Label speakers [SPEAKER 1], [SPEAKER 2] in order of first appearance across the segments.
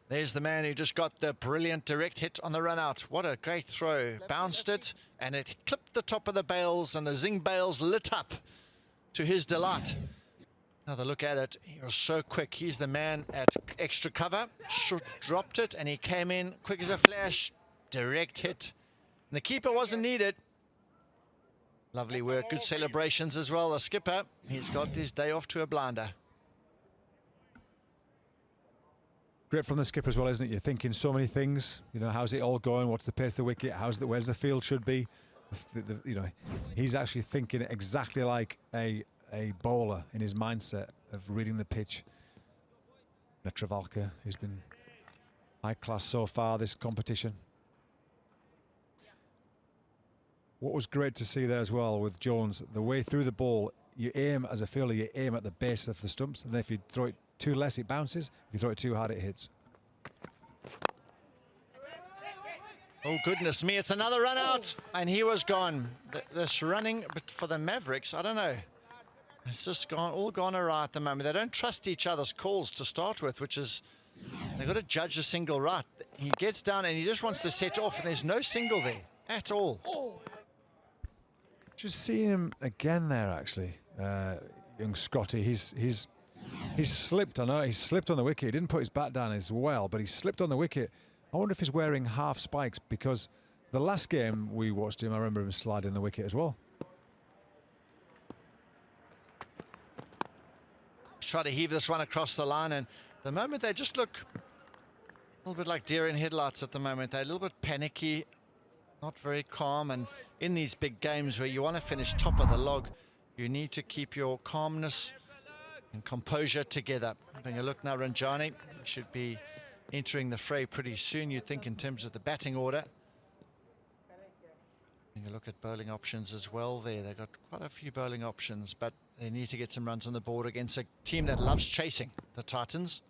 [SPEAKER 1] There's the man who just got the brilliant direct hit on the run out. What a great throw. Bounced it, and it clipped the top of the bails, and the Zing bails lit up to his delight. Another look at it. He was so quick. He's the man at extra cover. Dropped it, and he came in quick as a flash. Direct hit. And the keeper wasn't needed. Lovely work. Good celebrations as well. The skipper, he's got his day off to a blinder.
[SPEAKER 2] Great from the skipper as well, isn't it? You're thinking so many things. You know, how's it all going? What's the pace of the wicket? Where's the field should be? You know, he's actually thinking exactly like a bowler in his mindset of reading the pitch. Travalka, who's been high class so far this competition. What was great to see there as well with Jones, the way through the ball, you aim as a fielder, you aim at the base of the stumps, and then if you throw it too less, it bounces. If you throw it too hard, it hits.
[SPEAKER 1] Oh, goodness me, it's another run out, and he was gone. This running for the Mavericks, I don't know. It's just all gone awry at the moment. They don't trust each other's calls to start with, which is, they've got to judge a single right. He gets down and he just wants to set off, and there's no single there at all.
[SPEAKER 2] Just seeing him again there, actually, young Scotty. He's slipped. I know he's slipped on the wicket. He didn't put his bat down as well, but he slipped on the wicket. I wonder if he's wearing half spikes, because the last game we watched him, I remember him sliding the wicket as well.
[SPEAKER 1] Try to heave this one across the line, and the moment they just look a little bit like deer in headlights at the moment. They're a little bit panicky, not very calm, and in these big games where you want to finish top of the log, you need to keep your calmness and composure together. Having a look now, Ranjani should be entering the fray pretty soon, you'd think, in terms of the batting order. Having a look at bowling options as well there. They've got quite a few bowling options, but they need to get some runs on the board against a team that loves chasing, the Titans.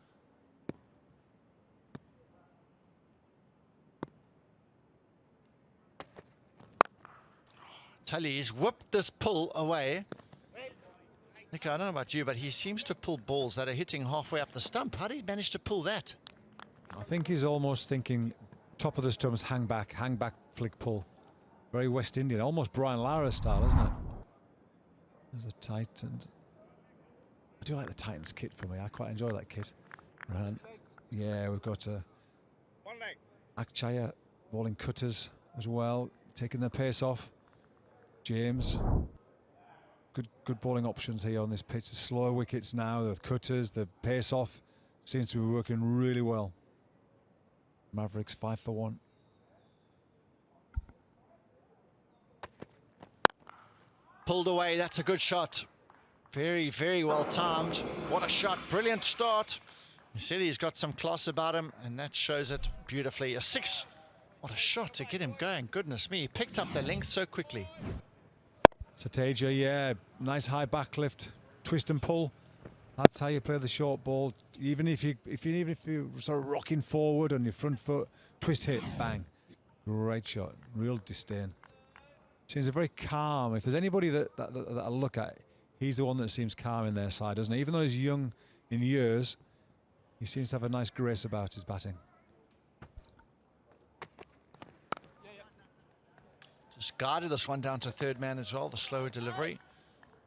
[SPEAKER 1] Tell you, he's whipped this pull away. Nick, I don't know about you, but he seems to pull balls that are hitting halfway up the stump. How did he manage to pull that?
[SPEAKER 2] I think he's almost thinking top of the stumps, hang back, flick, pull. Very West Indian, almost Brian Lara style, isn't it? There's a Titans. I do like the Titans kit for me. I quite enjoy that kit. Right. Yeah, we've got Akchaya bowling cutters as well, taking their pace off. James, good bowling options here on this pitch. The slower wickets now, the cutters, the pace off seems to be working really well. Mavericks 5 for 1.
[SPEAKER 1] Pulled away, that's a good shot. Very, very well timed. What a shot, brilliant start. He said he's got some class about him, and that shows it beautifully. A 6. What a shot to get him going, goodness me. He picked up the length so quickly.
[SPEAKER 2] Sateja, yeah, nice high back lift, twist and pull. That's how you play the short ball. Even if you're sort of rocking forward on your front foot, twist hit, bang. Great shot, real disdain. Seems a very calm. If there's anybody that I look at, he's the one that seems calm in their side, doesn't he? Even though he's young in years, he seems to have a nice grace about his batting.
[SPEAKER 1] Just guided this one down to third man as well, the slower delivery.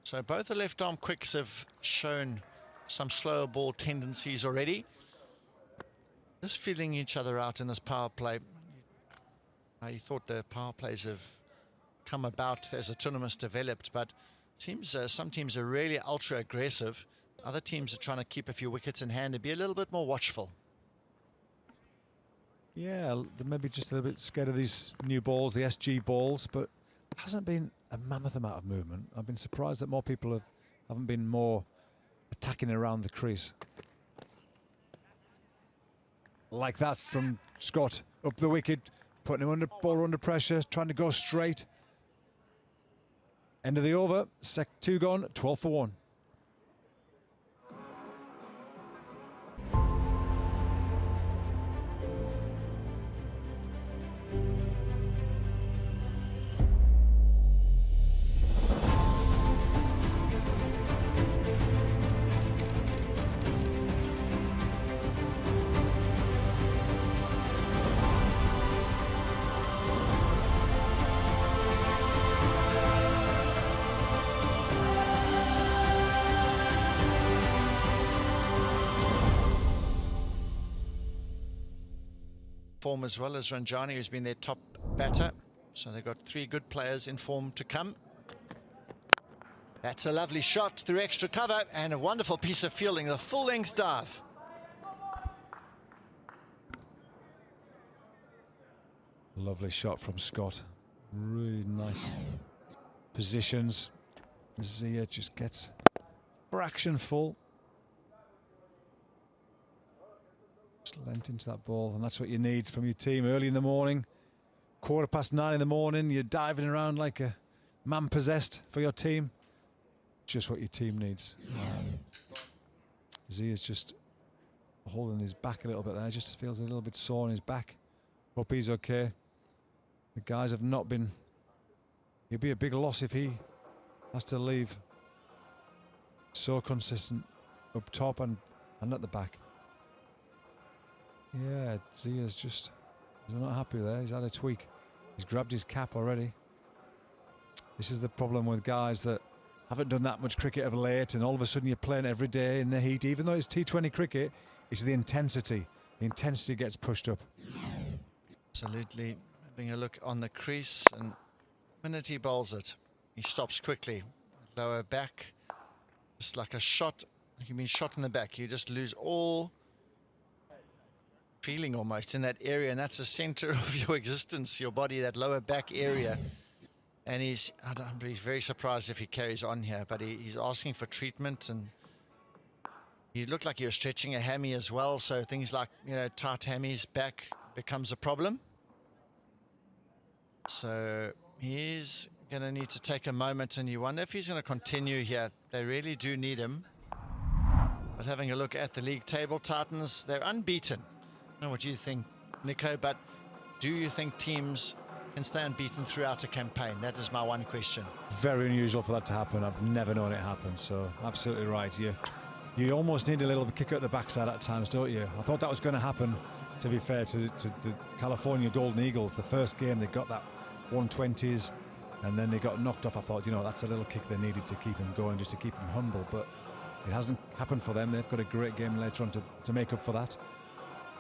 [SPEAKER 1] So both the left arm quicks have shown some slower ball tendencies already. Just feeling each other out in this power play. I thought the power plays have come about as the tournament's developed, but it seems some teams are really ultra aggressive. Other teams are trying to keep a few wickets in hand and be a little bit more watchful.
[SPEAKER 2] Yeah, they're maybe just a little bit scared of these new balls, the SG balls, but hasn't been a mammoth amount of movement. I've been surprised that more people haven't been more attacking around the crease. Like that from Scott, up the wicket, putting him ball under pressure, trying to go straight. End of the over, 2 gone, 12 for 1.
[SPEAKER 1] form as well as Ranjani, who's been their top batter. So they've got 3 good players in form to come. That's a lovely shot through extra cover and a wonderful piece of fielding, the full-length dive.
[SPEAKER 2] Lovely shot from Scott. Really nice positions. Zia just gets fraction full. Just lent into that ball, and that's what you need from your team early in the morning. 9:15 in the morning, you're diving around like a man possessed for your team. Just what your team needs. Zia's just holding his back a little bit there, just feels a little bit sore in his back. Hope he's okay. The guys have not been, it'd be a big loss if he has to leave. So consistent up top and at the back. Yeah, Zia's just, he's not happy there. He's had a tweak. He's grabbed his cap already. This is the problem with guys that haven't done that much cricket of late, and all of a sudden you're playing every day in the heat. Even though it's T20 cricket, it's the intensity. The intensity gets pushed up.
[SPEAKER 1] Absolutely. Having a look on the crease, and the minute he bowls it, he stops quickly. Lower back, just like a shot. You've been shot in the back. You just lose all feeling almost in that area, and that's the center of your existence, your body, that lower back area. And he's very surprised if he carries on here, but he's asking for treatment, and he looked like he was stretching a hammy as well, so things like, you know, tight hammies back becomes a problem. So he's going to need to take a moment, and you wonder if he's going to continue here. They really do need him. But having a look at the league table, Titans, they're unbeaten. I don't know what you think, Nico, but do you think teams can stay unbeaten throughout a campaign? That is my one question.
[SPEAKER 2] Very unusual for that to happen. I've never known it happen, so absolutely right. You almost need a little kick at the backside at times, don't you? I thought that was going to happen, to be fair, to the California Golden Eagles. The first game, they got that 120s, and then they got knocked off. I thought, you know, that's a little kick they needed to keep him going, just to keep him humble, but it hasn't happened for them. They've got a great game later on to make up for that.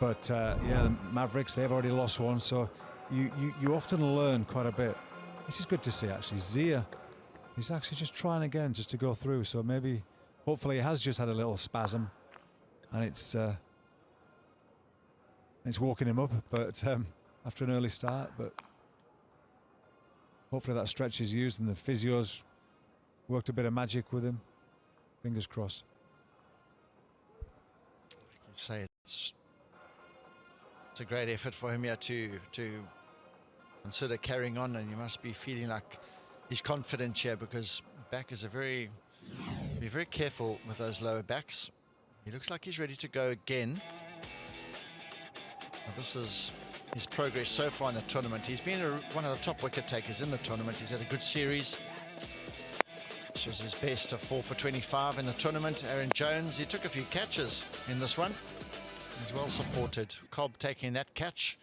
[SPEAKER 2] But yeah, the Mavericks, they've already lost one, so you often learn quite a bit. This is good to see, actually. Zia, he's actually just trying again just to go through, so maybe, hopefully he has just had a little spasm, and it's woken him up, but after an early start, but hopefully that stretch is used and the physio's worked a bit of magic with him. Fingers crossed.
[SPEAKER 1] I can say it's a great effort for him here to consider carrying on, and you must be feeling like he's confident here, because back is be very careful with those lower backs. He looks like he's ready to go again. Now, this is his progress so far in the tournament. He's been one of the top wicket takers in the tournament. He's had a good series. This was his best of 4 for 25 in the tournament. Aaron Jones, he took a few catches in this one. He's well supported. Cobb taking that catch.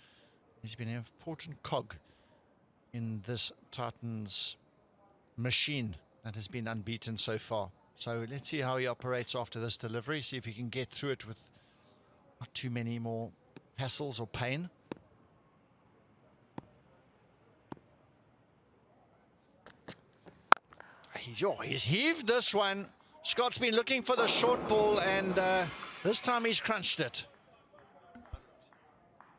[SPEAKER 1] He's been an important cog in this Titans machine that has been unbeaten so far. So let's see how he operates after this delivery, see if he can get through it with not too many more hassles or pain. He's heaved this one. Scott's been looking for the short ball, and this time he's crunched it.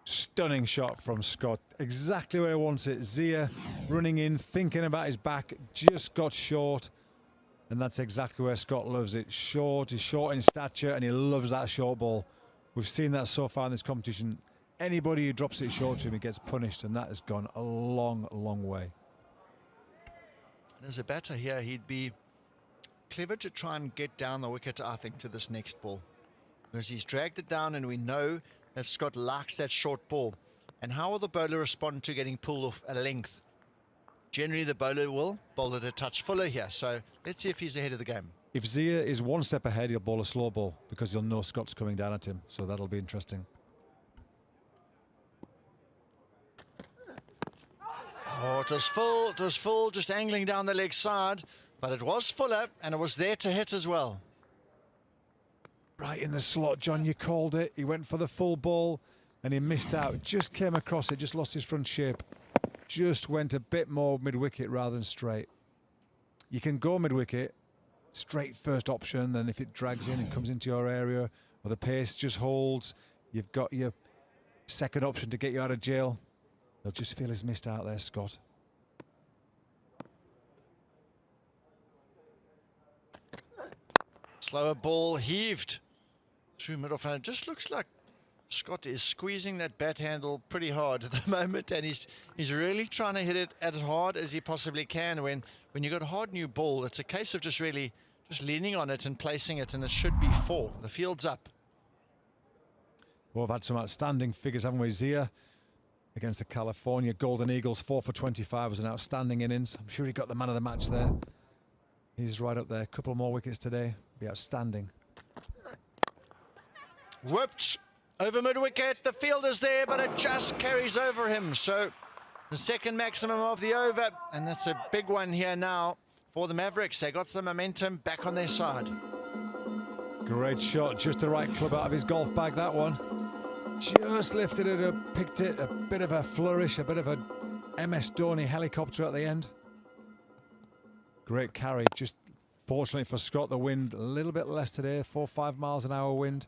[SPEAKER 2] Stunning shot from Scott, exactly where he wants it. Zia running in, thinking about his back, just got short, and that's exactly where Scott loves it. Short, he's short in stature, and he loves that short ball. We've seen that so far in this competition. Anybody who drops it short to him, he gets punished, and that has gone a long, long way.
[SPEAKER 1] As a batter here, he'd be clever to try and get down the wicket, I think, to this next ball, because he's dragged it down, and we know that Scott likes that short ball. And how will the bowler respond to getting pulled off a length? Generally, the bowler will bowl it a touch fuller here, so let's see if he's ahead of the game.
[SPEAKER 2] If Zia is one step ahead, he'll bowl a slow ball, because he'll know Scott's coming down at him, so that'll be interesting.
[SPEAKER 1] Oh, it was full, just angling down the leg side, but it was fuller, and it was there to hit as well.
[SPEAKER 2] Right in the slot, John, you called it. He went for the full ball. and he missed out. Just came across it, just lost his front shape. Just went a bit more mid-wicket rather than straight. You can go mid-wicket, straight first option, then if it drags in and comes into your area, or the pace just holds, you've got your second option to get you out of jail. They'll just feel he's missed out there, Scott.
[SPEAKER 1] Slower ball heaved through mid-off, and it just looks like Scott is squeezing that bat handle pretty hard at the moment, and he's really trying to hit it as hard as he possibly can. When you've got a hard new ball, it's a case of just leaning on it and placing it, and it should be 4. The field's up.
[SPEAKER 2] Well, we've had some outstanding figures, haven't we? Zia against the California Golden Eagles, 4 for 25 was an outstanding innings. I'm sure he got the man of the match there. He's right up there. A couple more wickets today. Be outstanding.
[SPEAKER 1] Whooped over mid-wicket. The fielder's there, but it just carries over him. So the second maximum of the over, and that's a big one here now for the Mavericks. They got some momentum back on their side.
[SPEAKER 2] Great shot, just the right club out of his golf bag, that one. Just lifted it up, picked it, a bit of a flourish, a bit of a MS Dhoni helicopter at the end. Great carry, just fortunately for Scott, the wind a little bit less today, 4 or 5 miles an hour wind.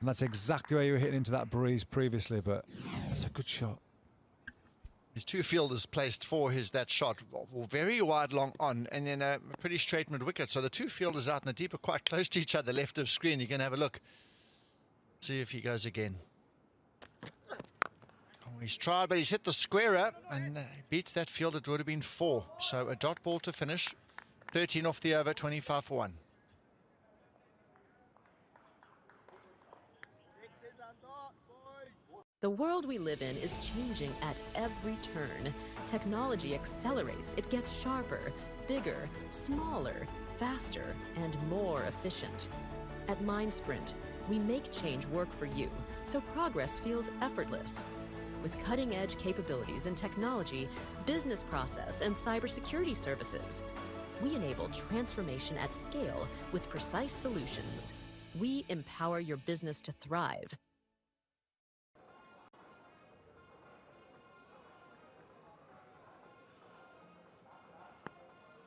[SPEAKER 2] And that's exactly where you were hitting into that breeze previously, but that's a good shot.
[SPEAKER 1] His 2 fielders placed for that shot, very wide long on, and then a pretty straight mid-wicket. So the 2 fielders out in the deep are quite close to each other, left of screen. You can have a look. See if he goes again. Oh, he's tried, but he's hit the squarer, and beats that field. It would have been 4. So a dot ball to finish. 13 off the over, 25 for 1.
[SPEAKER 3] The world we live in is changing at every turn. Technology accelerates, it gets sharper, bigger, smaller, faster, and more efficient. At MindSprint, we make change work for you, so progress feels effortless. With cutting-edge capabilities in technology, business process, and cybersecurity services, we enable transformation at scale with precise solutions. We empower your business to thrive.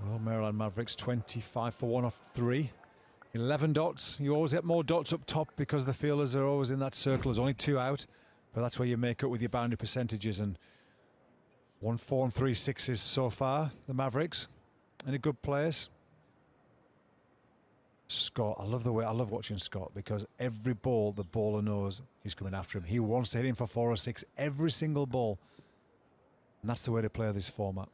[SPEAKER 2] Well, Maryland Mavericks 25 for 1 off 3. 11 dots. You always get more dots up top because the fielders are always in that circle. There's only 2 out, but that's where you make up with your boundary percentages. And 1 4 and 3 6s so far, the Mavericks. In a good place. Scott, I love watching Scott because every ball the bowler knows he's coming after him. He wants to hit him for 4 or 6 every single ball. And that's the way to play this format.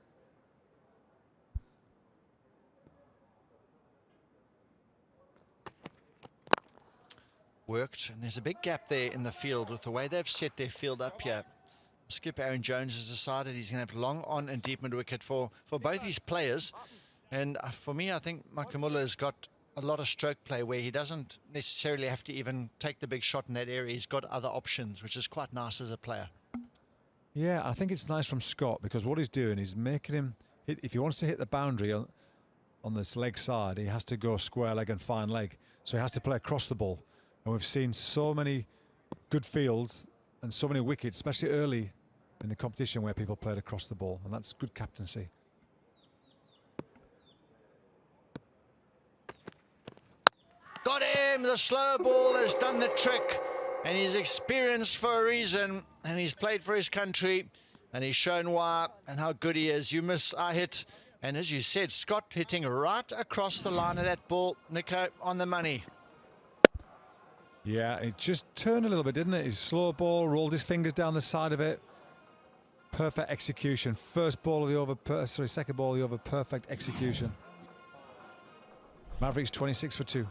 [SPEAKER 1] Worked, and there's a big gap there in the field with the way they've set their field up here. Skip Aaron Jones has decided he's going to have long on and deep mid wicket for both these players, and for me I think Makamula has got a lot of stroke play where he doesn't necessarily have to even take the big shot in that area. He's got other options, which is quite nice as a player.
[SPEAKER 2] Yeah, I think it's nice from Scott because what he's doing is making him hit, if he wants to hit the boundary on this leg side, he has to go square leg and fine leg, so he has to play across the ball. And we've seen so many good fields and so many wickets, especially early in the competition where people played across the ball, and that's good captaincy.
[SPEAKER 1] Got him! The slow ball has done the trick, and he's experienced for a reason, and he's played for his country, and he's shown why and how good he is. You miss our hit, and as you said, Scott hitting right across the line of that ball. Nico, on the money.
[SPEAKER 2] Yeah, it just turned a little bit, didn't it? His slow ball, rolled his fingers down the side of it. Perfect execution. First ball of the over, second ball of the over, perfect execution. Mavericks 26 for 2.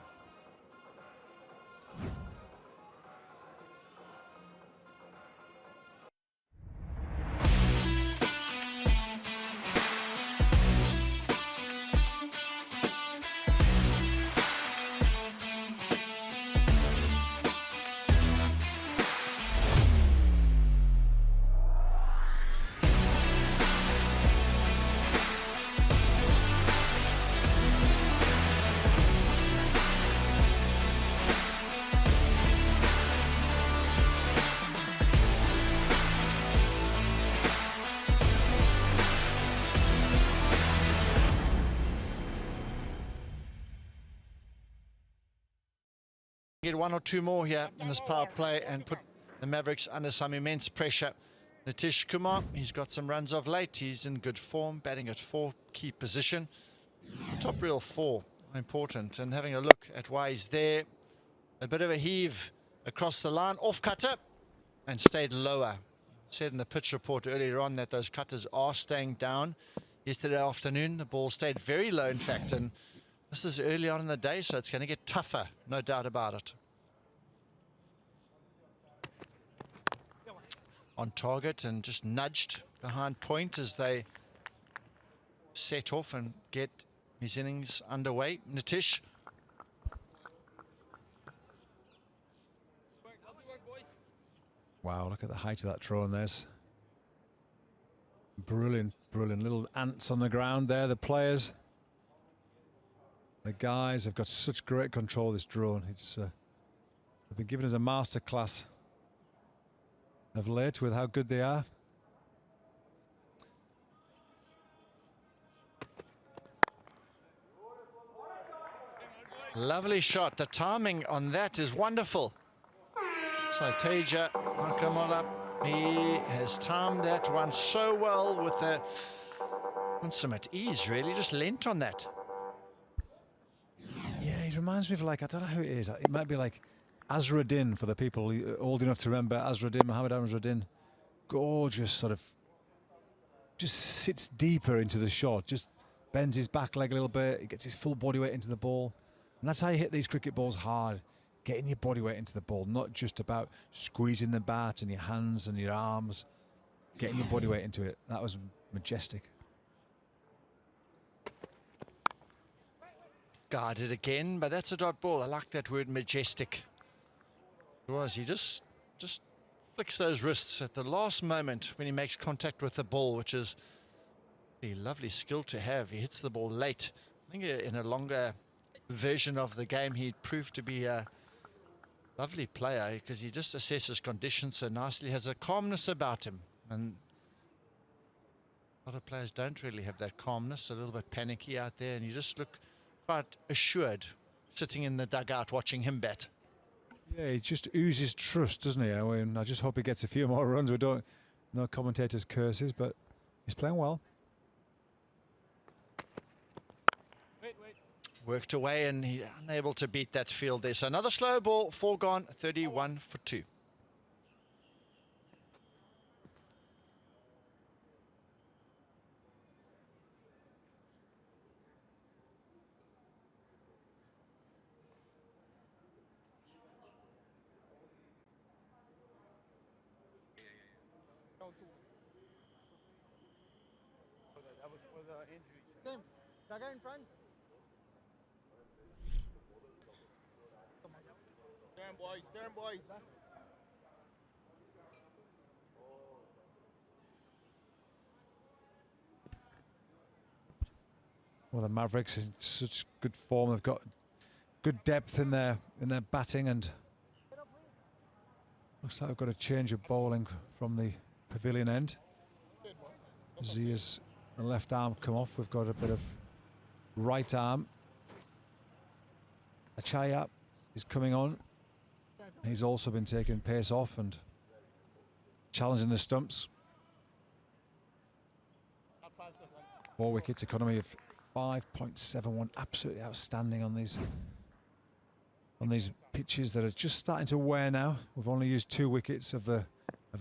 [SPEAKER 1] Get one or two more here in this power play and put the Mavericks under some immense pressure. Nitish Kumar, he's got some runs of late. He's in good form, batting at 4, key position. Top reel 4, important. And having a look at why he's there. A bit of a heave across the line, off cutter, and stayed lower. Said in the pitch report earlier on that those cutters are staying down. Yesterday afternoon, the ball stayed very low, in fact, and this is early on in the day, so it's going to get tougher, no doubt about it. On target and just nudged behind point as they set off and get his innings underway. Nitish.
[SPEAKER 2] Wow, look at the height of that drone. There's brilliant, brilliant little ants on the ground there. The players, the guys have got such great control of this drone. It's they've been given as a master class of late with how good they are.
[SPEAKER 1] Lovely shot. The timing on that is wonderful. So Teja Akamola, he has timed that one so well with the consummate ease, really. Just lent on that.
[SPEAKER 2] Yeah, he reminds me of, like, I don't know who it is. It might be like Azruddin, for the people old enough to remember Azruddin, Mohammed Azruddin. Gorgeous, sort of, just sits deeper into the shot, just bends his back leg a little bit, he gets his full body weight into the ball. And that's how you hit these cricket balls hard, getting your body weight into the ball, not just about squeezing the bat and your hands and your arms, getting your body weight into it. That was majestic.
[SPEAKER 1] Guarded again, but that's a dot ball. I like that word, majestic. It was. He just flicks those wrists at the last moment when he makes contact with the ball, which is a lovely skill to have. He hits the ball late. I think in a longer version of the game, he'd prove to be a lovely player because he just assesses conditions so nicely, has a calmness about him. And a lot of players don't really have that calmness, a little bit panicky out there, and you just look quite assured sitting in the dugout watching him bat.
[SPEAKER 2] Yeah, he just oozes trust, doesn't he? I mean, I just hope he gets a few more runs. No commentators' curses, but he's playing well.
[SPEAKER 1] Worked away and he's unable to beat that field there. So another slow ball, 4 gone, 31 for 2.
[SPEAKER 4] That was for the injury. Same. That guy in front. Stand, boys. Stand, boys.
[SPEAKER 2] Well, the Mavericks in such good form. They've got good depth in their batting, and looks like they've got a change of bowling from the pavilion end. Zia's the left arm come off. We've got a bit of right arm. Achaya is coming on. He's also been taking pace off and challenging the stumps. 4 wickets, economy of 5.71, absolutely outstanding on these pitches that are just starting to wear now. We've only used 2 wickets of the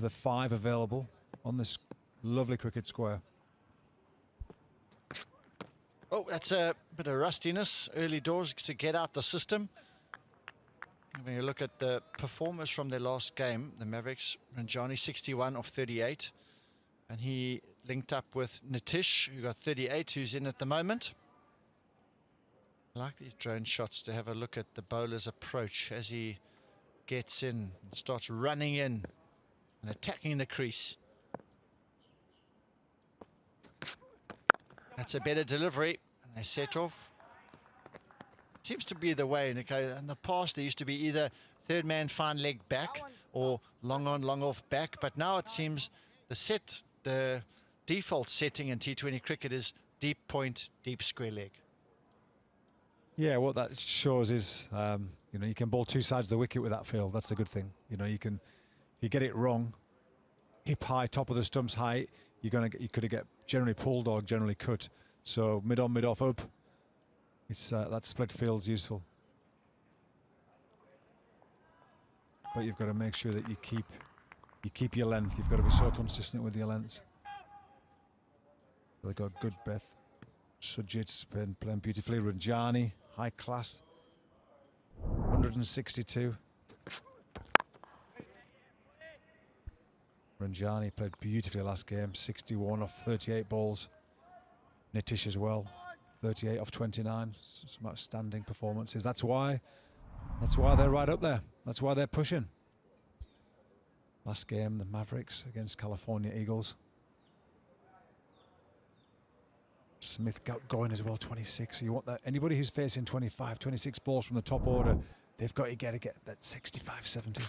[SPEAKER 2] 5 available on this lovely cricket square.
[SPEAKER 1] Oh, that's a bit of rustiness early doors to get out the system. Having a look at the performers from their last game, the Mavericks, Ranjani 61 of 38, and he linked up with Nitish, who got 38, who's in at the moment. I like these drone shots to have a look at the bowler's approach as he gets in and starts running in and attacking the crease. That's a better delivery, and they set off. It seems to be the way, Nico. In the past, there used to be either third man fine leg back or long on, long off back, but now it seems the default setting in T20 cricket is deep point, deep square leg.
[SPEAKER 2] Yeah, what that shows is, you know, you can bowl two sides of the wicket with that field. That's a good thing. You know, if you get it wrong, hip high, top of the stumps high, you could get generally pulled or generally cut. So mid on, mid off, up. It's that split field's useful. But you've got to make sure that you keep your length. You've got to be so consistent with your lengths. They've got good breath. Sujit's been playing beautifully. Ranjani, high class. 162. Ranjani played beautifully last game. 61 off 38 balls. Nitish as well. 38 off 29. Some outstanding performances. That's why they're right up there. That's why they're pushing. Last game, the Mavericks against California Eagles. Smith got going as well, 26. You want that? Anybody who's facing 25, 26 balls from the top order, they've got to get that 65, 70.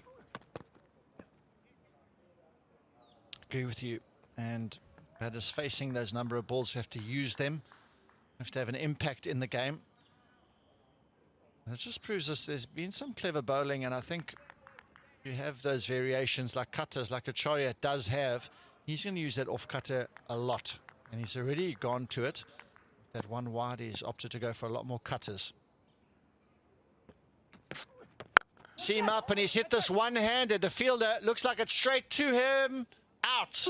[SPEAKER 1] Agree with you. And batters facing those number of balls have to use them, have to have an impact in the game. And it just proves us there's been some clever bowling, and I think you have those variations like cutters, like Acharya does have. He's going to use that off cutter a lot, and he's already gone to it. That one wide, he's opted to go for a lot more cutters. See him up, and he's hit this one-handed. The fielder looks like it's straight to him. Out.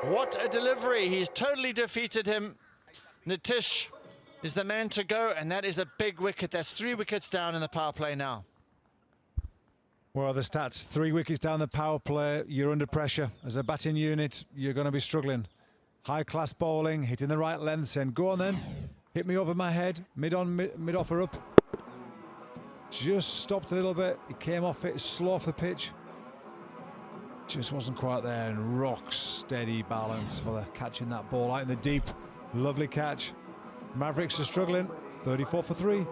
[SPEAKER 1] What a delivery. He's totally defeated him. Nitish is the man to go, and that is a big wicket. That's 3 wickets down in the power play now.
[SPEAKER 2] Well, the stats, 3 wickets down the power play. You're under pressure. As a batting unit, you're going to be struggling. High-class bowling, hitting the right length, saying, go on then, hit me over my head, mid-on, mid-off or up. Just stopped a little bit. He came off it, slow off the pitch. Just wasn't quite there, and rock steady balance for the catching that ball out in the deep. Lovely catch. Mavericks are struggling, 34 for 3.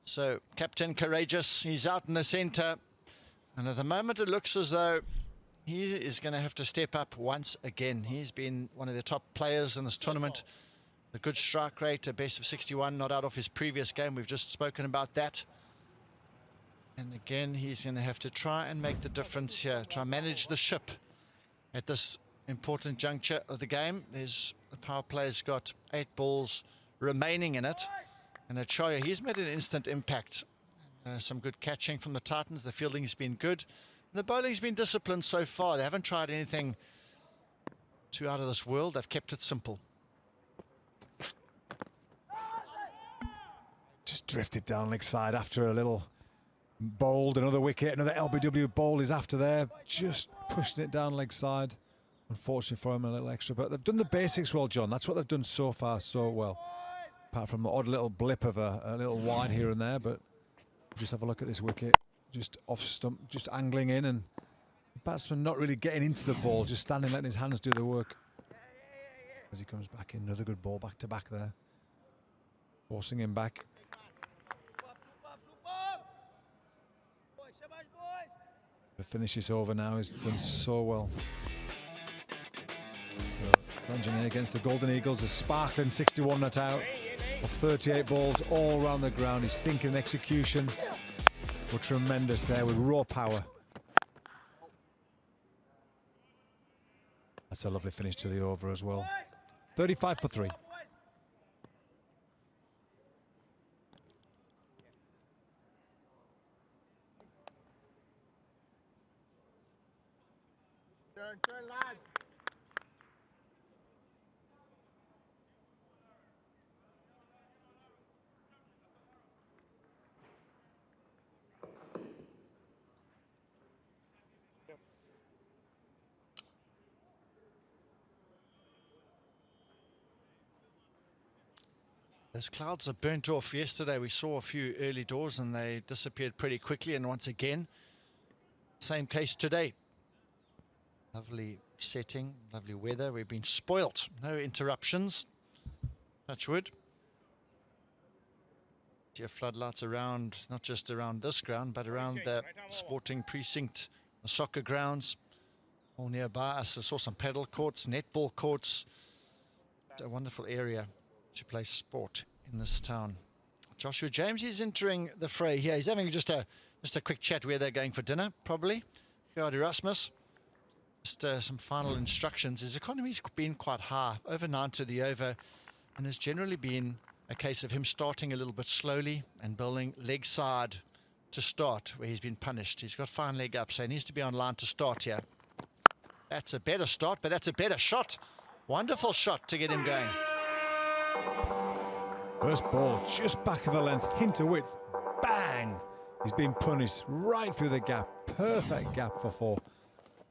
[SPEAKER 1] So, Captain Courageous, he's out in the centre. And at the moment, it looks as though he is going to have to step up once again. He's been one of the top players in this tournament. A good strike rate, a best of 61, not out of his previous game. We've just spoken about that. And again, he's going to have to try and make the difference here. Try and manage the ship at this important juncture of the game. The power play's got 8 balls remaining in it. And Acharya, he's made an instant impact. Some good catching from the Titans. The fielding's been good. And the bowling's been disciplined so far. They haven't tried anything too out of this world. They've kept it simple.
[SPEAKER 2] Just drifted down leg side after a little bowled. Another wicket, another LBW bowl is after there. Just pushing it down leg side. Unfortunately for him, a little extra. But they've done the basics well, John. That's what they've done so far so well. Apart from the odd little blip of a little wide here and there, but just have a look at this wicket, just off stump, just angling in, and the batsman not really getting into the ball, just standing, letting his hands do the work. As he comes back in, another good ball back to back there, forcing him back. The finish is over now. He's done so well. Ranjani against the Golden Eagles, a sparkling 61 not out. Of 38 balls all around the ground. His thinking and execution were tremendous there with raw power. That's a lovely finish to the over as well. 35 for 3.
[SPEAKER 4] Turn, lads.
[SPEAKER 1] Those clouds are burnt off. Yesterday we saw a few early doors and they disappeared pretty quickly, and once again, same case today. Lovely setting, lovely weather. We've been spoilt. No interruptions. Touch wood. Your floodlights around, not just around this ground, but around the sporting precinct, the soccer grounds, all nearby us. I saw some paddle courts, netball courts. It's a wonderful area to play sport in this town. Joshua James is entering the fray here. He's having just a quick chat where they're going for dinner, probably. Gerard Erasmus. Just some final instructions. His economy's been quite high, over 9 to the over, and has generally been a case of him starting a little bit slowly and building leg side to start where he's been punished. He's got fine leg up, so he needs to be on line to start here. That's a better start, but that's a better shot. Wonderful shot to get him going.
[SPEAKER 2] First ball, just back of a length, hint of width, bang! He's been punished right through the gap. Perfect gap for 4.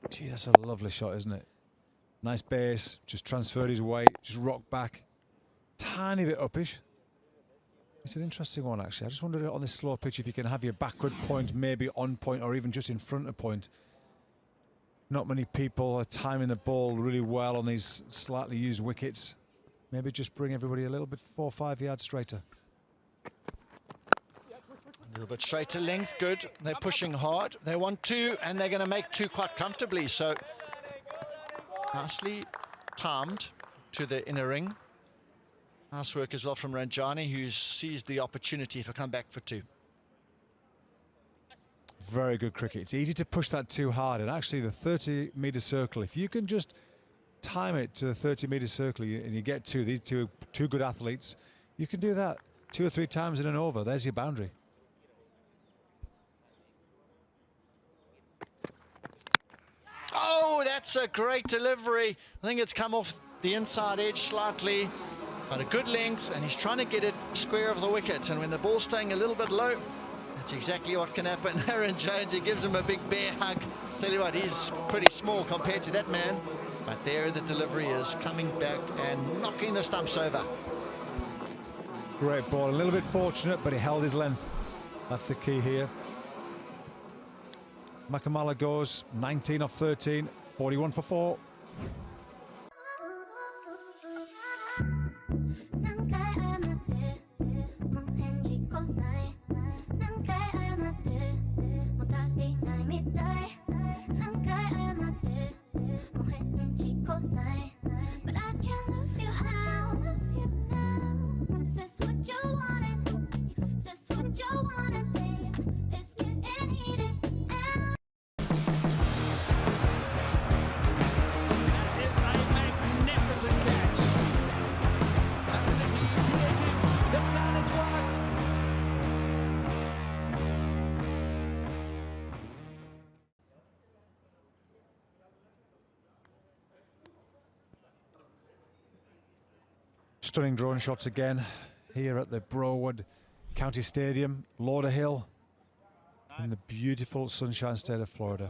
[SPEAKER 2] Gee, that's a lovely shot, isn't it? Nice base, just transferred his weight, just rocked back. Tiny bit uppish. It's an interesting one, actually. I just wondered on this slow pitch if you can have your backward point maybe on point or even just in front of point. Not many people are timing the ball really well on these slightly used wickets. Maybe just bring everybody a little bit 4 or 5 yards straighter.
[SPEAKER 1] A little bit straighter length, good. They're pushing hard. They want 2, and they're going to make 2 quite comfortably. So nicely timed to the inner ring. Nice work as well from Ranjani, who seized the opportunity for comeback for 2.
[SPEAKER 2] Very good cricket. It's easy to push that too hard, and actually the 30-metre circle, if you can just time it to the 30-metre circle and you get 2, these two good athletes, you can do that 2 or 3 times in an over. There's your boundary.
[SPEAKER 1] Oh, that's a great delivery. I think it's come off the inside edge slightly, but a good length, and he's trying to get it square of the wicket. And when the ball's staying a little bit low, that's exactly what can happen. Aaron Jones, he gives him a big bear hug. Tell you what, he's pretty small compared to that man. But there the delivery is, coming back and knocking the stumps over.
[SPEAKER 2] Great ball, a little bit fortunate, but he held his length. That's the key here. Makamala goes 19 off 13, 41 for 4.
[SPEAKER 5] But I can't lose you now. Is this what you wanted? Is this what you wanted, babe? It's getting heated. That
[SPEAKER 6] is a magnificent catch. And the plan is worked.
[SPEAKER 2] Stunning drone shots again here at the Browood County Stadium, Lauderhill, in the beautiful Sunshine State of Florida.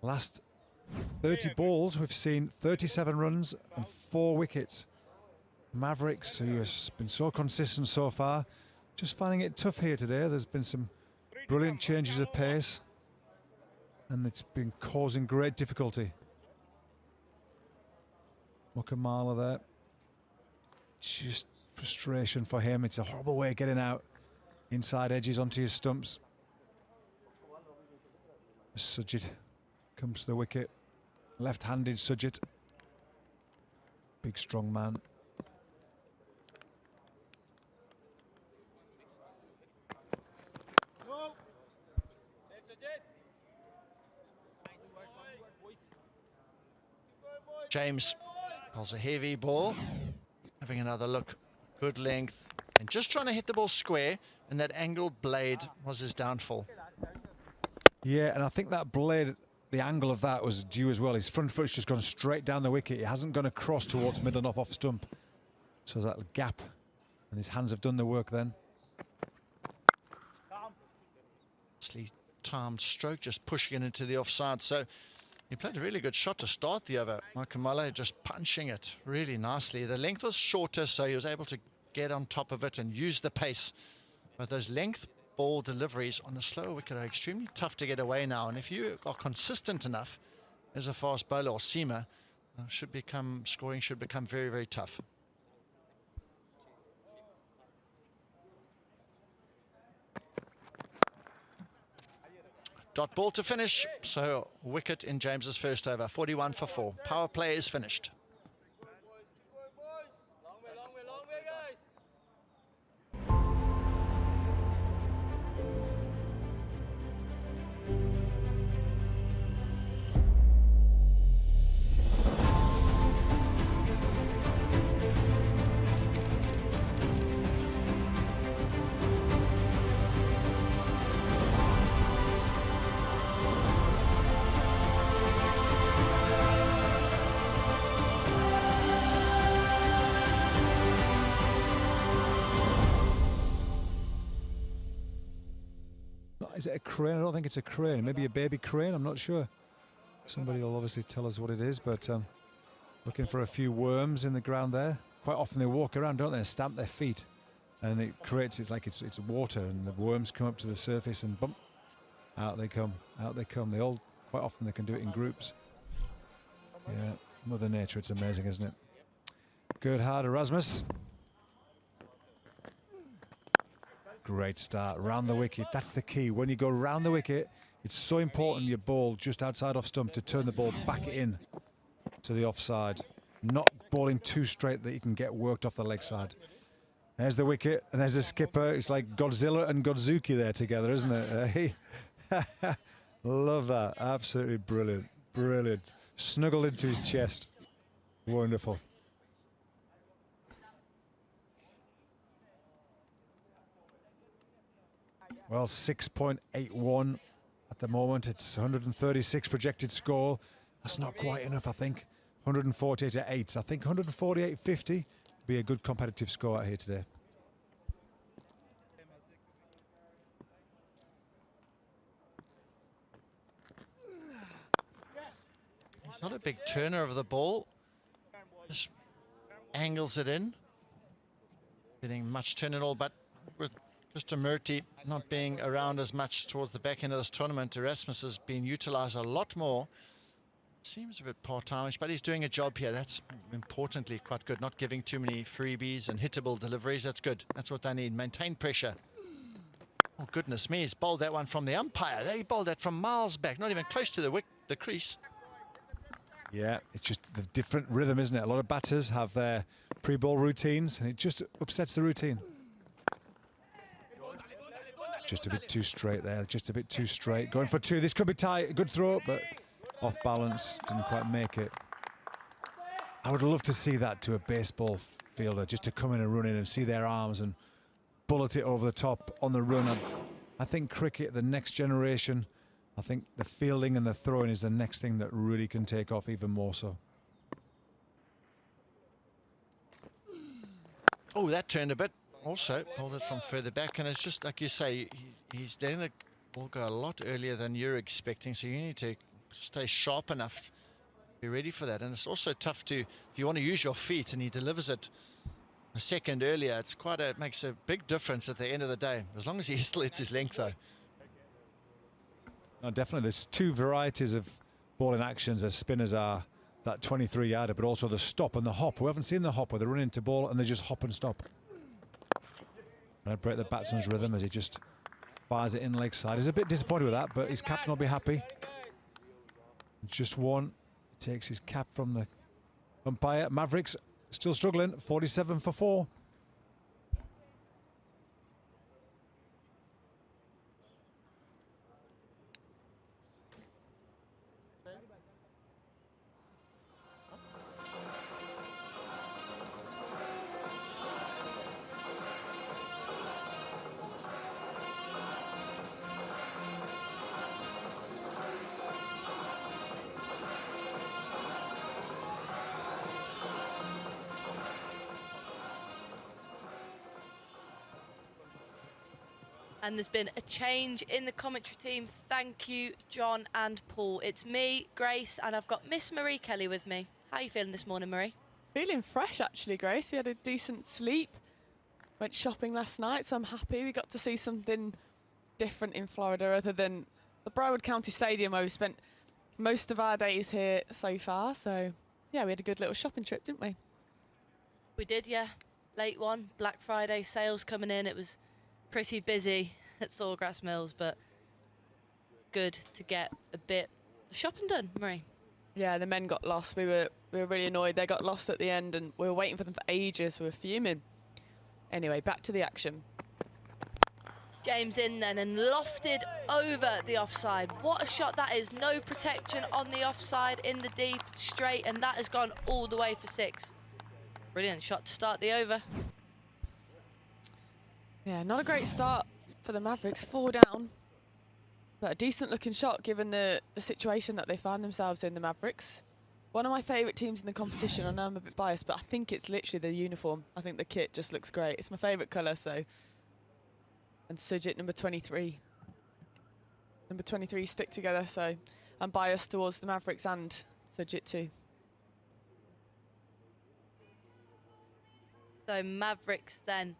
[SPEAKER 2] Last 30 balls, we've seen 37 runs and 4 wickets. Mavericks, who has been so consistent so far, just finding it tough here today. There's been some brilliant changes of pace, and it's been causing great difficulty. Mukamala there. Just frustration for him. It's a horrible way of getting out. Inside edges onto your stumps. Sujit comes to the wicket. Left-handed Sujit. Big, strong man.
[SPEAKER 1] James pulls a heavy ball. Having another look, good length, and just trying to hit the ball square, and that angled blade was his downfall.
[SPEAKER 2] Yeah, and I think that blade, the angle of that was due as well. His front foot's just gone straight down the wicket. He hasn't gone across towards middle and off stump. So that gap, and his hands have done the work then.
[SPEAKER 1] Nicely timed stroke, just pushing it into the offside. So he played a really good shot to start the over. Makamala just punching it really nicely. The length was shorter, so he was able to get on top of it and use the pace. But those length ball deliveries on a slower wicket are extremely tough to get away now. And if you are consistent enough as a fast bowler or seamer, scoring should become very, very tough. Dot ball to finish, so wicket in James's first over, 41 for 4. Power play is finished.
[SPEAKER 2] Is it a crane? I don't think it's a crane. Maybe a baby crane. I'm not sure. Somebody will obviously tell us what it is, but looking for a few worms in the ground there. Quite often they walk around, don't they, and stamp their feet, and it creates, it's like it's water, and the worms come up to the surface and bump, out they come, out they come. They all, quite often they can do it in groups. Yeah, Mother Nature, it's amazing, isn't it? Good hard, Erasmus. Great start, round the wicket, that's the key. When you go round the wicket, it's so important your ball just outside off stump to turn the ball back in to the offside. Not bowling too straight that you can get worked off the leg side. There's the wicket, and there's the skipper. It's like Godzilla and Godzuki there together, isn't it? Love that, absolutely brilliant, brilliant. Snuggled into his chest, wonderful. Well, 6.81 at the moment. It's 136 projected score. That's not quite enough, I think. 148 at 8. I think 148.50 would be a good competitive score out here today.
[SPEAKER 1] He's not a big turner of the ball. Just angles it in. Getting much turn at all, but with Mr. Murty not being around as much towards the back end of this tournament, Erasmus has been utilised a lot more. Seems a bit part-timeish, but he's doing a job here. That's importantly quite good. Not giving too many freebies and hittable deliveries. That's good. That's what they need. Maintain pressure. Oh, goodness me. He's bowled that one from the umpire. He bowled that from miles back. Not even close to the crease.
[SPEAKER 2] Yeah, it's just the different rhythm, isn't it? A lot of batters have their pre-ball routines, and it just upsets the routine. Just a bit too straight there, just a bit too straight. Going for 2, this could be tight, good throw, but off balance, didn't quite make it. I would love to see that to a baseball fielder, just to come in and run in and see their arms and bullet it over the top on the run. I think cricket, the next generation, I think the fielding and the throwing is the next thing that really can take off even more so.
[SPEAKER 1] Oh, that turned a bit. Also pulled it from further back, and it's just like you say, he's letting the ball go a lot earlier than you're expecting, so you need to stay sharp enough to be ready for that. And it's also tough to, if you want to use your feet and he delivers it a second earlier, it's it makes a big difference at the end of the day, as long as he still hits his length though.
[SPEAKER 2] No, definitely, there's 2 varieties of bowling actions as spinners are. That 23-yarder, but also the stop and the hop. We haven't seen the hop where they run into ball and they just hop and stop. And break the batsman's rhythm as he just fires it in leg side. He's a bit disappointed with that, but his captain will be happy. Just one. He takes his cap from the umpire. Mavericks still struggling. 47 for 4.
[SPEAKER 7] And there's been a change in the commentary team. Thank you, John and Paul. It's me, Grace, and I've got Miss Marie Kelly with me. How are you feeling this morning, Marie?
[SPEAKER 8] Feeling fresh, actually, Grace. We had a decent sleep. went shopping last night, so I'm happy we got to see something different in Florida other than the Broward County Stadium where we spent most of our days here so far. So yeah, we had a good little shopping trip, didn't we?
[SPEAKER 7] We did, yeah. Late one, Black Friday sales coming in. It was pretty busy at Sawgrass Mills, but good to get a bit of shopping done, Marie.
[SPEAKER 8] Yeah, the men got lost. We were really annoyed. They got lost at the end, and we were waiting for them for ages. We were fuming. Anyway, back to the action.
[SPEAKER 7] James in then and lofted over the offside. What a shot that is. No protection on the offside in the deep, straight, and that has gone all the way for 6. Brilliant shot to start the over.
[SPEAKER 8] Yeah, not a great start for the Mavericks. 4 down. But a decent looking shot given the situation that they find themselves in, the Mavericks. One of my favourite teams in the competition. I know I'm a bit biased, but I think it's literally the uniform. I think the kit just looks great. It's my favourite colour, so. And Sujit, number 23. Number 23 stick together, so I'm biased towards the Mavericks and Sujit too.
[SPEAKER 7] So Mavericks then,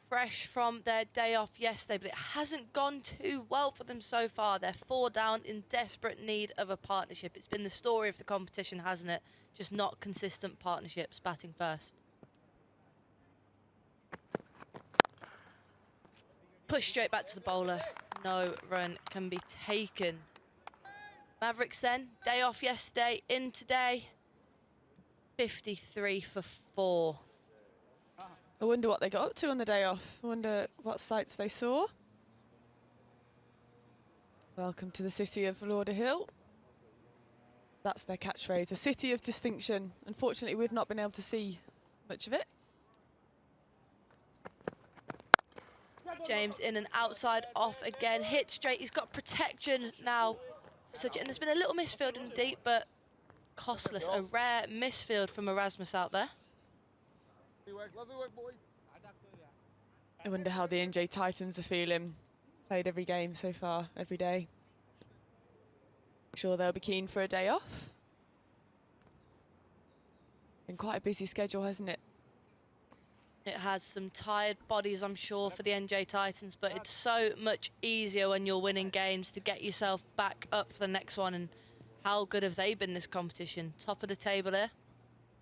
[SPEAKER 7] fresh from their day off yesterday, but it hasn't gone too well for them so far. They're 4 down, in desperate need of a partnership. It's been the story of the competition, hasn't it? Just not consistent partnerships, batting first. Push straight back to the bowler. No run can be taken. Mavericks then, day off yesterday, in today. 53 for 4.
[SPEAKER 8] I wonder what they got up to on the day off. I wonder what sights they saw. Welcome to the city of Lauderhill. That's their catchphrase, a city of distinction. Unfortunately, we've not been able to see much of it.
[SPEAKER 7] James in and outside off again, hit straight. He's got protection now. And there's been a little misfield in the deep, but costless. A rare misfield from Erasmus out there.
[SPEAKER 8] I wonder how the NJ Titans are feeling. Played every game so far, every day. Sure they'll be keen for a day off. Been quite a busy schedule, hasn't it?
[SPEAKER 7] It has some tired bodies, I'm sure, for the NJ Titans, but it's so much easier when you're winning games to get yourself back up for the next one. And how good have they been this competition? Top of the table there.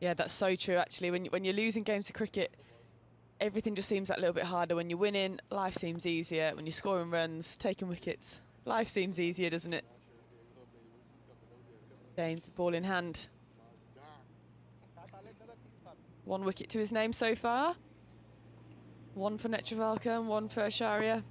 [SPEAKER 8] Yeah, that's so true, actually. When you're losing games of cricket, everything just seems that little bit harder. When you're winning, life seems easier. When you're scoring runs, taking wickets, life seems easier, doesn't it? James, ball in hand. 1 wicket to his name so far. 1 for Netravalka and 1 for Acharya.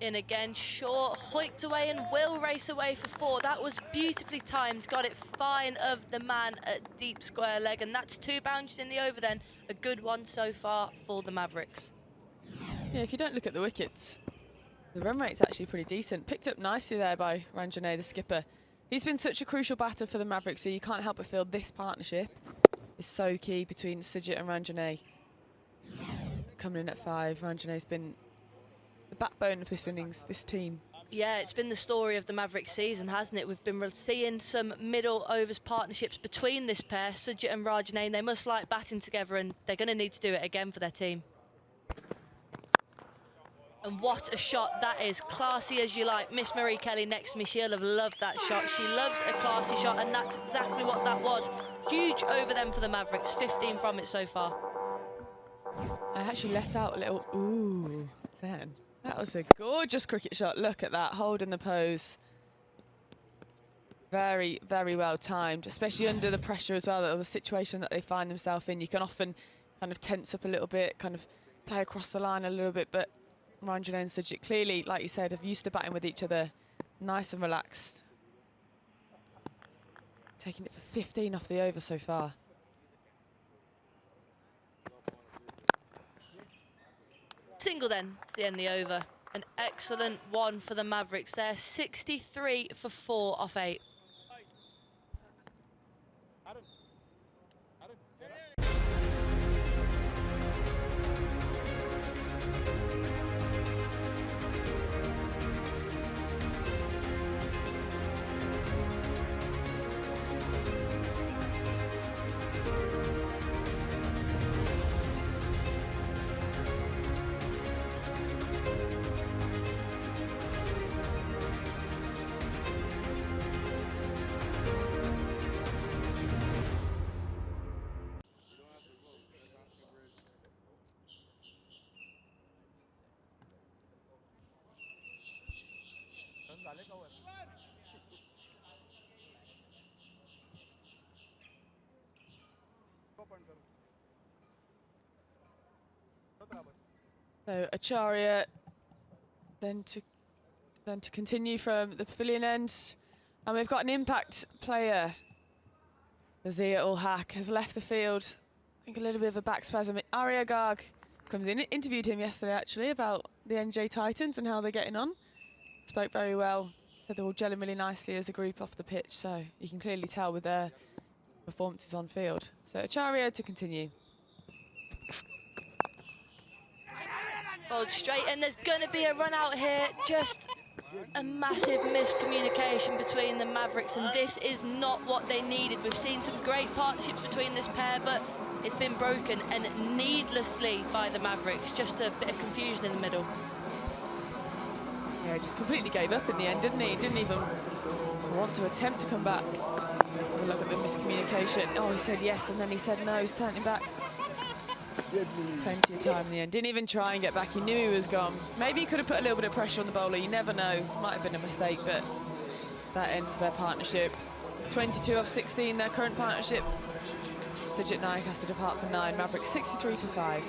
[SPEAKER 7] In again, short, hoiked away and will race away for 4. That was beautifully timed, got it fine of the man at deep square leg, and that's 2 boundaries in the over then. A good one so far for the Mavericks.
[SPEAKER 8] Yeah, if you don't look at the wickets, the run rate's actually pretty decent. Picked up nicely there by Ranjane, the skipper. He's been such a crucial batter for the Mavericks, so you can't help but feel this partnership is so key between Sujit and Ranjane. Coming in at 5, Ranjane's been the backbone of this innings, this team.
[SPEAKER 7] Yeah, it's been the story of the Mavericks season, hasn't it? We've been seeing some middle overs partnerships between this pair, Sujit and Ranjane. They must like batting together, and they're going to need to do it again for their team. And what a shot that is. Classy as you like. Miss Marie Kelly next to me, she'll have loved that shot. She loves a classy shot, and that's exactly what that was. Huge over them for the Mavericks. 15 from it so far.
[SPEAKER 8] I actually let out a little ooh then. That was a gorgeous cricket shot. Look at that, holding the pose. Very, very well timed, especially under the pressure as well, or the situation that they find themselves in. You can often kind of tense up a little bit, kind of play across the line a little bit, but Ranjane and Sujit clearly, like you said, have used to batting with each other, nice and relaxed. Taking it for 15 off the over so far.
[SPEAKER 7] Single then to end the over. An excellent one for the Mavericks there. 63 for 4 off 8.
[SPEAKER 8] So Acharya then to continue from the pavilion end, and we've got an impact player. Azia Ul Haq has left the field. I think a little bit of a back spasm. Arya Garg comes in, interviewed him yesterday actually about the NJ Titans and how they're getting on. Spoke very well, said they're all gelling really nicely as a group off the pitch, so you can clearly tell with their performances on field. So Acharya to continue.
[SPEAKER 7] Bowled straight, and there's going to be a run out here. Just a massive miscommunication between the Mavericks, and this is not what they needed. We've seen some great partnerships between this pair, but it's been broken, and needlessly by the Mavericks. Just a bit of confusion in the middle.
[SPEAKER 8] Yeah, just completely gave up in the end, didn't he? He didn't even want to attempt to come back. Look at the miscommunication. Oh, he said yes, and then he said no. He's turning back. Plenty of time in the end. Didn't even try and get back. He knew he was gone. Maybe he could have put a little bit of pressure on the bowler. You never know. Might have been a mistake, but that ends their partnership. 22 off 16, their current partnership. Sujit Naik has to depart for 9. Mavericks 63 for 5.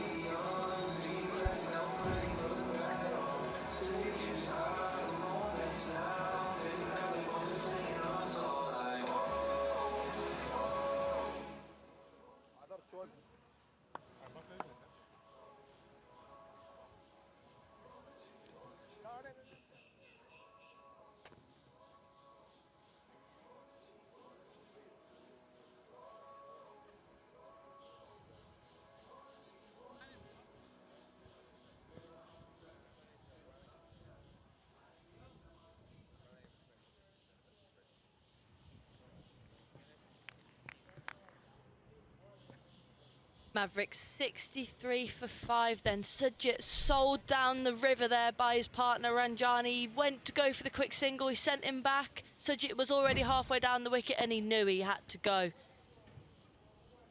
[SPEAKER 7] Mavericks 63 for 5 then. Sujit sold down the river there by his partner Ranjani. He went to go for the quick single, he sent him back. Sujit was already halfway down the wicket and he knew he had to go.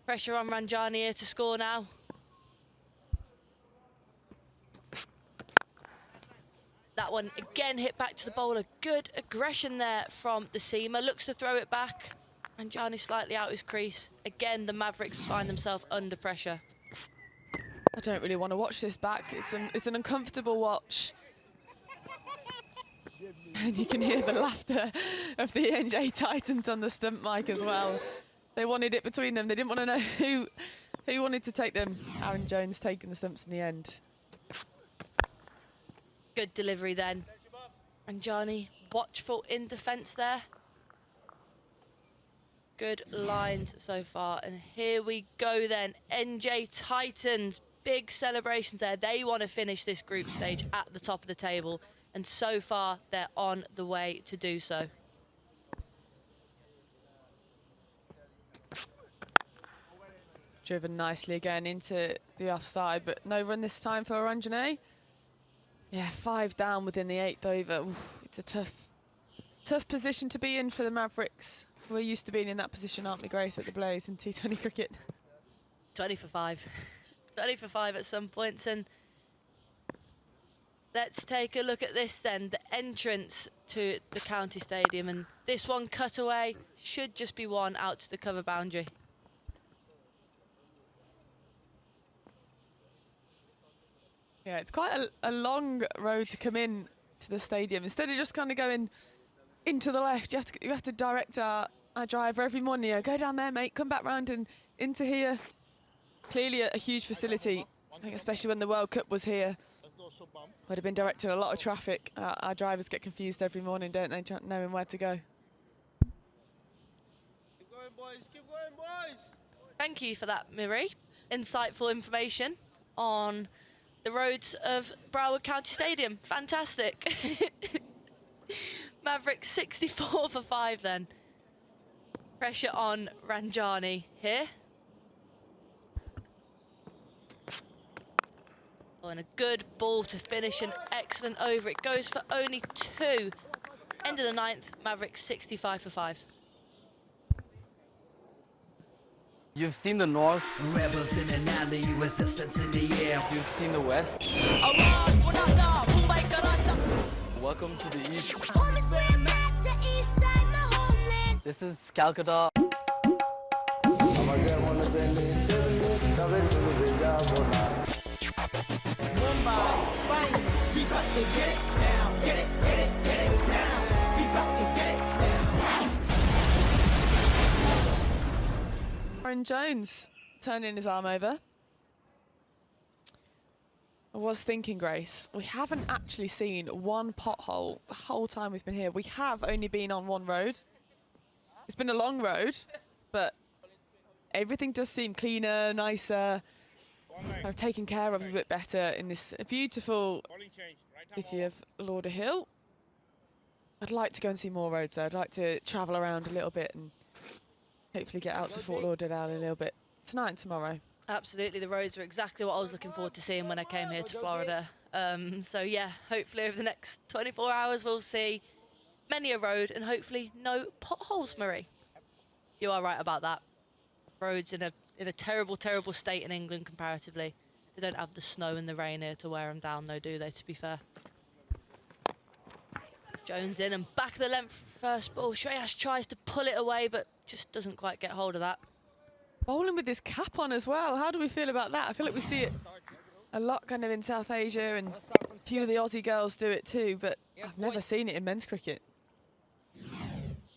[SPEAKER 7] Pressure on Ranjani here to score now. That one again hit back to the bowler. Good aggression there from the seamer. Looks to throw it back. Ranjani slightly out his crease. Again, the Mavericks find themselves under pressure.
[SPEAKER 8] I don't really want to watch this back. It's an uncomfortable watch. And you can hear the laughter of the NJ Titans on the stump mic as well. They wanted it between them. They didn't want to know who wanted to take them. Aaron Jones taking the stumps in the end.
[SPEAKER 7] Good delivery then. Ranjani watchful in defence there. Good lines so far, and here we go then. NJ Titans, big celebrations there. They want to finish this group stage at the top of the table, and so far they're on the way to do so.
[SPEAKER 8] Driven nicely again into the offside, but no run this time for Ranjani. Yeah, 5 down within the 8th over. Oof, it's a tough position to be in for the Mavericks. We're used to being in that position, aren't we, Grace, at the Blaze in T20 cricket?
[SPEAKER 7] 20 for 5. 20 for 5 at some points, and let's take a look at this then. The entrance to the county stadium, and this one cut away should just be one out to the cover boundary.
[SPEAKER 8] Yeah, it's quite a long road to come in to the stadium. Instead of just kind of going into the left, you have to direct our driver every morning. You go down there, mate, come back round and into here. Clearly a huge facility, I think, especially when the World Cup was here. Would have been directing a lot of traffic. Our drivers get confused every morning, don't they, knowing where to go.
[SPEAKER 4] Keep going, boys. Keep going, boys.
[SPEAKER 7] Thank you for that, Miri. Insightful information on the roads of Broward County Stadium. Fantastic. Mavericks 64 for 5 then. Pressure on Ranjani here. Oh, and a good ball to finish, an excellent over. It goes for only 2. End of the 9th, Mavericks 65 for 5.
[SPEAKER 9] You've seen the north.
[SPEAKER 10] Rebels in an alley, resistance in the air.
[SPEAKER 9] You've seen the west. Welcome to the east. This is Calcutta.
[SPEAKER 8] Aaron Jones turning his arm over. I was thinking, Grace, we haven't actually seen one pothole the whole time we've been here. We have only been on one road. It's been a long road, but everything does seem cleaner, nicer, kind of taken care of a bit better in this beautiful city of Lauderhill. I'd like to go and see more roads though. I'd like to travel around a little bit and hopefully get out to Fort Lauderdale a little bit tonight and tomorrow.
[SPEAKER 7] Absolutely, the roads are exactly what I was looking forward to seeing when I came here to Florida. So yeah, hopefully over the next 24 hours we'll see many a road and hopefully no potholes, Marie. You are right about that. Roads in a terrible, terrible state in England comparatively. They don't have the snow and the rain here to wear them down though, do they, to be fair? Jones in and back of the length first ball. Shreyas tries to pull it away but just doesn't quite get hold of that.
[SPEAKER 8] Bowling with this cap on as well. How do we feel about that? I feel like we see it a lot kind of in South Asia, and a few of the Aussie girls do it too, but I've never seen it in men's cricket.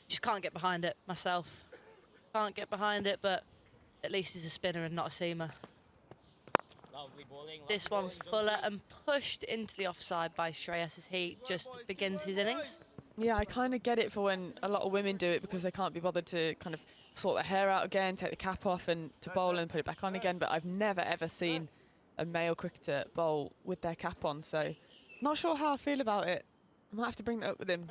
[SPEAKER 7] Just can't get behind it myself. Can't get behind it, but at least he's a spinner and not a seamer. This one fuller and pushed into the offside by Shreyas as he just begins his innings.
[SPEAKER 8] Yeah, I kind of get it for when a lot of women do it because they can't be bothered to kind of sort their hair out again, take the cap off and to bowl and put it back on again. But I've never ever seen a male cricketer bowl with their cap on, so not sure how I feel about it. I might have to bring that up with him.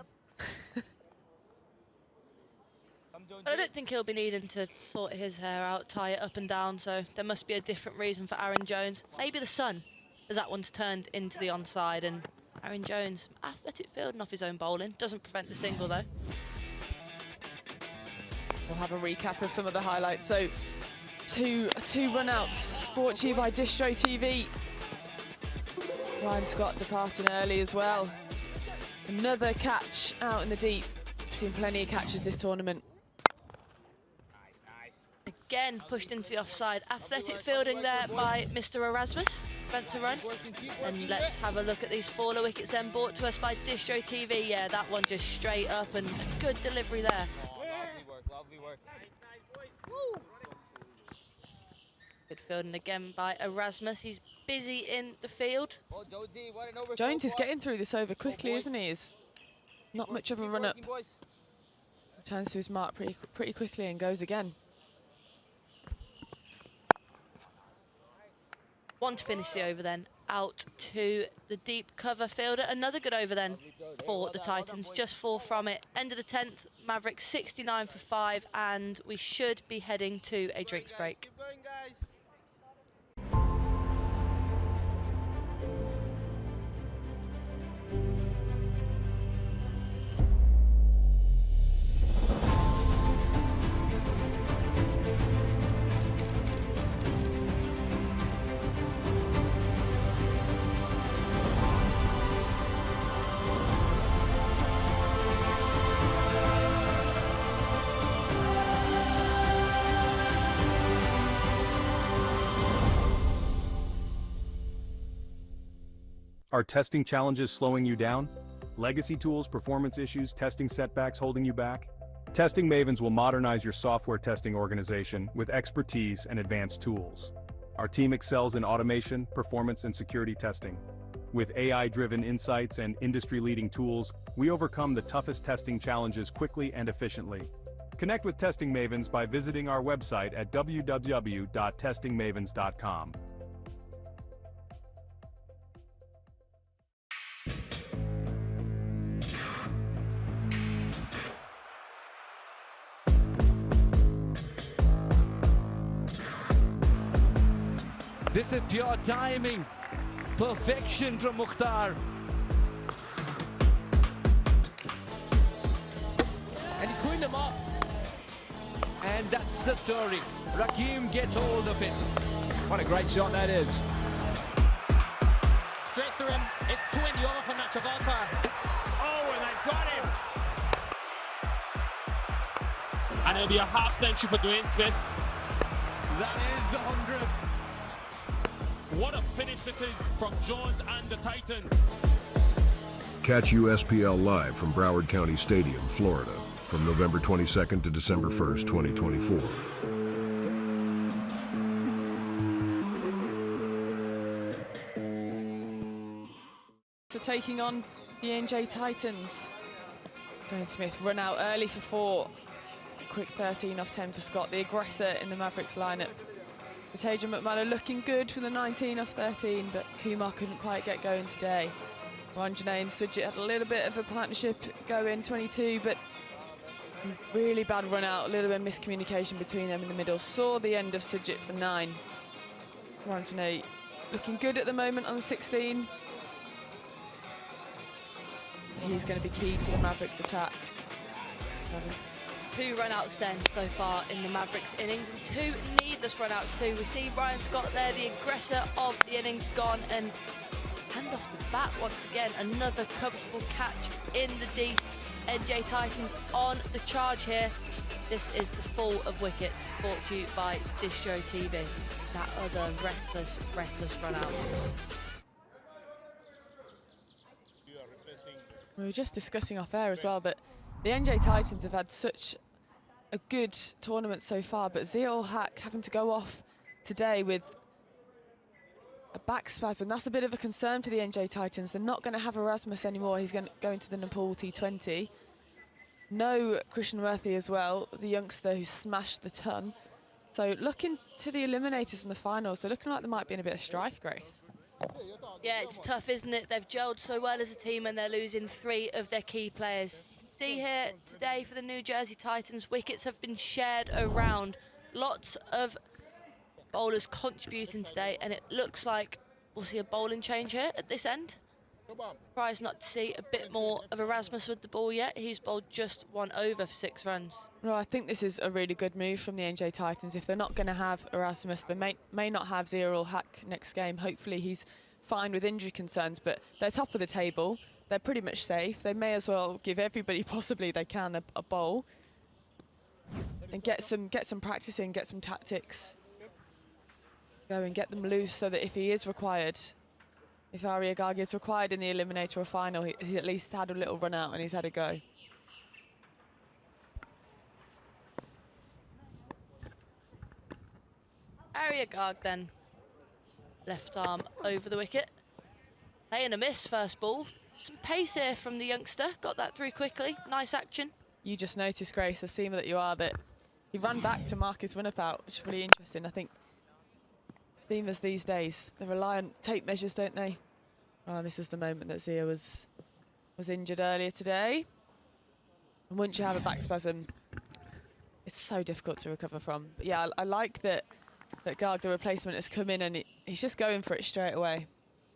[SPEAKER 7] I don't think he'll be needing to sort his hair out, tie it up and down, so there must be a different reason for Aaron Jones. Maybe the sun, as that one's turned into the onside, and Aaron Jones, athletic fielding off his own bowling. Doesn't prevent the single though.
[SPEAKER 8] We'll have a recap of some of the highlights. So two run-outs brought to you by Distro TV. Ryan Scott departing early as well. Another catch out in the deep. We've seen plenty of catches this tournament.
[SPEAKER 7] Again pushed into the offside. Athletic fielding there by Mr. Erasmus. Went to run. And let's have a look at these faller wickets then brought to us by Distro TV. Yeah, that one just straight up and a good delivery there.
[SPEAKER 9] Lovely work.
[SPEAKER 7] Good fielding again by Erasmus. He's busy in the field.
[SPEAKER 8] Jones is getting through this over quickly, isn't he? He's not much of a run-up. Returns to his mark pretty quickly and goes again.
[SPEAKER 7] One to finish the over then. Out to the deep cover fielder. Another good over then for the Titans. Just 4 from it. End of the 10th. Mavericks 69 for 5, and we should be heading to a drinks break.
[SPEAKER 11] Are testing challenges slowing you down? Legacy tools, performance issues, testing setbacks holding you back? Testing Mavens will modernize your software testing organization with expertise and advanced tools. Our team excels in automation, performance, and security testing. With AI-driven insights and industry-leading tools, we overcome the toughest testing challenges quickly and efficiently. Connect with Testing Mavens by visiting our website at www.testingmavens.com.
[SPEAKER 6] This is pure timing. Perfection from Mukhtar. And he cleaned him up. And that's the story. Rakim gets hold of it.
[SPEAKER 2] What a great shot that is.
[SPEAKER 6] Straight through him. It's 2 in the over for Nachavalkar. Oh, and they've got him. And it'll be a half century for Dwayne Smith. That is the 100th. What a finish it is from Jones and the Titans.
[SPEAKER 12] Catch USPL live from Broward County Stadium, Florida, from November 22nd to December 1st, 2024.
[SPEAKER 8] So taking on the NJ Titans. Dwayne Smith run out early for 4. Quick 13 off 10 for Scott, the aggressor in the Mavericks lineup. Tajan McMahon looking good for the 19 off 13, but Kumar couldn't quite get going today. Ranjane and Sujit had a little bit of a partnership going, 22, but really bad run out, a little bit of miscommunication between them in the middle. Saw the end of Sujit for 9. Ranjane looking good at the moment on the 16. He's going to be key to the Mavericks attack.
[SPEAKER 7] 2 run-outs then so far in the Mavericks innings, and 2 needless run-outs too. We see Ryan Scott there, the aggressor of the innings, gone, and hand off the bat once again. Another comfortable catch in the deep. NJ Titans on the charge here. This is the full of wickets, brought to you by Distro TV. That other reckless run-out.
[SPEAKER 8] We were just discussing off air as well that the NJ Titans have had such a good tournament so far, but Zia-ul-Haq having to go off today with a back spasm. That's a bit of a concern for the NJ Titans. They're not going to have Erasmus anymore. He's going to go into the Nepal T20. No Krishnamurthy as well, the youngster who smashed the ton. So looking to the eliminators in the finals, they're looking like they might be in a bit of strife, Grace.
[SPEAKER 7] Yeah, it's tough, isn't it? They've gelled so well as a team and they're losing 3 of their key players. See here today for the New Jersey Titans, wickets have been shared around. Lots of bowlers contributing today, and it looks like we'll see a bowling change here at this end. Surprised not to see a bit more of Erasmus with the ball yet. He's bowled just 1 over for 6 runs.
[SPEAKER 8] Well, I think this is a really good move from the NJ Titans. If they're not going to have Erasmus, they may not have Zia-ul-Haq next game. Hopefully he's fine with injury concerns, but they're top of the table. They're pretty much safe. They may as well give everybody possibly they can a bowl and get some practice in, get some tactics. Go and get them loose so that if he is required, if Arya Gargi is required in the eliminator or final, he at least had a little run out and he's had a go.
[SPEAKER 7] Arya Garg then, left arm over the wicket. Playing a miss first ball. Some pace here from the youngster, got that through quickly, nice action.
[SPEAKER 8] You just noticed, Grace, the seamer that you are, that he ran back to mark his run-up out, which is really interesting. I think seamers these days, they rely on tape measures, don't they? Oh, this was the moment that Zia was injured earlier today. And once you have a back spasm, it's so difficult to recover from. But yeah, I like that Garg, the replacement, has come in and he's just going for it straight away.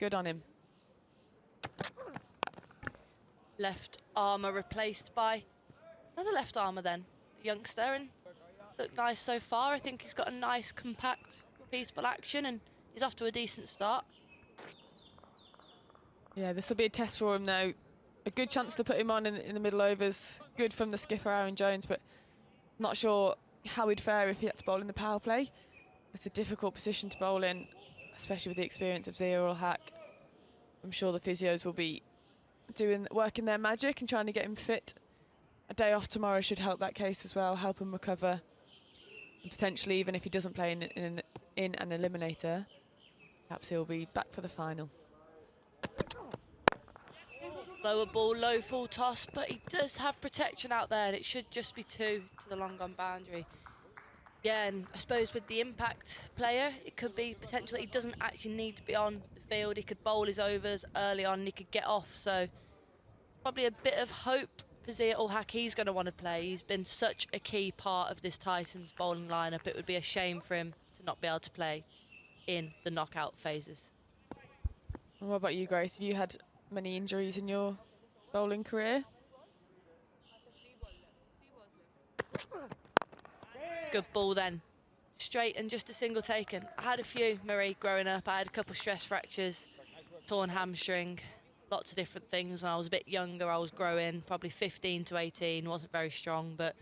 [SPEAKER 8] Good on him.
[SPEAKER 7] Left armour replaced by another left armour then, the youngster, and looked nice so far. I think he's got a nice, compact, repeatable action and he's off to a decent start.
[SPEAKER 8] Yeah, this will be a test for him though. A good chance to put him on in the middle overs. Good from the skipper, Aaron Jones, but not sure how he'd fare if he had to bowl in the power play. It's a difficult position to bowl in, especially with the experience of Zia-ul-Haq. I'm sure the physios will be working their magic and trying to get him fit. A day off tomorrow should help that case as well, help him recover. And potentially, even if he doesn't play in an eliminator, perhaps he'll be back for the final.
[SPEAKER 7] Lower ball, low full toss, but he does have protection out there and it should just be 2 to the long on boundary. Yeah, and I suppose with the impact player, it could be potential that he doesn't actually need to be on the field. He could bowl his overs early on and he could get off. So probably a bit of hope for Zia-ul-Haq. He's going to want to play. He's been such a key part of this Titans bowling lineup. It would be a shame for him to not be able to play in the knockout phases.
[SPEAKER 8] What about you, Grace? Have you had many injuries in your bowling career?
[SPEAKER 7] Good ball then. Straight and just a single taken. I had a few, Marie, growing up. I had a couple stress fractures, torn hamstring, lots of different things. When I was a bit younger, I was growing, probably 15 to 18, wasn't very strong, but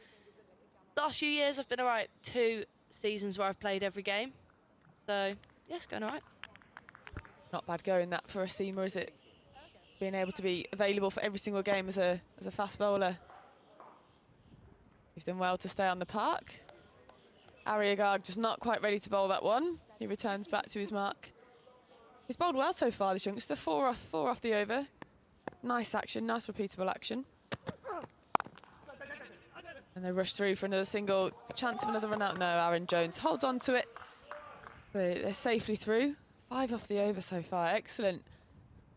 [SPEAKER 7] last few years I've been alright. 2 seasons where I've played every game. So, yes, going alright.
[SPEAKER 8] Not bad going that for a seamer, is it? Being able to be available for every single game as a fast bowler. He's done well to stay on the park. Ariagag just not quite ready to bowl that one. He returns back to his mark. He's bowled well so far, this youngster. 4 off the over. Nice action, nice repeatable action. And they rush through for another single. Chance of another run out. No, Aaron Jones holds on to it. They're safely through. 5 off the over so far. Excellent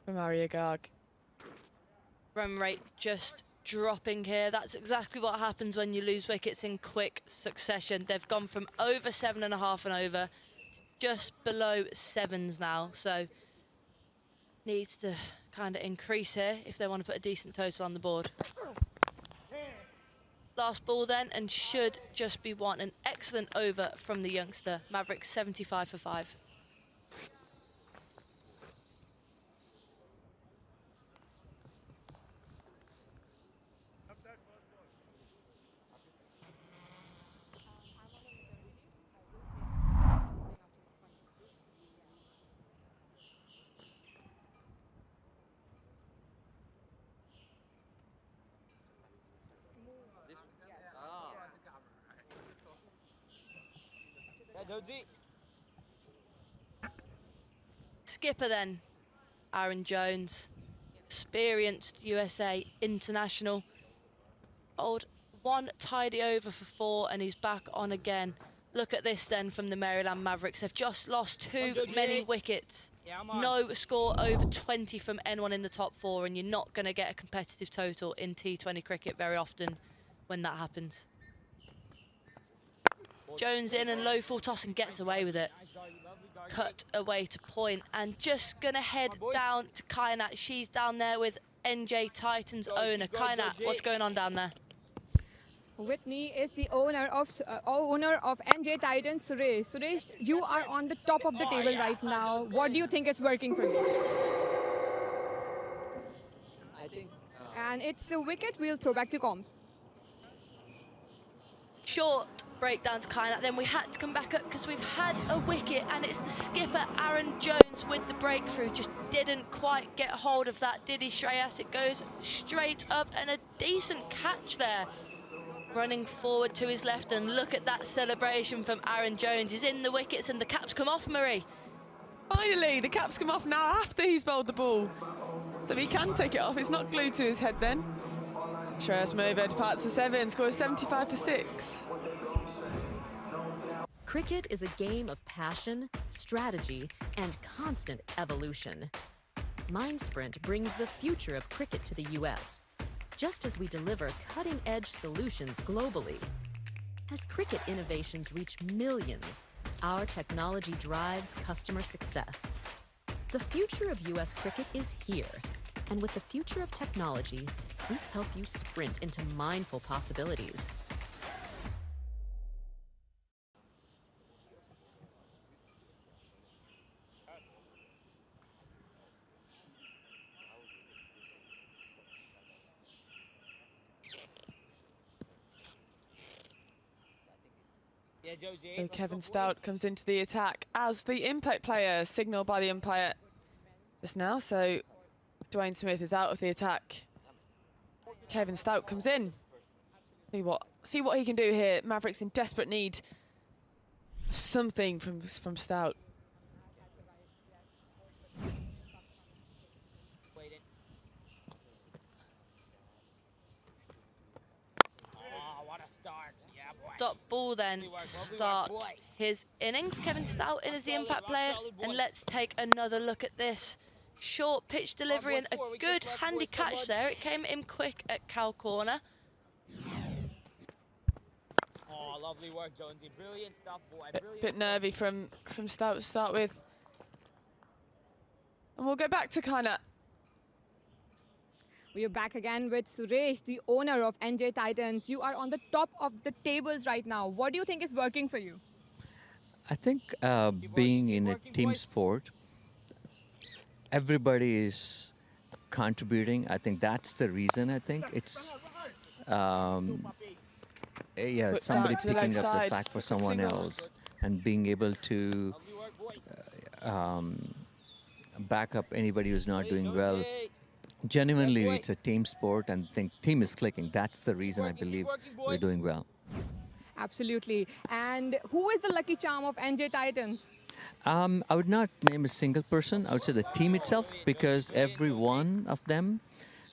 [SPEAKER 8] from Ariagag.
[SPEAKER 7] Run rate just dropping here. That's exactly what happens when you lose wickets in quick succession. They've gone from over 7.5 and over to just below 7s now. So needs to kind of increase here if they want to put a decent total on the board. Last ball then, and should just be one. An excellent over from the youngster. Mavericks 75 for 5. Skipper then, Aaron Jones, experienced USA international. Old 1 tidy over for 4 and he's back on again. Look at this then from the Maryland Mavericks. They've just lost too many wickets. No score over 20 from anyone in the top 4, and you're not going to get a competitive total in T20 cricket very often when that happens. Jones in and low full toss and gets away with it. Cut away to point and just going to head down to Kainat. She's down there with NJ Titans owner. Kainat, what's going on down there?
[SPEAKER 13] With me is the owner of NJ Titans, Suresh. Suresh, you are on the top of the table right now. What do you think is working for you?
[SPEAKER 9] I think.
[SPEAKER 13] And it's a wicket. We'll throw back to comms.
[SPEAKER 7] Short breakdown to Kainat, then we had to come back up because we've had a wicket, and it's the skipper Aaron Jones with the breakthrough. Just didn't quite get hold of that, did he, Shreyas? It goes straight up and a decent catch there. Running forward to his left, and look at that celebration from Aaron Jones. He's in the wickets and the caps come off, Marie.
[SPEAKER 8] Finally, the caps come off now after he's bowled the ball. So he can take it off. It's not glued to his head then. Shreyas Merva departs for 7, scores 75 for 6.
[SPEAKER 3] Cricket is a game of passion, strategy, and constant evolution. MindSprint brings the future of cricket to the US, just as we deliver cutting-edge solutions globally. As cricket innovations reach millions, our technology drives customer success. The future of US cricket is here, and with the future of technology, we help you sprint into mindful possibilities.
[SPEAKER 8] So Kevin Stout comes into the attack as the impact player, signalled by the umpire just now. So Dwayne Smith is out of the attack. Kevin Stout comes in. See what he can do here. Mavericks in desperate need of something from Stout.
[SPEAKER 7] Dot ball then to start his innings. Kevin Stout in as the impact player, and let's take another look at this. Short pitch delivery and a good handy catch there. It came in quick at Cal corner.
[SPEAKER 9] Oh, lovely work, Jonesy. Brilliant stuff, boy.
[SPEAKER 8] Bit nervy from Stout to start with. And we'll go back to Kainat.
[SPEAKER 13] We are back again with Suresh, the owner of NJ Titans. You are on the top of the tables right now. What do you think is working for you?
[SPEAKER 14] I think being in a team sport, everybody is contributing. I think that's the reason. I think it's yeah,
[SPEAKER 8] Put
[SPEAKER 14] somebody
[SPEAKER 8] down to the
[SPEAKER 14] picking
[SPEAKER 8] leg
[SPEAKER 14] up the
[SPEAKER 8] side.
[SPEAKER 14] slack for
[SPEAKER 8] Quick
[SPEAKER 14] someone
[SPEAKER 8] single.
[SPEAKER 14] else and being able to back up anybody who's not doing well. Genuinely, it's a team sport, and think team is clicking. That's the reason I believe we're doing well.
[SPEAKER 13] Absolutely. And who is the lucky charm of NJ Titans?
[SPEAKER 14] I would not name a single person. I would say the team itself, because every one of them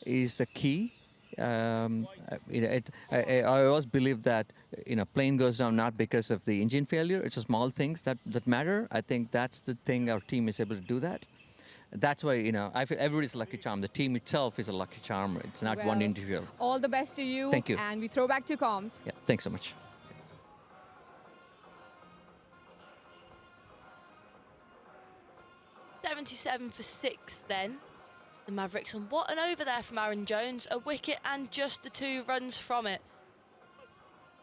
[SPEAKER 14] is the key. I always believe that plane goes down not because of the engine failure. It's the small things that matter. I think that's the thing. Our team is able to do that. That's why I feel everybody's a lucky charm. The team itself is a lucky charm. It's not one
[SPEAKER 13] Well,
[SPEAKER 14] individual.
[SPEAKER 13] All the best to you.
[SPEAKER 14] Thank you.
[SPEAKER 13] And we throw back to comms.
[SPEAKER 14] Yeah, thanks so much.
[SPEAKER 7] $77 for 6 then. The Mavericks, and what an over there from Aaron Jones. A wicket and just the 2 runs from it.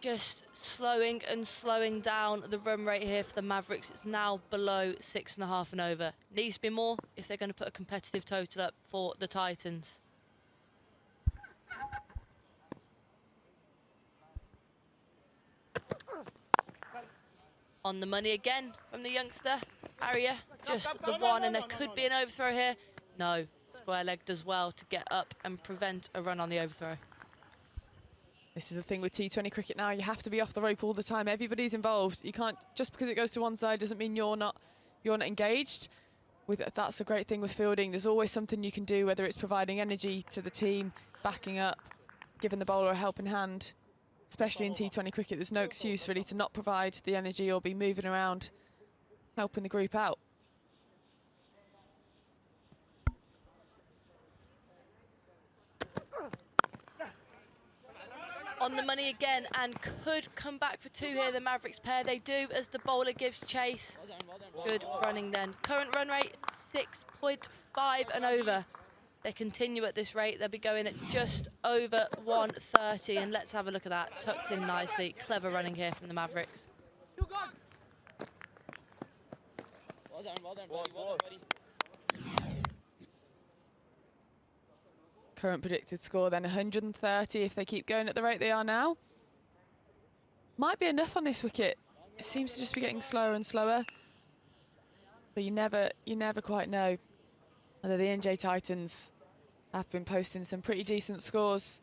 [SPEAKER 7] Just slowing and slowing down the run rate here for the Mavericks. It's now below 6.5 and over. Needs to be more if they're going to put a competitive total up for the Titans. On the money again from the youngster. Arya, just the one, and there could be an overthrow here. No, square leg does well to get up and prevent a run on the overthrow.
[SPEAKER 8] This is the thing with T20 cricket now. You have to be off the rope all the time. Everybody's involved. You can't, just because it goes to one side doesn't mean you're not engaged. That's the great thing with fielding. There's always something you can do, whether it's providing energy to the team, backing up, giving the bowler a helping hand. Especially in T20 cricket, there's no excuse really to not provide the energy or be moving around, helping the group out.
[SPEAKER 7] On the money again, and could come back for 2 here, the Mavericks pair. They do, as the bowler gives chase. Good running then. Current run rate 6.5 and over. They continue at this rate, they'll be going at just over 130, and let's have a look at that. Tucked in nicely. Clever running here from the Mavericks.
[SPEAKER 9] Well done, buddy.
[SPEAKER 8] Current predicted score then 130 if they keep going at the rate they are now. Might be enough on this wicket. It seems to just be getting slower and slower. But you never quite know. Although the NJ Titans have been posting some pretty decent scores.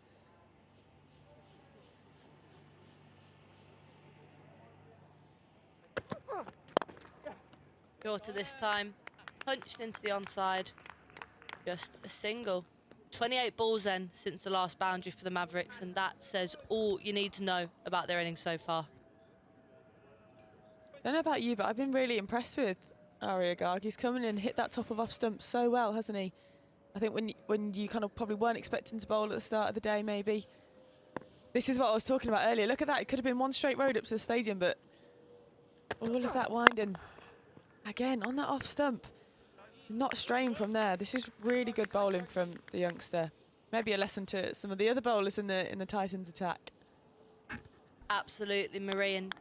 [SPEAKER 7] Shorter this time. Punched into the onside. Just a single. 28 balls then since the last boundary for the Mavericks, and that says all you need to know about their innings so far.
[SPEAKER 8] I don't know about you, but I've been really impressed with Arya Garg. He's come in and hit that top of off stump so well, hasn't he? I think when you kind of probably weren't expecting to bowl at the start of the day, maybe. This is what I was talking about earlier. Look at that. It could have been one straight road up to the stadium, but all of that winding. Again, on that off stump. Not straying from there. This is really good bowling from the youngster. Maybe a lesson to some of the other bowlers in the Titans attack.
[SPEAKER 7] Absolutely, Marie. And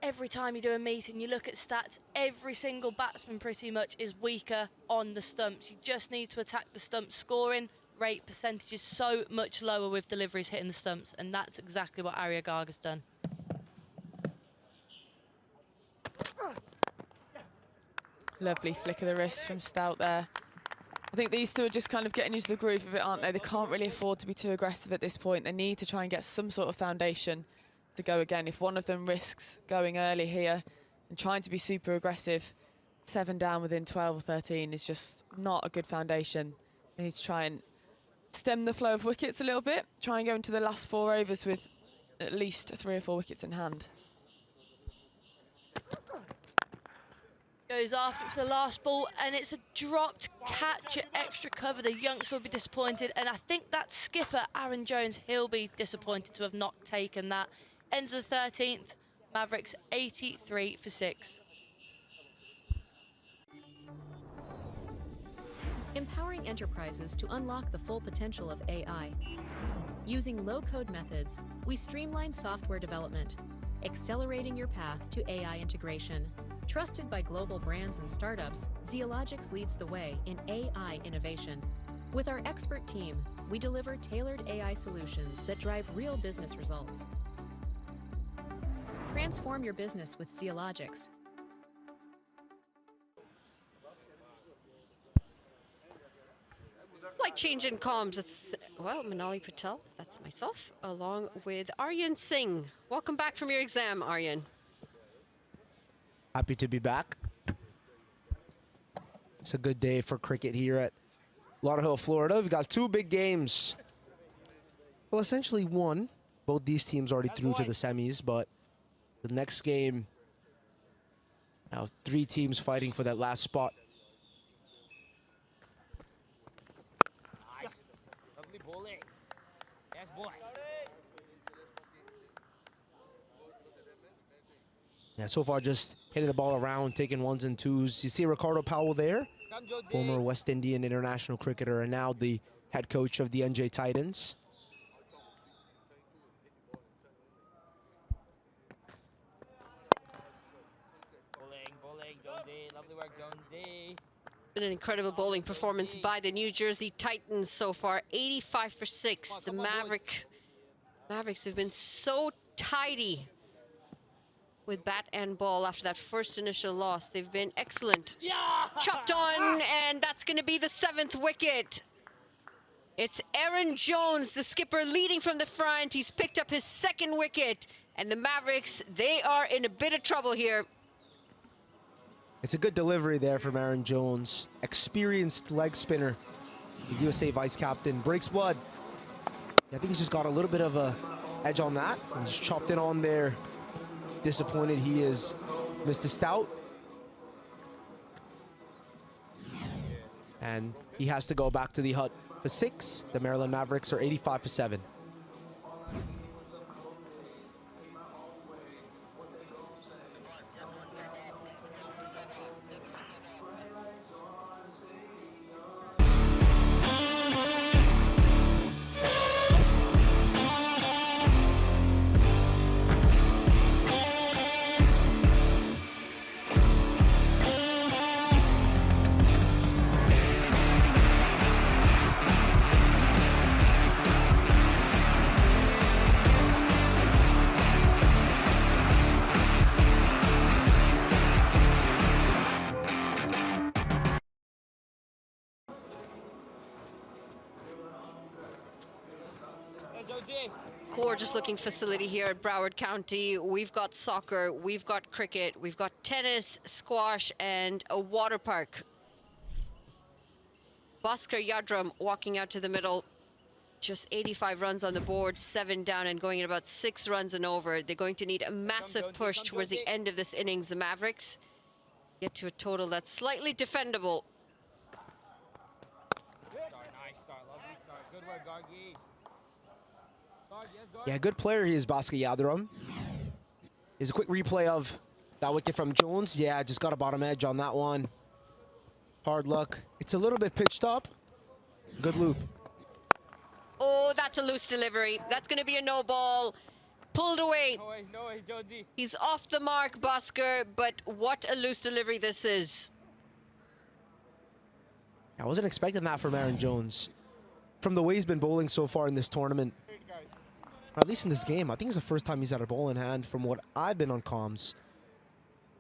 [SPEAKER 7] every time you do a meeting, you look at stats, every single batsman pretty much is weaker on the stumps. You just need to attack the stumps. Scoring rate percentage is so much lower with deliveries hitting the stumps, and that's exactly what Arya Garg has done.
[SPEAKER 8] Lovely flick of the wrist from Stout there. I think these two are just kind of getting into the groove of it, aren't they? They can't really afford to be too aggressive at this point. They need to try and get some sort of foundation to go again. If one of them risks going early here and trying to be super aggressive, 7 down within 12 or 13 is just not a good foundation. They need to try and stem the flow of wickets a little bit, try and go into the last 4 overs with at least 3 or 4 wickets in hand.
[SPEAKER 7] Goes after it for the last ball, and it's a dropped catch at extra cover. The youngster will be disappointed, and I think that skipper, Aaron Jones, he'll be disappointed to have not taken that. Ends of the 13th, Mavericks 83 for 6.
[SPEAKER 3] Empowering enterprises to unlock the full potential of AI. Using low-code methods, we streamline software development, accelerating your path to AI integration. Trusted by global brands and startups, Zeologics leads the way in AI innovation. With our expert team, we deliver tailored AI solutions that drive real business results. Transform your business with Zeologics.
[SPEAKER 15] Slight change in comms. It's, well, Manali Patel, that's myself, along with Aryan Singh. Welcome back from your exam, Aryan.
[SPEAKER 16] Happy to be back. It's a good day for cricket here at Lauderhill, Florida. We've got two big games. Well, essentially one. Both these teams already through to the semis, but the next game, now 3 teams fighting for that last spot.
[SPEAKER 9] Nice. Lovely bowling. Yes, boy.
[SPEAKER 16] Yeah, so far just hitting the ball around, taking 1s and 2s. You see Ricardo Powell there, former West Indian international cricketer and now the head coach of the NJ Titans.
[SPEAKER 9] Bowling, Jonesy. Lovely work, Jonesy.
[SPEAKER 15] Been an incredible bowling performance by the New Jersey Titans so far. 85 for 6. The Mavericks have been so tidy with bat and ball after that first initial loss. They've been excellent.
[SPEAKER 9] Yeah!
[SPEAKER 15] Chopped on, and that's going to be the 7th wicket. It's Aaron Jones, the skipper, leading from the front. He's picked up his 2nd wicket, and the Mavericks, they are in a bit of trouble here.
[SPEAKER 16] It's a good delivery there from Aaron Jones. Experienced leg spinner. The USA vice captain. Breaks blood. I think he's just got a little bit of a edge on that. He's chopped it on there. Disappointed he is Mr. Stout. And he has to go back to the hut for 6. The Maryland Mavericks are 85 for 7.
[SPEAKER 15] Gorgeous looking facility here at Broward County. We've got soccer, we've got cricket, we've got tennis, squash, and a water park. Bhaskar Yadram walking out to the middle. Just 85 runs on the board, 7 down and going at about 6 runs and over. They're going to need a massive push towards the end of this innings, the Mavericks. Get to a total that's slightly defendable.
[SPEAKER 9] Nice start, lovely start. Good work, Gargi.
[SPEAKER 16] Yeah, good player he is, Bhaskar Yadram. Here's a quick replay of that wicket from Jones. Yeah, just got a bottom edge on that one. Hard luck. It's a little bit pitched up. Good loop.
[SPEAKER 15] Oh, that's a loose delivery. That's going to be a no ball. Pulled away.
[SPEAKER 9] Noise, Jonesy.
[SPEAKER 15] He's off the mark, Bhaskar, but what a loose delivery this is.
[SPEAKER 16] I wasn't expecting that from Aaron Jones. From the way he's been bowling so far in this tournament, or at least in this game, I think it's the first time he's had a ball in hand from what I've been on comms.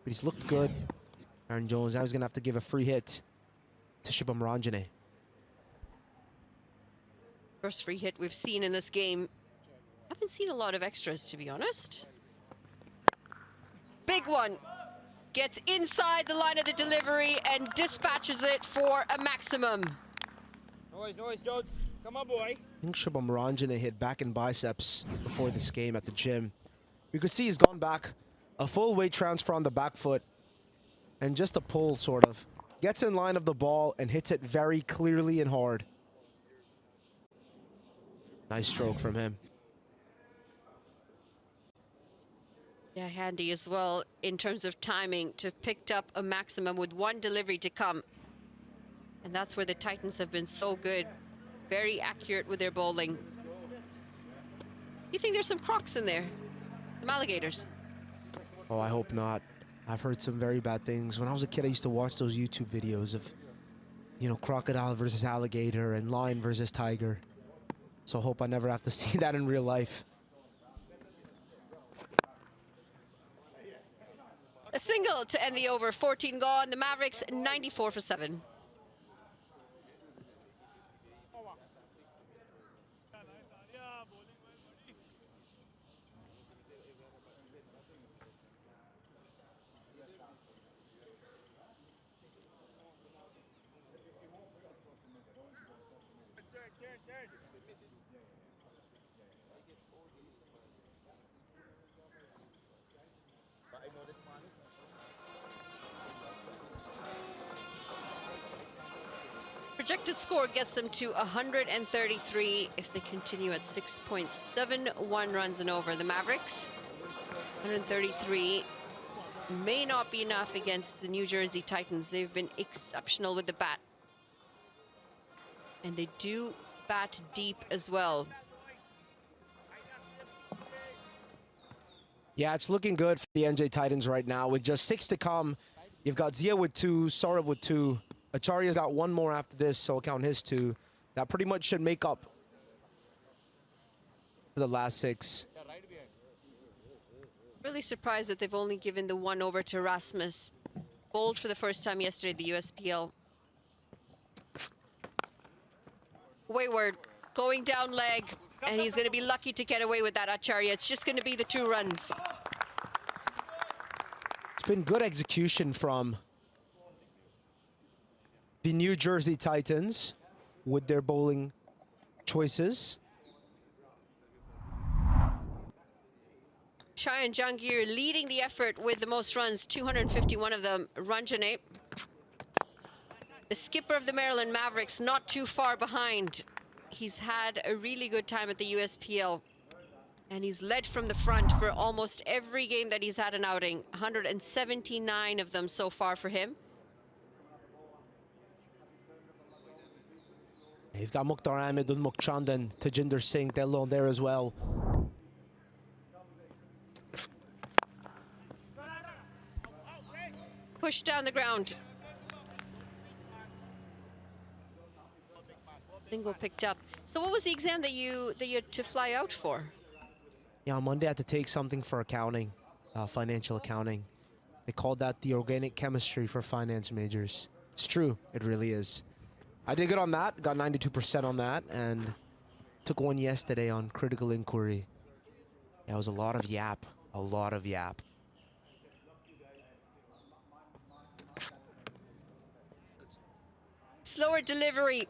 [SPEAKER 16] But he's looked good. Aaron Jones, now he's going to have to give a free hit to Shubham Ranjane.
[SPEAKER 15] First free hit we've seen in this game. Haven't seen a lot of extras, to be honest. Big one. Gets inside the line of the delivery and dispatches it for a maximum.
[SPEAKER 9] Noise, Jones. Come on, boy.
[SPEAKER 16] I think Shubham Ranjane hit back and biceps before this game at the gym. You could see he's gone back. A full weight transfer on the back foot. And just a pull, sort of. Gets in line of the ball and hits it very clearly and hard. Nice stroke from him.
[SPEAKER 15] Yeah, handy as well in terms of timing to have picked up a maximum with one delivery to come. And that's where the Titans have been so good. Very accurate with their bowling. You think there's some crocs in there? Some alligators?
[SPEAKER 16] Oh, I hope not. I've heard some very bad things. When I was a kid, I used to watch those YouTube videos of, you know, crocodile versus alligator and lion versus tiger. So I hope I never have to see that in real life.
[SPEAKER 15] A single to end the over, 14 gone. The Mavericks 94 for 7. Projected score gets them to 133 if they continue at 6.71 runs and over. The Mavericks, 133 may not be enough against the New Jersey Titans. They've been exceptional with the bat. And they do bat deep as well.
[SPEAKER 16] Yeah, it's looking good for the NJ Titans right now. With just 6 to come, you've got Zia with 2, Saurabh with 2. Acharya's got 1 more after this, so I'll count his 2. That pretty much should make up for the last 6.
[SPEAKER 15] Really surprised that they've only given the 1 over to Rasmus. Bowled for the first time yesterday, the USPL. Wayward, going down leg, and he's going to be lucky to get away with that, Acharya. It's just going to be the 2 runs.
[SPEAKER 16] It's been good execution from the New Jersey Titans with their bowling choices.
[SPEAKER 15] Shayan Jangir leading the effort with the most runs, 251 of them. Ranjane, the skipper of the Maryland Mavericks, not too far behind. He's had a really good time at the USPL, and he's led from the front for almost every game that he's had an outing. 179 of them so far for him.
[SPEAKER 16] You've got Mukhtar Ahmed, Unmukh Chandan, Tajinder Singh, Dellon there as well.
[SPEAKER 15] Push down the ground. Single picked up. So what was the exam that you had to fly out for?
[SPEAKER 16] Yeah, on Monday I had to take something for accounting, financial accounting. They called that the organic chemistry for finance majors. It's true, it really is. I did good on that, got 92% on that, and took one yesterday on critical inquiry. Yeah, it was a lot of yap, a lot of yap.
[SPEAKER 15] Slower delivery,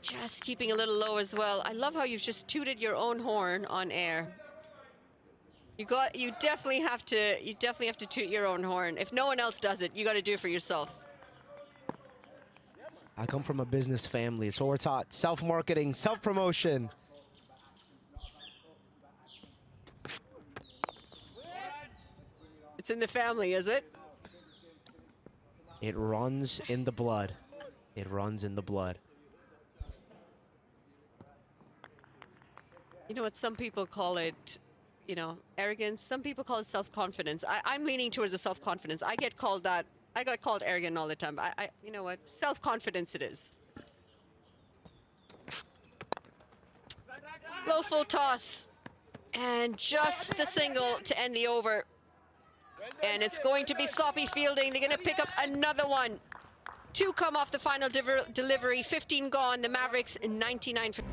[SPEAKER 15] just keeping a little low as well. I love how you've just tooted your own horn on air. You definitely have to toot your own horn. If no one else does it, you got to do it for yourself.
[SPEAKER 16] I come from a business family. It's what we're taught. Self-marketing, self-promotion.
[SPEAKER 15] It's in the family, is it?
[SPEAKER 16] It runs in the blood. It runs in the blood.
[SPEAKER 15] You know what, some people call it, you know, arrogance. Some people call it self-confidence. I'm leaning towards the self-confidence. I get called that. I got called arrogant all the time. You know what, self-confidence it is. Low full toss. And just the single to end the over. And it's going to be sloppy fielding. They're going to pick up another one. 2 come off the final delivery, 15 gone. The Mavericks 99 for...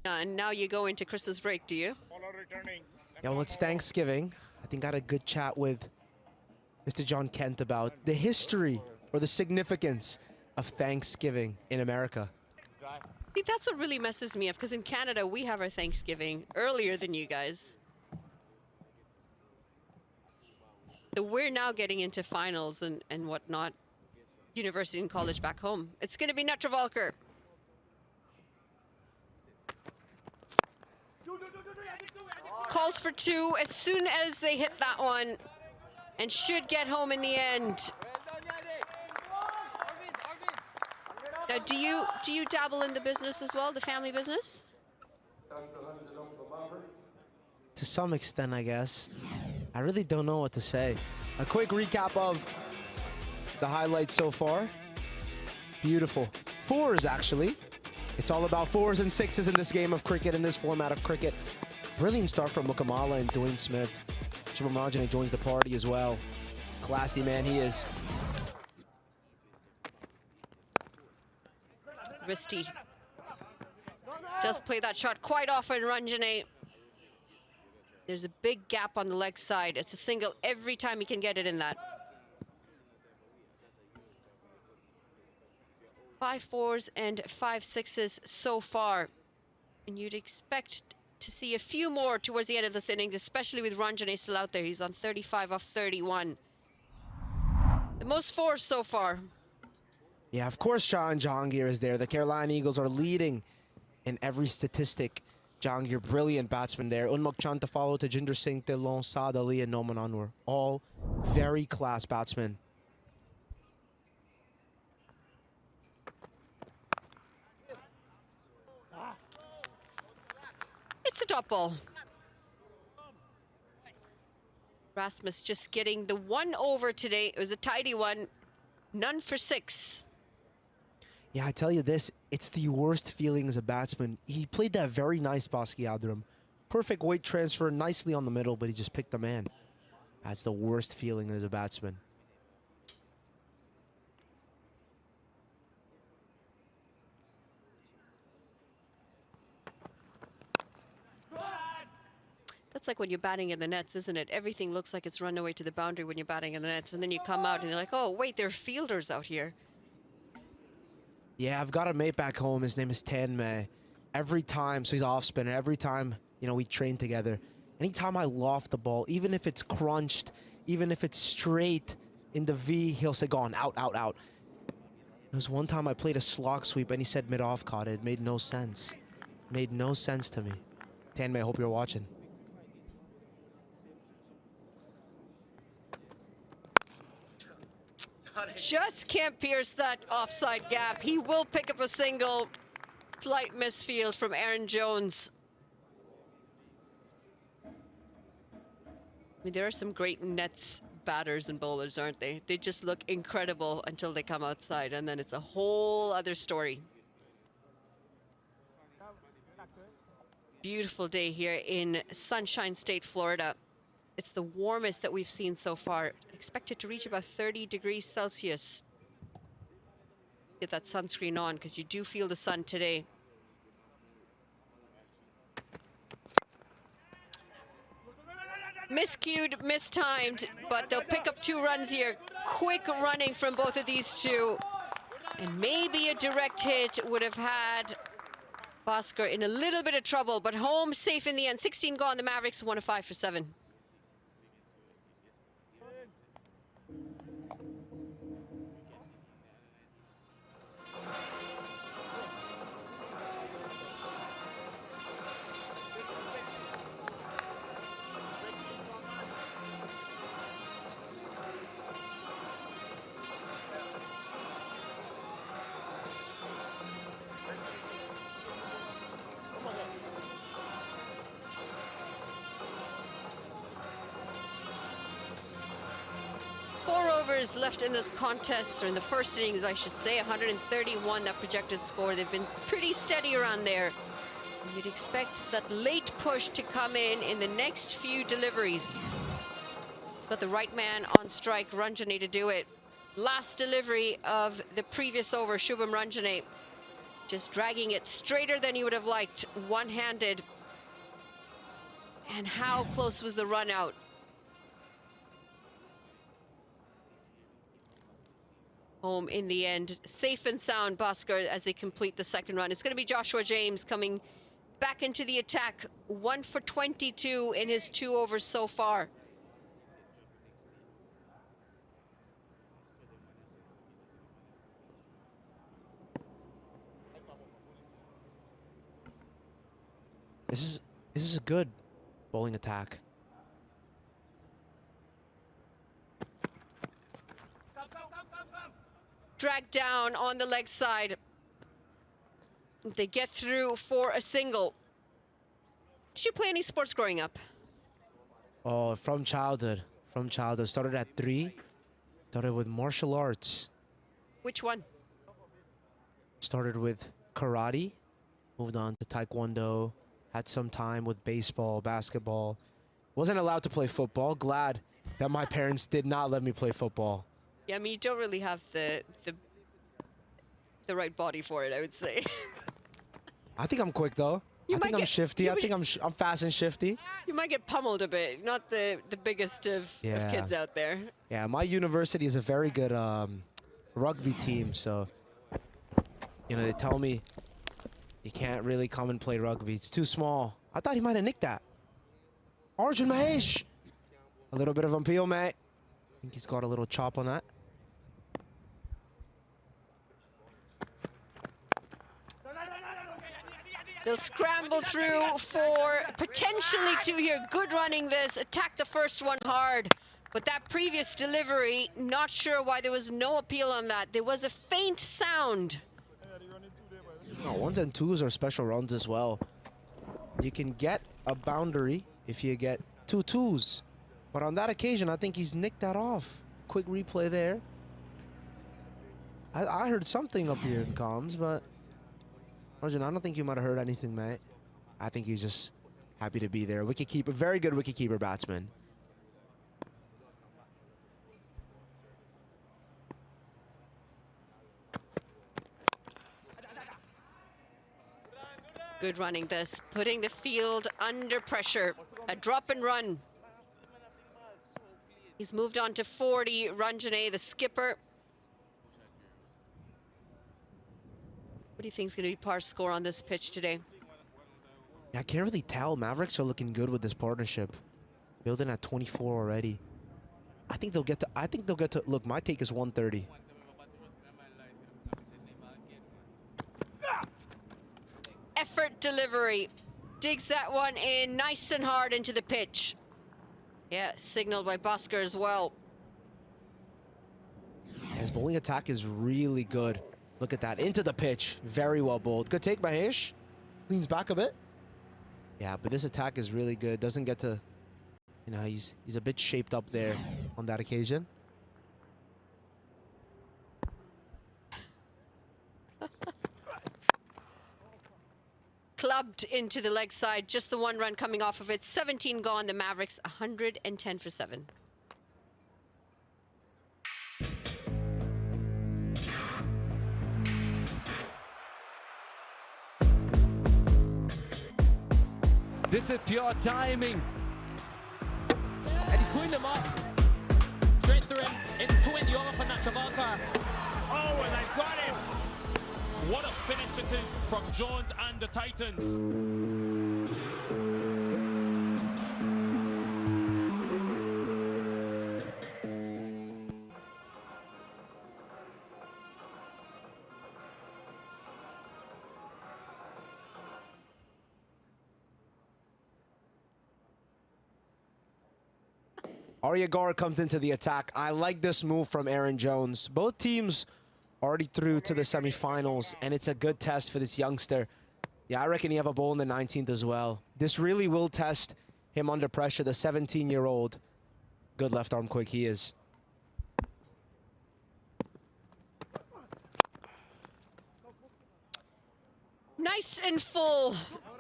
[SPEAKER 15] And now you go into Christmas break, do you?
[SPEAKER 16] Yeah, well, it's Thanksgiving. I think I had a good chat with Mr. John Kent about the history or the significance of Thanksgiving in America.
[SPEAKER 15] See, that's what really messes me up, because in Canada, we have our Thanksgiving earlier than you guys. So we're now getting into finals and whatnot. University and college back home. It's going to be Netravalkar. calls for 2 as soon as they hit that one, and should get home in the end. Now, do you dabble in the business as well, the family business?
[SPEAKER 16] To some extent, I guess. I really don't know what to say. A quick recap of the highlights so far. Beautiful. 4s, actually. It's all about 4s and 6s in this game of cricket, in this format of cricket. Brilliant start from Mukamala and Dwayne Smith. Shubham Rajane joins the party as well. Classy man he is.
[SPEAKER 15] Risti does play that shot quite often, Ranjane. There's a big gap on the leg side. It's a single every time he can get it in that. 5 4s and 5 6s so far. And you'd expect to see a few more towards the end of this innings, especially with Ranjane still out there. He's on 35 off 31. The most 4s so far.
[SPEAKER 16] Yeah, of course Shah and Jahangir is there. The Carolina Eagles are leading in every statistic. Jahangir, brilliant batsman there. Unmuk Chand to follow, Tajinder Singh, Dillon, Saad Ali, and Noman Anwar. All very class batsmen.
[SPEAKER 15] It's a dot ball. Rasmus just getting the 1 over today. It was a tidy one. None for 6.
[SPEAKER 16] Yeah, I tell you this, it's the worst feeling as a batsman. He played that very nice Baski Adram. Perfect weight transfer, nicely on the middle, but he just picked the man. That's the worst feeling as a batsman.
[SPEAKER 15] That's like when you're batting in the nets, isn't it? Everything looks like it's run away to the boundary when you're batting in the nets, and then you come out and you're like, oh, wait, there are fielders out here.
[SPEAKER 16] Yeah, I've got a mate back home. His name is Tanmay. Every time, so he's off spinner. Every time, you know, we train together. Anytime I loft the ball, even if it's crunched, even if it's straight in the V, he'll say, gone, out, out, out. There was one time I played a slog sweep and he said mid-off caught it. It made no sense. Made no sense to me. Tanmay, I hope you're watching.
[SPEAKER 15] Just can't pierce that offside gap. He will pick up a single. Slight misfield from Aaron Jones. I mean, there are some great nets batters and bowlers, aren't they? They just look incredible until they come outside, and then it's a whole other story. Beautiful day here in Sunshine State, Florida. It's the warmest that we've seen so far. Expected to reach about 30 degrees Celsius. Get that sunscreen on because you do feel the sun today. Miscued, mistimed, but they'll pick up 2 runs here. Quick running from both of these two. And maybe a direct hit would have had Bhaskar in a little bit of trouble, but home safe in the end. 16 gone, the Mavericks 1 of 5 for 7. Left in this contest, or in the first innings I should say. 131, that projected score. They've been pretty steady around there. You'd expect that late push to come in the next few deliveries. Got the right man on strike, Ranjane, to do it. Last delivery of the previous over, Shubham Ranjane just dragging it straighter than he would have liked, one-handed. And how close was the run out? Home in the end. Safe and sound, Bhaskar, as they complete the second run. It's going to be Joshua James coming back into the attack. 1 for 22 in his 2 overs so far.
[SPEAKER 16] This is a good Bowling attack.
[SPEAKER 15] Dragged down on the leg side. They get through for a single. Did you play any sports growing up?
[SPEAKER 16] Oh, from childhood. From childhood. Started at 3. Started with martial arts.
[SPEAKER 15] Which one?
[SPEAKER 16] Started with karate. Moved on to taekwondo. Had some time with baseball, basketball. Wasn't allowed to play football. Glad that my parents did not let me play football.
[SPEAKER 15] Yeah, I mean, you don't really have the right body for it, I would say.
[SPEAKER 16] I think I'm quick though. I think I'm shifty. I think I'm fast and shifty.
[SPEAKER 15] You might get pummeled a bit. Not the biggest of kids out there.
[SPEAKER 16] Yeah, my university is a very good rugby team, so you know they tell me you can't really come and play rugby. It's too small. I thought he might have nicked that. Arjun Mahesh. A little bit of appeal, mate. I think he's got a little chop on that.
[SPEAKER 15] They'll scramble through for potentially 2 here. Good running this. Attack the first one hard. But that previous delivery, not sure why there was no appeal on that. There was a faint sound.
[SPEAKER 16] No, 1s and 2s are special runs as well. You can get a boundary if you get 2 2s. But on that occasion, I think he's nicked that off. Quick replay there. I heard something up here in comms, but Arjun, I don't think you might have heard anything, mate. I think he's just happy to be there. Wicketkeeper, very good wicketkeeper batsman.
[SPEAKER 15] Good running this, putting the field under pressure. A drop and run. He's moved on to 40. Ranjane, the skipper. What do you think is going to be Par's score on this pitch today?
[SPEAKER 16] Yeah, I can't really tell. Mavericks are looking good with this partnership. Building at 24 already. I think they'll get to. Look, my take is 130.
[SPEAKER 15] Effort delivery. Digs that one in nice and hard into the pitch. Yeah, signaled by Bhaskar as well.
[SPEAKER 16] His bowling attack is really good. Look at that, into the pitch. Very well bowled. Good take, Mahesh. Leans back a bit. Yeah, but this attack is really good. Doesn't get to, you know, he's a bit shaped up there on that occasion.
[SPEAKER 15] Clubbed into the leg side, just the 1 run coming off of it. 17 gone, the Mavericks 110 for 7.
[SPEAKER 6] This is pure timing. And he's pulling them up. Straight through him. It's 20 over for Nachavalkar. Oh, and I got him. What a finish it is from Jones and the Titans.
[SPEAKER 16] Arya Gar comes into the attack. I like this move from Aaron Jones. Both teams already through to the semifinals, and it's a good test for this youngster. Yeah, I reckon he have a bowl in the 19th as well. This really will test him under pressure, the 17-year-old. Good left arm quick he is.
[SPEAKER 15] Nice and full,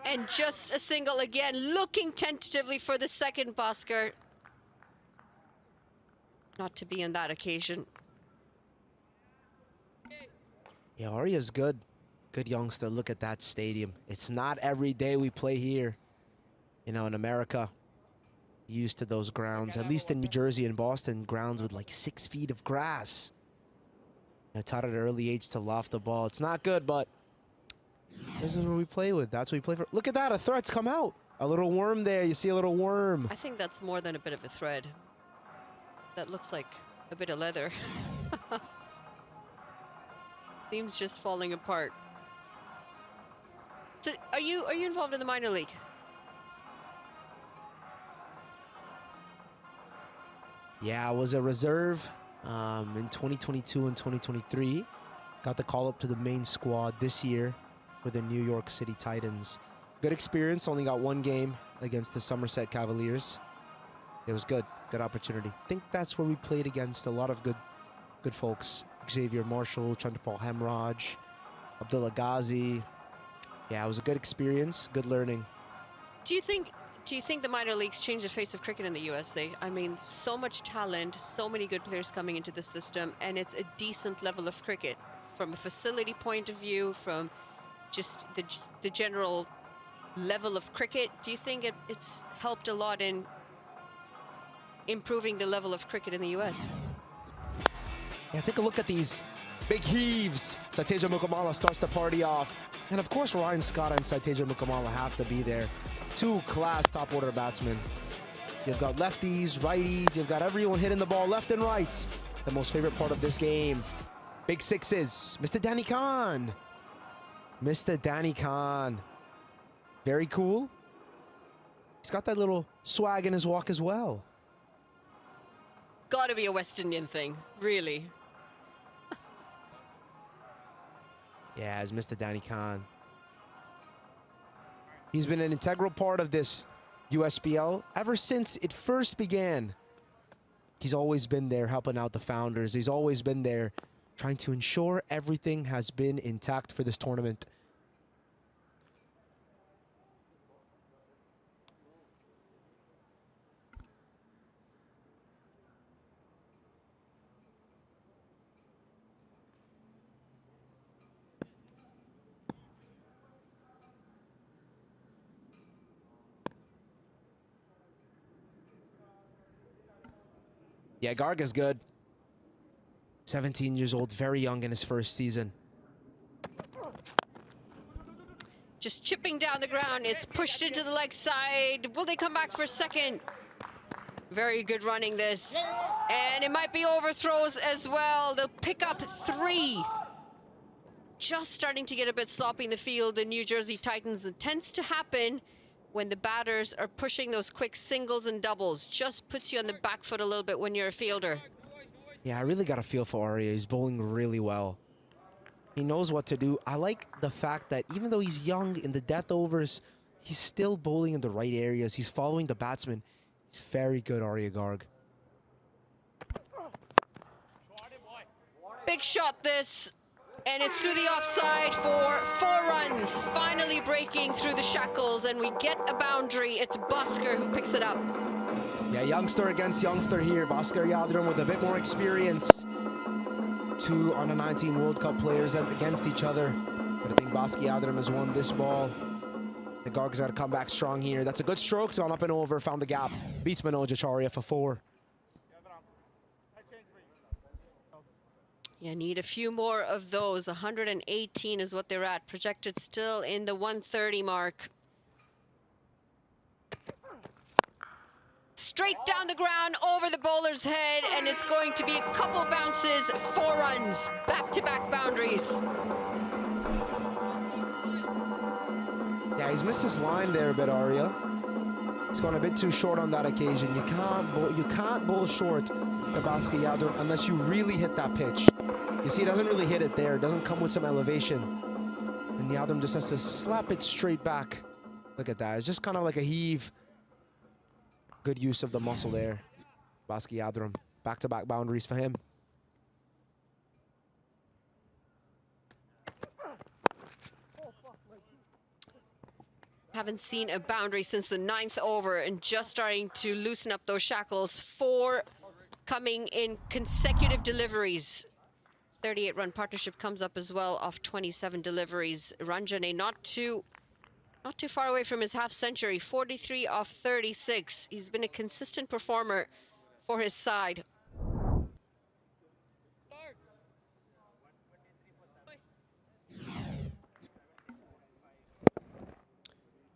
[SPEAKER 15] and just a single again. Looking tentatively for the second, Bhaskar. Not to be on that occasion.
[SPEAKER 16] Yeah, Arya's good. Good youngster. Look at that stadium. It's not every day we play here. You know, in America, used to those grounds. At least in New Jersey and Boston, grounds with like 6 feet of grass. I taught at an early age to loft the ball. It's not good, but this is what we play with. That's what we play for. Look at that. A threat's come out. A little worm there. You see a little worm.
[SPEAKER 15] I think that's more than a bit of a thread. That looks like a bit of leather. Seems just falling apart. So are you involved in the minor league?
[SPEAKER 16] Yeah, I was a reserve in 2022 and 2023. Got the call up to the main squad this year for the New York City Titans. Good experience, only got one game against the Somerset Cavaliers. It was good opportunity. I think that's where we played against a lot of good folks. Xavier Marshall, Chandrapal Hemraj, Abdullah Ghazi. Yeah, it was a good experience, good learning.
[SPEAKER 15] Do you think the minor leagues changed the face of cricket in the USA? I mean, so much talent, so many good players coming into the system, and it's a decent level of cricket from a facility point of view, from just the general level of cricket. Do you think it's helped a lot in improving the level of cricket in the US?
[SPEAKER 16] Yeah, take a look at these big heaves. Sateja Mukamala starts the party off. And of course, Ryan Scott and Sateja Mukamala have to be there. Two class top order batsmen. You've got lefties, righties, you've got everyone hitting the ball left and right. The most favorite part of this game. Big sixes, Mr. Danny Khan. Mr. Danny Khan. Very cool. He's got that little swag in his walk as well.
[SPEAKER 15] Gotta be a West Indian thing, really.
[SPEAKER 16] Yeah, as Mr. Danny Khan. He's been an integral part of this USPL ever since it first began. He's always been there helping out the founders. He's always been there trying to ensure everything has been intact for this tournament. Yeah, Garga's good. 17 years old, very young in his first season.
[SPEAKER 15] Just chipping down the ground. It's pushed into the leg side. Will they come back for a second? Very good running this. And it might be overthrows as well. They'll pick up 3. Just starting to get a bit sloppy in the field, the New Jersey Titans. It tends to happen when the batters are pushing those quick singles and doubles. Just puts you on the back foot a little bit when you're a fielder.
[SPEAKER 16] Yeah, I really got a feel for Arya. He's bowling really well. He knows what to do. I like the fact that even though he's young in the death overs, he's still bowling in the right areas. He's following the batsman. He's very good, Arya Garg.
[SPEAKER 15] Big shot this. And it's through the offside for 4 runs. Finally breaking through the shackles, and we get a boundary. It's Bhaskar who picks it up.
[SPEAKER 16] Yeah, youngster against youngster here. Bhaskar Yadram with a bit more experience. 2 under-19 World Cup players against each other. But I think Bhaskar Yadram has won this ball. The Garg's got to come back strong here. That's a good stroke. It's gone up and over. Found the gap. Beats Manoj Acharya for 4.
[SPEAKER 15] Yeah, need a few more of those. 118 is what they're at. Projected still in the 130 mark. Straight down the ground, over the bowler's head, and it's going to be a couple bounces, 4 runs, back-to-back boundaries.
[SPEAKER 16] Yeah, he's missed his line there a bit, Arya. He's gone a bit too short on that occasion. You can't bowl short the Bhaskar Yadram unless you really hit that pitch. You see, he doesn't really hit it there. It doesn't come with some elevation. And Yadram just has to slap it straight back. Look at that. It's just kind of like a heave. Good use of the muscle there. Bhaskar Yadram. Back-to-back boundaries for him.
[SPEAKER 15] Haven't seen a boundary since the 9th over, and just starting to loosen up those shackles. 4 coming in consecutive deliveries. 38-run partnership comes up as well off 27 deliveries. Ranjane not too far away from his half century. 43 off 36. He's been a consistent performer for his side.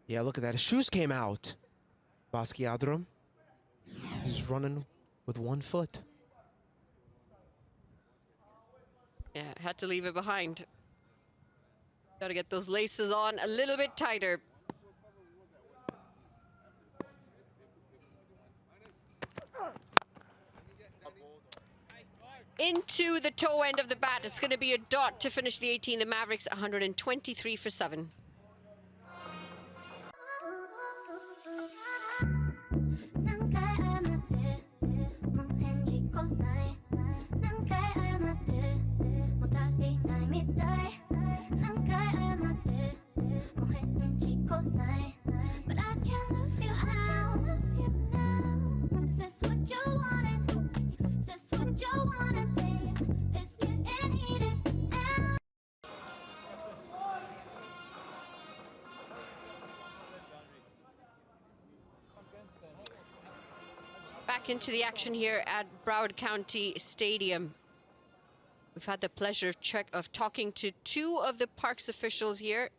[SPEAKER 16] Yeah, look at that. His shoes came out. Bhaskar Yadram. He's running with 1 foot.
[SPEAKER 15] Yeah, had to leave it behind. Got to get those laces on a little bit tighter. into the toe end of the bat. It's going to be a dot to finish the 18. The Mavericks 123 for 7.
[SPEAKER 5] But I can't lose you now. Is this what you wanted? Is this what you wanted, babe? It's getting heated.
[SPEAKER 15] Back into the action here at Broward County Stadium. We've had the pleasure of talking to two of the parks officials here.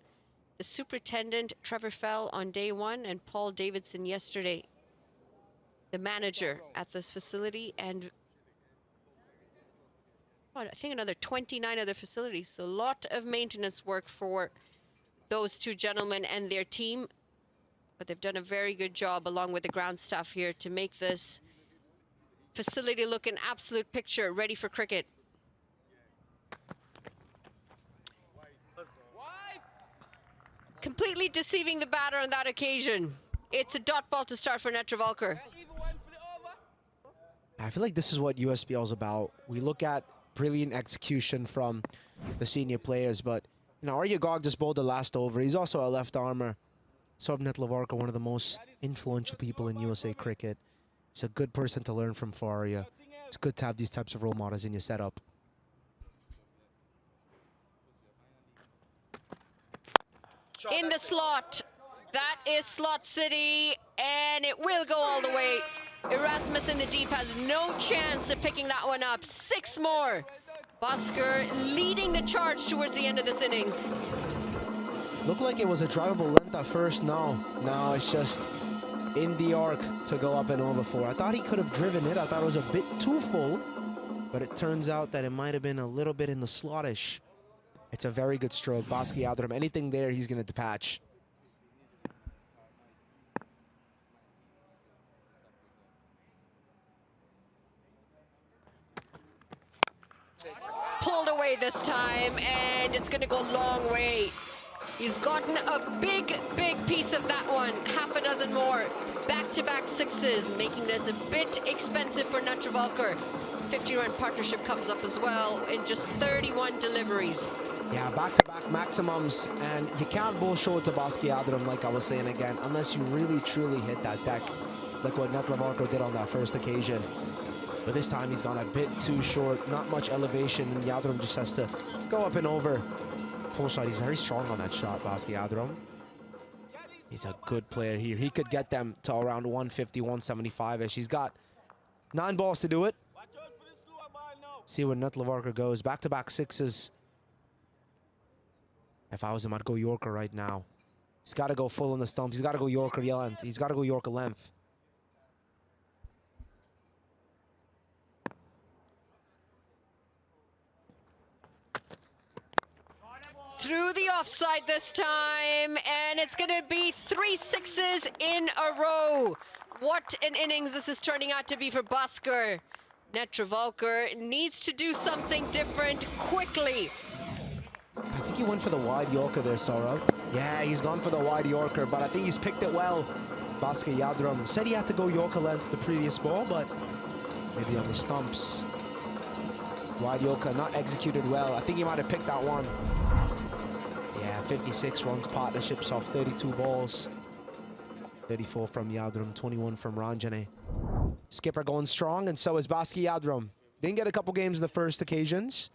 [SPEAKER 15] The superintendent, Trevor Fell, on day 1, and Paul Davidson yesterday. The manager at this facility, and I think another 29 other facilities. So a lot of maintenance work for those two gentlemen and their team. But they've done a very good job along with the ground staff here to make this facility look an absolute picture, ready for cricket. Completely deceiving the batter on that occasion. It's a dot ball to start for Netravalkar.
[SPEAKER 16] I feel like this is what USPL is about. We look at brilliant execution from the senior players, but you know, Arya Gog just bowled the last over. He's also a left armer. Saurabh Netravalkar, one of the most influential people in USA Cricket. He's a good person to learn from for Arya. It's good to have these types of role models in your setup.
[SPEAKER 15] In the slot. That is slot city, and it will go all the way. Erasmus in the deep has no chance of picking that one up. 6 more. Bhaskar leading the charge towards the end of this innings.
[SPEAKER 16] Looked like it was a drivable length at first. No, it's just in the arc to go up and over for. I thought he could have driven it. I thought it was a bit too full, but it turns out that it might have been a little bit in the slottish. It's a very good stroke. Bhaskar Yadram, anything there, he's going to patch.
[SPEAKER 15] Pulled away this time, and it's going to go a long way. He's gotten a big piece of that one. Half a dozen more. Back-to-back 6s, making this a bit expensive for Netravalkar. 50-run partnership comes up as well in just 31 deliveries.
[SPEAKER 16] Yeah, back-to-back maximums, and you can't bowl short to Bhaskar Yadram, like I was saying again, unless you really, truly hit that deck, like what Netravalkar did on that first occasion. But this time he's gone a bit too short, not much elevation, and Yadram just has to go up and over. Pull shot, he's very strong on that shot, Bhaskar Yadram. He's a good player here. He could get them to around 150, 175-ish. He's got 9 balls to do it. See where Netravalkar goes. Back-to-back 6s. If I was him, I'd go Yorker right now. He's got to go full in the stumps. He's got to go Yorker length. He's got to go Yorker length.
[SPEAKER 15] Through the offside this time, and it's going to be 3 6s in a row. What an innings this is turning out to be for Bhaskar. Netravalkar needs to do something different quickly.
[SPEAKER 16] I think he went for the wide Yorker there, Saurabh. Yeah, he's gone for the wide Yorker, but I think he's picked it well. Bhaskar Yadram said he had to go Yorker length the previous ball, but maybe on the stumps. Wide Yorker not executed well. I think he might have picked that one. Yeah, 56 runs partnerships off 32 balls. 34 from Yadram, 21 from Ranjane. Skipper going strong, and so is Bhaskar Yadram. Didn't get a couple games in the first occasions,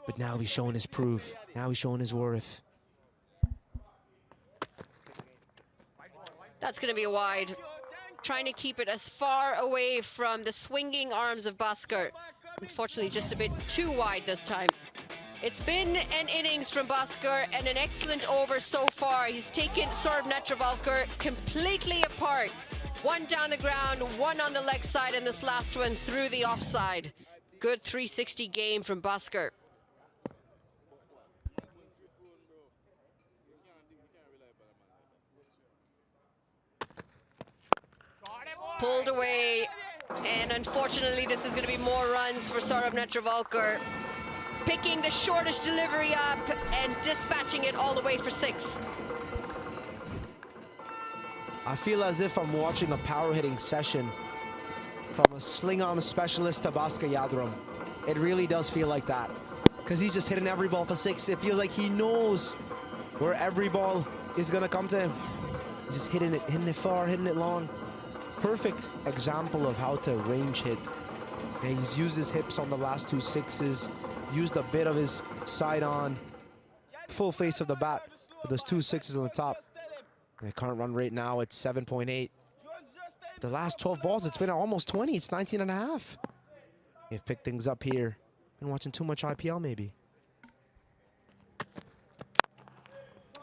[SPEAKER 16] but now he's showing his proof. Now he's showing his worth.
[SPEAKER 15] That's going to be a wide. Trying to keep it as far away from the swinging arms of Bhaskar. Unfortunately, just a bit too wide this time. It's been an innings from Bhaskar and an excellent over so far. He's taken Saurabh Netravalkar completely apart. 1 down the ground, 1 on the leg side, and this last one through the offside. Good 360 game from Bhaskar. Pulled away. And unfortunately, this is going to be more runs for Saurabh Netravalkar. Picking the shortest delivery up and dispatching it all the way for 6.
[SPEAKER 16] I feel as if I'm watching a power hitting session from a sling arm specialist to Bhaskar Yadram. It really does feel like that. Because he's just hitting every ball for 6. It feels like he knows where every ball is going to come to him. He's just hitting it far, hitting it long. Perfect example of how to range hit. And he's used his hips on the last 2 6s, used a bit of his side on, full face of the bat with those 2 6s on the top. And the current run rate now at 7.8. The last 12 balls, it's been almost 20. It's 19.5. They've picked things up here. Been watching too much IPL, maybe.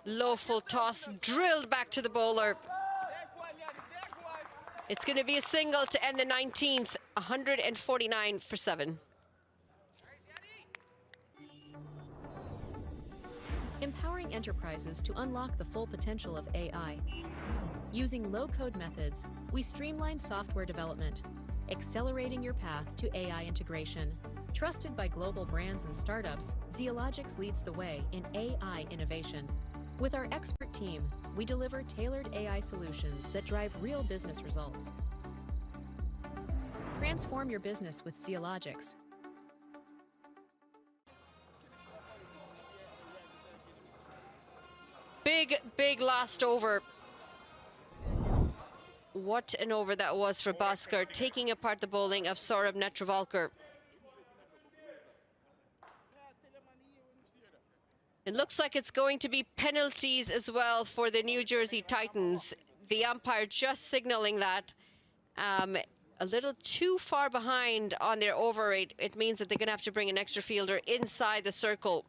[SPEAKER 15] Low full toss, drilled back to the bowler. It's going to be a single to end the 19th, 149 for 7.
[SPEAKER 3] Empowering enterprises to unlock the full potential of AI. Using low-code methods, we streamline software development, accelerating your path to AI integration. Trusted by global brands and startups, Zeologics leads the way in AI innovation. With our expert team, we deliver tailored AI solutions that drive real business results. Transform your business with Zeologics.
[SPEAKER 15] Big last over. What an over that was for Bhaskar, taking apart the bowling of Saurabh Netravalkar. It looks like it's going to be penalties as well for the New Jersey Titans. The umpire just signaling that a little too far behind on their over rate. It means that they're going to have to bring an extra fielder inside the circle.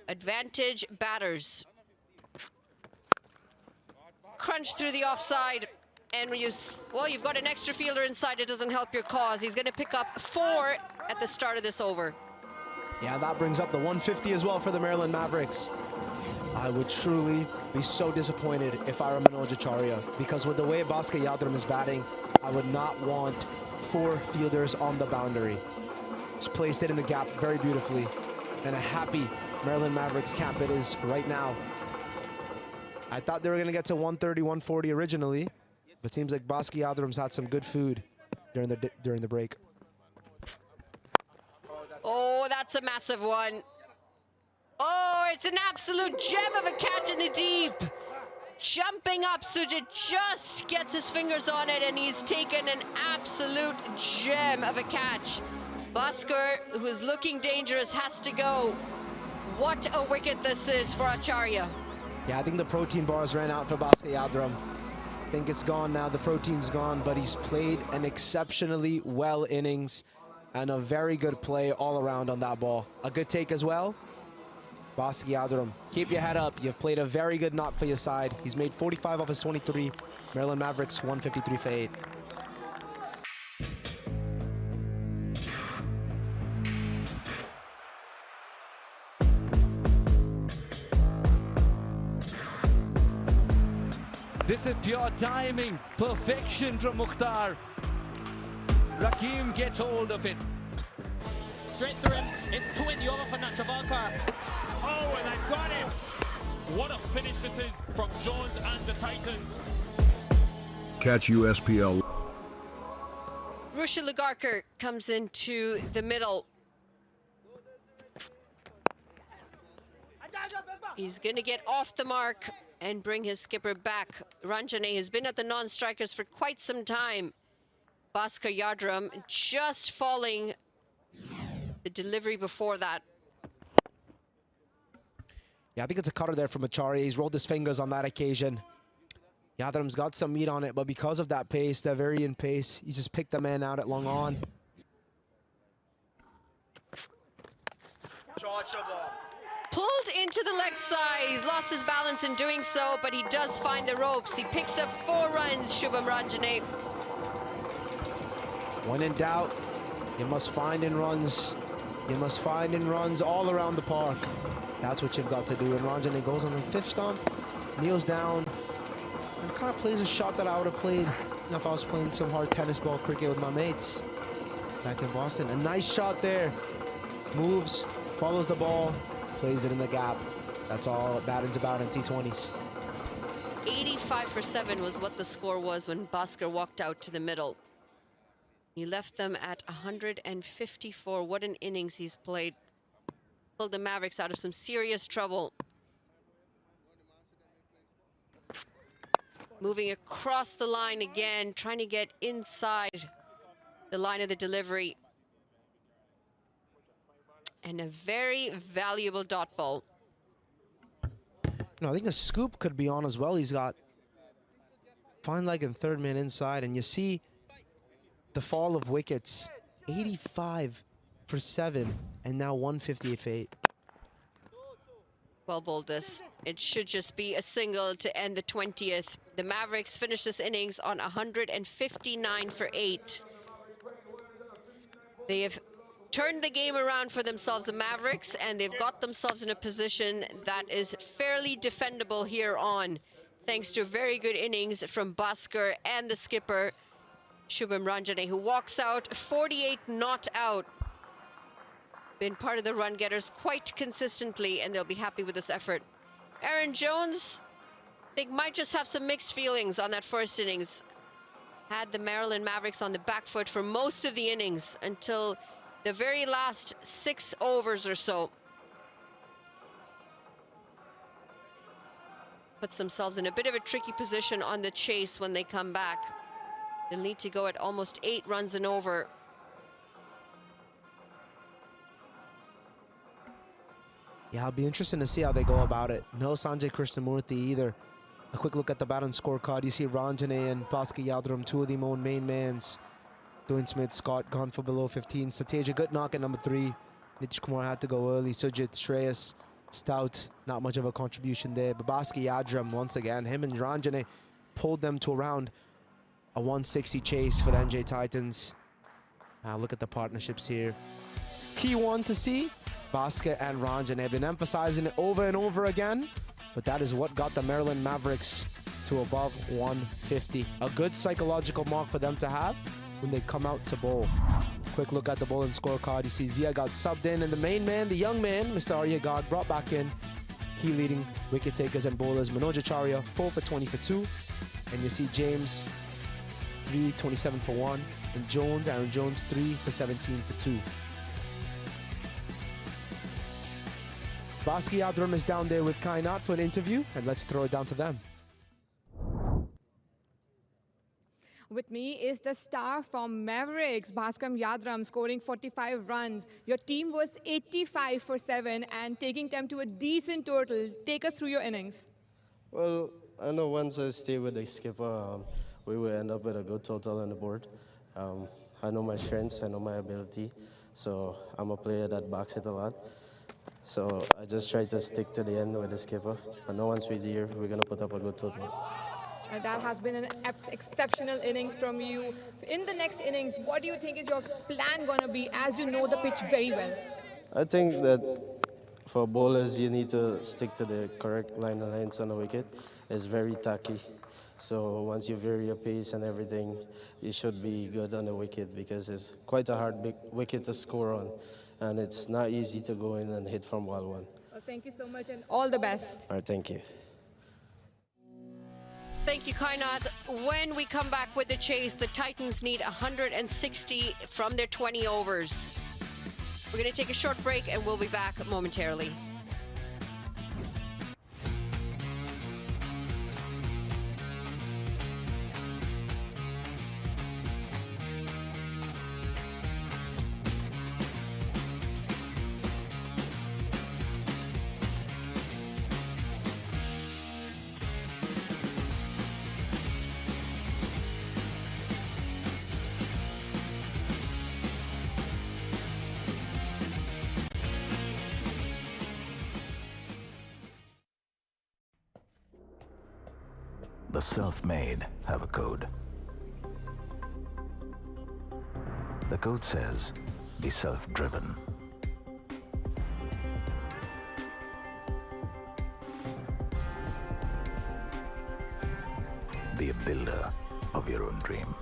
[SPEAKER 15] Advantage batters. Crunch through the offside. And well, you've got an extra fielder inside. It doesn't help your cause. He's going to pick up 4 at the start of this over.
[SPEAKER 16] Yeah, that brings up the 150 as well for the Maryland Mavericks. I would truly be so disappointed if I were Manoj Acharya, because with the way Bhaskar Yadram is batting, I would not want 4 fielders on the boundary. Just placed it in the gap very beautifully. And a happy Maryland Mavericks camp it is right now. I thought they were going to get to 130, 140 originally, but it seems like Bhaskar Yadram's had some good food during the break.
[SPEAKER 15] Oh, that's a massive one. Oh, it's an absolute gem of a catch in the deep. Jumping up, Sujit just gets his fingers on it, and he's taken an absolute gem of a catch. Bhaskar, who is looking dangerous, has to go. What a wicket this is for Acharya.
[SPEAKER 16] Yeah, I think the protein bars ran out for Bhaskar Yadram. I think it's gone now, the protein's gone, but he's played an exceptionally well innings and a very good play all around on that ball. A good take as well. Bhaskar Yadram, keep your head up. You've played a very good knock for your side. He's made 45 off his 23. Maryland Mavericks 153 for 8.
[SPEAKER 6] This is pure timing, perfection from Mukhtar. Rakim gets hold of it. Straight through him, it's 20 over for Netravalkar. Oh, and I got him. What a finish this is from Jones and the Titans.
[SPEAKER 12] Catch USPL.
[SPEAKER 15] Rusha Lagarkar comes into the middle. He's going to get off the mark and bring his skipper back. Ranjane has been at the non-strikers for quite some time. Bhaskar Yadram just falling the delivery before that.
[SPEAKER 16] Yeah, I think it's a cutter there from Acharya. He's rolled his fingers on that occasion. Yadram's got some meat on it, but because of that pace, that varying pace, he's just picked the man out at long on.
[SPEAKER 15] Pulled into the leg side. He's lost his balance in doing so, but he does find the ropes. He picks up 4 runs, Shubham Ranjane.
[SPEAKER 16] When in doubt, you must find in runs. You must find in runs all around the park. That's what you've got to do. And Ranjane goes on the 5th stump, kneels down, and kind of plays a shot that I would have played if I was playing some hard tennis ball cricket with my mates back in Boston. A nice shot there. Moves, follows the ball, plays it in the gap. That's all batting's about in T20s.
[SPEAKER 15] 85 for 7 was what the score was when Bhaskar walked out to the middle. He left them at 154. What an innings he's played. Pulled the Mavericks out of some serious trouble. Moving across the line again, trying to get inside the line of the delivery. And a very valuable dot ball.
[SPEAKER 16] No, I think the scoop could be on as well. He's got fine leg and third man inside, and you see the fall of wickets. 85 for 7, and now 158 for 8.
[SPEAKER 15] Well bowled this. It should just be a single to end the 20th. The Mavericks finish this innings on 159 for 8. They have turned the game around for themselves, the Mavericks, and they've got themselves in a position that is fairly defendable here on, thanks to a very good innings from Bhaskar and the skipper, Shubham Ranjane, who walks out 48 not out. Been part of the run getters quite consistently, and they'll be happy with this effort. Aaron Jones, I think, might just have some mixed feelings on that first innings. Had the Maryland Mavericks on the back foot for most of the innings until the very last 6 overs or so. Puts themselves in a bit of a tricky position on the chase when they come back. They'll need to go at almost 8 runs and over.
[SPEAKER 16] Yeah, it'll be interesting to see how they go about it. No Sanjay Krishnamurthy either. A quick look at the batting scorecard. You see Ranjane and Bhaskar Yadram, 2 of the main mans. Dwayne Smith, Scott gone for below 15. Sateja, good knock at number 3. Nitish Kumar had to go early. Sujit, Shreyas, Stout, not much of a contribution there. But Bhaskar Yadram, once again, him and Ranjane pulled them to around a 160 chase for the NJ Titans. Now look at the partnerships here. Key one to see, Bhaskar and Ranjane have been emphasizing it over and over again, but that is what got the Maryland Mavericks to above 150. A good psychological mark for them to have when they come out to bowl. Quick look at the bowling scorecard. You see Zia got subbed in, and the main man, the young man, Mr. Arya God, brought back in. Key leading wicket takers and bowlers. Manoj Acharya, 4 for 20 for 2. And you see James, 3, 27 for 1. And Jones, Aaron Jones, 3 for 17 for 2. Bhaskar Yadram is down there with Kainat for an interview, and let's throw it down to them.
[SPEAKER 13] With me is the star from Mavericks, Bhaskar Yadram, scoring 45 runs. Your team was 85 for 7 and taking them to a decent total. Take us through your innings.
[SPEAKER 17] Well, I know once I stay with the skipper, we will end up with a good total on the board. I know my strengths, I know my ability, so I'm a player that backs it a lot. So I just try to stick to the end with the skipper. But no once we're here, we're going to put up a good total.
[SPEAKER 13] That has been an exceptional innings from you. In the next innings, what do you think is your plan going to be, as you know the pitch very well?
[SPEAKER 17] I think that for bowlers, you need to stick to the correct line of lines on the wicket. It's very tacky. So once you vary your pace and everything, you should be good on the wicket, because it's quite a hard big wicket to score on. And it's not easy to go in and hit from ball 1.
[SPEAKER 13] Well, thank you so much and all the best.
[SPEAKER 17] All right, thank you.
[SPEAKER 15] Thank you, Kainat. When we come back with the chase, the Titans need 160 from their 20 overs. We're going to take a short break and we'll be back momentarily.
[SPEAKER 18] The self-made have a code. The code says, be self-driven. Be a builder. of your own dream.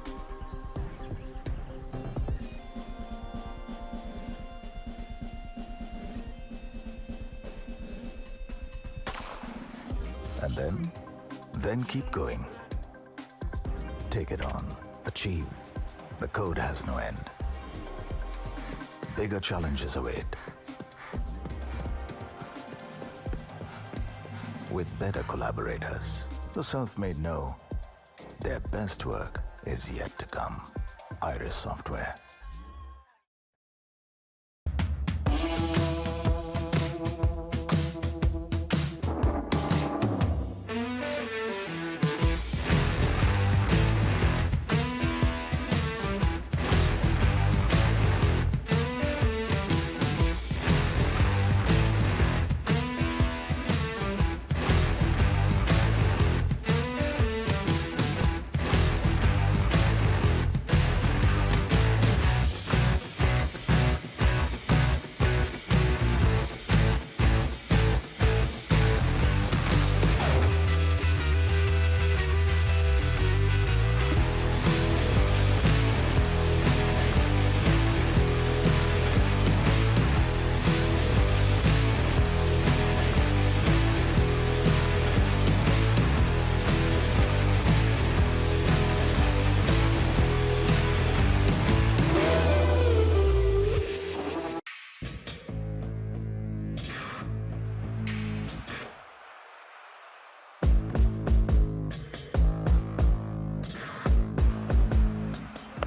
[SPEAKER 18] And then keep going. Take it on. Achieve. The code has no end. Bigger challenges await. With better collaborators, the self-made know their best work is yet to come. Iris Software.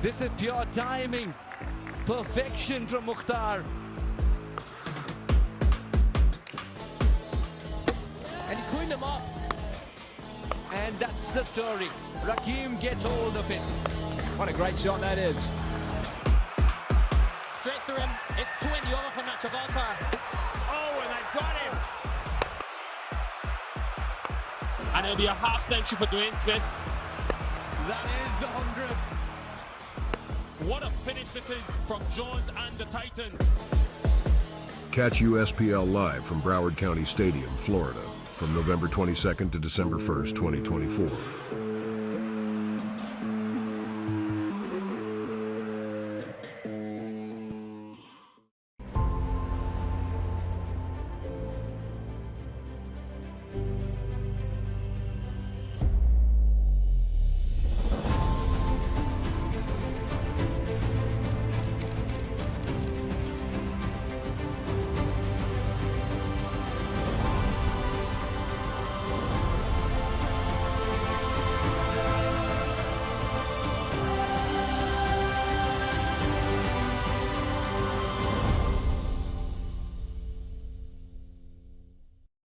[SPEAKER 6] This is pure timing. Perfection from Mukhtar. And he cleaned him up. And that's the story. Rakim gets hold of it.
[SPEAKER 2] What a great shot that is.
[SPEAKER 6] Straight through him. It's 2 in the over for Nacho Valkar. Oh, and I got him. And it'll be a half century for Dwayne Smith. That is the 100th. What a finish this is from Jones and the Titans.
[SPEAKER 12] Catch USPL live from Broward County Stadium, Florida, from November 22nd to December 1st, 2024.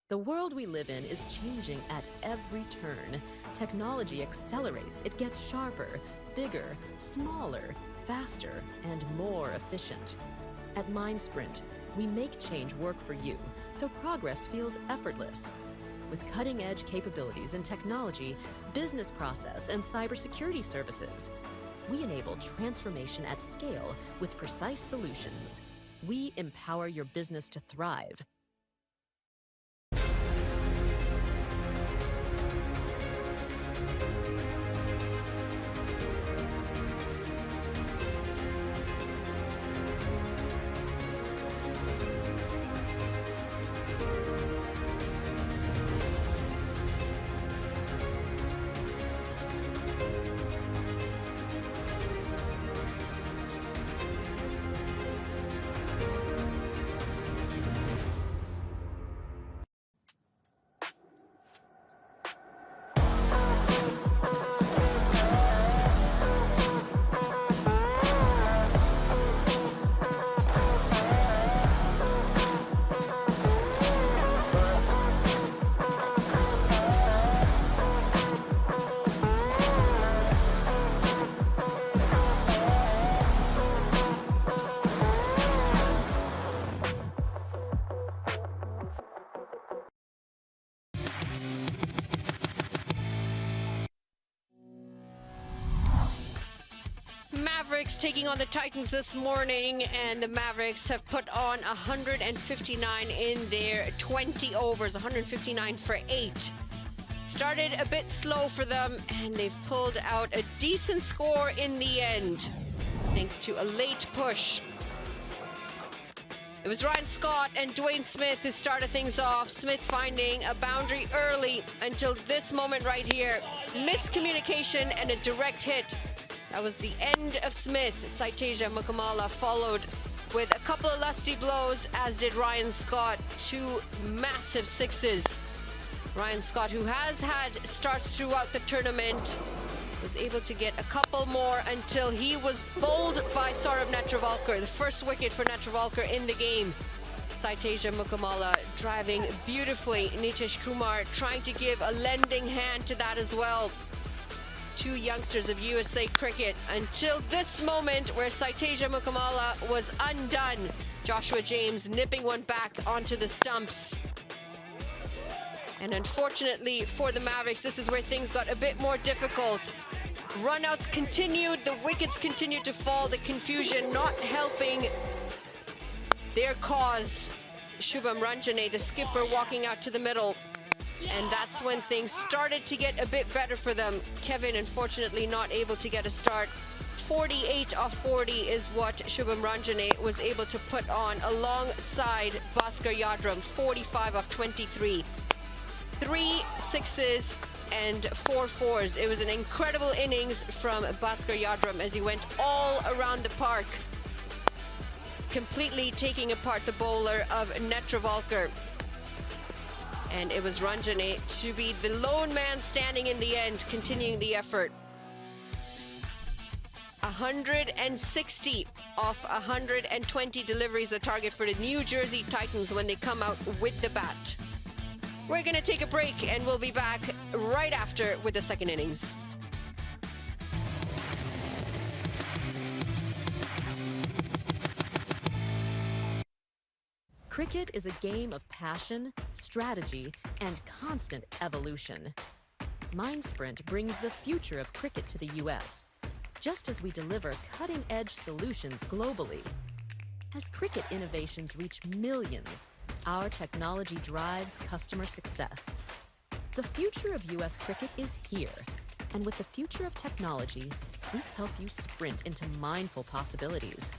[SPEAKER 3] The world we live in is changing at every turn. Technology accelerates, it gets sharper, bigger, smaller, faster, and more efficient. At MindSprint, we make change work for you, so progress feels effortless. With cutting-edge capabilities in technology, business process, and cybersecurity services, we enable transformation at scale with precise solutions. We empower your business to thrive.
[SPEAKER 15] Mavericks taking on the Titans this morning, and the Mavericks have put on 159 in their 20 overs, 159 for 8. Started a bit slow for them, and they've pulled out a decent score in the end, thanks to a late push. It was Ryan Scott and Dwayne Smith who started things off. Smith finding a boundary early until this moment right here. Miscommunication and a direct hit. That was the end of Smith. Saiteja Mukamala followed with a couple of lusty blows, as did Ryan Scott. 2 massive sixes. Ryan Scott, who has had starts throughout the tournament, was able to get a couple more until he was bowled by Saurav Netravalkar, the first wicket for Netravalkar in the game. Saiteja Mukamala driving beautifully. Nitish Kumar trying to give a lending hand to that as well. 2 youngsters of USA Cricket until this moment where Saiteja Mukamala was undone. Joshua James nipping one back onto the stumps. And unfortunately for the Mavericks, this is where things got a bit more difficult. Runouts continued, the wickets continued to fall, the confusion not helping their cause. Shubham Ranjane, the skipper, walking out to the middle. And that's when things started to get a bit better for them. Kevin, unfortunately, not able to get a start. 48 off 40 is what Shubham Ranjane was able to put on alongside Bhaskar Yadram, 45 off 23. 3 sixes and 4 fours. It was an incredible innings from Bhaskar Yadram as he went all around the park, completely taking apart the bowler of Netravalkar. And it was Ranjane to be the lone man standing in the end, continuing the effort. 160 off 120 deliveries, the target for the New Jersey Titans when they come out with the bat. We're going to take a break and we'll be back right after with the second innings.
[SPEAKER 3] Cricket is a game of passion, strategy, and constant evolution. MindSprint brings the future of cricket to the US, just as we deliver cutting-edge solutions globally. As cricket innovations reach millions, our technology drives customer success. The future of US cricket is here, and with the future of technology, we help you sprint into mindful possibilities.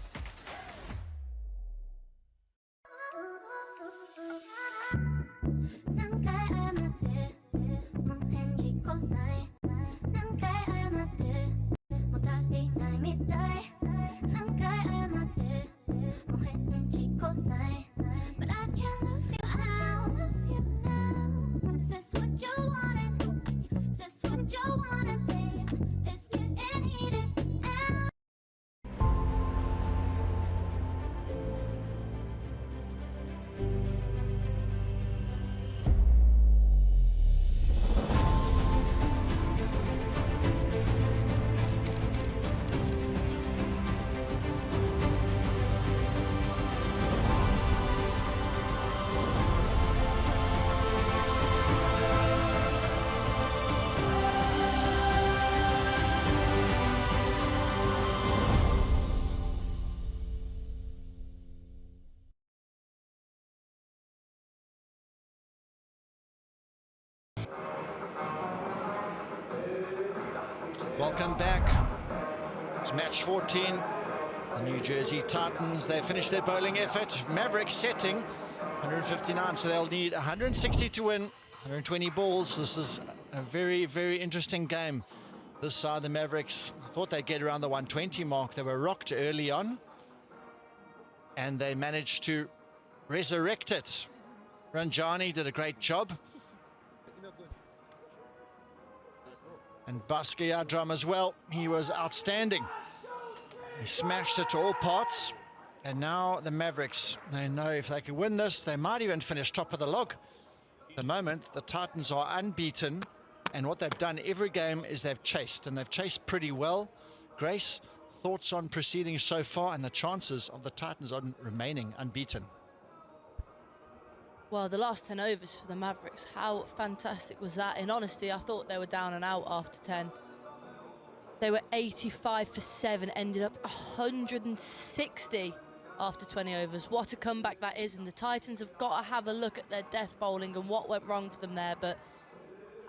[SPEAKER 1] Welcome back. It's match 14. The New Jersey Titans, they finished their bowling effort. Mavericks setting 159, so they'll need 160 to win, 120 balls. This is a very, very interesting game. This side, the Mavericks, thought they'd get around the 120 mark. They were rocked early on, and they managed to resurrect it. Ranjani did a great job. And Bhaskar Yadram as well, he was outstanding. He smashed it to all parts. And now the Mavericks, they know if they can win this, they might even finish top of the log. At the moment, the Titans are unbeaten. And what they've done every game is they've chased, and they've chased pretty well. Grace, thoughts on proceeding so far and the chances of the Titans on remaining unbeaten?
[SPEAKER 7] Well, the last 10 overs for the Mavericks, how fantastic was that? In honesty, I thought they were down and out after 10. They were 85 for 7, ended up 160 after 20 overs. What a comeback that is, and the Titans have got to have a look at their death bowling and what went wrong for them there. But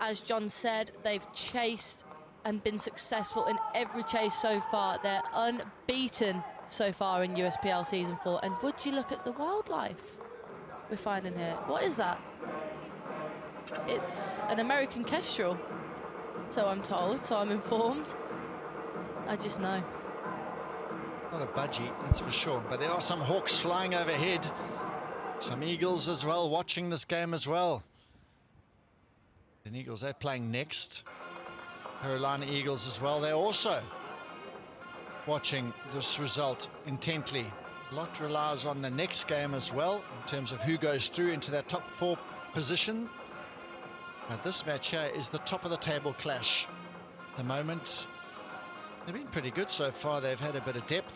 [SPEAKER 7] As John said, they've chased and been successful in every chase so far. They're unbeaten so far in USPL Season 4. And would you look at the wildlife we're finding here? What is that? It's an American kestrel, so I'm told, so I'm informed. I just know.
[SPEAKER 1] Not a budgie, that's for sure. But there are some hawks flying overhead. Some eagles as well, watching this game as well. The Eagles, they're playing next. Carolina Eagles as well. They're also watching this result intently. A lot relies on the next game as well in terms of who goes through into that top 4 position. Now this match here is the top of the table clash. At the moment, they've been pretty good so far. They've had a bit of depth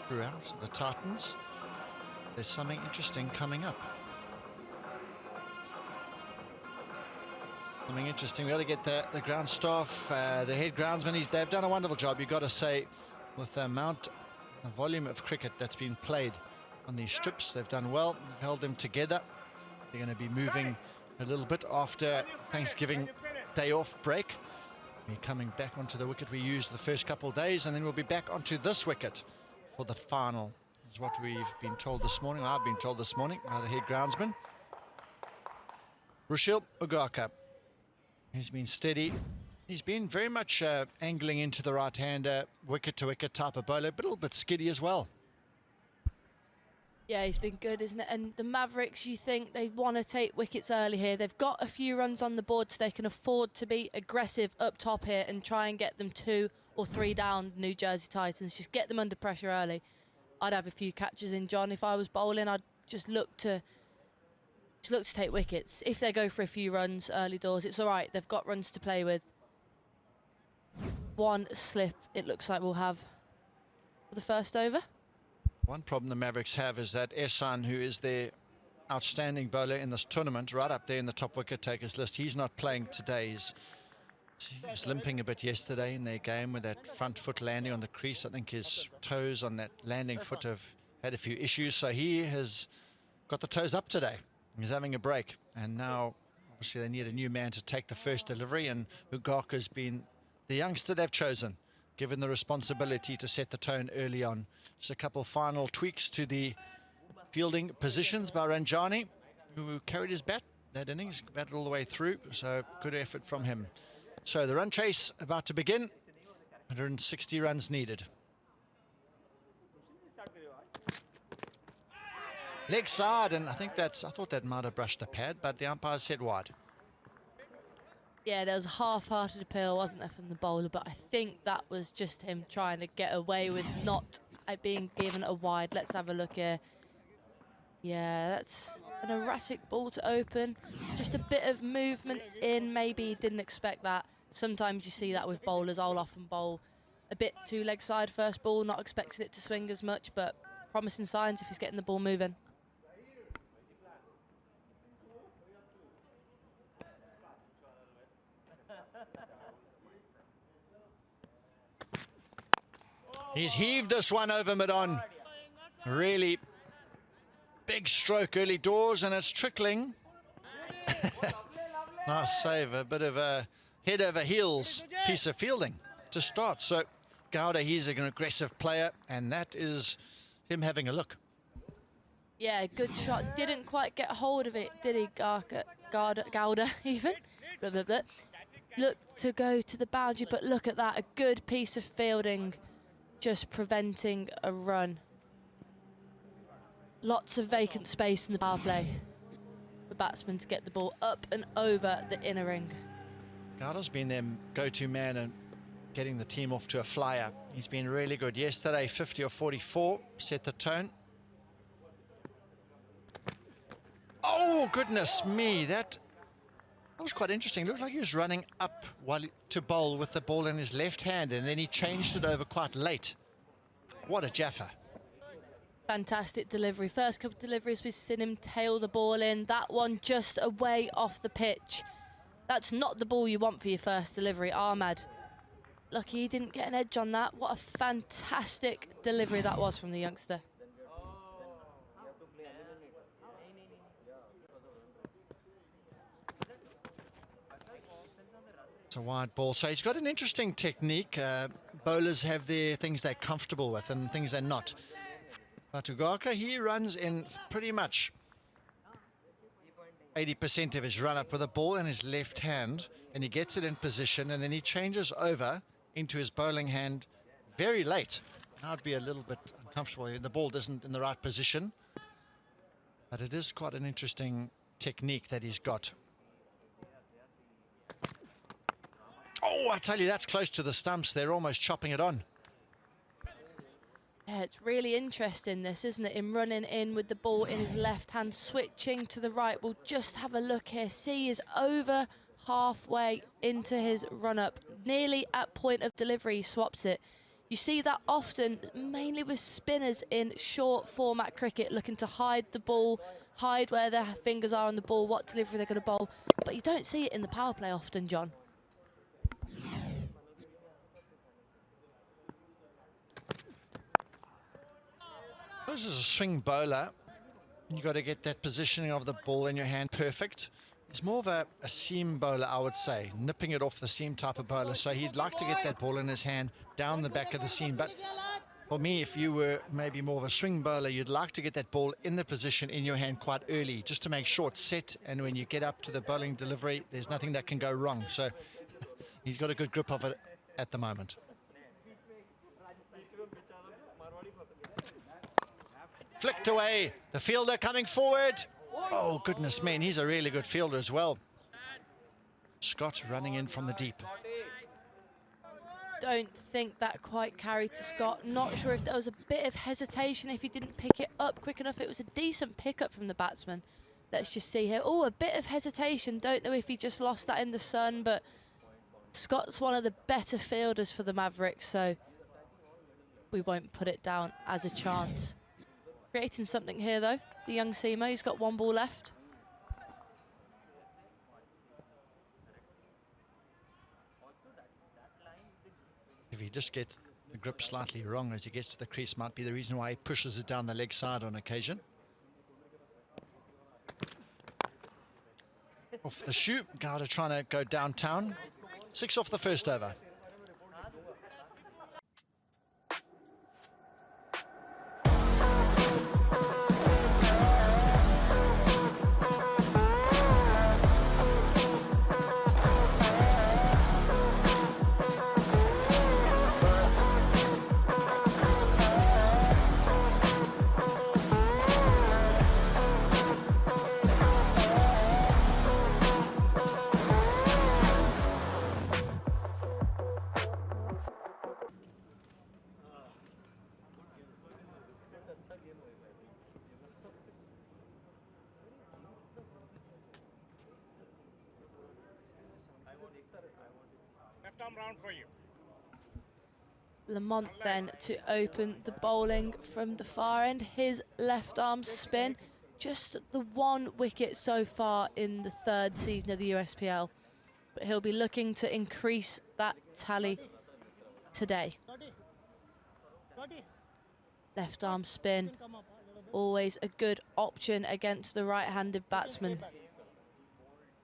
[SPEAKER 1] throughout the Titans. There's something interesting coming up. Something interesting. We've got to get the ground staff, the head groundsman. They've done a wonderful job, you've got to say, with the volume of cricket that's been played on these strips. They've done well. They've held them together. They're going to be moving a little bit after Thanksgiving day off break. We're coming back onto the wicket we used the first couple of days, and then we'll be back onto this wicket for the final, is what we've been told this morning. I've been told this morning by the head groundsman. Rushil Ugaka. He's been steady. He's been very much angling into the right-hander, wicket-to-wicket type of bowler, but a little bit skiddy as well.
[SPEAKER 7] Yeah, he's been good, isn't it? And the Mavericks, you think they want to take wickets early here. They've got a few runs on the board, so they can afford to be aggressive up top here and try and get them 2 or 3 down, New Jersey Titans. Just get them under pressure early. I'd have a few catches in, John. If I was bowling, I'd just look to take wickets. If they go for a few runs early doors, it's all right. They've got runs to play with. One slip, it looks like we'll have for the first over.
[SPEAKER 1] One problem the Mavericks have is that Ehsan, who is their outstanding bowler in this tournament, right up there in the top wicket takers list, he's not playing today. He was limping a bit yesterday in their game with that front foot landing on the crease. I think his toes on that landing foot have had a few issues, so he has got the toes up today. He's having a break, and now obviously they need a new man to take the first delivery, and Ugaka has been the youngster they've chosen, given the responsibility to set the tone early on. Just a couple final tweaks to the fielding positions by Ranjani, who carried his bat that innings, batted all the way through, so good effort from him. So the run chase about to begin, 160 runs needed. Leg side, and I thought that might have brushed the pad, but the umpire said wide.
[SPEAKER 7] Yeah, there was a half-hearted appeal, wasn't there, from the bowler, but I think that was just him trying to get away with not being given a wide. Let's have a look here. Yeah, that's an erratic ball to open. Just a bit of movement in, maybe didn't expect that. Sometimes you see that with bowlers. I'll often bowl a bit too leg side first ball, not expecting it to swing as much, but promising signs if he's getting the ball moving.
[SPEAKER 1] He's heaved this one over mid-on. Really big stroke early doors, and it's trickling. Nice save, a bit of a head over heels piece of fielding to start. So Gowda, he's an aggressive player, and that is him having a look.
[SPEAKER 7] Yeah, good shot. Didn't quite get hold of it, did he, Gowda even? Blah, blah, blah. Look to go to the boundary, but look at that, a good piece of fielding, just preventing a run. Lots of vacant space in the power play for batsmen to get the ball up and over the inner ring.
[SPEAKER 1] Gowda's been their go-to man and getting the team off to a flyer. He's been really good. Yesterday, 50 or 44, set the tone. Oh, goodness me, that was quite interesting. Looked like he was running up to bowl with the ball in his left hand, and then he changed it over quite late. What a Jaffa.
[SPEAKER 7] Fantastic delivery. First couple of deliveries, we've seen him tail the ball in. That one just away off the pitch. That's not the ball you want for your first delivery, Ahmad. Lucky he didn't get an edge on that. What a fantastic delivery that was from the youngster.
[SPEAKER 1] It's a wide ball. So he's got an interesting technique. Bowlers have their things they're comfortable with and things they're not. But Ugaka, he runs in pretty much 80% of his run-up with a ball in his left hand, and he gets it in position, and then he changes over into his bowling hand very late. Now it'd be a little bit uncomfortable. The ball isn't in the right position, but it is quite an interesting technique that he's got. Oh, I tell you, that's close to the stumps. They're almost chopping it on.
[SPEAKER 7] Yeah, it's really interesting this, isn't it? Him running in with the ball in his left hand, switching to the right. We'll just have a look here. See, is over halfway into his run-up, nearly at point of delivery. He swaps it. You see that often, mainly with spinners in short format cricket, looking to hide the ball, hide where their fingers are on the ball, what delivery they're going to bowl. But you don't see it in the power play often, John.
[SPEAKER 1] This is a swing bowler. You've got to get that positioning of the ball in your hand perfect. He's more of a seam bowler, I would say, nipping it off the seam type of bowler. So he'd like to get that ball in his hand down the back of the seam. But for me, if you were maybe more of a swing bowler, you'd like to get that ball in the position in your hand quite early, just to make sure it's set. And when you get up to the bowling delivery, there's nothing that can go wrong. So he's got a good grip of it at the moment. Flicked away, the fielder coming forward. Oh, goodness me, and he's a really good fielder as well. Scott running in from the deep.
[SPEAKER 7] Don't think that quite carried to Scott. Not sure if there was a bit of hesitation if he didn't pick it up quick enough. It was a decent pickup from the batsman. Let's just see here. Oh, a bit of hesitation. Don't know if he just lost that in the sun, but Scott's one of the better fielders for the Mavericks, so we won't put it down as a chance. Creating something here, though. The young seamer, he's got one ball left.
[SPEAKER 1] If he just gets the grip slightly wrong as he gets to the crease, might be the reason why he pushes it down the leg side on occasion. Off the shoot, Garda trying to go downtown. 6 off the first over.
[SPEAKER 4] Left arm round for you.
[SPEAKER 7] Lamont then to open the bowling from the far end. His left arm spin, just the 1 wicket so far in the 3rd season of the USPL. But he'll be looking to increase that tally today. Left arm spin, always a good option against the right-handed batsman.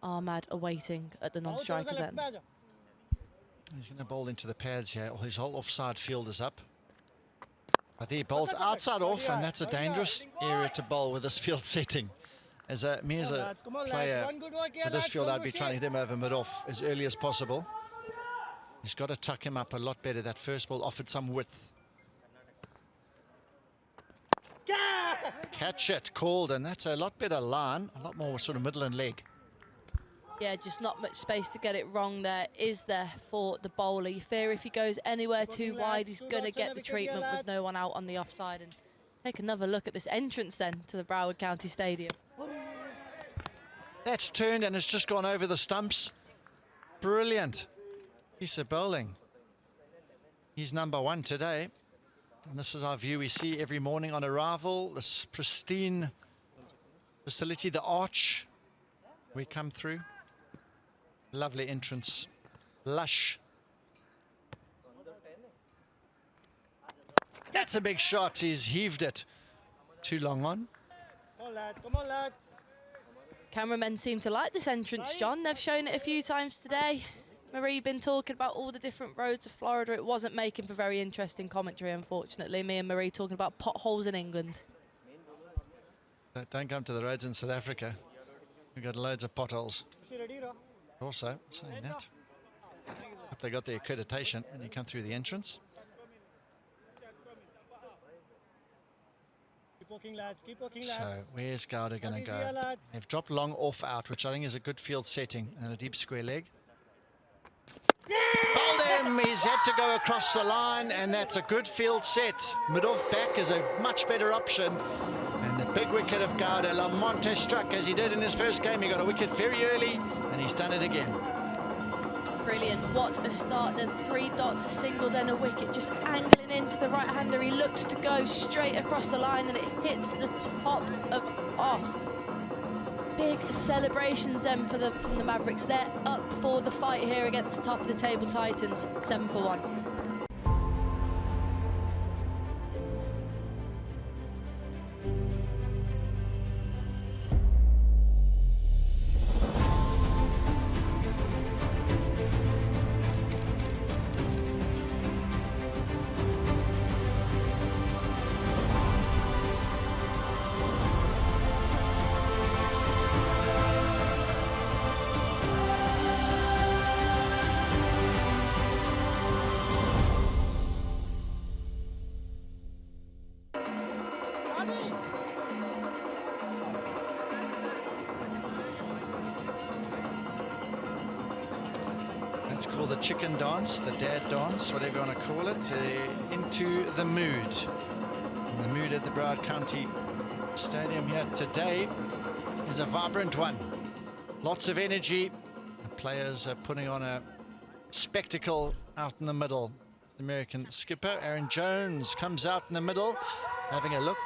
[SPEAKER 7] Ahmad awaiting at the non-striker's end.
[SPEAKER 1] He's going to bowl into the pads here. His whole offside field is up. I think he bowls outside off, and that's a dangerous area to bowl with this field setting. As a player for this field, I'd be trying to hit him over mid-off as early as possible. He's got to tuck him up a lot better. That first ball offered some width. Catch it, called, and that's a lot better line, a lot more sort of middle and leg.
[SPEAKER 7] Yeah, just not much space to get it wrong there, is there, for the bowler. You fear if he goes anywhere too wide, he's going to get the treatment with no one out on the offside. And take another look at this entrance then to the Broward County Stadium.
[SPEAKER 1] That's turned and it's just gone over the stumps. Brilliant piece of bowling. He's #1 today. And this is our view we see every morning on arrival. This pristine facility, the arch we come through. Lovely entrance, lush. That's a big shot. He's heaved it. Too long on.
[SPEAKER 4] Come on, lads. Come on, lads.
[SPEAKER 7] Cameramen seem to like this entrance, John. They've shown it a few times today. Marie been talking about all the different roads of Florida. It wasn't making for very interesting commentary, unfortunately. Me and Marie talking about potholes in England.
[SPEAKER 1] Don't come to the roads in South Africa. We've got loads of potholes. Also, saying that, hope they got the accreditation when you come through the entrance.
[SPEAKER 4] Keep walking, lads. Keep walking, lads.
[SPEAKER 1] So where's Gowda going to go? They've dropped long off out, which I think is a good field setting, and a deep square leg. Bowled him. He's had to go across the line, and that's a good field set. Mid-off back is a much better option. And the big wicket of Gowda, Lamont has struck as he did in his first game. He got a wicket very early, and he's done it again.
[SPEAKER 7] Brilliant. What a start. Then 3 dots, a single, then a wicket. Just angling into the right-hander. He looks to go straight across the line, and it hits the top of off. Big celebrations then from the Mavericks. They're up for the fight here against the top of the table Titans. 7 for 1.
[SPEAKER 1] Let's call the chicken dance, the dad dance, whatever you want to call it, into the mood. And the mood at the Broward County Stadium here today is a vibrant one. Lots of energy. The players are putting on a spectacle out in the middle. The American skipper, Aaron Jones, comes out in the middle, having a look.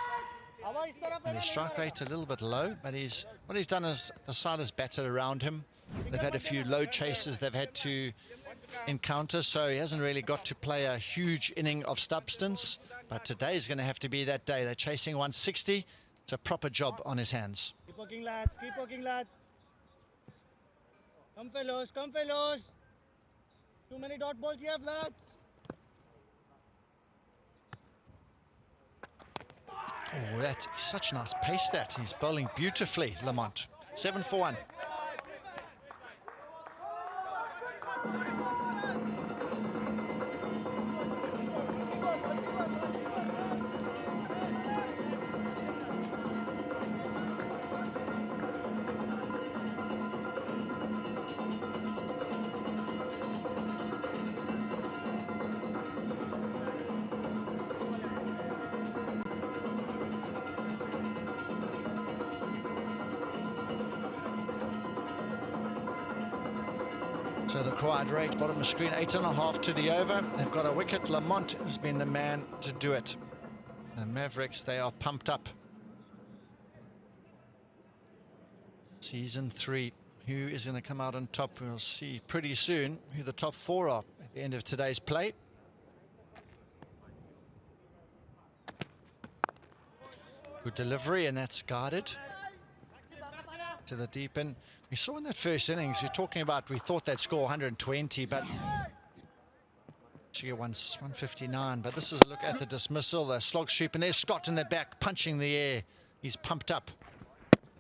[SPEAKER 1] And the strike rate a little bit low, but what he's done is the side has batted around him. They've had a few low chases they've had to encounter, so he hasn't really got to play a huge inning of substance. But today's going to have to be that day. They're chasing 160. It's a proper job on his hands.
[SPEAKER 4] Keep working, lads. Keep working, lads. Come, fellows. Come, fellows. Too many dot balls you have, lads.
[SPEAKER 1] Oh, that's such nice pace that. He's bowling beautifully, Lamont. 7 for 1. So the quiet rate, bottom of screen, 8.5 to the over. They've got a wicket. Lamont has been the man to do it. The Mavericks, they are pumped up. Season 3. Who is going to come out on top? We'll see pretty soon who the top 4 are at the end of today's play. Good delivery, and that's guarded to the deep end. We saw in that first innings, we're talking about, we thought they'd score 120, but actually 159. But this is a look at the dismissal, the slog sweep, and there's Scott in the back punching the air. He's pumped up.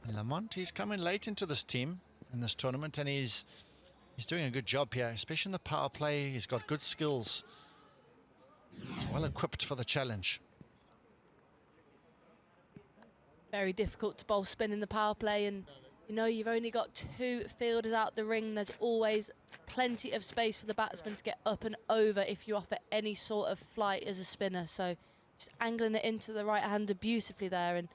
[SPEAKER 1] And Lamont, he's coming late into this team in this tournament, and he's doing a good job here, especially in the power play. He's got good skills. He's well equipped for the challenge.
[SPEAKER 7] Very difficult to bowl spin in the power play, and you know, you've only got 2 fielders out the ring. There's always plenty of space for the batsman to get up and over if you offer any sort of flight as a spinner. So just angling it into the right-hander beautifully there, and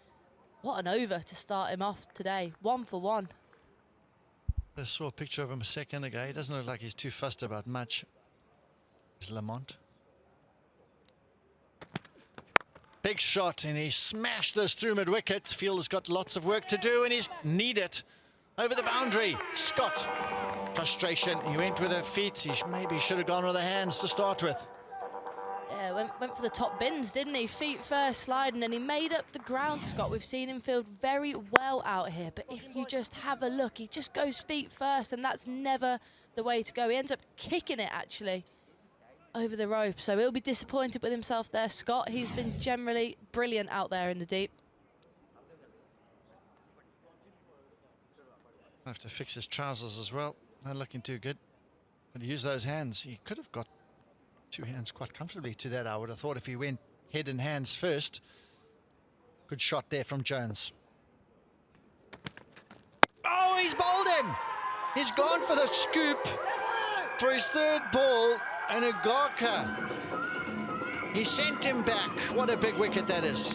[SPEAKER 7] what an over to start him off today. 1 for 1.
[SPEAKER 1] I saw a picture of him a second ago. He doesn't look like he's too fussed about much. It's Lamont. Big shot, and he smashed this through mid-wicket. Fielder's got lots of work to do, and he's need it. Over the boundary. Scott. Frustration. He went with her feet. He maybe should have gone with the hands to start with.
[SPEAKER 7] Yeah, Yeah, went for the top bins, didn't he? Feet first, sliding, and he made up the ground, Scott. We've seen him field very well out here, but if you just have a look, he just goes feet first, and that's never the way to go. He ends up kicking it, actually, over the rope, so he'll be disappointed with himself there, Scott. He's been generally brilliant out there in the deep.
[SPEAKER 1] Have to fix his trousers as well. Not looking too good. But he used those hands. He could have got 2 hands quite comfortably to that, I would have thought, if he went head and hands first. Good shot there from Jones. Oh, he's bowled him! He's gone for the scoop for his 3rd ball, and Ugarka. He sent him back. What a big wicket that is.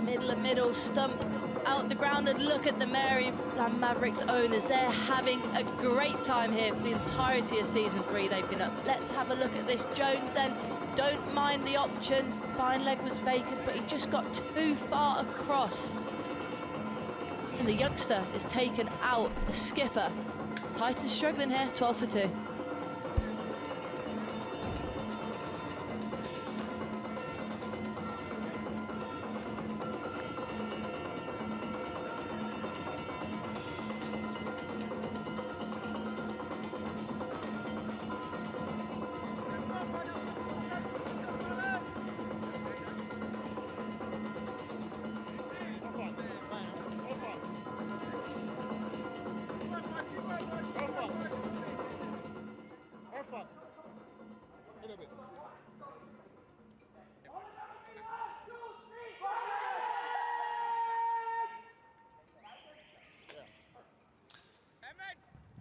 [SPEAKER 7] Yeah, middle stump out the ground, and look at the Maryland Mavericks owners. They're having a great time here for the entirety of season 3 they've been up. Let's have a look at this. Jones then, don't mind the option. Fine leg was vacant, but he just got too far across. And the youngster is taken out, the skipper. Titans struggling here, 12 for 2.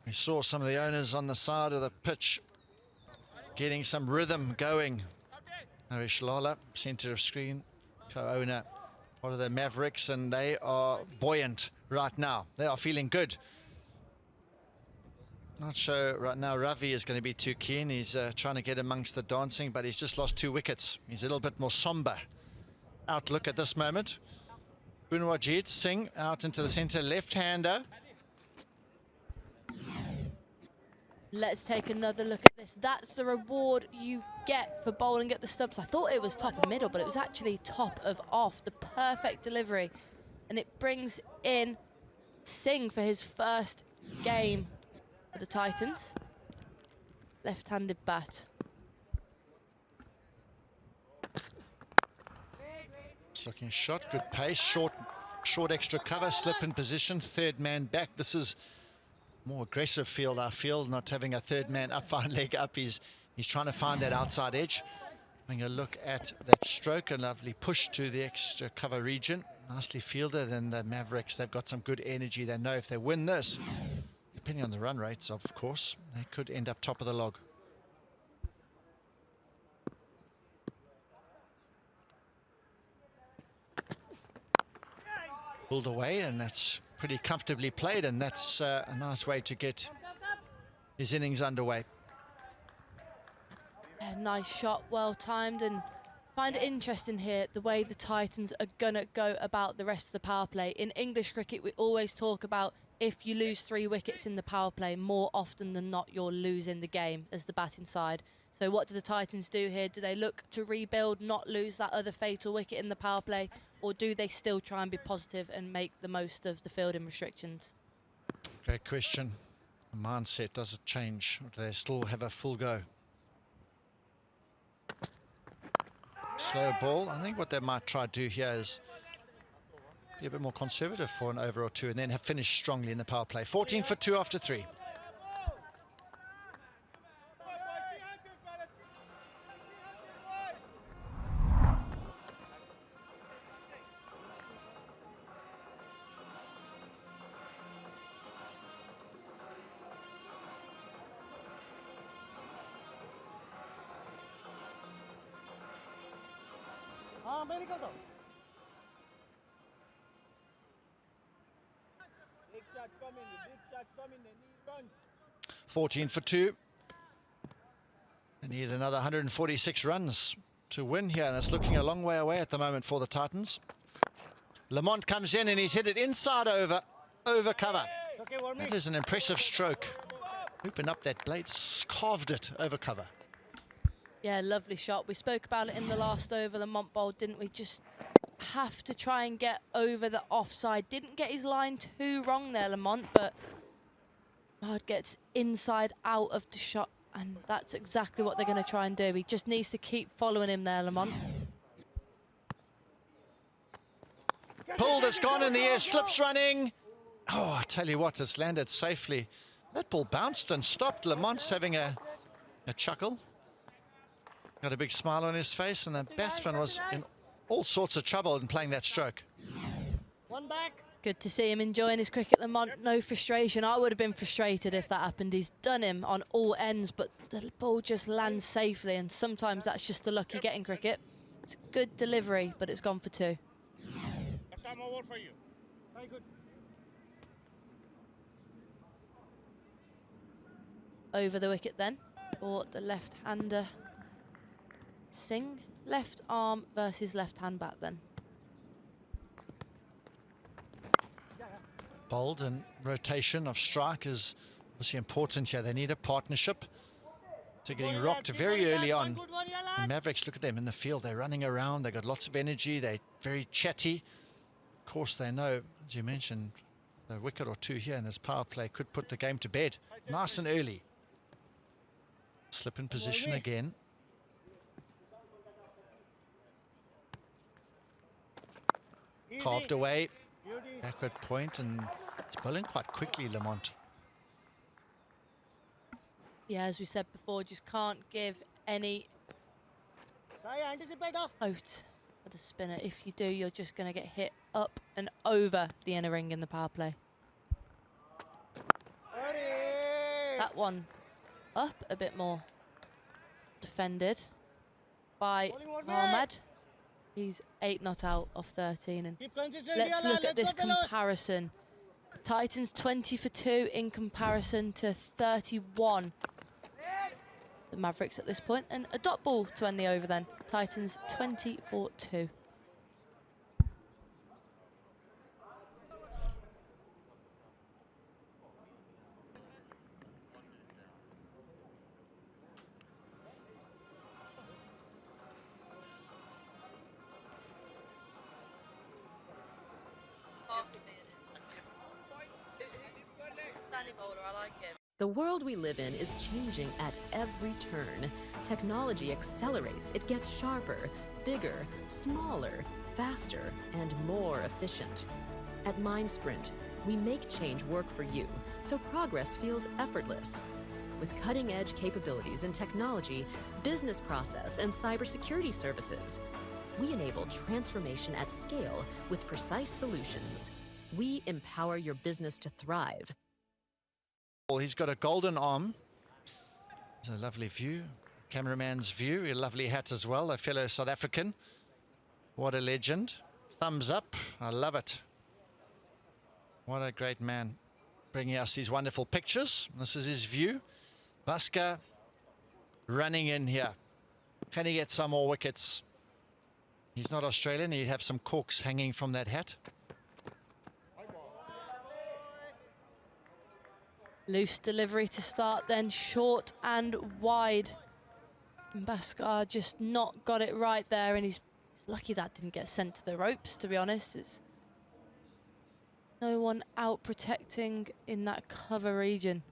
[SPEAKER 1] We saw some of the owners on the side of the pitch getting some rhythm going. Harish Lala, centre of screen, co-owner of the Mavericks, and they are buoyant right now. They are feeling good. Not sure right now Ravi is going to be too keen. He's trying to get amongst the dancing, but he's just lost 2 wickets. He's a little bit more somber outlook at this moment. Bunwajit Singh out into the centre, left-hander.
[SPEAKER 7] Let's take another look at this. That's the reward you get for bowling at the stumps. I thought it was top of middle, but it was actually top of off. The perfect delivery. And it brings in Singh for his first game for the Titans. Left-handed bat.
[SPEAKER 1] It's looking shot, good pace, short extra cover, slip in position, 3rd man back. This is more aggressive field, I feel, not having a 3rd man up, fine leg up. He's trying to find that outside edge. Having a look at that stroke, a lovely push to the extra cover region. Nicely fielded, and the Mavericks, they've got some good energy. They know if they win this, depending on the run rates, of course, they could end up top of the log. Pulled away, and that's pretty comfortably played, and that's a nice way to get his innings underway.
[SPEAKER 7] Yeah, nice shot, well timed, and find it interesting here the way the Titans are gonna go about the rest of the power play. In English cricket, we always talk about if you lose 3 wickets in the power play, more often than not you're losing the game as the batting side. So what do the Titans do here? Do they look to rebuild, not lose that other fatal wicket in the power play, or do they still try and be positive and make the most of the fielding restrictions?
[SPEAKER 1] Great question. The mindset, does it change? Or do they still have a full go? Slow ball. I think what they might try to do here is be a bit more conservative for an over or 2, and then have finished strongly in the power play. 14 for 2 after 3.
[SPEAKER 4] Big shot coming, the big shot coming, they need runs.
[SPEAKER 1] 14 for 2. They need another 146 runs to win here, and it's looking a long way away at the moment for the Titans. Lamont comes in and he's hit it inside over cover. That is an impressive stroke. Open up that blade, carved it over cover.
[SPEAKER 7] Yeah, lovely shot. We spoke about it in the last over, Lamont Bold, didn't we? Just have to try and get over the offside. Didn't get his line too wrong there, Lamont, but Hard gets inside out of the shot, and that's exactly what they're going to try and do. He just needs to keep following him there, Lamont.
[SPEAKER 1] Pull that's gone in the air, slips running. Oh, I tell you what, it's landed safely. That ball bounced and stopped. Lamont's having a chuckle. Got a big smile on his face, and the batsman was in all sorts of trouble in playing that stroke.
[SPEAKER 4] One back.
[SPEAKER 7] Good to see him enjoying his cricket, Lamont. No frustration. I would have been frustrated if that happened. He's done him on all ends, but the ball just lands safely, and sometimes that's just the luck you get in cricket. It's a good delivery, but it's gone for 2.
[SPEAKER 4] Left arm over for you. Very good.
[SPEAKER 7] Over the wicket then for the left-hander. Singh, left arm versus left-hand bat then.
[SPEAKER 1] Bold and rotation of strike is obviously important here. They need a partnership. To getting rocked very early on. The Mavericks, look at them in the field. They're running around. They've got lots of energy. They're very chatty. Of course, they know, as you mentioned, the wicket or 2 here in this power play could put the game to bed nice and early. Slip in position again. Carved away. Backward point, and it's bowling quite quickly, Lamont.
[SPEAKER 7] Yeah, as we said before, just can't give any out for the spinner. If you do, you're just going to get hit up and over the inner ring in the power play. That one up a bit more. Defended by Mohammad. He's 8 not out of 13. And let's look at this comparison. Titans 20 for 2 in comparison to 31. The Mavericks at this point, and a dot ball to end the over then. Titans 20 for 2.
[SPEAKER 3] The world we live in is changing at every turn. Technology accelerates, it gets sharper, bigger, smaller, faster, and more efficient. At MindSprint, we make change work for you, so progress feels effortless. With cutting-edge capabilities in technology, business process, and cybersecurity services, we enable transformation at scale with precise solutions. We empower your business to thrive.
[SPEAKER 1] He's got a golden arm. It's a lovely view. Cameraman's view, a lovely hat as well, a fellow South African. What a legend. Thumbs up. I love it. What a great man. Bringing us these wonderful pictures. This is his view. Bhaskar running in here. Can he get some more wickets? He's not Australian. He'd have some corks hanging from that hat.
[SPEAKER 7] Loose delivery to start then, short and wide. Bhaskar just not got it right there, and he's lucky that didn't get sent to the ropes, to be honest. It's no one out protecting in that cover region.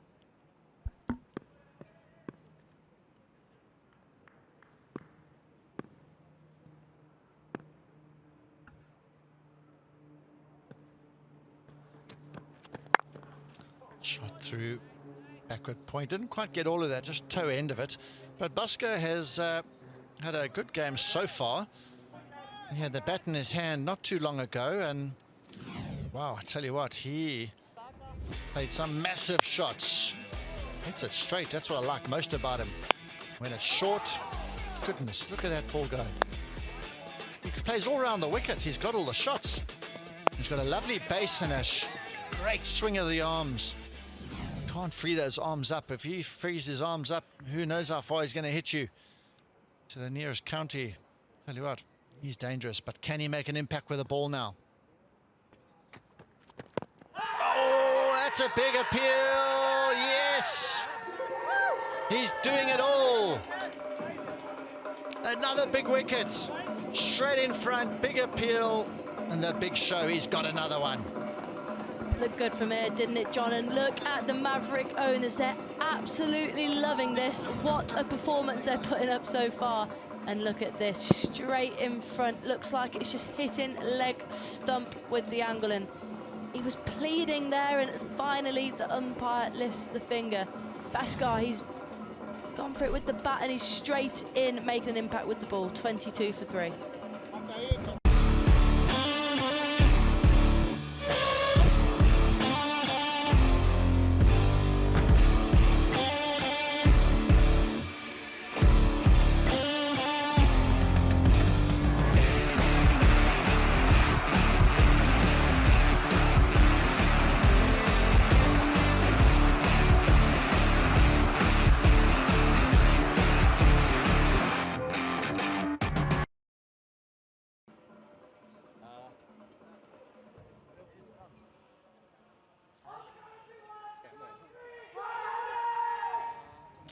[SPEAKER 1] Shot through backward point. Didn't quite get all of that, just toe end of it. But Bhaskar has had a good game so far. He had the bat in his hand not too long ago, and wow, I tell you what, he played some massive shots. Hits it straight. That's what I like most about him. When it's short, goodness, look at that ball go. He plays all around the wicket. He's got all the shots. He's got a lovely base and a great swing of the arms. Can't free those arms up. If he frees his arms up, who knows how far he's going to hit you to the nearest county. Tell you what, he's dangerous, but can he make an impact with the ball now? Oh, that's a big appeal. Yes, he's doing it all. Another big wicket. Straight in front, big appeal, and the big show. He's got another one.
[SPEAKER 7] Looked good from here, didn't it, John? And look at the Maverick owners. They're absolutely loving this. What a performance they're putting up so far. And look at this, straight in front. Looks like it's just hitting leg stump with the angle. And he was pleading there, and finally the umpire lifts the finger. Bhaskar, he's gone for it with the bat, and he's straight in, making an impact with the ball. 22 for 3.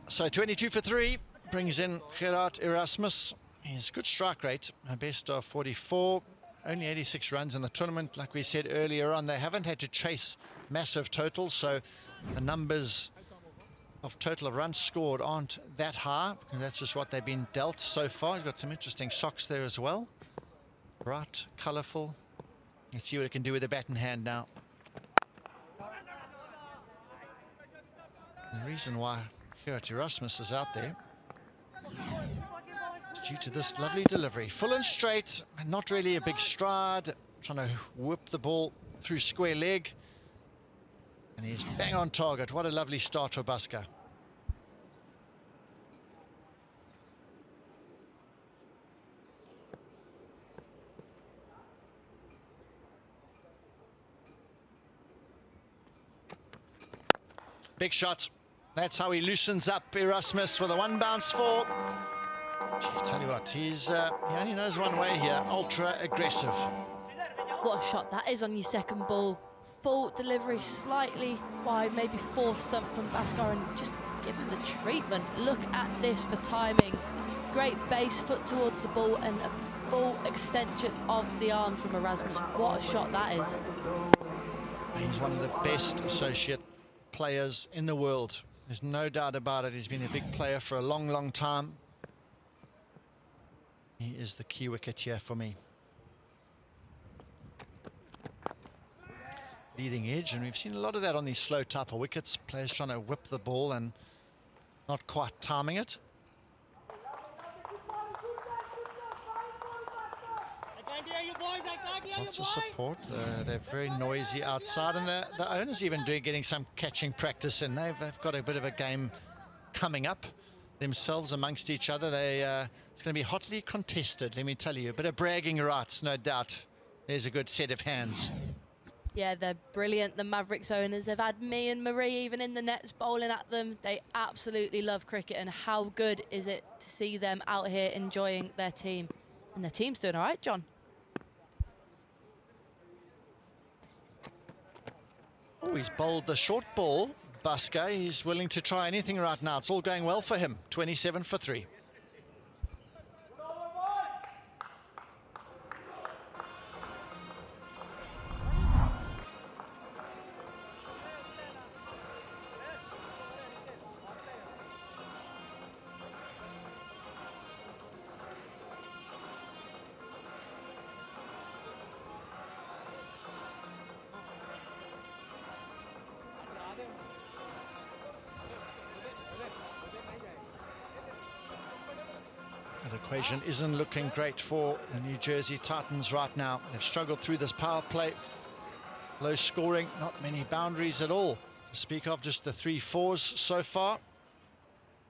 [SPEAKER 1] So 22 for 3 brings in Gerard Erasmus. His good strike rate, a best of 44, only 86 runs in the tournament. Like we said earlier on, they haven't had to chase massive totals, so the numbers of total of runs scored aren't that high, and that's just what they've been dealt so far. He's got some interesting shocks there as well. Bright, colourful. Let's see what it can do with the bat in hand now. The reason why Gerard Erasmus is out there is due to this lovely delivery. Full and straight, and not really a big stride. Trying to whip the ball through square leg. And he's bang on target. What a lovely start for Bhaskar. Big shot. That's how he loosens up Erasmus with a one bounce four. Gee, tell you what, he only knows one way here. Ultra aggressive.
[SPEAKER 7] What a shot that is on your second ball. Full delivery, slightly wide, maybe fourth stump from Bhaskar, and just give him the treatment. Look at this for timing. Great base, foot towards the ball, and a full extension of the arms from Erasmus. What a shot that is.
[SPEAKER 1] He's one of the best associate players in the world. There's no doubt about it. He's been a big player for a long, long time. He is the key wicket here for me. Leading edge, and we've seen a lot of that on these slow type of wickets. Players trying to whip the ball and not quite timing it. Lots of support. They're very noisy outside, and the owners even getting some catching practice in. They've got a bit of a game coming up themselves amongst each other. It's going to be hotly contested, let me tell you. A bit of bragging rights, no doubt. There's a good set of hands.
[SPEAKER 7] Yeah, they're brilliant, the Mavericks owners. They've had me and Marie even in the nets bowling at them. They absolutely love cricket, and how good is it to see them out here enjoying their team. And their team's doing all right, John.
[SPEAKER 1] Oh, he's bowled the short ball, Bhaskar. He's willing to try anything right now. It's all going well for him. 27 for 3. The equation isn't looking great for the New Jersey Titans right now. They've struggled through this power play. Low scoring, not many boundaries at all to speak of, just the 3 4s so far.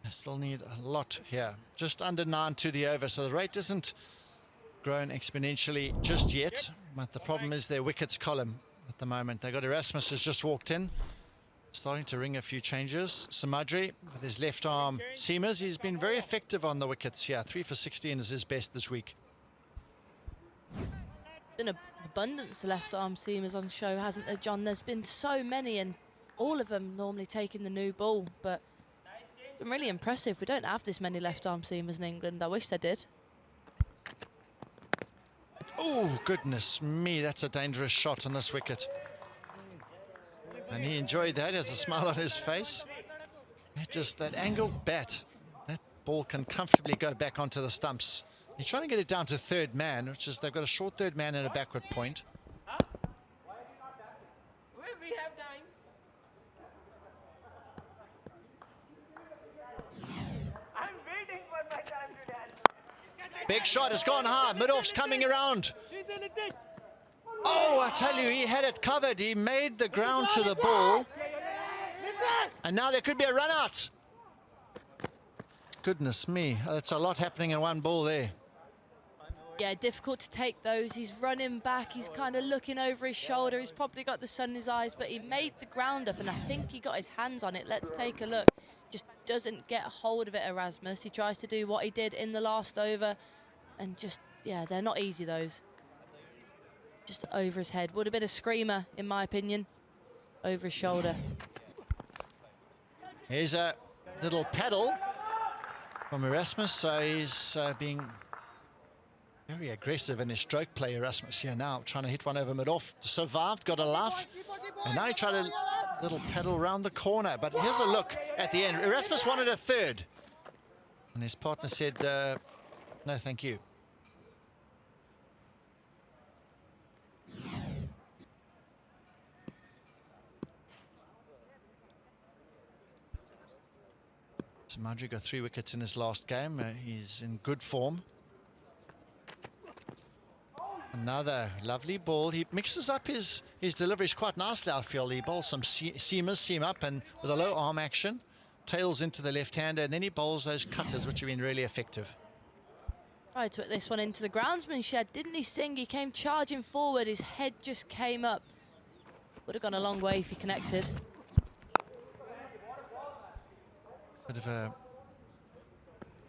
[SPEAKER 1] They still need a lot here. Just under 9 to the over, so the rate isn't grown exponentially just yet. But the problem is their wickets column at the moment. They got Erasmus has just walked in. Starting to ring a few changes. Samadri with his left arm seamers. He's been very effective on the wickets here. 3 for 16 is his best this week.
[SPEAKER 7] Been an abundance of left arm seamers on show, hasn't there, John? There's been so many, and all of them normally taking the new ball, but it's been really impressive. We don't have this many left arm seamers in England. I wish they did.
[SPEAKER 1] Oh, goodness me, that's a dangerous shot on this wicket. And he enjoyed that, has a smile on his face. That angled bat, that ball can comfortably go back onto the stumps. He's trying to get it down to third man, which is they've got a short third man and a backward point. Big shot has gone hard. Midoff's coming around. Oh, I tell you, he had it covered. He made the ground to the ball. And now there could be a run out. Goodness me, that's a lot happening in one ball there.
[SPEAKER 7] Yeah, difficult to take those. He's running back. He's kind of looking over his shoulder. He's probably got the sun in his eyes, but he made the ground up, and I think he got his hands on it. Let's take a look. Just doesn't get a hold of it, Erasmus. He tries to do what he did in the last over, and just, yeah, they're not easy, those. Just over his head. Would have been a screamer, in my opinion. Over his shoulder.
[SPEAKER 1] Here's a little paddle from Erasmus, so he's being very aggressive in his stroke play. Erasmus here now, trying to hit one over mid-off. Survived, got a laugh, and now he tried a little paddle around the corner. But here's a look at the end. Erasmus wanted a third, and his partner said, no, thank you. So Madri got 3 wickets in his last game. He's in good form. Another lovely ball. He mixes up his deliveries quite nicely, I feel. He bowls some seamers, seam up, and with a low arm action, tails into the left-hander, and then he bowls those cutters, which have been really effective.
[SPEAKER 7] Tried to put this one into the groundsman shed, didn't he, Singh? He came charging forward. His head just came up. Would have gone a long way if he connected.
[SPEAKER 1] Bit of a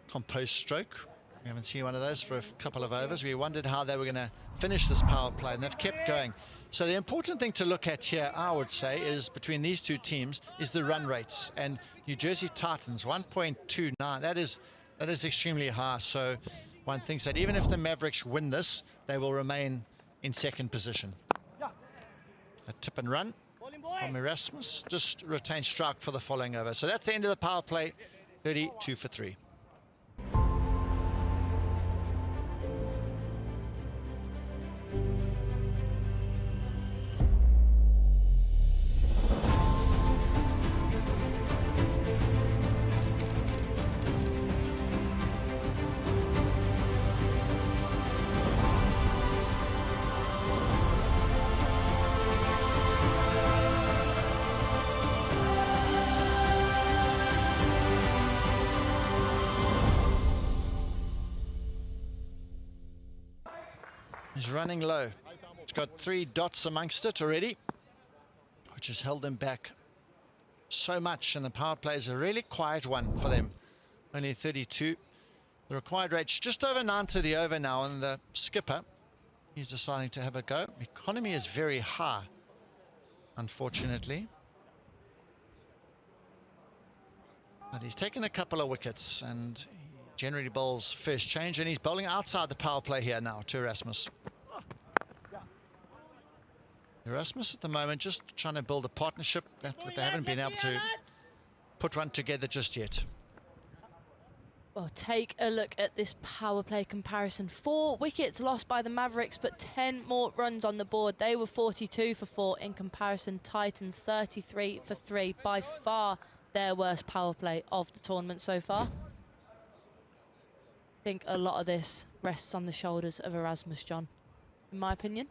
[SPEAKER 1] composed stroke. We haven't seen one of those for a couple of overs. We wondered how they were going to finish this power play, and they've kept going. So the important thing to look at here, I would say, is between these two teams, is the run rates. And New Jersey Titans, 1.29. That is extremely high. So one thinks that even if the Mavericks win this, they will remain in second position. A tip and run from Erasmus, just retained strike for the following over. So that's the end of the power play, 32 for 3. He's running low. It's got 3 dots amongst it already, which has held them back so much, and the power play is a really quiet one for them. Only 32. The required rate's just over 9 to the over now, and the skipper, he's deciding to have a go. Economy is very high, unfortunately. But he's taken a couple of wickets, and he generally bowls first change, and he's bowling outside the power play here now to Erasmus. Erasmus at the moment just trying to build a partnership that they haven't been able to put one together just yet.
[SPEAKER 7] Well, take a look at this power play comparison. 4 wickets lost by the Mavericks, but 10 more runs on the board. They were 42 for 4 in comparison. Titans 33 for 3. By far their worst power play of the tournament so far. I think a lot of this rests on the shoulders of Erasmus, John, in my opinion.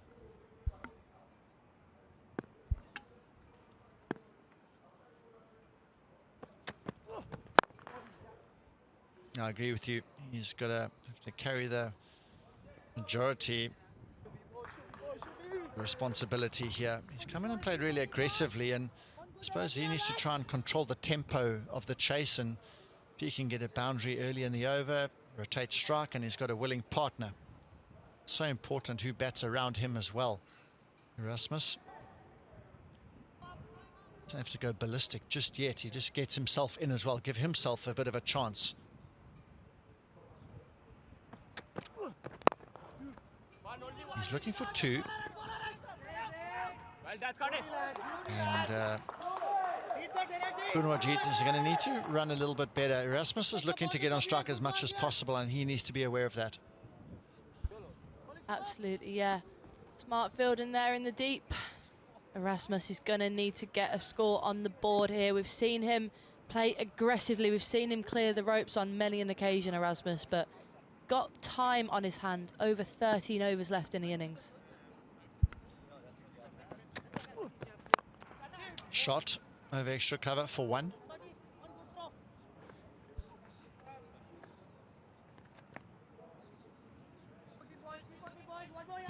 [SPEAKER 1] I agree with you. He's got to have to carry the majority responsibility here. He's come in and played really aggressively, and I suppose he needs to try and control the tempo of the chase, and if he can get a boundary early in the over, rotate strike, and he's got a willing partner. It's so important who bats around him as well. Erasmus doesn't have to go ballistic just yet. He just gets himself in as well, give himself a bit of a chance. He's looking for 2.
[SPEAKER 9] Well, that's got it.
[SPEAKER 1] And Bruno Ajit is going to need to run a little bit better. Erasmus is looking to get on strike as much as possible, and he needs to be aware of that.
[SPEAKER 7] Absolutely, yeah. Smart fielding there in the deep. Erasmus is going to need to get a score on the board here. We've seen him play aggressively. We've seen him clear the ropes on many an occasion, Erasmus, but he's got time on his hand. Over 13 overs left in the innings.
[SPEAKER 1] Shot over extra cover for 1.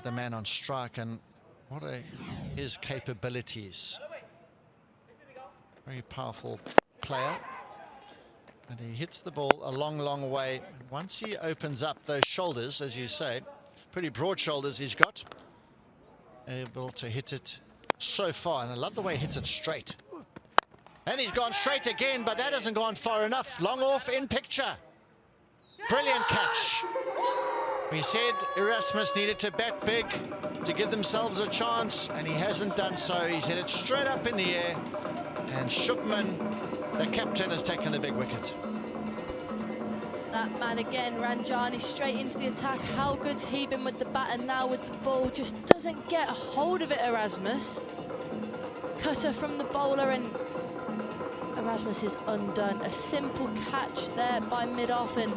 [SPEAKER 1] The man on strike, and what are his capabilities. Very powerful player. And he hits the ball a long, long way. Once he opens up those shoulders, as you say, pretty broad shoulders he's got, able to hit it so far. And I love the way he hits it straight. And he's gone straight again, but that hasn't gone far enough. Long off in picture. Brilliant catch. We said Erasmus needed to bat big to give themselves a chance, and he hasn't done so. He's hit it straight up in the air, and Shubman, the captain, has taken the big wicket.
[SPEAKER 7] It's that man again, Ranjani, straight into the attack. How good's he been with the bat, and now with the ball? Just doesn't get a hold of it, Erasmus. Cutter from the bowler, and Erasmus is undone. A simple catch there by mid-off, and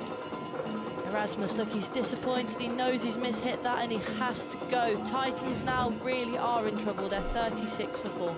[SPEAKER 7] Erasmus, look, he's disappointed. He knows he's mishit that, and he has to go. Titans now really are in trouble. They're 36 for 4.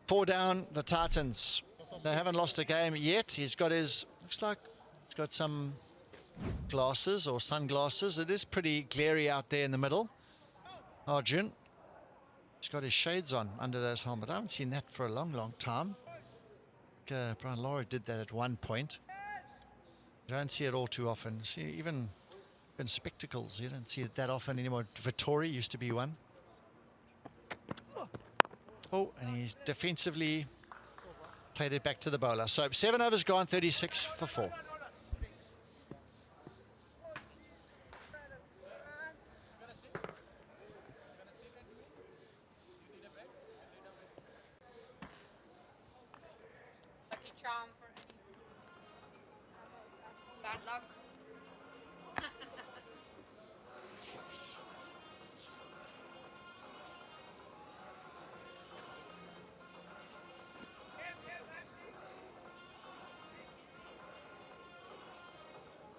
[SPEAKER 1] Four down, the Titans. They haven't lost a game yet. He's got his, looks like he's got some glasses or sunglasses. It is pretty glary out there in the middle. Arjun. He's got his shades on under those helmets. I haven't seen that for a long, long time. Brian Lara did that at one point. You don't see it all too often. See, even spectacles, you don't see it that often anymore. Vittori used to be one. Oh, and he's defensively played it back to the bowler. So 7 overs gone, 36 for 4.
[SPEAKER 19] Lucky charm for bad luck.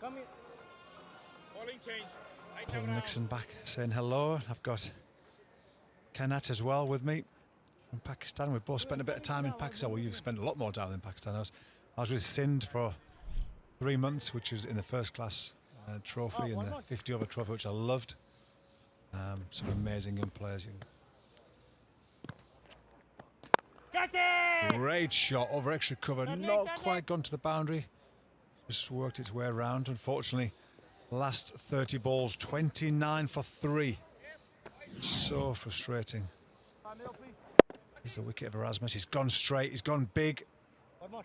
[SPEAKER 4] Come in. Bowling change.
[SPEAKER 2] Paul Nixon back saying hello. I've got Kanat as well with me from Pakistan. We've both spent a bit of time in Pakistan. Well, you've spent a lot more time in Pakistan. I was with Sindh for 3 months, which was in the first class trophy and the 50 over trophy, which I loved. Some amazing young players. Great shot over extra cover, not quite gone to the boundary. Just worked its way around. Unfortunately, last 30 balls, 29 for 3. So frustrating. Here's the wicket of Erasmus. He's gone straight. He's gone big.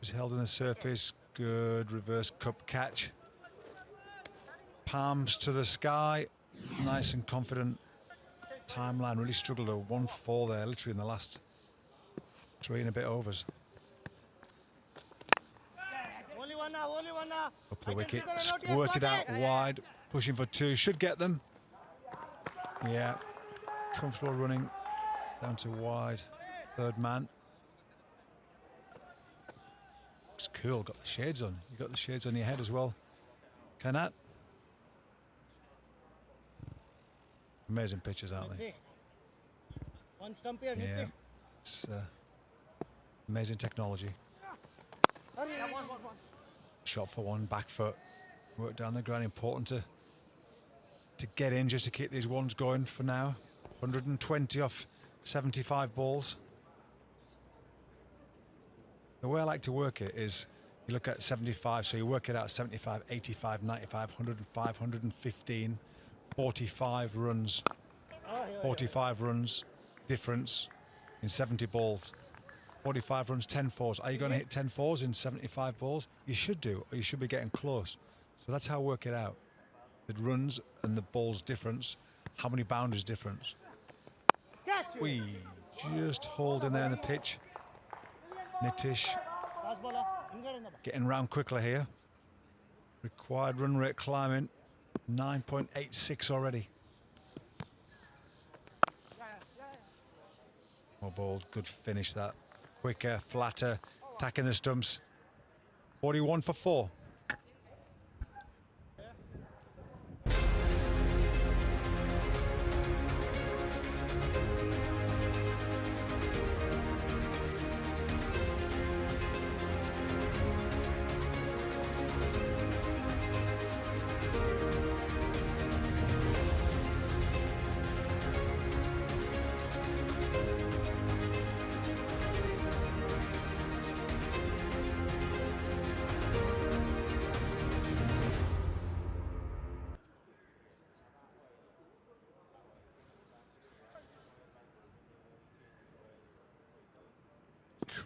[SPEAKER 2] He's held in the surface. Good reverse cup catch. Palms to the sky. Nice and confident. Timeline really struggled. A 1-4 there, literally in the last 3 and a bit overs. Up the wicket, squirted out wide, pushing for 2, should get them. Yeah, comfortable running down to wide, third man. It's cool, got the shades on. You got the shades on your head as well. Kanat. Amazing pictures, aren't they?
[SPEAKER 4] One stump here,
[SPEAKER 2] Yeah. It's amazing technology. Shot for one, back foot, work down the ground. Important to get in just to keep these ones going for now. 120 off 75 balls. The way I like to work it is you look at 75, so you work it out 75, 85, 95, 105, 115, 45 runs. 45 runs difference in 70 balls. 45 runs, 10 fours. Are you going to hit 10 fours in 75 balls? You should do, or you should be getting close. So that's how I work it out. The runs and the balls difference. How many boundaries difference? We just hold in there in the pitch. Nitish getting round quickly here. Required run rate climbing 9.86 already. More ball, good finish that. Quicker, flatter, attacking the stumps. 41 for 4.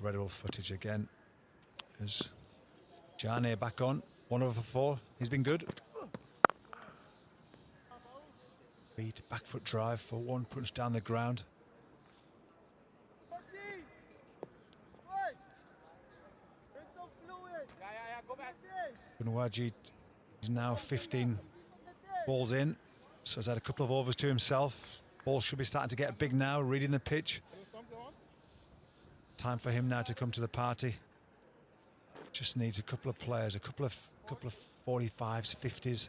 [SPEAKER 2] Incredible footage again. There's Jane back on. 1 over 4. He's been good. Beat back foot drive for 1 punch down the ground. Kunwaji is now 15 balls in, so he's had a couple of overs to himself. Ball should be starting to get big now, reading the pitch. Time for him now to come to the party. Just needs a couple of players, a couple of 45s, 50s.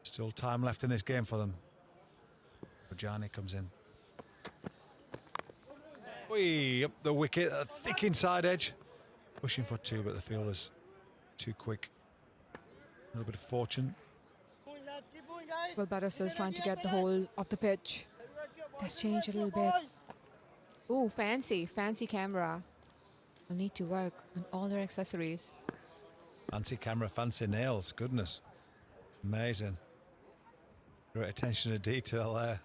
[SPEAKER 2] Still time left in this game for them. Bojani comes in. Whee, up the wicket, a thick inside edge. Pushing for 2, but the fielder's too quick. A little bit of fortune.
[SPEAKER 13] Well, batter still trying to get the whole of the pitch. Let's change a little bit. Oh, fancy camera. I'll need to work on all their accessories.
[SPEAKER 2] Fancy camera, fancy nails, goodness. Amazing. Great attention to detail there.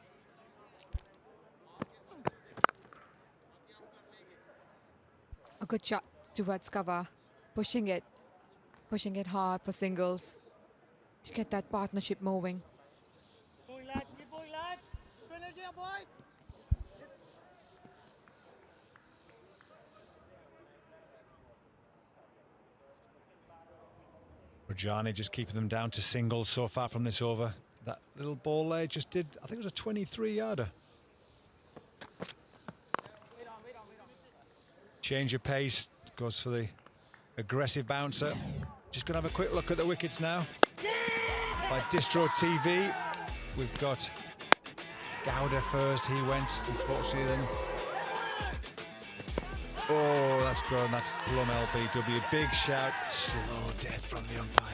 [SPEAKER 13] A good shot towards cover. Pushing it hard for singles to get that partnership moving.
[SPEAKER 4] Keep going, lads. Good idea, boys.
[SPEAKER 2] Rajani just keeping them down to singles so far from this over. That little ball there just did, I think it was a 23-yarder. Change of pace, goes for the aggressive bouncer. Just going to have a quick look at the wickets now. By Distro TV, we've got Gowda first, he went, unfortunately then. Oh, that's gone, that's Plum LBW. Big shout, slow death from the umpire.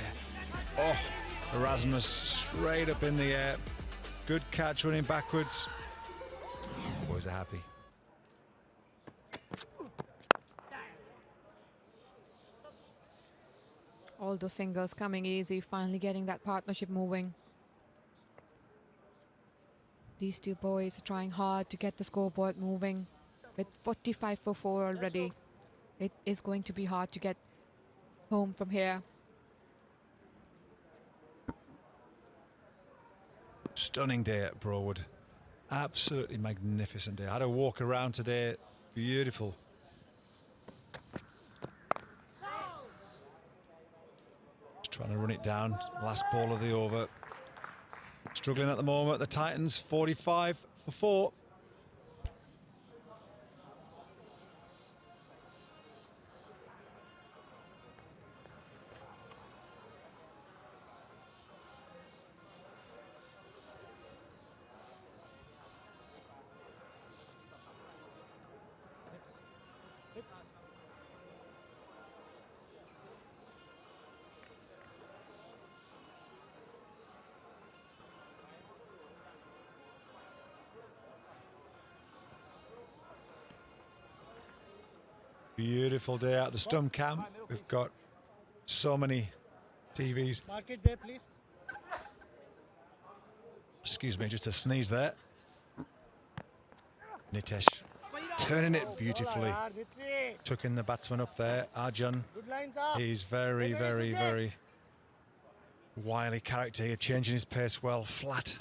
[SPEAKER 2] Oh, Erasmus straight up in the air. Good catch running backwards. The boys are happy.
[SPEAKER 13] All those singles coming easy, finally getting that partnership moving. These two boys are trying hard to get the scoreboard moving. With 45 for 4 already, it is going to be hard to get home from here.
[SPEAKER 2] Stunning day at Broadwood. Absolutely magnificent day. I had a walk around today. Beautiful. Just trying to run it down. Last ball of the over. Struggling at the moment. The Titans 45 for 4. Beautiful day at the stump camp. We've got so many TVs.
[SPEAKER 4] Mark it there, please.
[SPEAKER 2] Excuse me, just a sneeze there. Nitesh turning it beautifully. Took in the batsman up there. Arjun. He's very, very, very wily character here, changing his pace well. Flat.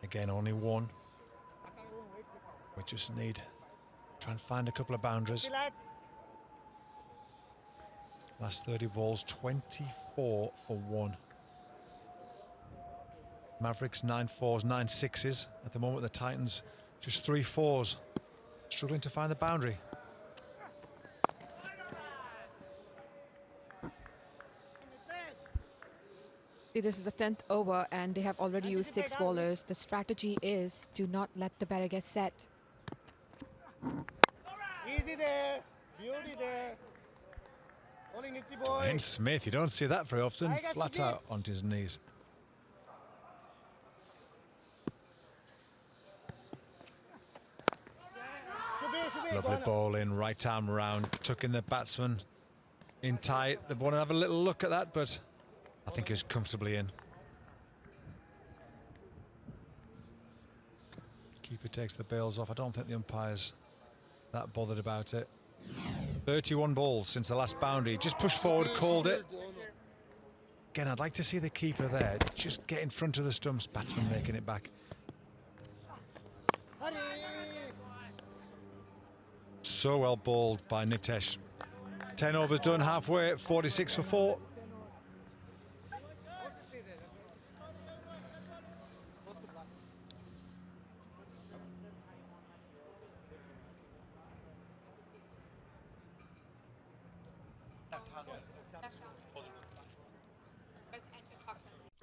[SPEAKER 2] Again, only one. We just need to try and find a couple of boundaries. Last 30 balls, 24 for 1. Mavericks 9 4s, 9 6s. At the moment, the Titans just 3 4s. Struggling to find the boundary.
[SPEAKER 13] This is the 10th over and they have already used 6 bowlers. The strategy is to not let the batter get set.
[SPEAKER 4] Easy there. Beauty there. Bowling Nitty boy.
[SPEAKER 2] And Smith, you don't see that very often. Flat out onto his knees. Lovely ball in, right arm round, tuck in the batsman in tight. They want to have a little look at that, but I think he's comfortably in. Keeper takes the bails off. I don't think the umpire's that bothered about it. 31 balls since the last boundary. Just pushed forward, called it. Again, I'd like to see the keeper there. Just get in front of the stumps. Batsman making it back. So well bowled by Nitesh. 10 overs done, halfway, 46 for 4.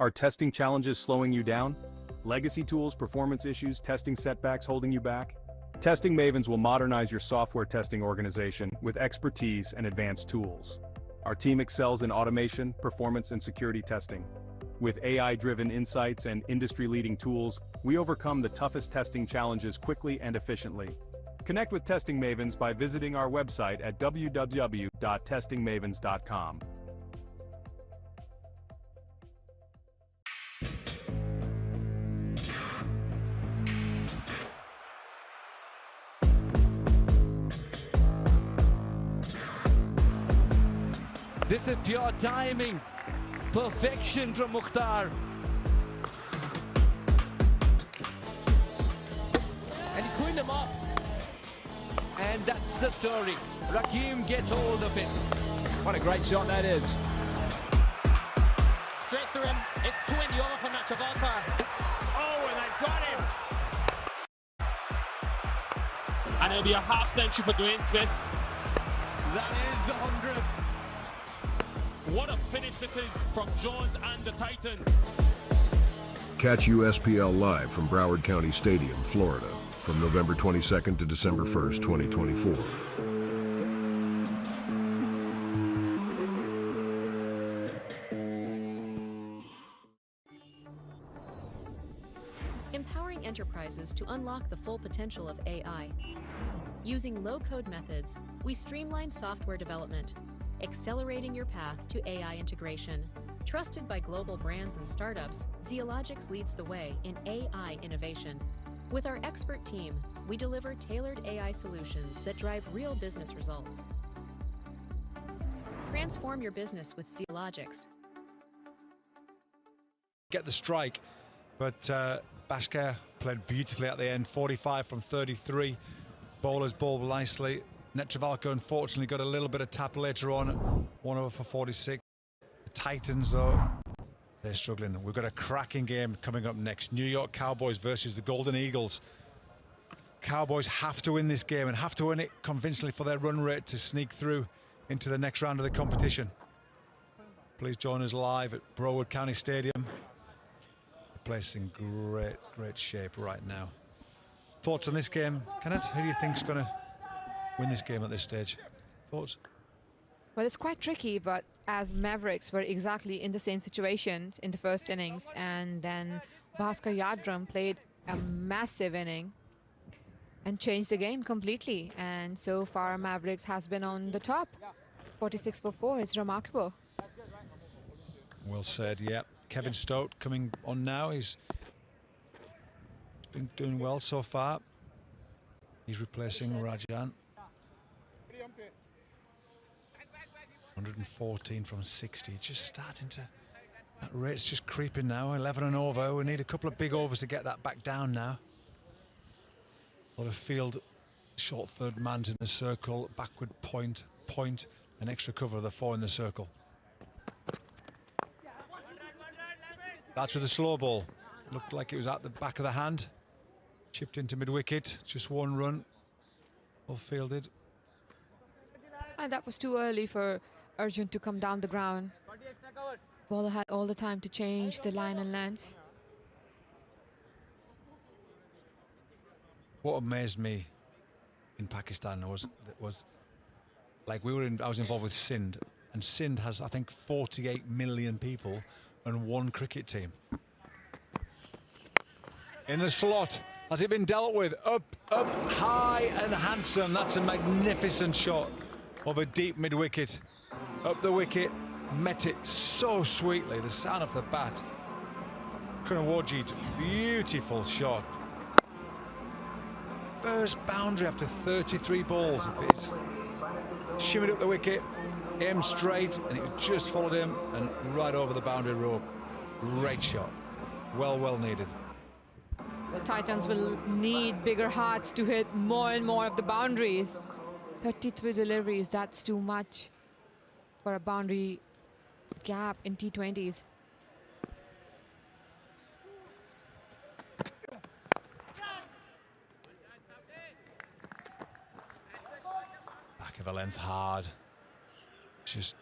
[SPEAKER 11] Are testing challenges slowing you down? Legacy tools, performance issues, testing setbacks holding you back? Testing Mavens will modernize your software testing organization with expertise and advanced tools. Our team excels in automation, performance, and security testing. With AI-driven insights and industry-leading tools, we overcome the toughest testing challenges quickly and efficiently. Connect with Testing Mavens by visiting our website at www.testingmavens.com.
[SPEAKER 6] This is pure timing. Perfection from Mukhtar. And he cleaned him up. And that's the story. Rakim gets hold of it.
[SPEAKER 2] What a great shot that is.
[SPEAKER 6] Straight through him. It's 20 over for Nachavalkar. Oh, and I got him. And it'll be a half century for Dwayne Smith. That is the 100th. What a finish this is from Jones and the Titans.
[SPEAKER 12] Catch USPL live from Broward County Stadium, Florida, from November 22nd to December 1st, 2024.
[SPEAKER 3] Empowering enterprises to unlock the full potential of AI. Using low-code methods, we streamline software development, accelerating your path to AI integration. Trusted by global brands and startups, Zeologics leads the way in AI innovation. With our expert team, we deliver tailored AI solutions that drive real business results. Transform your business with Zeologics.
[SPEAKER 2] Get the strike, but Bashkar played beautifully at the end, 45 from 33. Bowlers bowled nicely. Netravalko unfortunately got a little bit of tap later on, 1 over for 46. The Titans though, they're struggling. We've got a cracking game coming up next. New York Cowboys versus the Golden Eagles. Cowboys have to win this game and have to win it convincingly for their run rate to sneak through into the next round of the competition. Please join us live at Broward County Stadium. The place in great shape right now. Thoughts on this game, Kenneth? Who do you think's going to win this game at this stage? Thoughts?
[SPEAKER 13] Well, it's quite tricky, but as Mavericks were exactly in the same situation in the first innings, and then Bhaskar Yadram played a massive inning. and change the game completely. And so far, Mavericks has been on the top. 46 for 4. It's remarkable.
[SPEAKER 2] Well said, yeah. Kevin Stout coming on now. He's been doing well so far. He's replacing Rajan. 114 from 60. Just starting to... That rate's just creeping now. 11 and over. We need a couple of big overs to get that back down now. A lot of field, short third man in a circle, backward point, an extra cover of the 4 in the circle. That's with a slow ball. Looked like it was at the back of the hand. Chipped into mid-wicket. Just one run. Well fielded.
[SPEAKER 13] And that was too early for Arjun to come down the ground. Bowler had all the time to change the line and length.
[SPEAKER 2] What amazed me in Pakistan was like I was involved with Sindh, and Sindh has, I think, 48 million people and one cricket team. In the slot, has it been dealt with? Up, high and handsome. That's a magnificent shot of a deep mid-wicket. Up the wicket, met it so sweetly, the sound of the bat. Kunawajit, beautiful shot. First boundary after 33 balls. It's shimmied up the wicket, aimed straight, and it just followed him and right over the boundary rope. Great shot. Well needed.
[SPEAKER 13] Well, Titans will need bigger hearts to hit more and more of the boundaries. 33 deliveries, that's too much for a boundary gap in T20s.
[SPEAKER 2] Back of a length hard. Just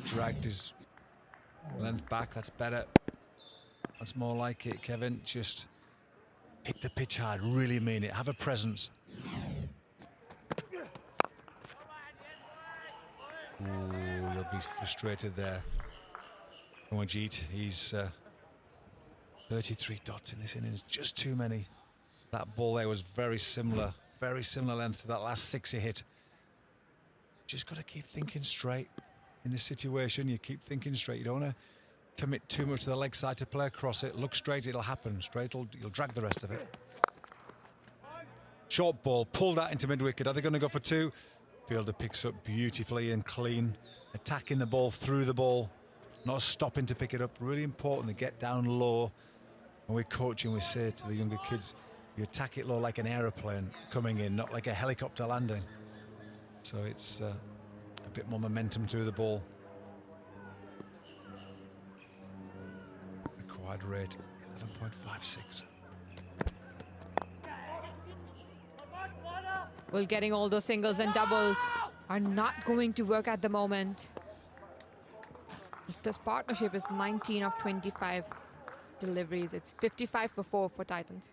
[SPEAKER 2] dragged his length back. That's better. That's more like it, Kevin. Just hit the pitch hard. Really mean it. Have a presence. Ooh, you'll be frustrated there. Kunawajit, he's 33 dots in this innings. Just too many. That ball there was very similar length to that last 6 he hit. Just got to keep thinking straight. In this situation, you keep thinking straight. You don't want to commit too much to the leg side to play across it. Look straight, it'll happen. Straight, you'll drag the rest of it. Short ball, pulled that into mid-wicket. Are they going to go for 2? Fielder picks up beautifully and clean. Attacking the ball through the ball. Not stopping to pick it up. Really important to get down low. When we're coaching, we say to the younger kids, you attack it low like an aeroplane coming in, not like a helicopter landing. So it's a bit more momentum through the ball. Required rate 11.56.
[SPEAKER 13] Well, getting all those singles and doubles are not going to work at the moment. This partnership is 19 of 25 deliveries. It's 55 for 4 for Titans.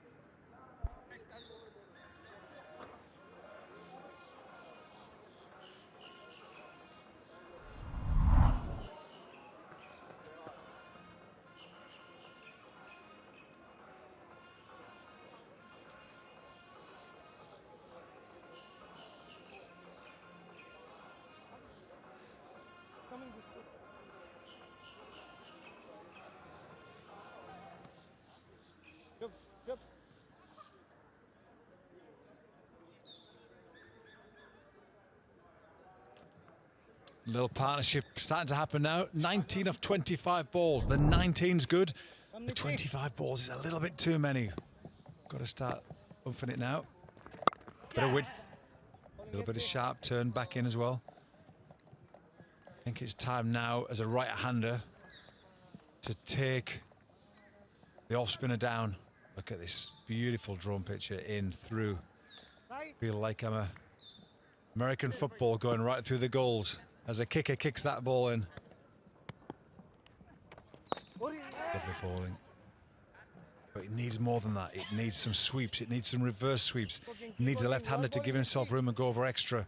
[SPEAKER 2] Little partnership starting to happen now. 19 of 25 balls. The 19's good. The 25 balls is a little bit too many. Got to start umphing it now. Bit of width. A little bit of sharp turn back in as well. I think it's time now as a right-hander to take the off-spinner down. Look at this beautiful drone picture in through. Feel like I'm a American football going right through the goals as a kicker kicks that ball in. Lovely bowling. But it needs more than that. It needs some sweeps. It needs some reverse sweeps. It needs a left-hander to give himself room and go over extra.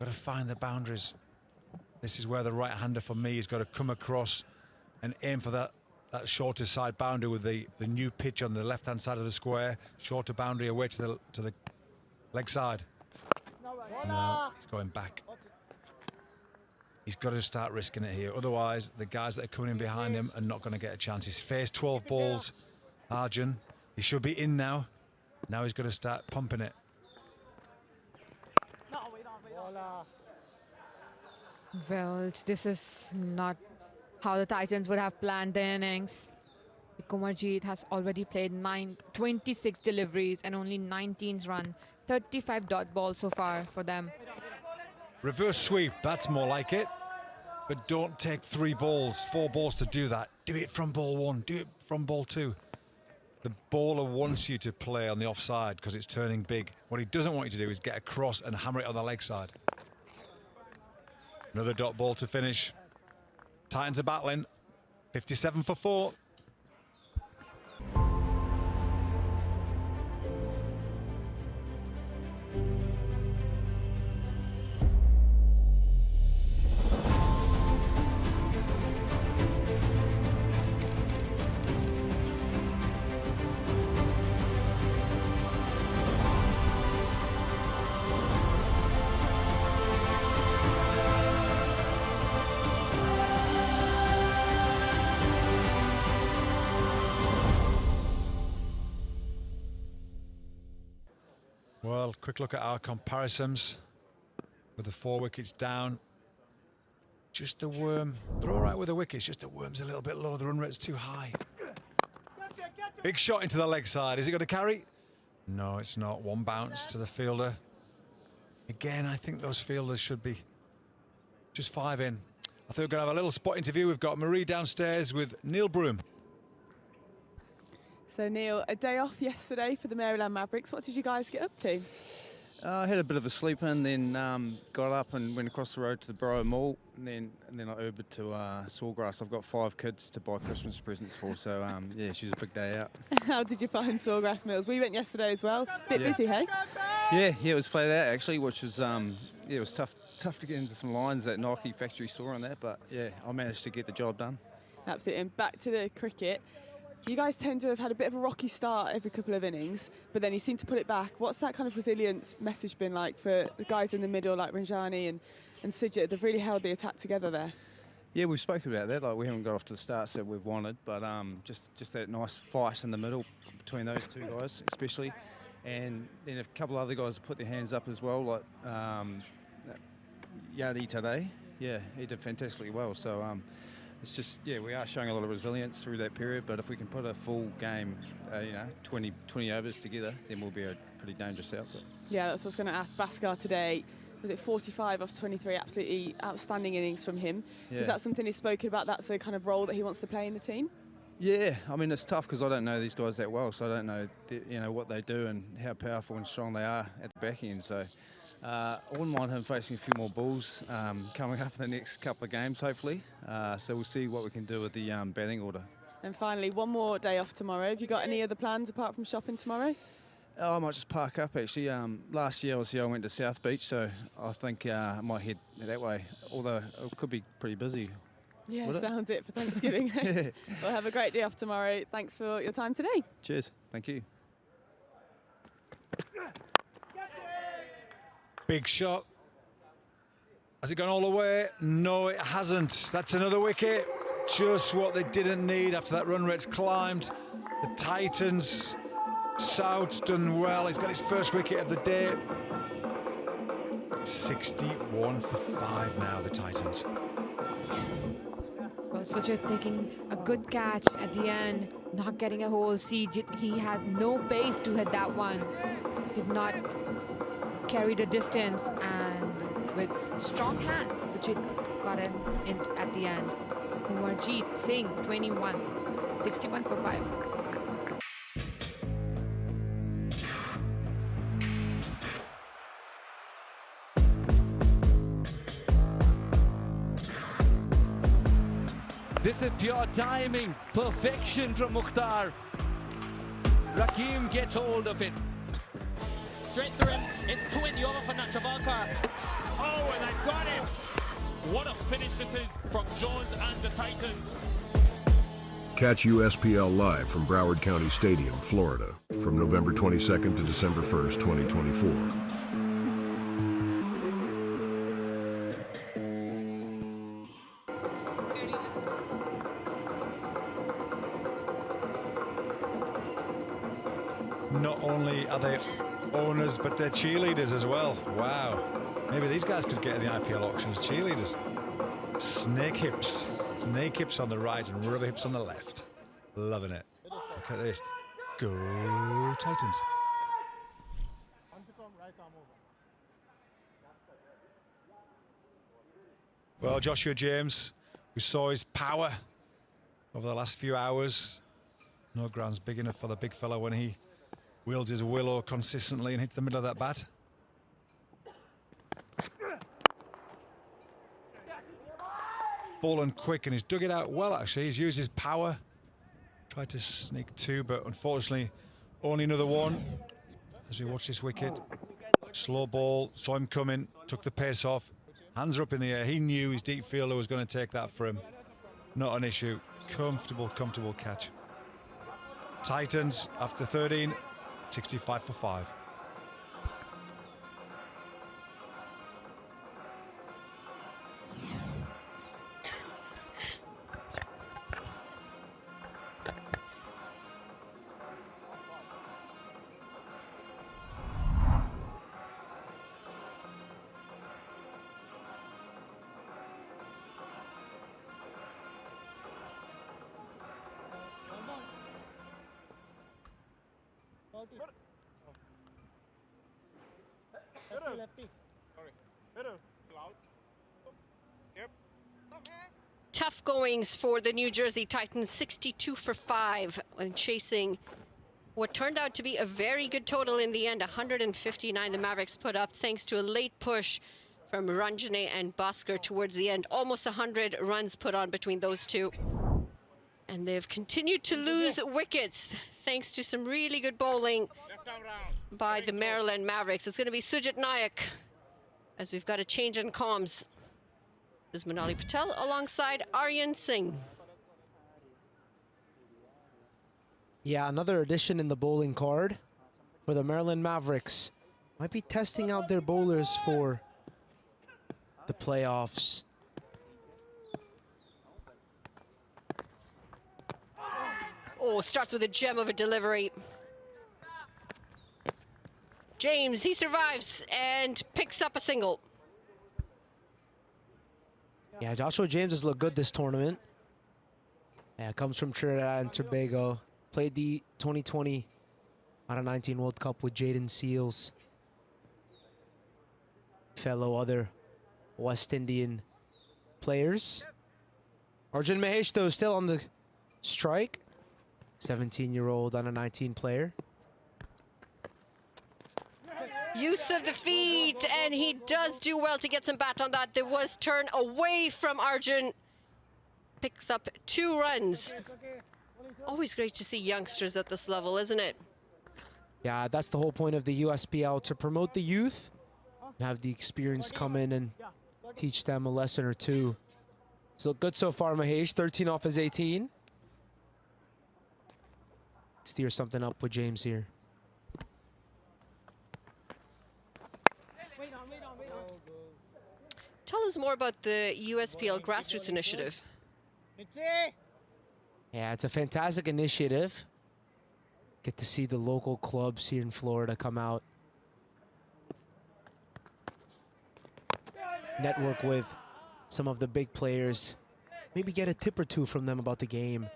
[SPEAKER 2] Got to find the boundaries. This is where the right-hander for me has got to come across and aim for that that shorter side boundary with the new pitch on the left-hand side of the square. Shorter boundary away to the leg side. No, he's going back. He's got to start risking it here. Otherwise, the guys that are coming in behind him are not going to get a chance. He's faced 12 balls, Arjun. He should be in now. Now he's got to start pumping it.
[SPEAKER 13] Well, this is not how the Titans would have planned their innings. Kumarjeet has already played 26 deliveries and only 19 runs. 35 dot balls so far for them.
[SPEAKER 2] Reverse sweep, that's more like it. But don't take 3 balls, 4 balls to do that. Do it from ball 1, do it from ball 2. The bowler wants you to play on the offside because it's turning big. What he doesn't want you to do is get across and hammer it on the leg side. Another dot ball to finish. Titans are battling. 57 for 4. Well, quick look at our comparisons with the 4 wickets down. Just the worm. They're all right with the wickets, just the worm's a little bit low. The run rate's too high. Big shot into the leg side. Is it going to carry? No, it's not. 1 bounce to the fielder. Again, I think those fielders should be just 5 in. I think we're going to have a little spot interview. We've got Marie downstairs with Neil Broom.
[SPEAKER 8] So Neil, a day off yesterday for the Maryland Mavericks. What did you guys get up to?
[SPEAKER 20] I had a bit of a sleep in, then got up and went across the road to the Borough Mall, and then I Ubered to Sawgrass. I've got 5 kids to buy Christmas presents for, so yeah, she's a big day out.
[SPEAKER 8] How did you find Sawgrass Mills? We went yesterday as well. Bit busy, hey?
[SPEAKER 20] Yeah, it was flat out actually, which was it was tough to get into some lines at Nike factory store and that, but yeah, I managed to get the job done.
[SPEAKER 8] Absolutely. And back to the cricket. You guys tend to have had a bit of a rocky start every couple of innings, but then you seem to pull it back. What's that kind of resilience message been like for the guys in the middle, like Ranjani and Sujit? They've really held the attack together there.
[SPEAKER 20] Yeah, we've spoken about that. Like, we haven't got off to the starts that we've wanted, but just that nice fight in the middle between those 2 guys, especially, and then a couple other guys have put their hands up as well, like Yadi today. Yeah, he did fantastically well. So. It's just, yeah, we are showing a lot of resilience through that period, but if we can put a full game, 20 overs together, then we'll be a pretty dangerous outfit.
[SPEAKER 8] Yeah, that's what I was going to ask. Bhaskar today, was it 45 off 23, absolutely outstanding innings from him. Yeah. Is that something he's spoken about? That's the kind of role that he wants to play in the team?
[SPEAKER 20] Yeah, I mean, it's tough because I don't know these guys that well, so I don't know, what they do and how powerful and strong they are at the back end. So I wouldn't mind him facing a few more balls coming up in the next couple of games, hopefully. So we'll see what we can do with the batting order.
[SPEAKER 8] And finally, one more day off tomorrow. Have you got any other plans apart from shopping tomorrow?
[SPEAKER 20] Oh, I might just park up, actually. Last year, I went to South Beach, so I think I might head that way, although it could be pretty busy.
[SPEAKER 8] Yeah, sounds it for Thanksgiving. Yeah. Well, have a great day off tomorrow. Thanks for your time today.
[SPEAKER 20] Cheers. Thank you.
[SPEAKER 2] Big shot. Has it gone all the way? No, it hasn't. That's another wicket. Just what they didn't need after that run rate's climbed. The Titans, South's done well. He's got his first wicket of the day. 61 for 5 now, the Titans.
[SPEAKER 13] Well, Sujit taking a good catch at the end, not getting a whole seed. He had no pace to hit that one. Did not carry the distance, and with strong hands, Sujit got in at the end. Kumarjeet Singh, 21, 61 for 5.
[SPEAKER 6] This is pure timing, perfection from Mukhtar. Rakim gets hold of it. Straight through him, it's 20 over for Nachavalkar. Oh, and I got him! What a finish this is from Jones and the Titans.
[SPEAKER 12] Catch USPL live from Broward County Stadium, Florida, from November 22nd to December 1st, 2024.
[SPEAKER 2] Not only are they owners, but they're cheerleaders as well. Wow. Maybe these guys could get in the IPL auctions, cheerleaders. Snake hips on the right and rubber hips on the left. Loving it. Look at this. Go Titans. Well, Joshua James, we saw his power over the last few hours. No ground's big enough for the big fella when he wields his willow consistently and hits the middle of that bat. Ball and quick, and he's dug it out well actually. He's used his power. Tried to sneak two, but unfortunately only another one. As we watch this wicket. Slow ball, saw him coming, took the pace off. Hands are up in the air. He knew his deep fielder was going to take that for him. Not an issue. Comfortable catch. Titans after 13, 65 for 5.
[SPEAKER 15] Tough goings for the New Jersey Titans, 62 for 5 when chasing what turned out to be a very good total in the end. 159 the Mavericks put up thanks to a late push from Ranjane and Bhaskar towards the end. Almost 100 runs put on between those two. And they've continued to lose wickets thanks to some really good bowling by the Maryland Mavericks. It's going to be Sujit Nayak as we've got a change in comms. This is Manali Patel alongside Aryan Singh.
[SPEAKER 16] Yeah, another addition in the bowling card for the Maryland Mavericks. Might be testing out their bowlers for the playoffs.
[SPEAKER 15] Oh, starts with a gem of a delivery. James, he survives and picks up a single.
[SPEAKER 16] Yeah, Joshua James has looked good this tournament. Yeah, comes from Trinidad and Tobago. Played the 2020 _19 World Cup with Jaden Seals. Fellow other West Indian players. Arjun Mahesh, though, still on the strike. 17-year-old _19 player.
[SPEAKER 15] Use of the feet, and he does do well to get some bat on that. There was turn away from Arjun. Picks up 2 runs. Always great to see youngsters at this level, isn't it?
[SPEAKER 16] Yeah, that's the whole point of the USPL, to promote the youth and have the experience come in and teach them a lesson or two. So good so far, Mahesh. 13 off his 18. Steer something up with James here.
[SPEAKER 15] Tell us more about the USPL Grassroots Initiative.
[SPEAKER 16] Yeah, it's a fantastic initiative. Get to see the local clubs here in Florida come out. Network with some of the big players. Maybe get a tip or two from them about the game.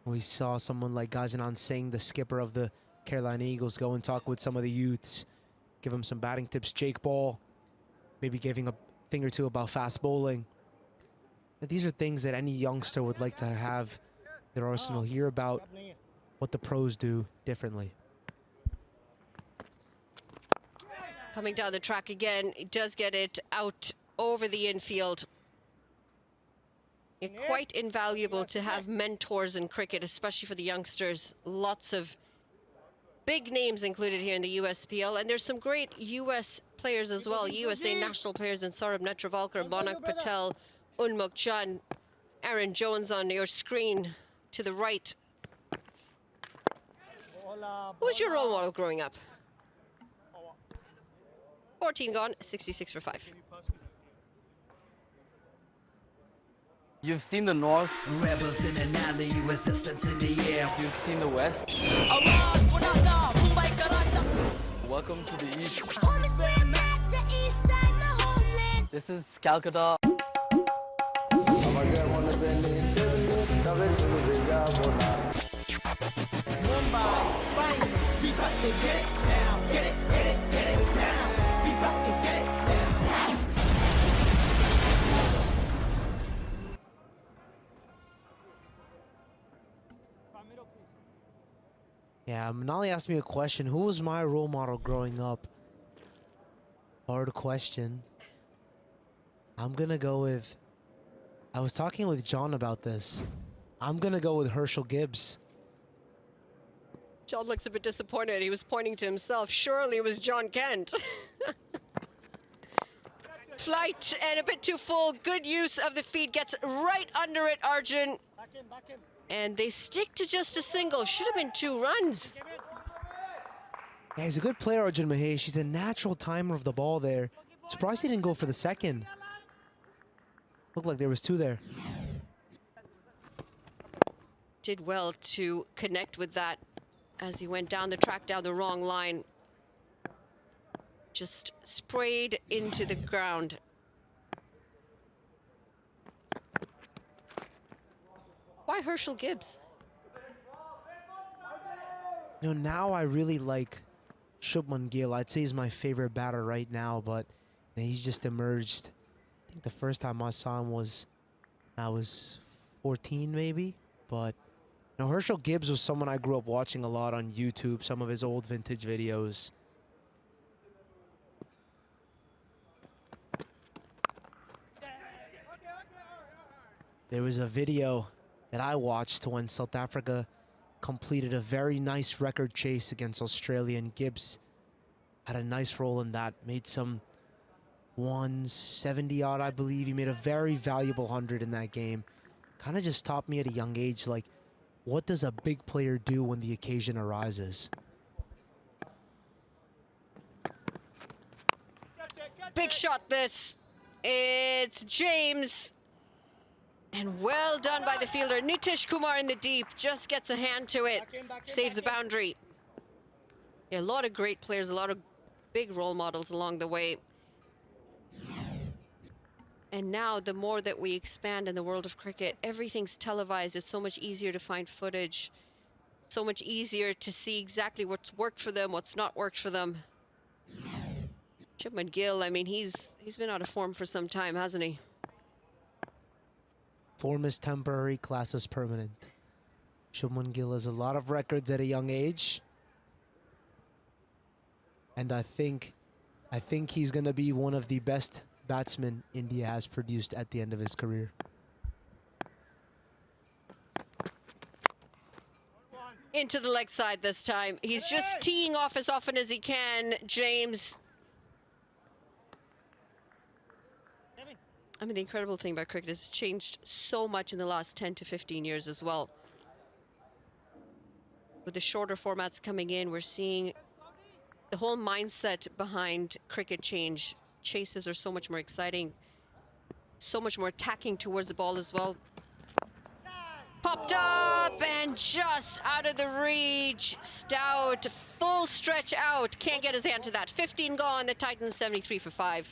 [SPEAKER 16] We saw someone like Gajanan Singh, the skipper of the Carolina Eagles, go and talk with some of the youths. Give them some batting tips. Jake Ball, maybe giving a thing or two about fast bowling. But these are things that any youngster would like to have their arsenal. Hear about what the pros do differently.
[SPEAKER 15] Coming down the track again, he does get it out over the infield. It's quite invaluable to have mentors in cricket, especially for the youngsters. Lots of big names included here in the USPL, and there's some great US players as well. USA national players in Saurabh Netravalkar, Monak Patel, Unmuk Chand, Aaron Jones on your screen to the right. Who was your role model growing up? 14 gone, 66 for 5.
[SPEAKER 21] You've seen the North.
[SPEAKER 10] Rebels in an alley, resistance in the air.
[SPEAKER 21] You've seen the West. Welcome to the East. This is Calcutta.
[SPEAKER 4] We got to get it down, get it down. We got to get it down.
[SPEAKER 16] Yeah, Manali asked me a question. Who was my role model growing up? Hard question. I'm gonna go with... I was talking with John about this. I'm gonna go with Herschel Gibbs.
[SPEAKER 15] John looks a bit disappointed. He was pointing to himself. Surely it was John Kent. Flight and a bit too full. Good use of the feet. Gets right under it, Arjun. And they stick to just a single. Should have been 2 runs.
[SPEAKER 16] Yeah, he's a good player, Arjun Mahesh. He's a natural timer of the ball there. Surprised he didn't go for the second. Looked like there was 2 there.
[SPEAKER 15] Did well to connect with that as he went down the track, down the wrong line. Just sprayed into the ground. Why Herschel Gibbs?
[SPEAKER 16] You know, now I really like Shubman Gill. I'd say he's my favorite batter right now, but you know, he's just emerged. I think the first time I saw him was I was 14 maybe, but you know, Herschel Gibbs was someone I grew up watching a lot on YouTube, some of his old vintage videos. There was a video that I watched when South Africa completed a very nice record chase against Australia, and Gibbs had a nice role in that, made some 170 odd, I believe. He made a very valuable 100 in that game. Kind of just taught me at a young age, like, what does a big player do when the occasion arises?
[SPEAKER 15] Big shot this. It's James. And well done by the fielder. Nitish Kumar in the deep. Just gets a hand to it. Saves the boundary. Yeah, a lot of great players, a lot of big role models along the way. And now the more that we expand in the world of cricket, everything's televised. It's so much easier to find footage. So much easier to see exactly what's worked for them, what's not worked for them. Shubman Gill, I mean, he's been out of form for some time, hasn't he?
[SPEAKER 16] Form is temporary, class is permanent. Shubman Gill has a lot of records at a young age. And I think he's going to be one of the best batsmen India has produced at the end of his career.
[SPEAKER 15] Into the leg side this time. He's just teeing off as often as he can, James. I mean, the incredible thing about cricket is it's changed so much in the last 10 to 15 years as well. With the shorter formats coming in, we're seeing the whole mindset behind cricket change. Chases are so much more exciting, so much more attacking towards the ball as well. Popped up and just out of the reach. Stout, full stretch out. Can't get his hand to that. 15 gone, the Titans 73 for 5.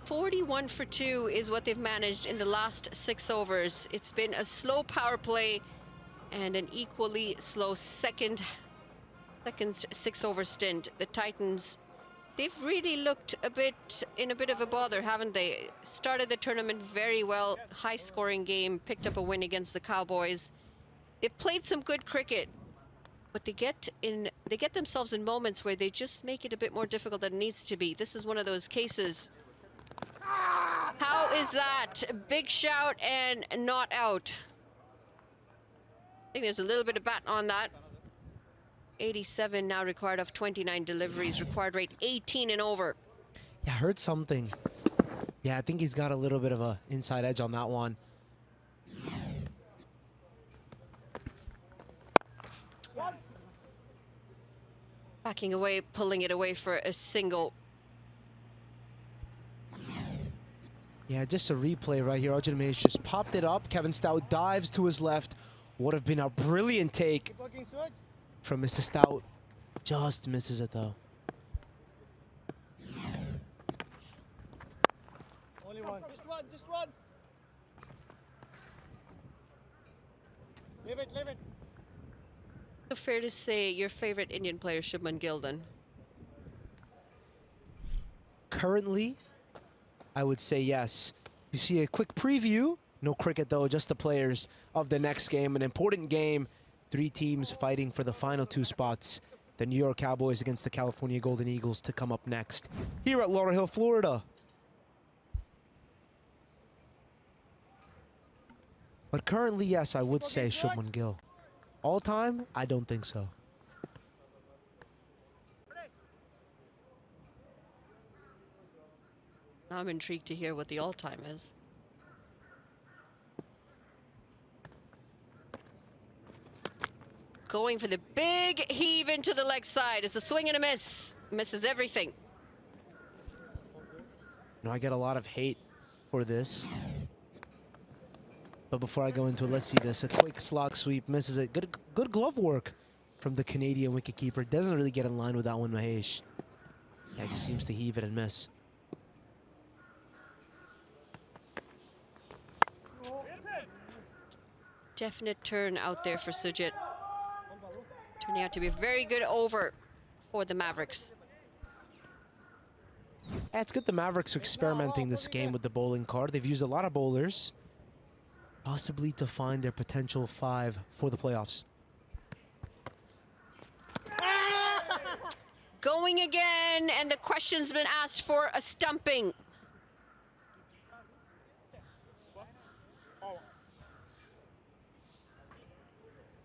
[SPEAKER 15] .41 for 2 is what they've managed in the last 6 overs. It's been a slow power play and an equally slow second 6-over stint. The Titans They've really looked in a bit of a bother, haven't they? Started the tournament very well, high-scoring game, picked up a win against the Cowboys. They've played some good cricket, but they get themselves in moments where they just make it a bit more difficult than it needs to be. This is one of those cases. How is that? Big shout and not out. I think there's a little bit of bat on that. 87 now required of 29 deliveries, required rate 18 and over.
[SPEAKER 16] Yeah, I heard something. Yeah, I think he's got a little bit of a inside edge on that one.
[SPEAKER 15] Backing away, pulling it away for a single.
[SPEAKER 16] Yeah, just a replay right here. Arjun Mays just popped it up. Kevin Stout dives to his left. Would have been a brilliant take from Mr. Stout. Just misses it though.
[SPEAKER 4] Only one. Just one. Leave it.
[SPEAKER 15] So fair to say your favorite Indian player, Shubman Gill, then?
[SPEAKER 16] Currently, I would say yes. You see a quick preview. No cricket though, just the players of the next game. An important game. 3 teams fighting for the final 2 spots. The New York Cowboys against the California Golden Eagles to come up next here at Lauderhill, Florida. But currently, yes, I would say Shubman Gill. All time, I don't think so.
[SPEAKER 15] I'm intrigued to hear what the all-time is. Going for the big heave into the leg side. It's a swing and a miss. Misses everything.
[SPEAKER 16] I get a lot of hate for this. But before I go into it, let's see this. A quick slog sweep, misses it. Good glove work from the Canadian wicketkeeper. Doesn't really get in line with that one, Mahesh. Yeah, just seems to heave it and miss.
[SPEAKER 15] Definite turn out there for Sujit. Turning out to be a very good over for the Mavericks.
[SPEAKER 16] Yeah, it's good the Mavericks are experimenting this game with the bowling card. They've used a lot of bowlers, possibly to find their potential 5 for the playoffs.
[SPEAKER 15] Going again, and the question's been asked for a stumping.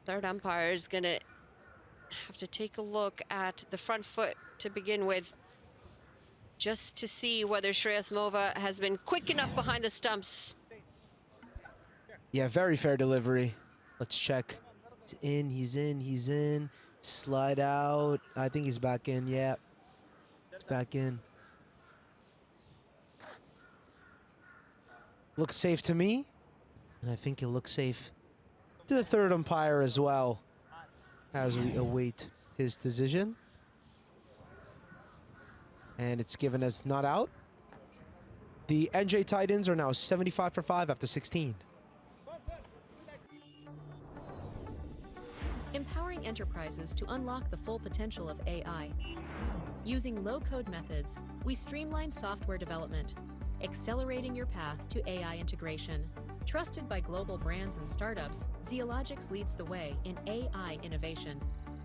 [SPEAKER 15] Third umpire is gonna have to take a look at the front foot to begin with, just to see whether Shreyas Mova has been quick enough behind the stumps.
[SPEAKER 16] Yeah, very fair delivery. Let's check. He's in. Slide out. I think he's back in, yeah. It's back in. Looks safe to me. And I think he'll look safe to the third umpire as well, as we await his decision. And it's given as not out. The NJ Titans are now 75 for 5 after 16.
[SPEAKER 3] Empowering enterprises to unlock the full potential of AI. Using low-code methods, we streamline software development, accelerating your path to AI integration. Trusted by global brands and startups, Zeologics leads the way in AI innovation.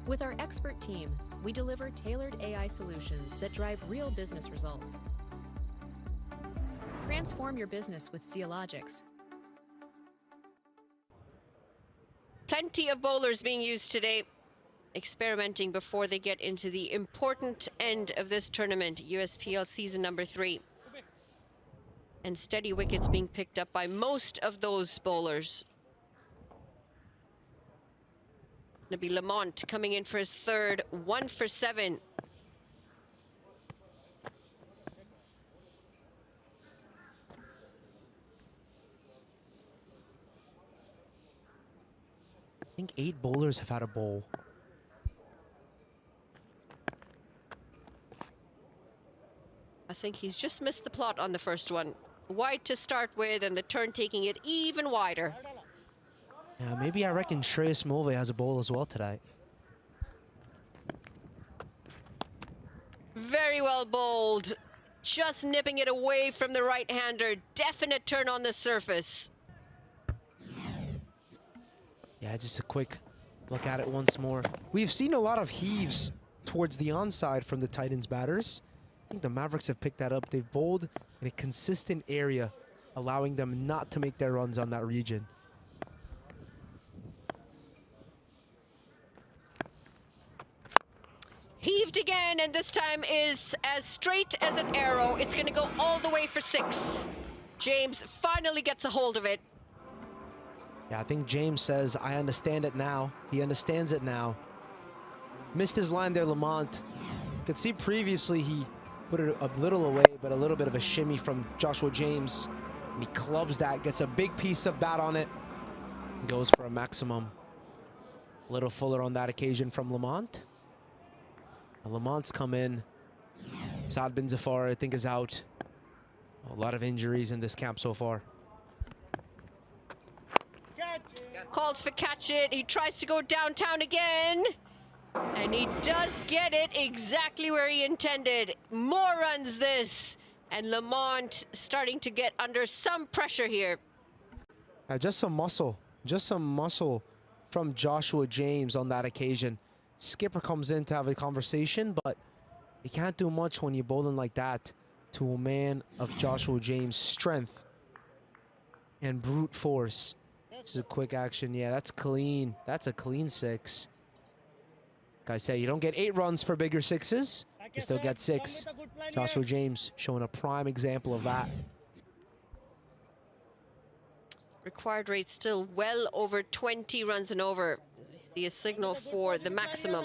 [SPEAKER 3] With our expert team, we deliver tailored AI solutions that drive real business results. Transform your business with Zeologics.
[SPEAKER 15] Plenty of bowlers being used today, experimenting before they get into the important end of this tournament, USPL season number 3. And steady wickets being picked up by most of those bowlers. It'll be Lamont coming in for his third, 1 for 7.
[SPEAKER 16] I think 8 bowlers have had a bowl.
[SPEAKER 15] I think he's just missed the plot on the first one. Wide to start with, and the turn taking it even wider.
[SPEAKER 16] Yeah, maybe I reckon Shreyas Move has a bowl as well today.
[SPEAKER 15] Very well bowled. Just nipping it away from the right-hander. Definite turn on the surface.
[SPEAKER 16] Yeah, just a quick look at it once more. We've seen a lot of heaves towards the onside from the Titans batters. I think the Mavericks have picked that up. They've bowled in a consistent area, allowing them not to make their runs on that region.
[SPEAKER 15] Heaved again, and this time is as straight as an arrow. It's going to go all the way for 6. James finally gets a hold of it.
[SPEAKER 16] Yeah, I think James says, I understand it now. He understands it now. Missed his line there, Lamont. Could see previously he put it a little away, but a little bit of a shimmy from Joshua James. And he clubs that, gets a big piece of bat on it, and goes for a maximum. A little fuller on that occasion from Lamont. Lamont's come in. Saad bin Zafar, I think, is out. A lot of injuries in this camp so far.
[SPEAKER 15] Calls for catch it. He tries to go downtown again. And he does get it exactly where he intended. More runs this. And Lamont starting to get under some pressure here.
[SPEAKER 16] Just some muscle from Joshua James on that occasion. Skipper comes in to have a conversation, but you can't do much when you're bowling like that to a man of Joshua James' strength and brute force. This is a quick action. Yeah, that's clean. That's a clean 6. Like I say, you don't get 8 runs for bigger 6s. You still get 6. Joshua James showing a prime example of that.
[SPEAKER 15] Required rate still well over 20 runs and over. See a signal for the maximum.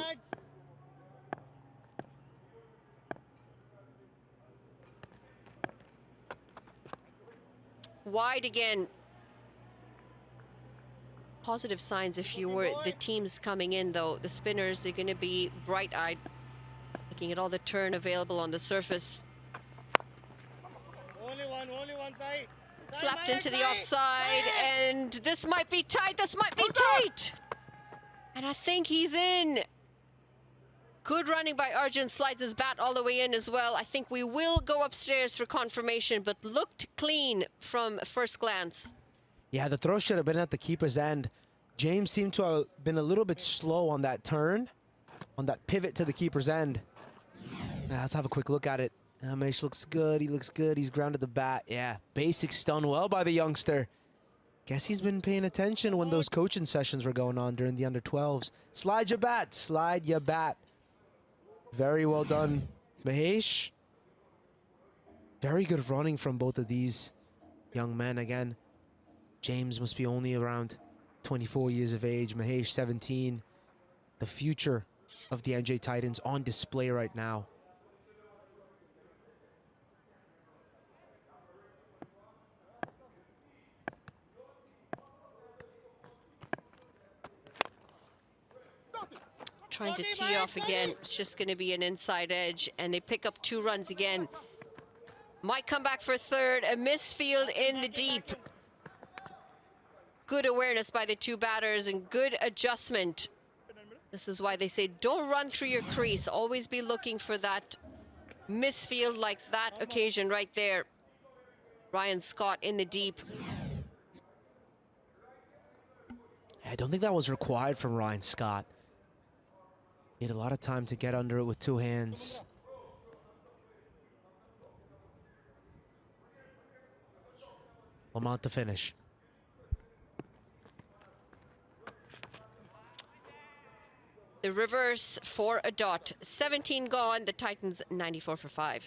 [SPEAKER 15] Wide again. Positive signs if you were the teams coming in, though. The spinners, they're going to be bright-eyed, looking at all the turn available on the surface.
[SPEAKER 4] Only one side.
[SPEAKER 15] Slapped into the offside, and this might be tight. This might be tight. And I think he's in. Good running by Arjun, slides his bat all the way in as well. I think we will go upstairs for confirmation, but looked clean from first glance.
[SPEAKER 16] Yeah, the throw should have been at the keeper's end. James seemed to have been a little bit slow on that turn, on that pivot to the keeper's end. Let's have a quick look at it. Mesh looks good. He looks good. He's grounded the bat. Yeah, basics done well by the youngster. Guess he's been paying attention when those coaching sessions were going on during the under-12s. Slide your bat. Slide your bat. Very well done, Mahesh. Very good running from both of these young men again. James must be only around 24 years of age. Mahesh, 17. The future of the NJ Titans on display right now.
[SPEAKER 15] Trying to tee off again. It's just going to be an inside edge, and they pick up 2 runs again. Might come back for 3rd. A misfield in the deep. Good awareness by the 2 batters and good adjustment. This is why they say don't run through your crease. Always be looking for that misfield like that occasion right there. Ryan Scott in the deep.
[SPEAKER 16] I don't think that was required from Ryan Scott. He had a lot of time to get under it with 2 hands. Lamont to finish.
[SPEAKER 15] The reverse for a dot. 17 gone. The Titans 94 for 5.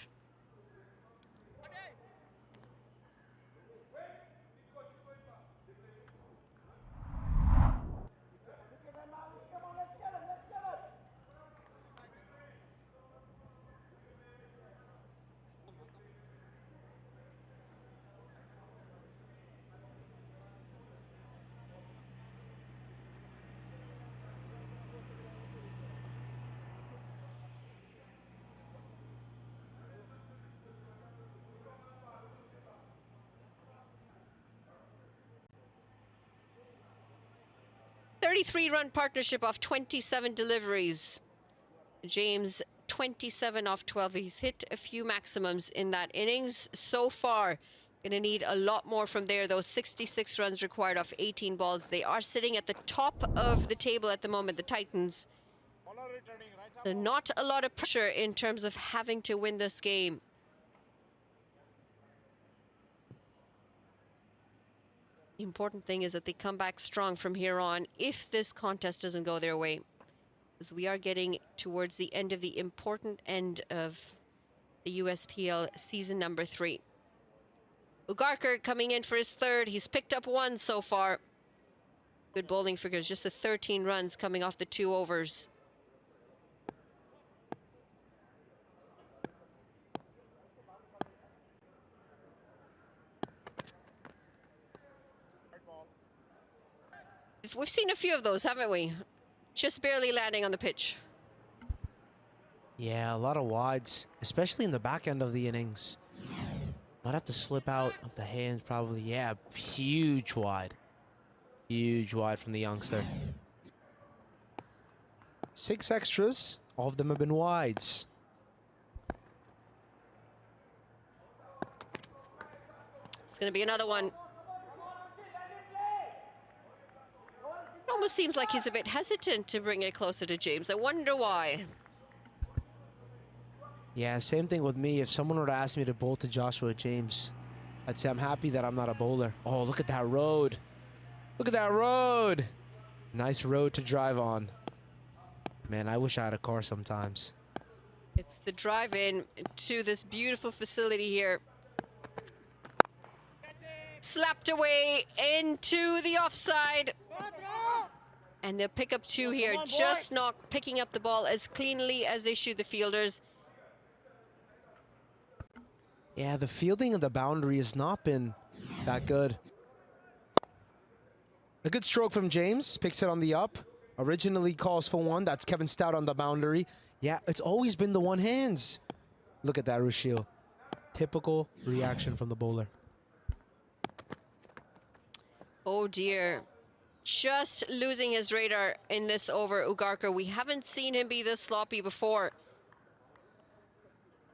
[SPEAKER 15] Run partnership of 27 deliveries. James 27 off 12. He's hit a few maximums in that innings so far. Gonna need a lot more from there, though. 66 runs required off 18 balls. They are sitting at the top of the table at the moment, the Titans. So not a lot of pressure in terms of having to win this game. The important thing is that they come back strong from here on if this contest doesn't go their way, as we are getting towards the end of the important end of the USPL season number 3. Ugarkar coming in for his third. He's picked up 1 so far. Good bowling figures, just the 13 runs coming off the 2 overs. We've seen a few of those, haven't we? Just barely landing on the pitch.
[SPEAKER 16] Yeah, a lot of wides, especially in the back end of the innings. Might have to slip out of the hands probably. Yeah, huge wide. Huge wide from the youngster. 6 extras, all of them have been wides.
[SPEAKER 15] It's going to be another one. It almost seems like he's a bit hesitant to bring it closer to James. I wonder why.
[SPEAKER 16] Yeah, same thing with me. If someone were to ask me to bowl to Joshua James, I'd say I'm happy that I'm not a bowler. Oh, look at that road. Look at that road. Nice road to drive on. Man, I wish I had a car sometimes.
[SPEAKER 15] It's the drive in to this beautiful facility here. Slapped away into the offside. And they'll pick up 2 here, just not picking up the ball as cleanly as they should, the fielders.
[SPEAKER 16] Yeah, the fielding of the boundary has not been that good. A good stroke from James, picks it on the up. Originally calls for 1, that's Kevin Stout on the boundary. Yeah, it's always been the one hands. Look at that, Rushil. Typical reaction from the bowler.
[SPEAKER 15] Oh dear. Just losing his radar in this over, Ugarkar. We haven't seen him be this sloppy before.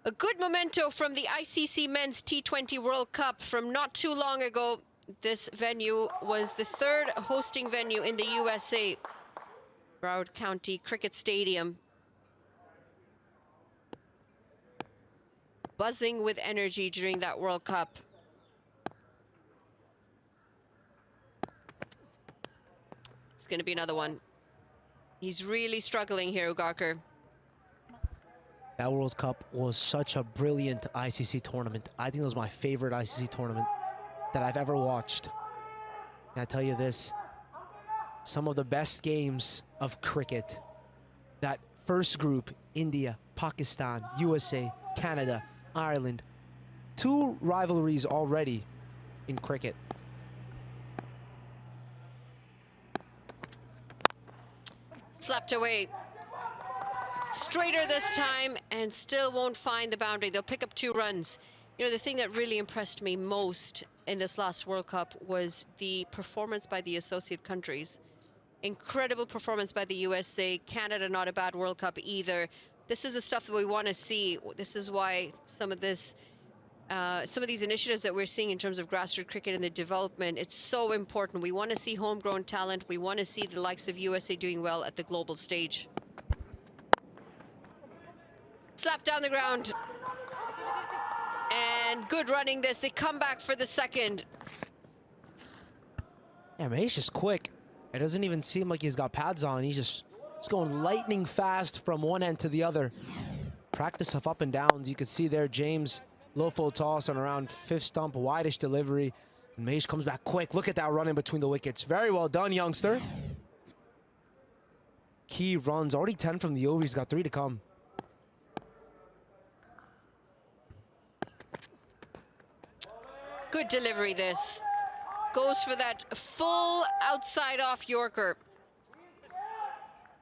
[SPEAKER 15] A good memento from the ICC Men's T20 World Cup from not too long ago. This venue was the 3rd hosting venue in the USA. Broward County Cricket Stadium. Buzzing with energy during that World Cup. It's going to be another one. He's really struggling here, Ugarkar.
[SPEAKER 16] That World Cup was such a brilliant ICC tournament. I think it was my favorite ICC tournament that I've ever watched. And I tell you this, some of the best games of cricket. That first group, India, Pakistan, USA, Canada, Ireland. 2 rivalries already in cricket.
[SPEAKER 15] Slapped away. Straighter this time and still won't find the boundary. They'll pick up 2 runs. You know, the thing that really impressed me most in this last World Cup was the performance by the associate countries. Incredible performance by the USA. Canada, not a bad World Cup either. This is the stuff that we want to see. This is why some of these initiatives that we're seeing in terms of grassroots cricket and the development, it's so important. We want to see homegrown talent. We want to see the likes of USA doing well at the global stage. Slap down the ground. And good running this. They come back for the second.
[SPEAKER 16] Yeah, man, he's just quick. It doesn't even seem like he's got pads on. He's going lightning fast from one end to the other. Practice of up and downs. You can see there, James, low full toss on around 5th stump, wideish delivery. And Maish comes back quick. Look at that run in between the wickets. Very well done, youngster. Key runs, already 10 from the over. He's got 3 to come.
[SPEAKER 15] Good delivery this. Goes for that full outside off Yorker.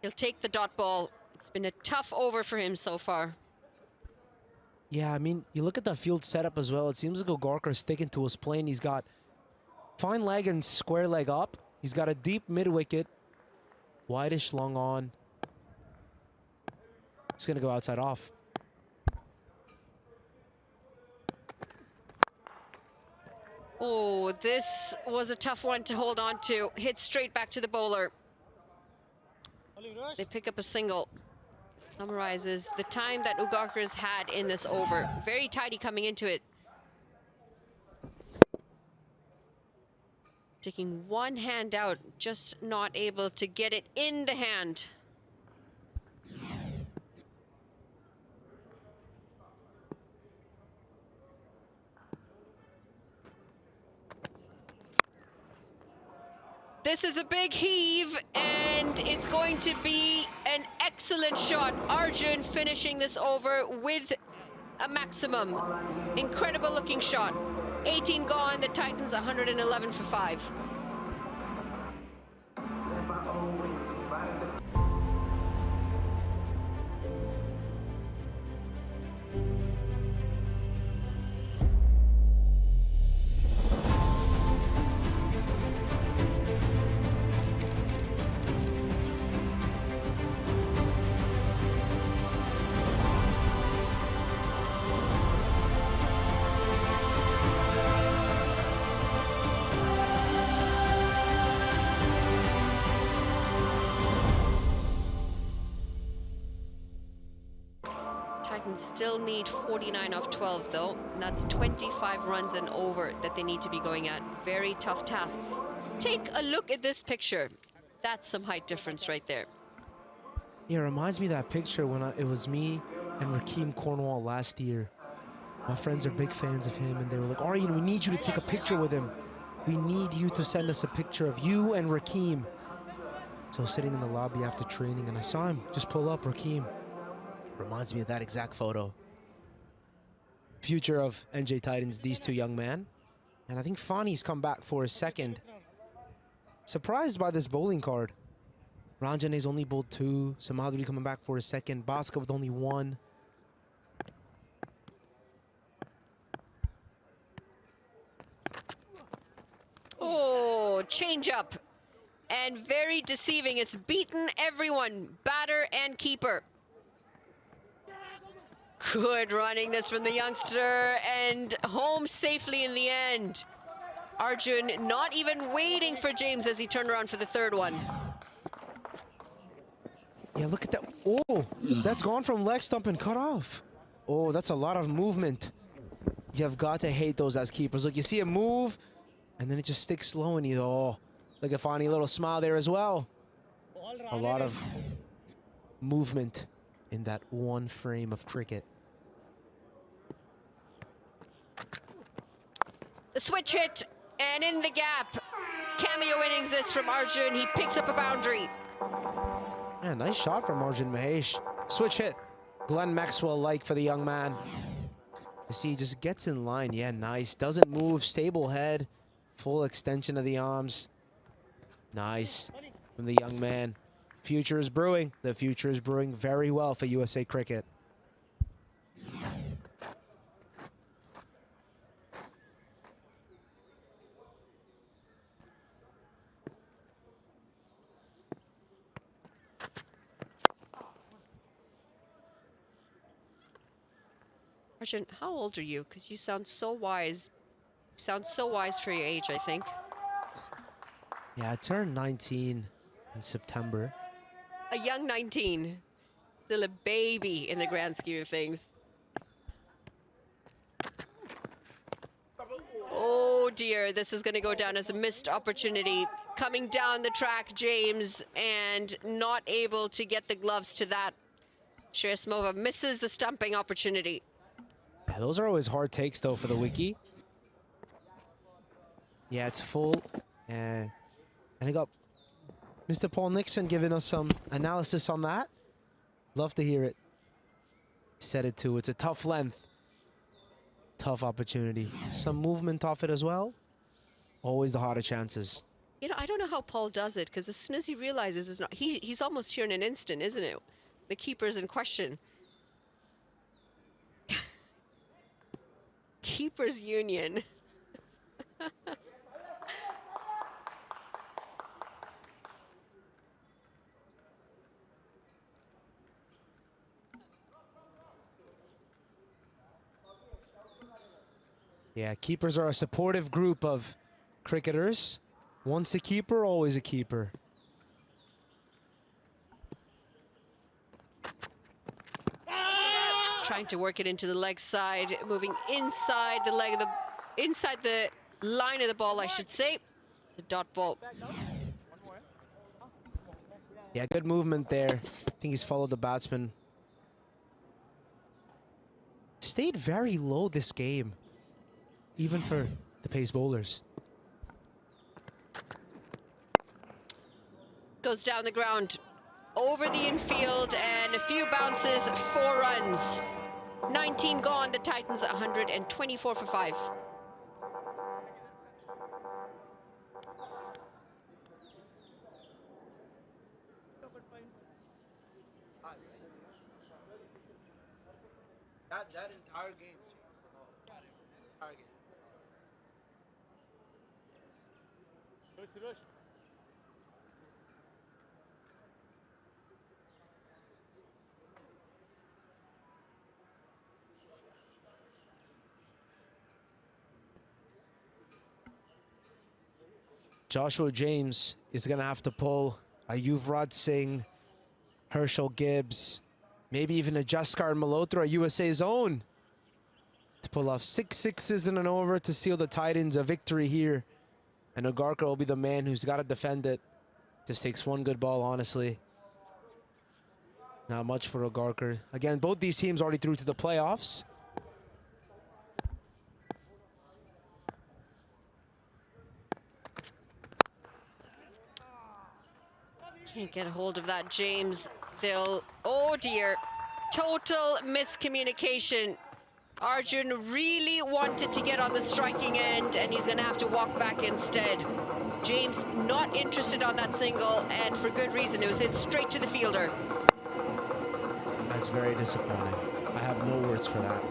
[SPEAKER 15] He'll take the dot ball. It's been a tough over for him so far.
[SPEAKER 16] Yeah, I mean, you look at the field setup as well. It seems like Ugarkar's sticking to his plane. He's got fine leg and square leg up. He's got a deep mid wicket. Wideish long on. It's going to go outside off.
[SPEAKER 15] Oh, this was a tough one to hold on to. Hit straight back to the bowler. They pick up a single. Summarizes the time that Ugarkar has had in this over. Very tidy coming into it. Taking one hand out, just not able to get it in the hand. This is a big heave, and it's going to be an excellent shot. Arjun finishing this over with a maximum. Incredible looking shot. 18 gone, the Titans 111 for 5. Still need 49 off 12 though, and that's 25 runs and over that they need to be going at. Very tough task. Take a look at this picture. That's some height difference right there.
[SPEAKER 16] Yeah, it reminds me of that picture when it was me and Rakeem Cornwall last year. My friends are big fans of him, and they were like, Aryan, we need you to take a picture with him. We need you to send us a picture of you and Rakeem. So I was sitting in the lobby after training, and I saw him just pull up, Rakeem. Reminds me of that exact photo. Future of NJ Titans, these two young men. And I think Fani's come back for his second. Surprised by this bowling card. Ranjane's only bowled 2. Samadri coming back for his second. Bhaskar with only 1.
[SPEAKER 15] Oh, change up. And very deceiving. It's beaten everyone, batter and keeper. Good running this from the youngster, and home safely in the end. Arjun not even waiting for James as he turned around for the third one.
[SPEAKER 16] Yeah, look at that. Oh, that's gone from leg stump and cut off. Oh, that's a lot of movement. You have got to hate those as keepers. Look, you see him move, and then it just sticks slow, and you, oh, look at Fani, little smile there as well. A lot of movement in that one frame of cricket.
[SPEAKER 15] The switch hit, and in the gap. Cameo innings this from Arjun. He picks up a boundary.
[SPEAKER 16] Yeah, nice shot from Arjun Mahesh. Switch hit. Glenn Maxwell-like for the young man. You see, he just gets in line. Yeah, nice. Doesn't move. Stable head. Full extension of the arms. Nice from the young man. Future is brewing. The future is brewing very well for USA Cricket.
[SPEAKER 15] Arjun, how old are you? Because you sound so wise. You sound so wise for your age, I think.
[SPEAKER 16] Yeah, I turned 19 in September.
[SPEAKER 15] A young 19. Still a baby in the grand scheme of things. Oh dear, this is going to go down as a missed opportunity. Coming down the track, James, and not able to get the gloves to that. Shreyasmova misses the stumping opportunity.
[SPEAKER 16] Yeah, those are always hard takes, though, for the wiki. Yeah, it's full. And I got Mr. Paul Nixon giving us some analysis on that. Love to hear it. Said it too. It's a tough length. Tough opportunity. Some movement off it as well. Always the harder chances.
[SPEAKER 15] You know, I don't know how Paul does it, because as soon as he realizes it's not, he's almost here in an instant, isn't it? The keeper's in question. Keepers Union.
[SPEAKER 16] Yeah, keepers are a supportive group of cricketers. Once a keeper, always a keeper.
[SPEAKER 15] Trying to work it into the leg side, moving inside the leg of the, inside the line of the ball, I should say. It's a dot ball.
[SPEAKER 16] Yeah, good movement there. I think he's followed the batsman. Stayed very low this game, even for the pace bowlers.
[SPEAKER 15] Goes down the ground, over the infield, and a few bounces, 4 runs. 19 gone, the Titans 124 for 5.
[SPEAKER 16] That entire game, entire game. Joshua James is going to have to pull a Yuvraj Singh, Herschel Gibbs, maybe even a Jaskar Malhotra, USA's own, to pull off 6 sixes in an over to seal the Titans a victory here. And Agarkar will be the man who's got to defend it. Just takes one good ball, honestly. Not much for Agarkar. Again, both these teams already through to the playoffs.
[SPEAKER 15] Can't get a hold of that, James. They'll, oh dear, total miscommunication. Arjun really wanted to get on the striking end, and he's going to have to walk back instead. James not interested on that single, and for good reason. It was hit straight to the fielder.
[SPEAKER 16] That's very disappointing. I have no words for that.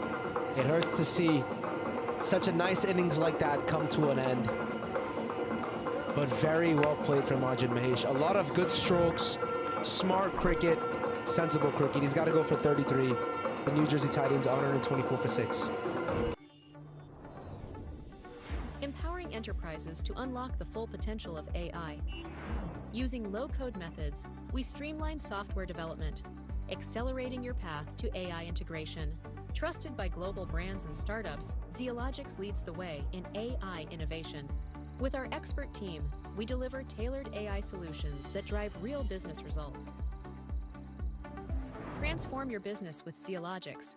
[SPEAKER 16] It hurts to see such a nice innings like that come to an end. But very well played from Arjun Mahesh. A lot of good strokes, smart cricket, sensible cricket. He's got to go for 33. The New Jersey Titans 124 for 6.
[SPEAKER 3] Empowering enterprises to unlock the full potential of AI. Using low-code methods, we streamline software development, accelerating your path to AI integration. Trusted by global brands and startups, Zeologics leads the way in AI innovation. With our expert team, we deliver tailored AI solutions that drive real business results. Transform your business with Zeologics.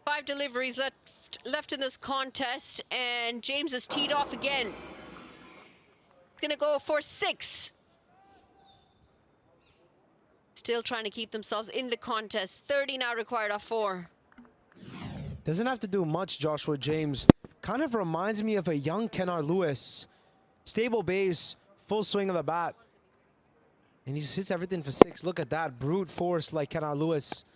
[SPEAKER 15] Five deliveries left in this contest, and James is teed off again. He's gonna go for 6. Still trying to keep themselves in the contest. 30 now required off 4.
[SPEAKER 16] Doesn't have to do much, Joshua James. Kind of reminds me of a young Kennard Lewis. Stable base, full swing of the bat. And he just hits everything for 6. Look at that, brute force like Kennard Lewis.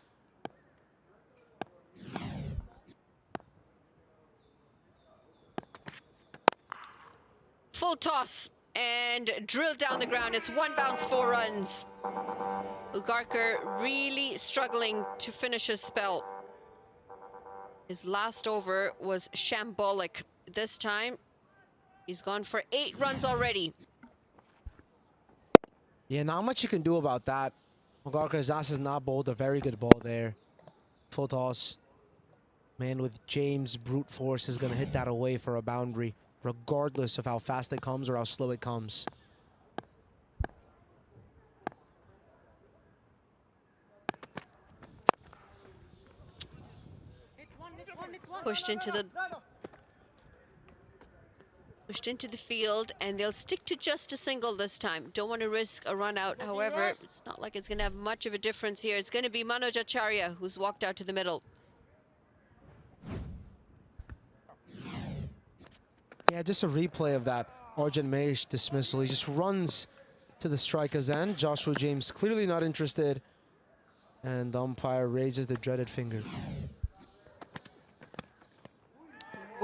[SPEAKER 15] Full toss and drilled down the ground. It's 1 bounce, 4 runs. Agarkar really struggling to finish his spell. His last over was shambolic. This time, he's gone for 8 runs already.
[SPEAKER 16] Yeah, not much you can do about that. Agarkar's ass has not bowled a very good ball there. Full toss. Man with James, brute force is going to hit that away for a boundary, regardless of how fast it comes or how slow it comes.
[SPEAKER 15] Pushed into the field, and they'll stick to just a single this time. Don't want to risk a run out. However, it's not like it's going to have much of a difference here. It's going to be Manoj Acharya who's walked out to the middle.
[SPEAKER 16] Yeah, just a replay of that Arjun Mahesh dismissal. He just runs to the striker's end. Joshua James clearly not interested, and the umpire raises the dreaded finger.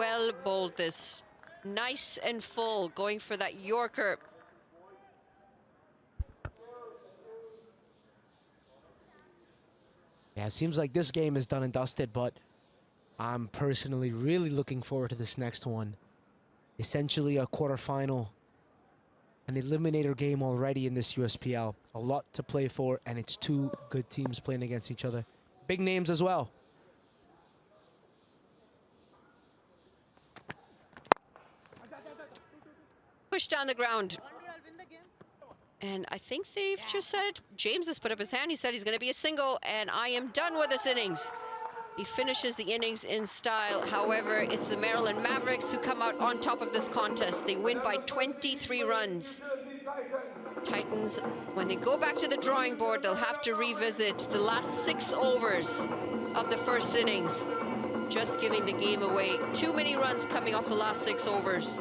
[SPEAKER 15] well bowled this. Nice and full, going for that Yorker.
[SPEAKER 16] Yeah, it seems like this game is done and dusted, but I'm personally really looking forward to this next one. Essentially a quarterfinal, an eliminator game already in this USPL. A lot to play for, and it's two good teams playing against each other. Big names as well.
[SPEAKER 15] Push down the ground. And I think they've just said, James has put up his hand. He said he's going to be a single, and I am done with this innings. He finishes the innings in style. However, it's the Maryland Mavericks who come out on top of this contest. They win by 23 runs. Titans, when they go back to the drawing board, they'll have to revisit the last 6 overs of the first innings. Just giving the game away. Too many runs coming off the last 6 overs.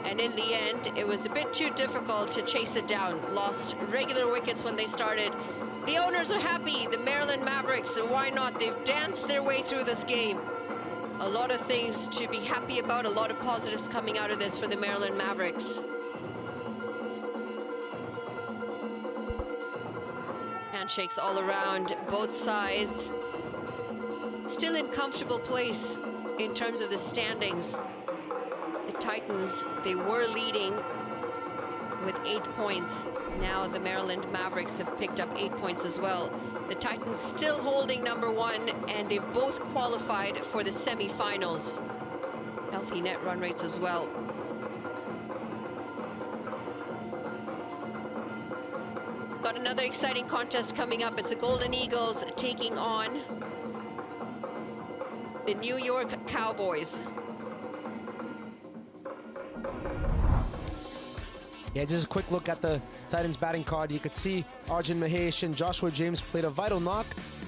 [SPEAKER 15] And in the end, it was a bit too difficult to chase it down. Lost regular wickets when they started. The owners are happy, the Maryland Mavericks, and why not? They've danced their way through this game. A lot of things to be happy about, a lot of positives coming out of this for the Maryland Mavericks. Handshakes all around, both sides. Still in comfortable place in terms of the standings. The Titans, they were leading with 8 points. Now the Maryland Mavericks have picked up 8 points as well. The Titans still holding #1, and they've both qualified for the semi-finals. Healthy net run rates as well. Got another exciting contest coming up. It's the Golden Eagles taking on the New York Cowboys.
[SPEAKER 16] Yeah, just a quick look at the Titans batting card. You could see Arjun Mahesh and Joshua James played a vital knock.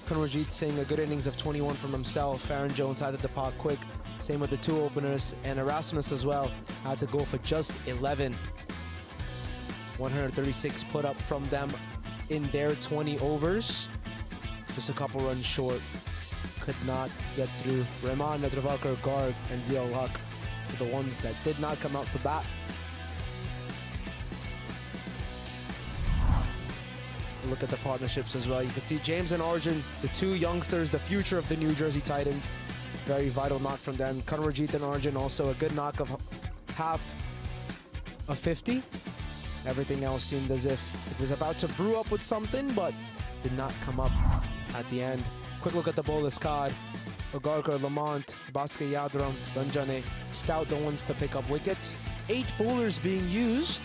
[SPEAKER 16] Kanwarjeet Singh, a good innings of 21 from himself. Aaron Jones had to depart quick. Same with the 2 openers. And Erasmus as well had to go for just 11. 136 put up from them in their 20 overs. Just a couple runs short. Could not get through. Rahman, Nadravalkar, Garg, and Zial Haq were the ones that did not come out to bat. Look at the partnerships as well. You can see James and Arjun, the 2 youngsters, the future of the New Jersey Titans. Very vital knock from them. Kanwarjeet and Arjun also a good knock of half of 50. Everything else seemed as if it was about to brew up with something, but did not come up at the end. Quick look at the bowlers card. Agarkar, Lamont, Bhaskar Yadram, Ranjane, Stout, the ones to pick up wickets. 8 bowlers being used.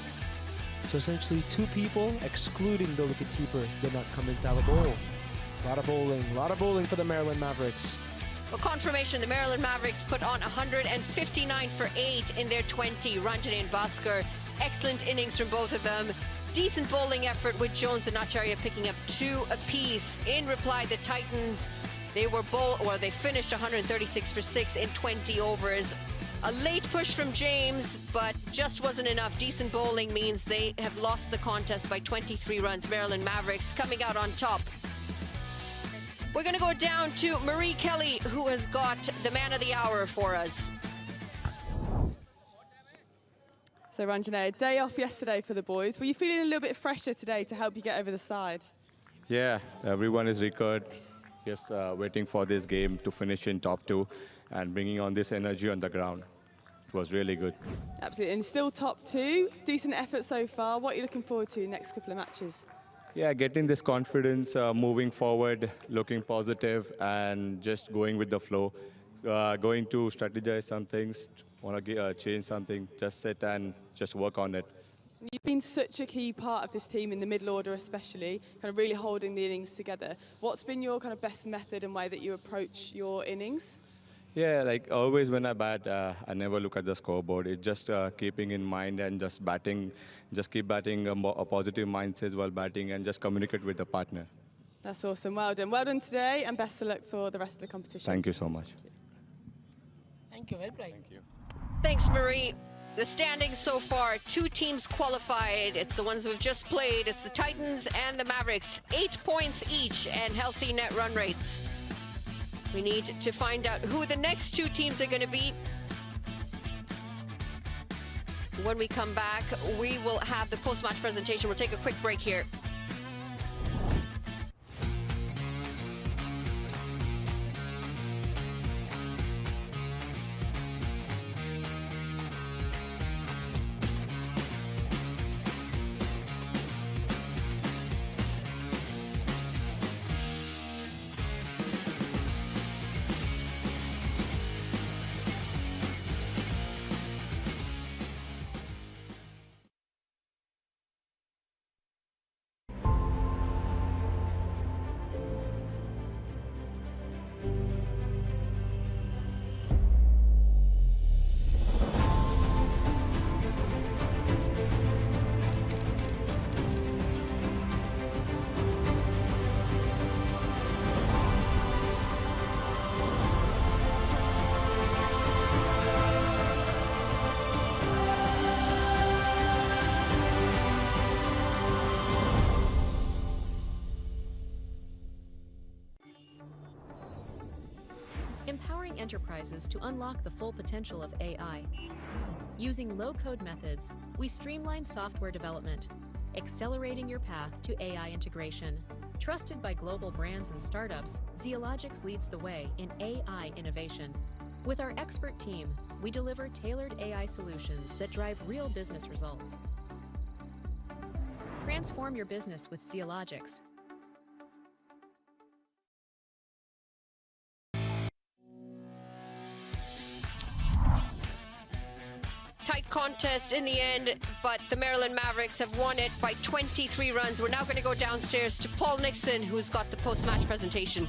[SPEAKER 16] So essentially 2 people, excluding the wicketkeeper, did not come into the bowl. A lot of bowling for the Maryland Mavericks.
[SPEAKER 15] Well, confirmation, the Maryland Mavericks put on 159 for 8 in their 20. Ranjane and Bhaskar, excellent innings from both of them. Decent bowling effort with Jones and Acharya picking up 2 apiece. In reply, the Titans, they finished 136 for 6 in 20 overs. A late push from James, but just wasn't enough. Decent bowling means they have lost the contest by 23 runs. Maryland Mavericks coming out on top. We're going to go down to Marie Kelly, who has got the man of the hour for us.
[SPEAKER 8] So Ranjane, day off yesterday for the boys. Were you feeling a little bit fresher today to help you get over the side?
[SPEAKER 14] Yeah, everyone is recovered. Just waiting for this game to finish in top 2 and bringing on this energy on the ground. It was really good.
[SPEAKER 8] Absolutely, and still top 2. Decent effort so far. What are you looking forward to next couple of matches?
[SPEAKER 14] Yeah, getting this confidence, moving forward, looking positive, and just going with the flow. Going to strategize some things, want to change something, just sit and just work on it.
[SPEAKER 8] You've been such a key part of this team in the middle order especially, kind of really holding the innings together. What's been your kind of best method and way that you approach your innings?
[SPEAKER 14] Yeah, like always when I bat, I never look at the scoreboard. It's just keeping in mind and just batting, just keep batting a positive mindset while batting and just communicate with the partner.
[SPEAKER 8] That's awesome. Well done. Well done today, and best of luck for the rest of the competition.
[SPEAKER 14] Thank you so much.
[SPEAKER 22] Thank you. Well played.
[SPEAKER 14] Thank you.
[SPEAKER 15] Thanks, Marie. The standings so far, 2 teams qualified. It's the ones we've just played. It's the Titans and the Mavericks. 8 points each and healthy net run rates. We need to find out who the next 2 teams are going to be. When we come back, we will have the post-match presentation. We'll take a quick break here.
[SPEAKER 3] Empowering enterprises to unlock the full potential of AI. Using low-code methods, we streamline software development, accelerating your path to AI integration. Trusted by global brands and startups, Zeologics leads the way in AI innovation. With our expert team, we deliver tailored AI solutions that drive real business results. Transform your business with Zeologics.
[SPEAKER 15] Tight contest in the end, but the Maryland Mavericks have won it by 23 runs. We're now going to go downstairs to Paul Nixon, who's got the post-match presentation.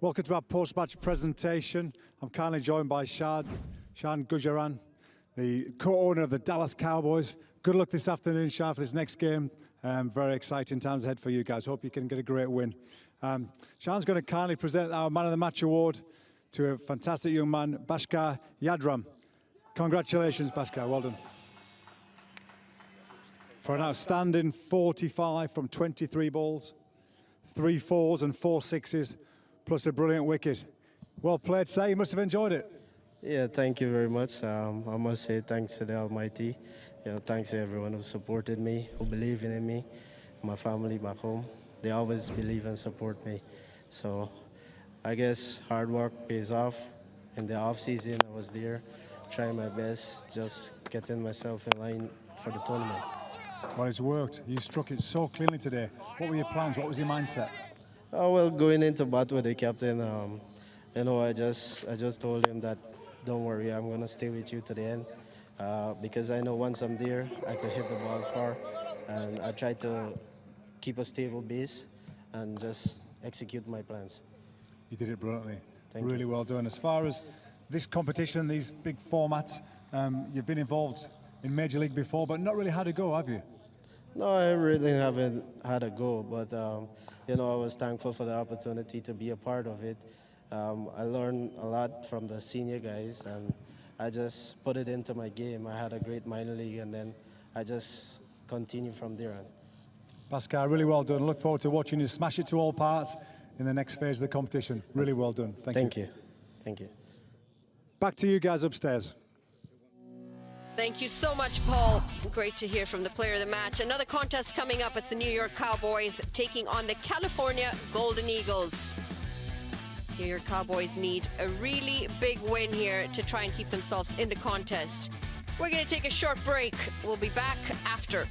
[SPEAKER 2] Welcome to our post-match presentation. I'm kindly joined by Shan Gujaran, the co-owner of the Dallas Cowboys. Good luck this afternoon, Shan, for this next game. Very exciting times ahead for you guys. Hope you can get a great win. Shan's going to kindly present our Man of the Match award to a fantastic young man, Bhaskar Yadram. Congratulations, Bhaskar. Well done. For an outstanding 45 from 23 balls, 3 4s and 4 6s, plus a brilliant wicket. Well played, sir. You must have enjoyed it.
[SPEAKER 5] Yeah, thank you very much. I must say thanks to the Almighty. Thanks to everyone who supported me, who believed in me, my family back home. They always believe and support me. So I guess hard work pays off. In the off season, I was there, trying my best, just getting myself in line for the tournament.
[SPEAKER 2] Well, it's worked. You struck it so cleanly today. What were your plans? What was your mindset?
[SPEAKER 5] Oh, well, going into bat with the captain, I just told him that, don't worry, I'm going to stay with you to the end. Because I know once I'm there, I could hit the ball far. And I tried to keep a stable base and just execute my plans.
[SPEAKER 2] You did it brilliantly.
[SPEAKER 5] Thank
[SPEAKER 2] really
[SPEAKER 5] you.
[SPEAKER 2] well done. As far as this competition, these big formats, you've been involved in Major League before, but not really had a go, have you?
[SPEAKER 5] No, I really haven't had a go, but I was thankful for the opportunity to be a part of it. I learned a lot from the senior guys, and I just put it into my game. I had a great minor league, and then I just continued from there on.
[SPEAKER 2] Bhaskar, really well done. Look forward to watching you smash it to all parts in the next phase of the competition. Really well done. Thank you.
[SPEAKER 5] Thank you.
[SPEAKER 2] Back to you guys upstairs.
[SPEAKER 15] Thank you so much, Paul. Great to hear from the player of the match. Another contest coming up. It's the New York Cowboys taking on the California Golden Eagles. New York Cowboys need a really big win here to try and keep themselves in the contest. We're going to take a short break. We'll be back after.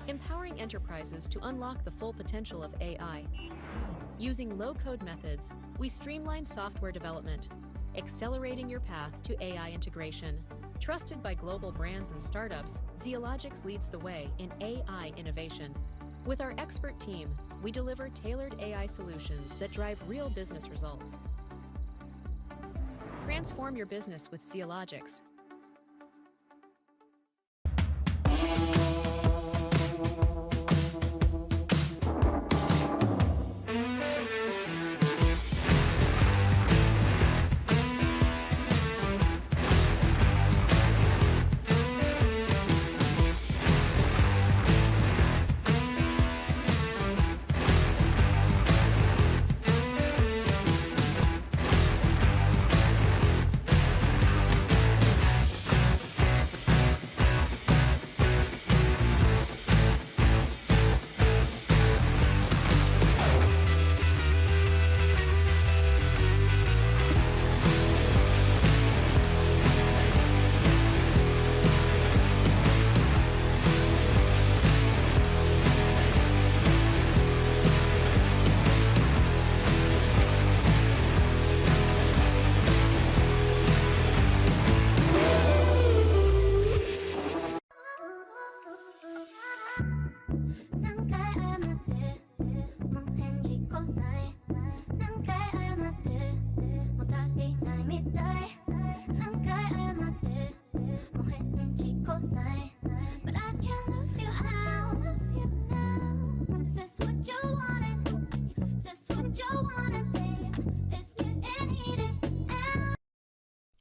[SPEAKER 3] Empowering enterprises to unlock the full potential of AI. Using low-code methods, we streamline software development, accelerating your path to AI integration. Trusted by global brands and startups, Zeologics leads the way in AI innovation. With our expert team, we deliver tailored AI solutions that drive real business results. Transform your business with Zeologics.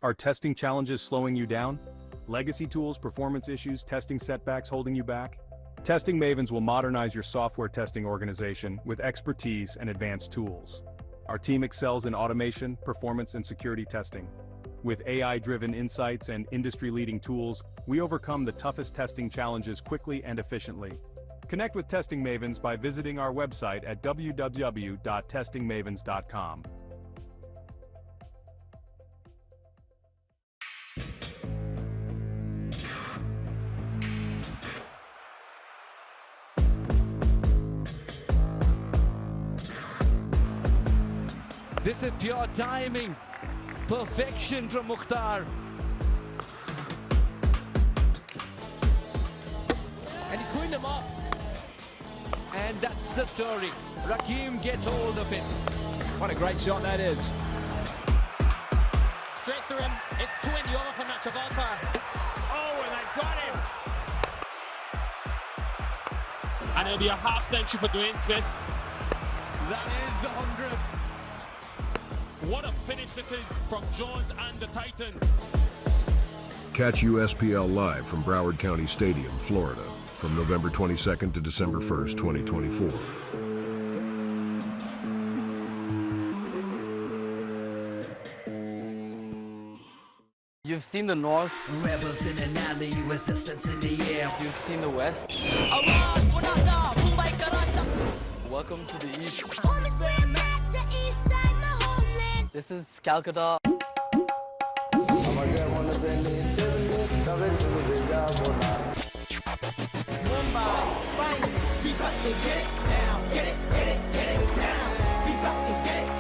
[SPEAKER 11] Are testing challenges slowing you down? Legacy tools, performance issues, testing setbacks holding you back? Testing Mavens will modernize your software testing organization with expertise and advanced tools. Our team excels in automation, performance, and security testing. With AI-driven insights and industry-leading tools, we overcome the toughest testing challenges quickly and efficiently. Connect with Testing Mavens by visiting our website at www.testingmavens.com.
[SPEAKER 6] This is pure timing. Perfection from Mukhtar. And he cleaned him up. And that's the story. Rakim gets hold of it.
[SPEAKER 2] What a great shot that is.
[SPEAKER 9] Straight through him. It's 20 over for Nacho Valkar. Oh, and they've got him. And it'll be a half century for Dwayne Smith.
[SPEAKER 6] That is the 100th.
[SPEAKER 9] What a finish this is from Jones and the Titans.
[SPEAKER 12] Catch USPL live from Broward County Stadium, Florida, from November 22nd to December 1st, 2024.
[SPEAKER 21] You've seen the North.
[SPEAKER 10] Rebels in an alley, resistance in the air.
[SPEAKER 21] You've seen the West. Welcome to the East. This is Calcutta.
[SPEAKER 10] We got to get it down. Get it down. We got to get it down.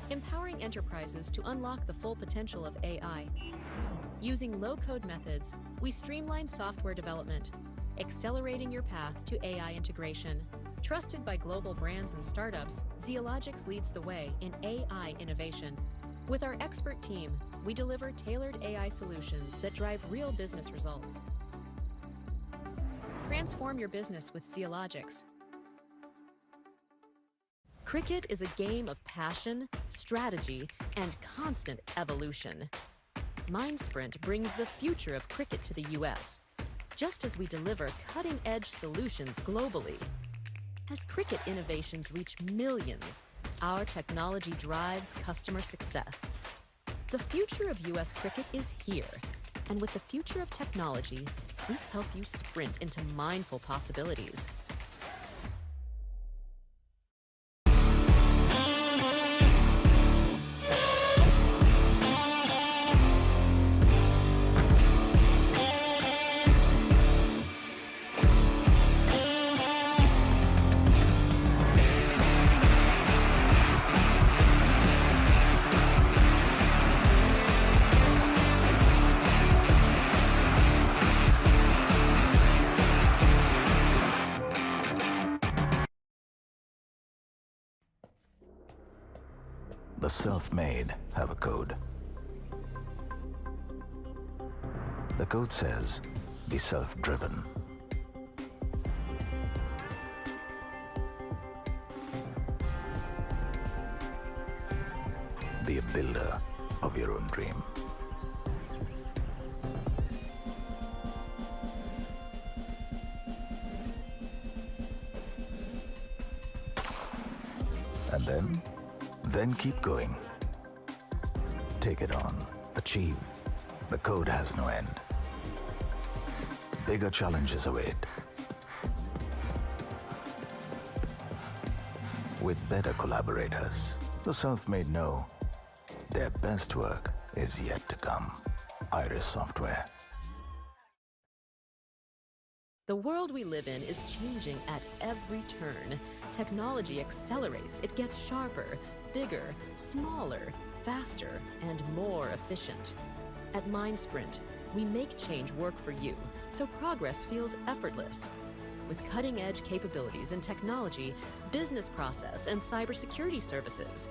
[SPEAKER 3] Empowering enterprises to unlock the full potential of AI. Using low-code methods, we streamline software development, accelerating your path to AI integration. Trusted by global brands and startups, Zeologics leads the way in AI innovation. With our expert team, we deliver tailored AI solutions that drive real business results. Transform your business with Zeologics. Cricket is a game of passion, strategy, and constant evolution. MindSprint brings the future of cricket to the US, just as we deliver cutting-edge solutions globally. As cricket innovations reach millions, our technology drives customer success. The future of US cricket is here, and with the future of technology, we help you sprint into mindful possibilities.
[SPEAKER 17] The self-made have a code. The code says, be self-driven. Be a builder of your own dream. And then keep going. Take it on. Achieve. The code has no end. Bigger challenges await. With better collaborators, the self-made know their best work is yet to come. Iris Software.
[SPEAKER 3] The world we live in is changing at every turn. Technology accelerates, it gets sharper, bigger, smaller, faster, and more efficient. At MindSprint, we make change work for you, so progress feels effortless. With cutting-edge capabilities in technology, business process, and cybersecurity services,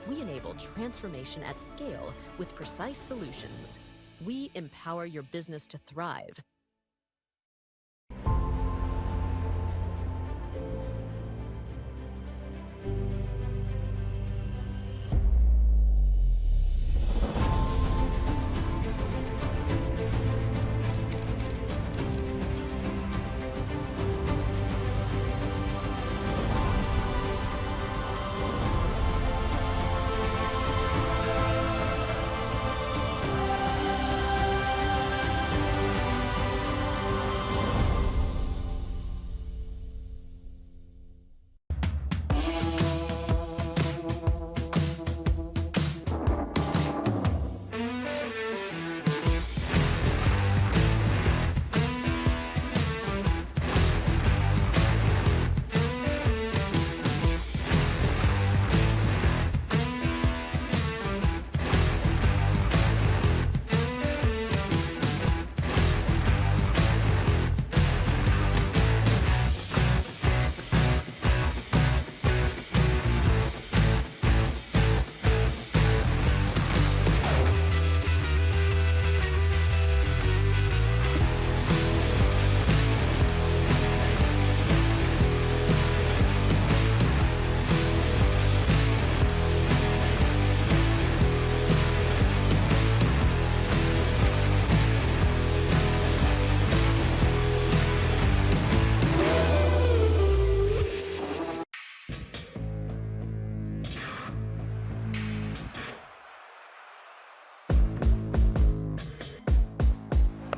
[SPEAKER 3] we enable transformation at scale with precise solutions. We empower your business to thrive.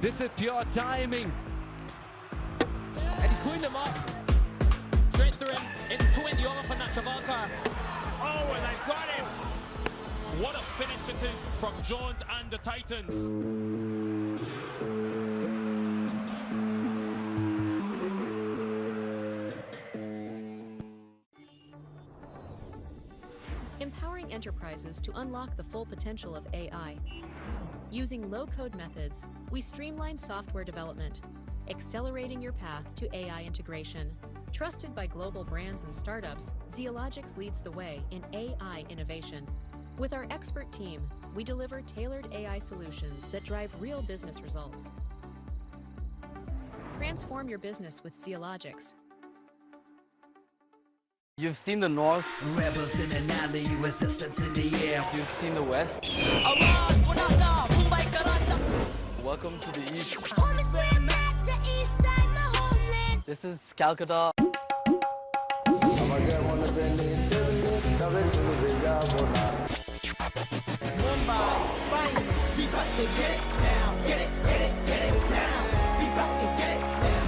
[SPEAKER 6] This is pure timing. And he's putting them up. Straight through him. It's 20 over for Nachavalkar.
[SPEAKER 9] Oh, and they've got him. What a finish it is from Jones and the Titans.
[SPEAKER 3] Empowering enterprises to unlock the full potential of AI. Using low-code methods, we streamline software development, accelerating your path to AI integration. Trusted by global brands and startups, Zeologics leads the way in AI innovation. With our expert team, we deliver tailored AI solutions that drive real business results. Transform your business with Zeologics.
[SPEAKER 21] You've seen the north.
[SPEAKER 10] Rebels in an alley, resistance in the air.
[SPEAKER 21] You've seen the west. Welcome to the east. This is Calcutta.
[SPEAKER 10] We got to get it now. Get it now. We got to get it now.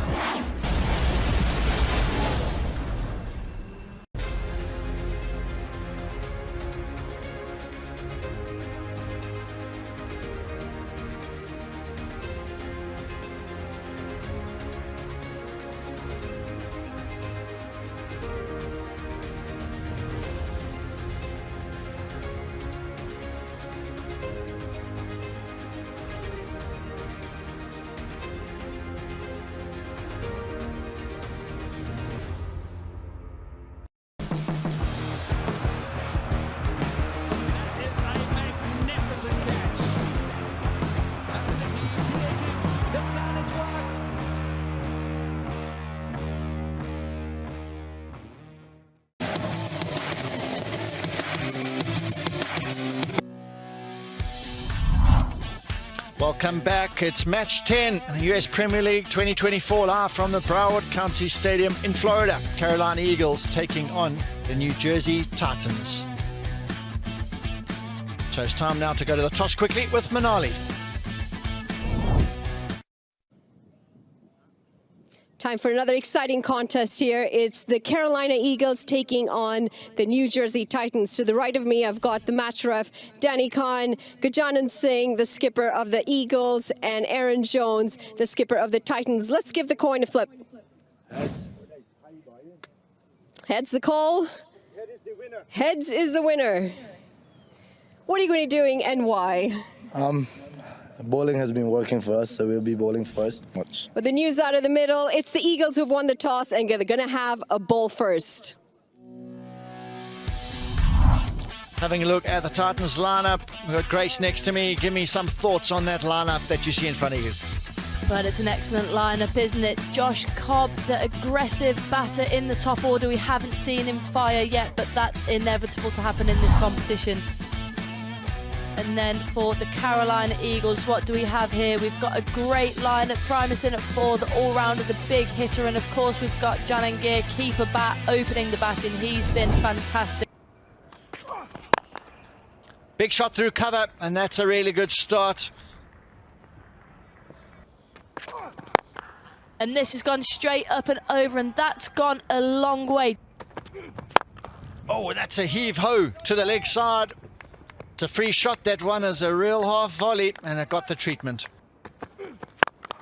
[SPEAKER 1] Welcome back. It's match 10 in the US Premier League 2024 live from the Broward County Stadium in Florida. Carolina Eagles taking on the New Jersey Titans. So it's time now to go to the toss quickly with Manali.
[SPEAKER 7] Time for another exciting contest here. It's the Carolina Eagles taking on the New Jersey Titans. To the right of me, I've got the match ref, Danny Khan, Gajanan Singh, the skipper of the Eagles, and Aaron Jones, the skipper of the Titans. Let's give the coin a flip. Heads. Heads the call. Head is the winner. Heads is the winner. What are you going to be doing and why?
[SPEAKER 18] Bowling has been working for us, so we'll be bowling first.
[SPEAKER 7] With the news out of the middle, it's the Eagles who've won the toss and they're going to have a bowl first.
[SPEAKER 1] Having a look at the Titans lineup. We've got Grace next to me. Give me some thoughts on that lineup that you see in front of you.
[SPEAKER 23] But it's an excellent lineup, isn't it? Josh Cobb, the aggressive batter in the top order. We haven't seen him fire yet, but that's inevitable to happen in this competition. And then for the Carolina Eagles, what do we have here? We've got a great lineup. Primuson at 4, the all-rounder, the big hitter. And of course, we've got Janangir, keeper bat, opening the batting. He's been fantastic.
[SPEAKER 1] Big shot through cover, and that's a really good start.
[SPEAKER 23] And this has gone straight up and over, and that's gone a long way.
[SPEAKER 1] Oh, that's a heave-ho to the leg side. It's a free shot. That one is a real half volley, and it got the treatment.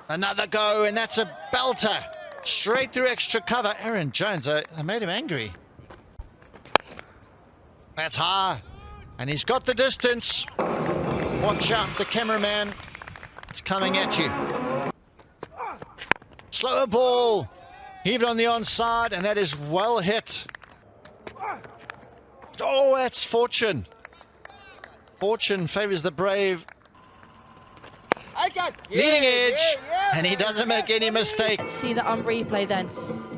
[SPEAKER 1] Another go, and that's a belter. Straight through extra cover. Aaron Jones, I made him angry. That's high, and he's got the distance. Watch out, the cameraman. It's coming at you. Slower ball. Heaved on the onside, and that is well hit. Oh, that's fortune. Fortune favours the brave. Leading edge, and he doesn't make any mistake.
[SPEAKER 23] Let's see that on replay then.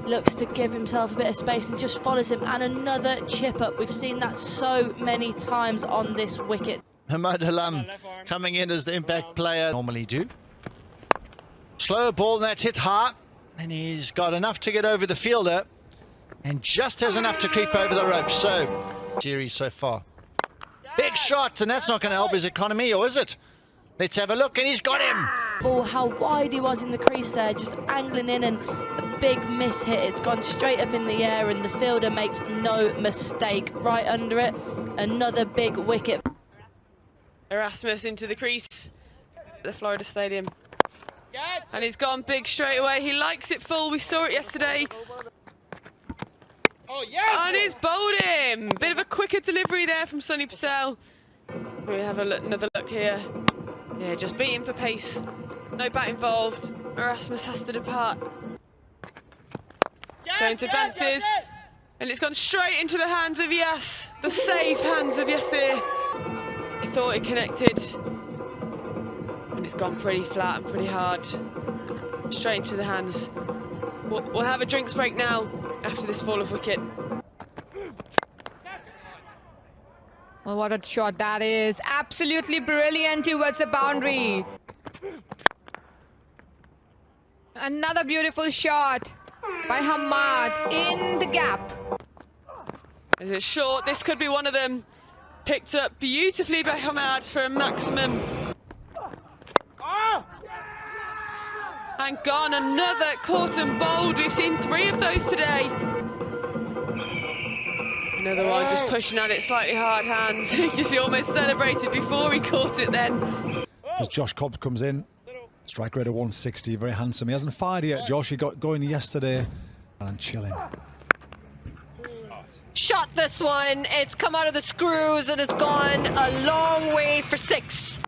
[SPEAKER 23] Looks to give himself a bit of space and just follows him. And another chip up. We've seen that so many times on this wicket.
[SPEAKER 1] Hamad Alam coming in as the impact player normally do. Slow ball, and that's hit hard. And he's got enough to get over the fielder. And just has enough to creep over the rope. So, series so far. Big shot, and that's not going to help his economy, or is it? Let's have a look, and he's got him.
[SPEAKER 23] Ball, how wide he was in the crease there, just angling in, and a big miss hit. It's gone straight up in the air, and the fielder makes no mistake. Right under it, another big wicket.
[SPEAKER 8] Erasmus into the crease at the Florida Stadium. And he's gone big straight away. He likes it full. We saw it yesterday.
[SPEAKER 4] Oh, yes!
[SPEAKER 8] And he's bowled him. Bit of a quicker delivery there from Sunny Patel. We have another look here. Yeah, just beating for pace. No bat involved. Erasmus has to depart. Going to advances. And it's gone straight into the hands of Yas. The safe hands of Yasir. He thought it connected. And it's gone pretty flat and pretty hard. Straight into the hands. We'll have a drinks break now after this fall of wicket.
[SPEAKER 13] Well, what a shot that is. Absolutely brilliant towards the boundary. Another beautiful shot by Hamad in the gap.
[SPEAKER 8] Is it short? This could be one of them. Picked up beautifully by Hamad for a maximum. And gone, another caught and bowled. We've seen 3 of those today. Another one just pushing at it, slightly hard hands. He almost celebrated before he caught it then.
[SPEAKER 2] As Josh Cobb comes in, strike rate of 160, very handsome. He hasn't fired yet, Josh. He got going yesterday and chilling.
[SPEAKER 15] Shot this one. It's come out of the screws and it's gone a long way for 6.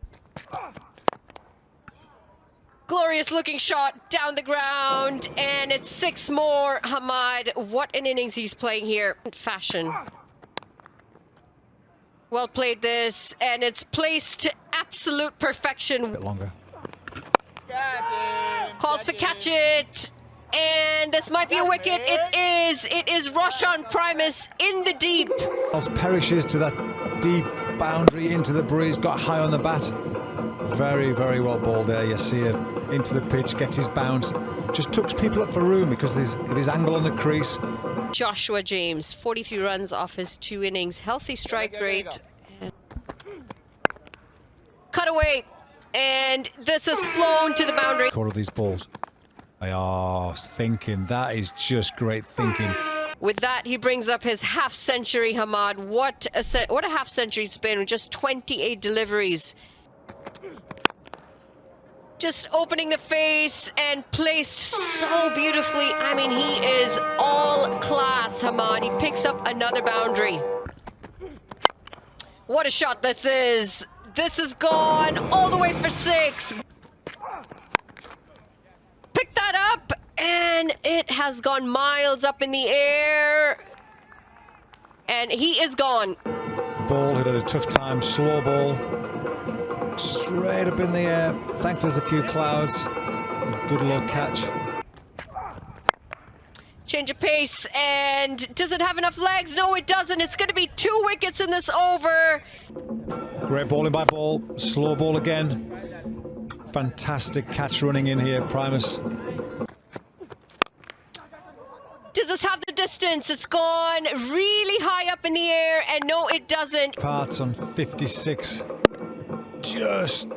[SPEAKER 15] Glorious looking shot down the ground, and it's 6 more. Hamad, what an innings he's playing here. Fashion. Well played this, and it's placed to absolute perfection.
[SPEAKER 2] A bit longer.
[SPEAKER 15] Calls for catch it, and this might be a wicket. It is Roshan Primus in the deep.
[SPEAKER 2] Perishes to that deep boundary into the breeze, got high on the bat. Very, very well bowled there. You see it into the pitch, gets his bounce, just tucks people up for room because of his angle on the crease.
[SPEAKER 15] Joshua James, 43 runs off his 2 innings, healthy strike rate. Cut away, and this has flown to the boundary.
[SPEAKER 2] Quarter of these balls. Thinking. That is just great thinking.
[SPEAKER 15] With that, he brings up his half-century, Hamad. What a half-century it's been with just 28 deliveries. Just opening the face and placed so beautifully. I mean, he is all class, Hamad. He picks up another boundary. What a shot this is. This is gone all the way for 6. Pick that up, and it has gone miles up in the air. And he is gone.
[SPEAKER 2] Ball hit at a tough time, slow ball. Straight up in the air. Thankfully there's a few clouds. Good low catch.
[SPEAKER 15] Change of pace, and does it have enough legs? No, it doesn't. It's going to be 2 wickets in this over.
[SPEAKER 2] Great bowling by Ball. Slow ball again. Fantastic catch running in here, Primus.
[SPEAKER 15] Does this have the distance? It's gone really high up in the air, and no, it doesn't.
[SPEAKER 2] Parts on 56. Just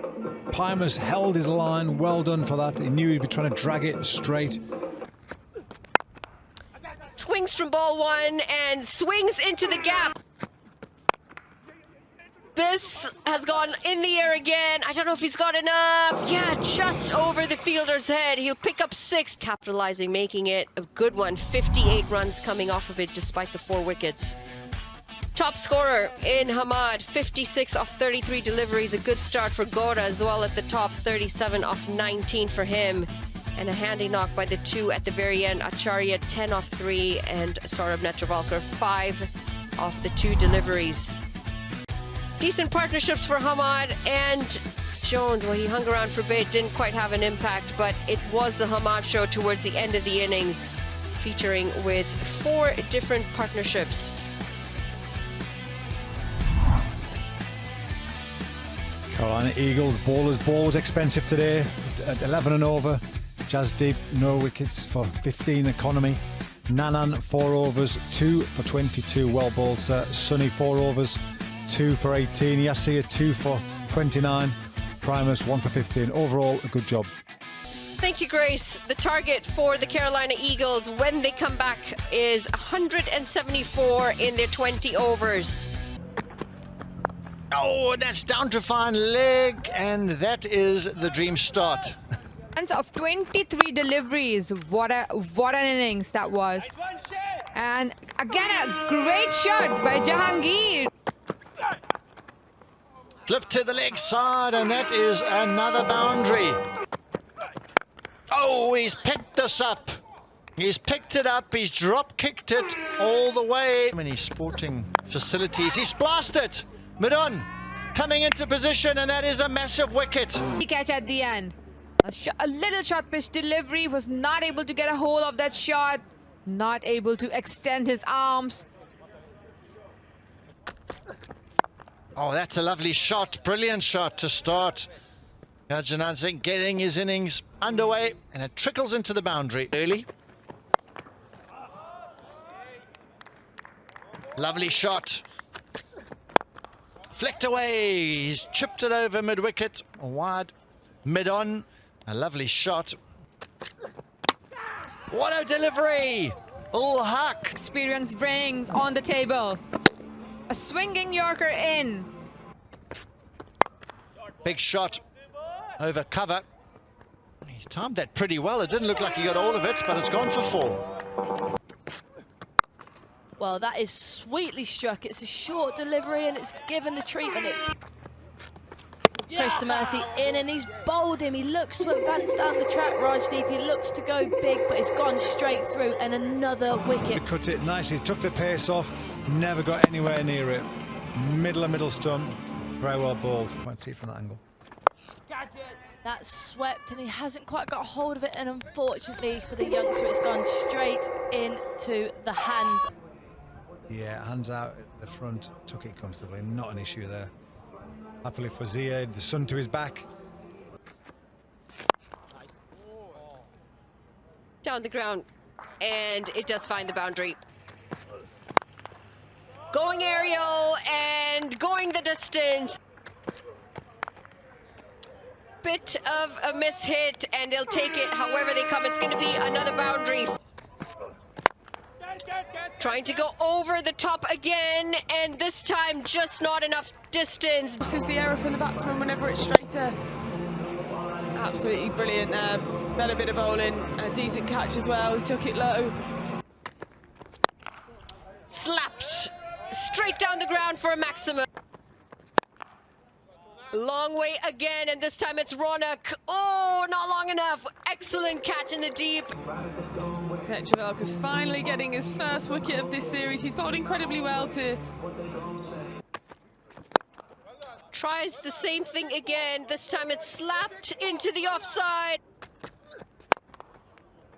[SPEAKER 2] Primus held his line. Well done for that. He knew he'd be trying to drag it straight.
[SPEAKER 15] Swings from ball 1 and swings into the gap. This has gone in the air again. I don't know if he's got enough. Yeah, just over the fielder's head. He'll pick up 6, capitalizing, making it a good one. 58 runs coming off of it despite the 4 wickets. Top scorer in Hamad, 56 off 33 deliveries. A good start for Gora as well at the top, 37 off 19 for him. And a handy knock by the 2 at the very end. Acharya, 10 off 3, and Saurabh Netravalkar, 5 off the 2 deliveries. Decent partnerships for Hamad and Jones. Well, he hung around for a bit, didn't quite have an impact, but it was the Hamad show towards the end of the innings, featuring with 4 different partnerships.
[SPEAKER 2] Carolina Eagles bowlers. Ball was expensive today at 11 and over. Jasdeep, no wickets for 15 economy. Nanan, 4 overs, 2 for 22. Well bowled, sir. Sunny, 4 overs, 2 for 18. Yasir, 2 for 29. Primus, 1 for 15. Overall, a good job.
[SPEAKER 15] Thank you, Grace. The target for the Carolina Eagles when they come back is 174 in their 20 overs.
[SPEAKER 1] Oh, that's down to fine leg, and that is the dream start.
[SPEAKER 13] Of 23 deliveries. What an innings that was. And again, a great shot by Jahangir.
[SPEAKER 1] Flip to the leg side, and that is another boundary. Oh, he's picked this up. He's picked it up. He's drop kicked it all the way. Many sporting facilities. He's blasted it. Midon coming into position, and that is a massive wicket.
[SPEAKER 13] Catch at the end. A little short pitch delivery, was not able to get a hold of that shot, not able to extend his arms.
[SPEAKER 1] Oh, that's a lovely shot. Brilliant shot to start. Gajanan Singh getting his innings underway, and it trickles into the boundary early. Lovely shot. Flicked away. He's chipped it over mid-wicket. Wide. Mid-on. A lovely shot. What a delivery! Ul Haq.
[SPEAKER 13] Experience rings on the table. A swinging Yorker in.
[SPEAKER 1] Big shot over cover. He's timed that pretty well. It didn't look like he got all of it, but it's gone for 4.
[SPEAKER 23] Well, that is sweetly struck. It's a short delivery and it's given the treatment. Krishnamurthy in, and he's bowled him. He looks to advance down the track, Rajdeep. He looks to go big, but it's gone straight through, and another wicket.
[SPEAKER 2] Cut it nicely, took the pace off, never got anywhere near it. Middle stump, very well bowled. Can't see it from that angle.
[SPEAKER 23] That's swept, and he hasn't quite got hold of it, and unfortunately for the youngster, it's gone straight into the hands.
[SPEAKER 2] Yeah, hands out at the front, took it comfortably, not an issue there. Happily for Zia, the sun to his back.
[SPEAKER 15] Down the ground, and it does find the boundary. Going aerial and going the distance. Bit of a miss hit, and they'll take it however they come. It's going to be another boundary. Trying to go over the top again, and this time just not enough distance.
[SPEAKER 8] This is the error from the batsman whenever it's straighter. Absolutely brilliant there. Better bit of bowling and a decent catch as well. He took it low.
[SPEAKER 15] Slapped straight down the ground for a maximum. Long way again, and this time it's Ronak. Oh, not long enough. Excellent catch in the deep.
[SPEAKER 8] Petrovalka's finally getting his first wicket of this series. He's bowled incredibly well to...
[SPEAKER 15] Tries the same thing again. This time it's slapped into the offside.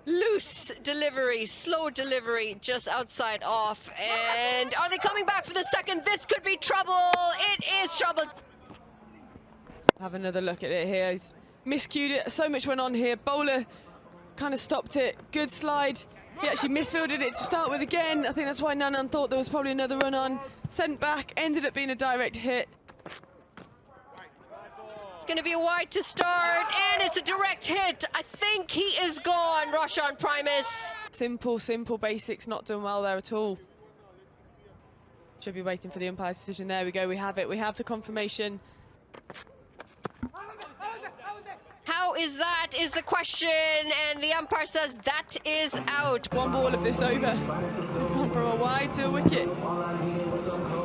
[SPEAKER 15] Loose delivery, slow delivery, just outside off. And are they coming back for the second? This could be trouble. It is trouble.
[SPEAKER 8] Have another look at it here. He's miscued it. So much went on here. Bowler kind of stopped it. Good slide. He actually misfielded it to start with again. I think that's why Nanan thought there was probably another run on. Sent back, ended up being a direct hit.
[SPEAKER 15] It's going to be a wide to start, and it's a direct hit. I think he is gone, Roshan Primus.
[SPEAKER 8] Simple basics, not done well there at all. Should be waiting for the umpire's decision. There we go, we have it. We have the confirmation.
[SPEAKER 15] How is that, is the question, and the umpire says that is out.
[SPEAKER 8] One ball of this over. It's gone from a wide to a wicket.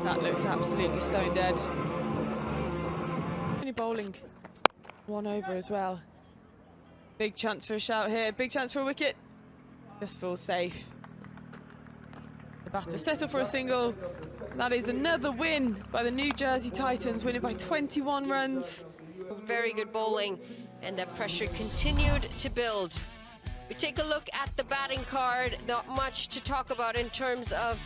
[SPEAKER 8] That looks absolutely stone dead. Only bowling. One over as well. Big chance for a shout here, big chance for a wicket. Just feels safe. The batter settled for a single. That is another win by the New Jersey Titans, winning by 21 runs.
[SPEAKER 15] Very good bowling, and the pressure continued to build. We take a look at the batting card. Not much to talk about in terms of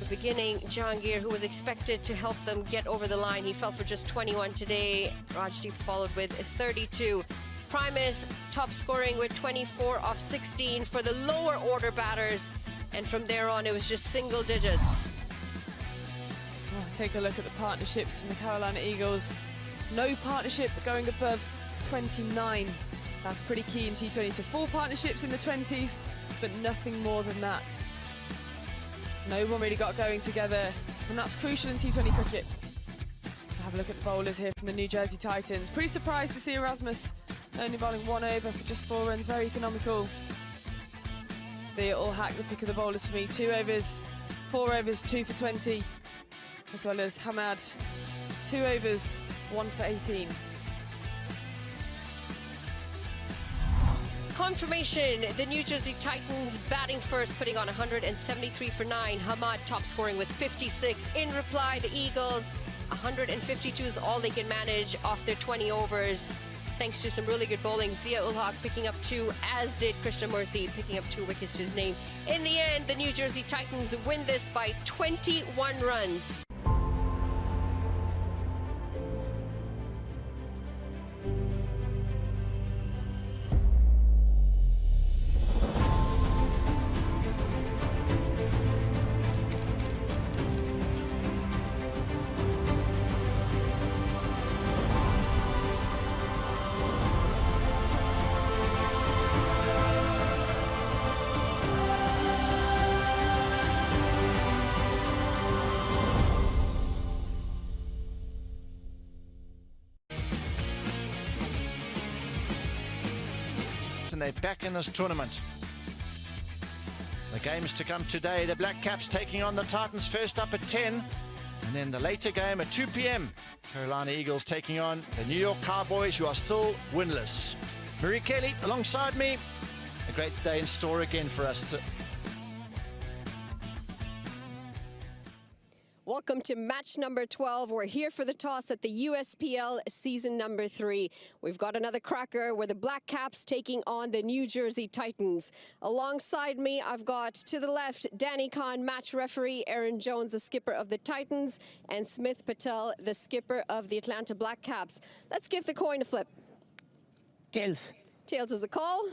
[SPEAKER 15] the beginning. Jahangir, who was expected to help them get over the line, he fell for just 21 today. Rajdeep followed with 32. Primus top scoring with 24 off 16 for the lower order batters, and from there on it was just single digits.
[SPEAKER 8] Take a look at the partnerships from the Carolina Eagles. No partnership going above 29. That's pretty key in T20. So 4 partnerships in the 20s, but nothing more than that. No one really got going together, and that's crucial in T20 cricket. Have a look at the bowlers here from the New Jersey Titans. Pretty surprised to see Erasmus only bowling 1 over for just 4 runs. Very economical. They all hack the pick of the bowlers for me. 2 overs, 4 overs, 2 for 20. As well as Hamad, 2 overs, 1 for 18.
[SPEAKER 15] Confirmation, the New Jersey Titans batting first, putting on 173 for 9. Hamad top scoring with 56. In reply, the Eagles, 152 is all they can manage off their 20 overs. Thanks to some really good bowling. Zia-ul-Haq picking up 2, as did Krishnamurthy picking up 2 wickets to his name. In the end, the New Jersey Titans win this by 21 runs.
[SPEAKER 1] and they're back in this tournament. The games to come today, the Black Caps taking on the Titans first up at 10. And then the later game at 2 p.m. Carolina Eagles taking on the New York Cowboys, who are still winless. Marie Kelly alongside me. A great day in store again for us.
[SPEAKER 7] Welcome to match number 12. We're here for the toss at the USPL season number 3. We've got another cracker where the Black Caps taking on the New Jersey Titans. Alongside me, I've got to the left, Danny Khan, match referee, Aaron Jones, the skipper of the Titans, and Smith Patel, the skipper of the Atlanta Black Caps. Let's give the coin a flip.
[SPEAKER 22] Tails.
[SPEAKER 7] Tails is the call.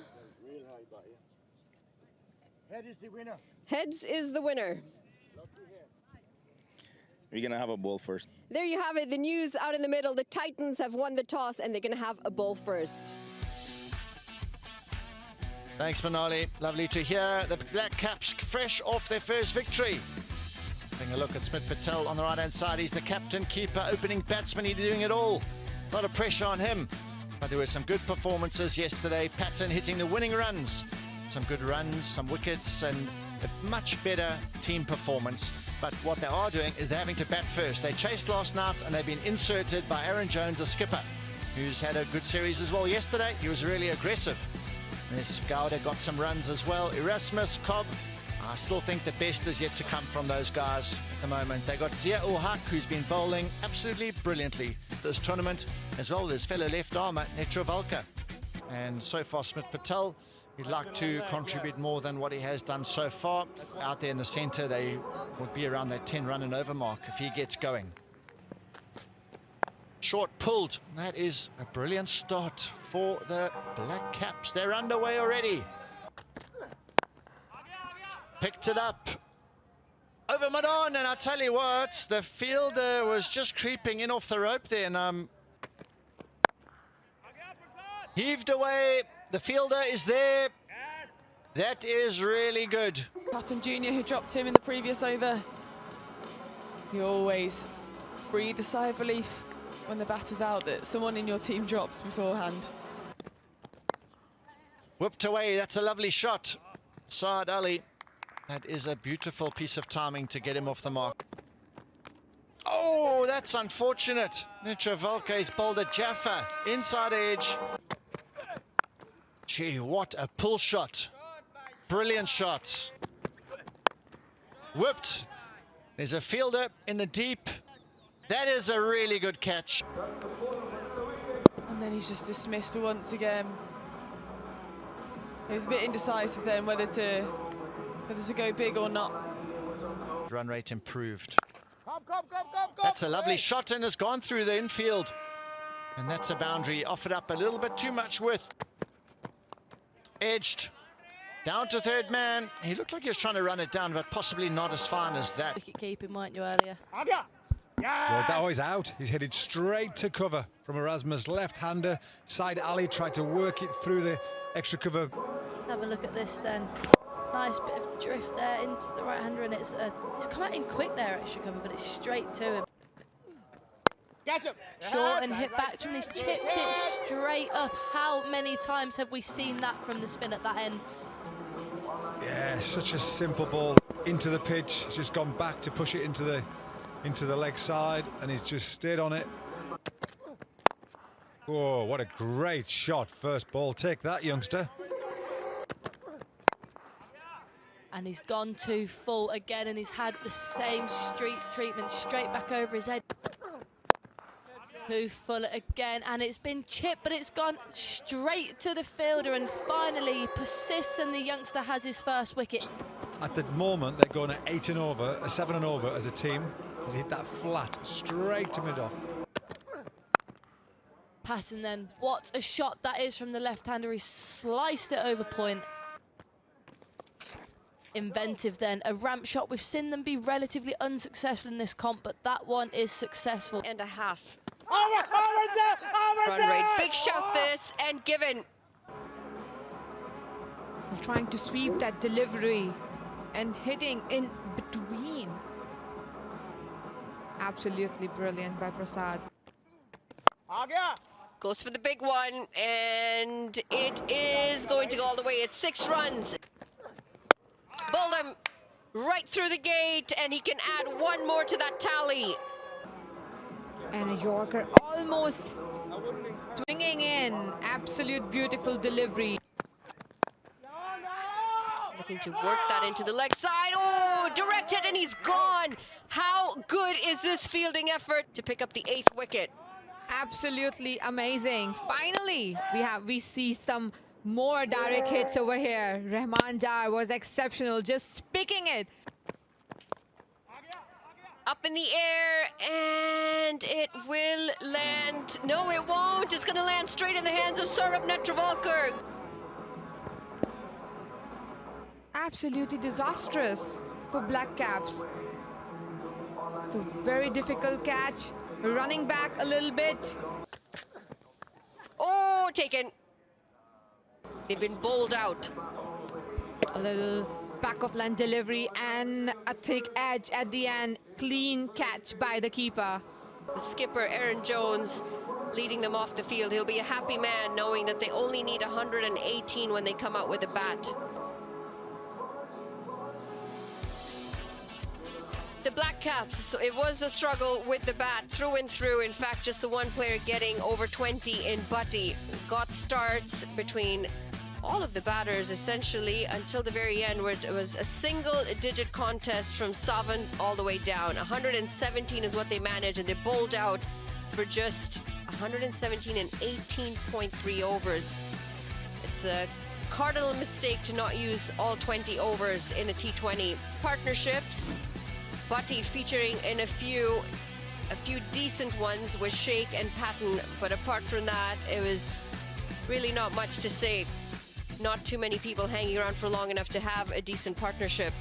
[SPEAKER 22] Head is the winner.
[SPEAKER 7] Heads is the winner.
[SPEAKER 16] We're going to have a ball first.
[SPEAKER 7] There you have it, the news out in the middle. The Titans have won the toss and they're going to have a ball first.
[SPEAKER 1] Thanks, Manali. Lovely to hear. The Black Caps fresh off their first victory. Having a look at Smith Patel on the right-hand side. He's the captain, keeper, opening batsman. He's doing it all. A lot of pressure on him. But there were some good performances yesterday. Patton hitting the winning runs. Some good runs, some wickets, and a much better team performance. But what they are doing is they're having to bat first. They chased last night and they've been inserted by Aaron Jones, a skipper, who's had a good series as well. Yesterday, he was really aggressive. This Gowda got some runs as well. Erasmus, Cobb, I still think the best is yet to come from those guys at the moment. They got Zia-ul-Haq, who's been bowling absolutely brilliantly this tournament, as well as his fellow left armer, Netravalka. And so far, Smith Patel, he'd like to contribute more than what he has done so far. Out there in the centre, they would be around that 10 run and over mark if he gets going. Short pulled. That is a brilliant start for the Black Caps. They're underway already. Picked it up. Over Madon, and I tell you what, the fielder was just creeping in off the rope there and heaved away. The fielder is there. That is really good.
[SPEAKER 8] Patton Jr., who dropped him in the previous over. You always breathe a sigh of relief when the batter's out that someone in your team dropped beforehand.
[SPEAKER 1] Whipped away, that's a lovely shot. Saad Ali. That is a beautiful piece of timing to get him off the mark. Oh, that's unfortunate. Netravalka's bowled a Jaffa. Inside edge. Gee, what a pull shot. Brilliant shot. Whipped. There's a fielder in the deep. That is a really good catch.
[SPEAKER 8] And then he's just dismissed once again. He was a bit indecisive then whether to go big or not.
[SPEAKER 1] Run rate improved. That's a lovely shot and it's gone through the infield. And that's a boundary. Offered up a little bit too much width. Edged. Down to third man. He looked like he was trying to run it down, but possibly not as fine as that.
[SPEAKER 23] Wicket keeping, weren't you, earlier?
[SPEAKER 2] Well, that was out. He's headed straight to cover from Erasmus. Left-hander. Side alley tried to work it through the extra cover.
[SPEAKER 23] Have a look at this then. Nice bit of drift there into the right-hander, and it's come out in quick there, extra cover, but it's straight to him. Short and hit back to him. He's chipped it straight up. How many times have we seen that from the spin at that end?
[SPEAKER 2] Yeah, such a simple ball into the pitch. He's just gone back to push it into the leg side, and he's just stayed on it. Oh, what a great shot. First ball. Take that, youngster.
[SPEAKER 23] And he's gone too full again, and he's had the same street treatment straight back over his head. Too full again, and it's been chipped, but it's gone straight to the fielder, and finally he persists, and the youngster has his first wicket.
[SPEAKER 2] At the moment, they're going at 8 and over, 7 and over as a team. He's hit that flat straight to mid-off.
[SPEAKER 23] Patton then, what a shot that is from the left-hander. He sliced it over point. Inventive then, a ramp shot. We've seen them be relatively unsuccessful in this comp, but that one is successful.
[SPEAKER 15] And a half. Run rate. Big shout this, and given.
[SPEAKER 13] Trying to sweep that delivery and hitting in between. Absolutely brilliant by Prasad.
[SPEAKER 15] Goes for the big one, and it is going to go all the way. It's 6 runs. Bowled him right through the gate, and he can add 1 more to that tally.
[SPEAKER 13] And a Yorker almost swinging in. Absolute beautiful delivery.
[SPEAKER 15] Looking to work that into the leg side. Oh, direct hit, and he's gone. How good is this fielding effort to pick up the 8th wicket?
[SPEAKER 13] Absolutely amazing. Finally, we see some more direct hits over here. Rahman Dar was exceptional, just picking it.
[SPEAKER 15] Up in the air, and it will land. No, it won't. It's going to land straight in the hands of Saurabh Netravalkar.
[SPEAKER 13] Absolutely disastrous for Black Caps. It's a very difficult catch. Running back a little bit.
[SPEAKER 15] Oh, taken. They've been bowled out.
[SPEAKER 13] A little back of land delivery and a thick edge at the end. Clean catch by the keeper.
[SPEAKER 15] The skipper, Aaron Jones, leading them off the field. He'll be a happy man knowing that they only need 118 when they come out with a bat. The Black Caps, so it was a struggle with the bat through and through. In fact, just the one player getting over 20 in Butty. Got starts between all of the batters essentially until the very end, where it was a single-digit contest from Savan all the way down. 117 is what they managed, and they bowled out for just 117 and 18.3 overs. It's a cardinal mistake to not use all 20 overs in a T20. Partnerships. Butty featuring in a few decent ones with Sheikh and Patton, but apart from that, it was really not much to say. Not too many people hanging around for long enough to have a decent partnership.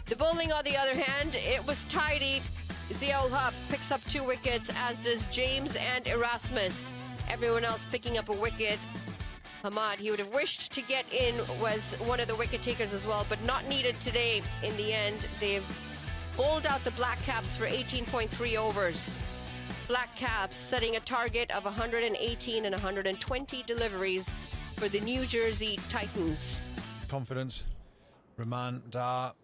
[SPEAKER 15] The bowling, on the other hand, it was tidy. Ziaul Haq picks up 2 wickets, as does James and Erasmus. Everyone else picking up a wicket. Hamad, he would have wished to get in, was one of the wicket takers as well, but not needed today. In the end, they've bowled out the Black Caps for 18.3 overs. Black Caps setting a target of 118 and 120 deliveries for the New Jersey Titans.
[SPEAKER 2] Confidence. Rahman Dar.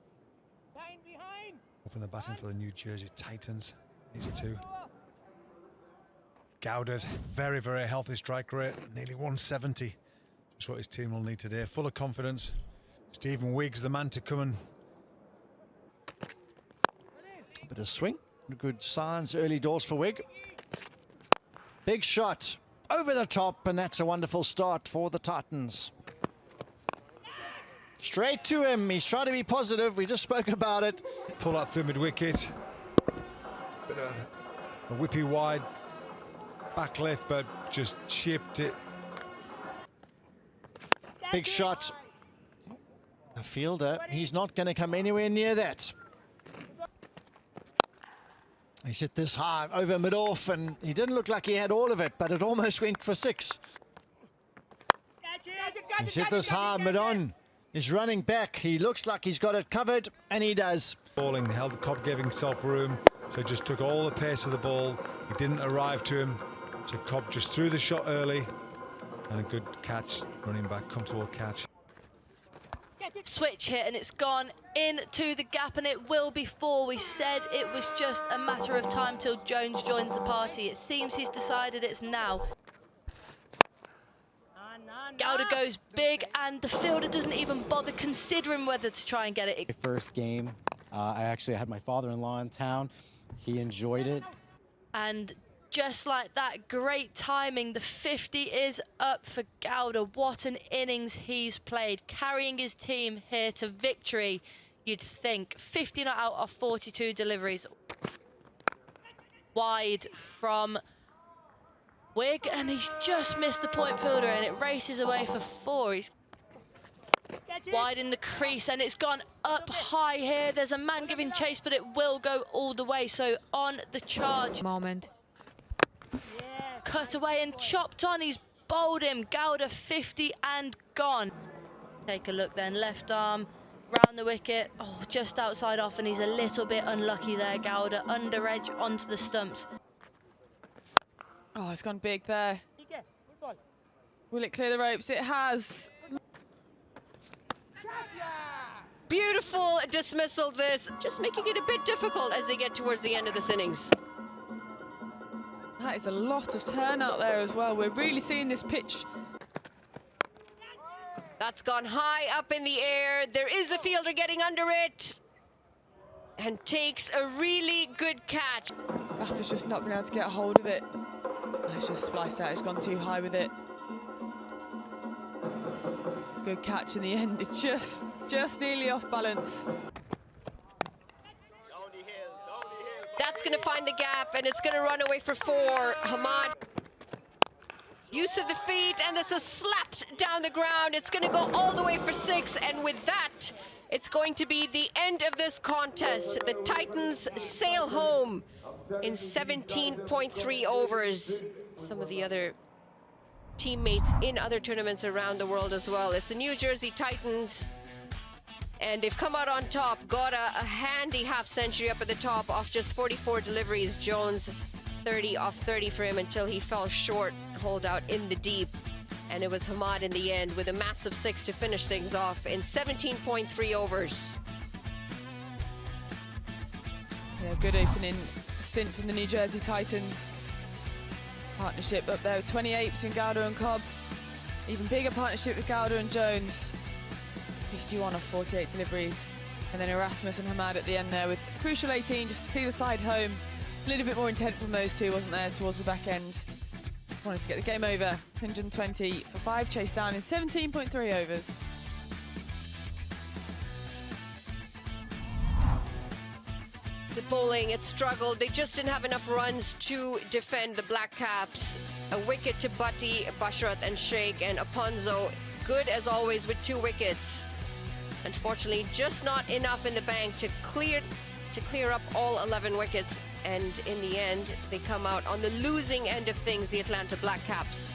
[SPEAKER 2] Open the batting for the New Jersey Titans. These 2. Gowda's very, very healthy strike rate. Nearly 170. That's what his team will need today. Full of confidence. Stephen Wiggs, the man to come and...
[SPEAKER 1] Bit of swing, good signs early doors for Wig. Big shot over the top, and that's a wonderful start for the Titans. Straight to him. He's trying to be positive. We just spoke about it.
[SPEAKER 2] Pull up through mid-wicket. A whippy wide back left, but just chipped it.
[SPEAKER 1] Big shot. A fielder. He's not going to come anywhere near that. He's hit this high over mid-off, and he didn't look like he had all of it, but it almost went for 6. He's hit this high mid-on. He's running back. He looks like he's got it covered, and he does.
[SPEAKER 2] Bowling held, Cobb gave himself room, so he just took all the pace of the ball. He didn't arrive to him, so Cobb just threw the shot early, and a good catch, running back, comfortable catch.
[SPEAKER 23] Switch hit, and it's gone into the gap, and it will be 4. We said it was just a matter of time till Jones joins the party. It seems he's decided it's now. Gowda goes big, and the fielder doesn't even bother considering whether to try and get it.
[SPEAKER 14] First game, I actually had my father-in-law in town. He enjoyed it.
[SPEAKER 23] And just like that, great timing. The 50 is up for Gowda. What an innings he's played, carrying his team here to victory, you'd think. 50 not out of 42 deliveries. Wide from Wig, and he's just missed the point fielder, and it races away for 4. He's wide in the crease, and it's gone up high here. There's a man giving chase, but it will go all the way. So on the charge.
[SPEAKER 13] Moment.
[SPEAKER 23] Cut away and chopped on. He's bowled him. Gowda 50 and gone. Take a look then. Left arm round the wicket. Oh, just outside off, and he's a little bit unlucky there, Gowda. Under edge onto the stumps.
[SPEAKER 8] Oh, it's gone big there. Will it clear the ropes? It has.
[SPEAKER 15] Beautiful dismissal this, just making it a bit difficult as they get towards the end of this innings.
[SPEAKER 8] That is a lot of turnout there as well. We're really seeing this pitch.
[SPEAKER 15] That's gone high up in the air. There is a fielder getting under it and takes a really good catch.
[SPEAKER 8] Batter's just not been able to get a hold of it. It's just spliced out, it's gone too high with it. Good catch in the end, it's just nearly off balance.
[SPEAKER 15] That's going to find the gap, and it's going to run away for 4. Hamad. Use of the feet, and this is slapped down the ground. It's going to go all the way for 6, and with that, it's going to be the end of this contest. The Titans sail home in 17.3 overs. Some of the other teammates in other tournaments around the world as well. It's the New Jersey Titans, and they've come out on top. Got a handy half-century up at the top off just 44 deliveries. Jones 30 off 30 for him until he fell short, holed out in the deep. And it was Hamad in the end with a massive 6 to finish things off in 17.3 overs.
[SPEAKER 8] Yeah, good opening stint from the New Jersey Titans. Partnership up there with 28 between Gowder and Cobb. Even bigger partnership with Gowder and Jones. 51 off 48 deliveries. And then Erasmus and Hamad at the end there with a crucial 18 just to see the side home. A little bit more intent from those two, wasn't there, towards the back end. Wanted to get the game over. 120 for 5, chased down in 17.3 overs.
[SPEAKER 15] The bowling, it struggled. They just didn't have enough runs to defend the Black Caps. A wicket to Bhatti, Basharat and Sheikh, and Aponzo, good as always with 2 wickets. Unfortunately, just not enough in the bank to clear up all 11 wickets. And in the end, they come out on the losing end of things, the Atlanta Black Caps.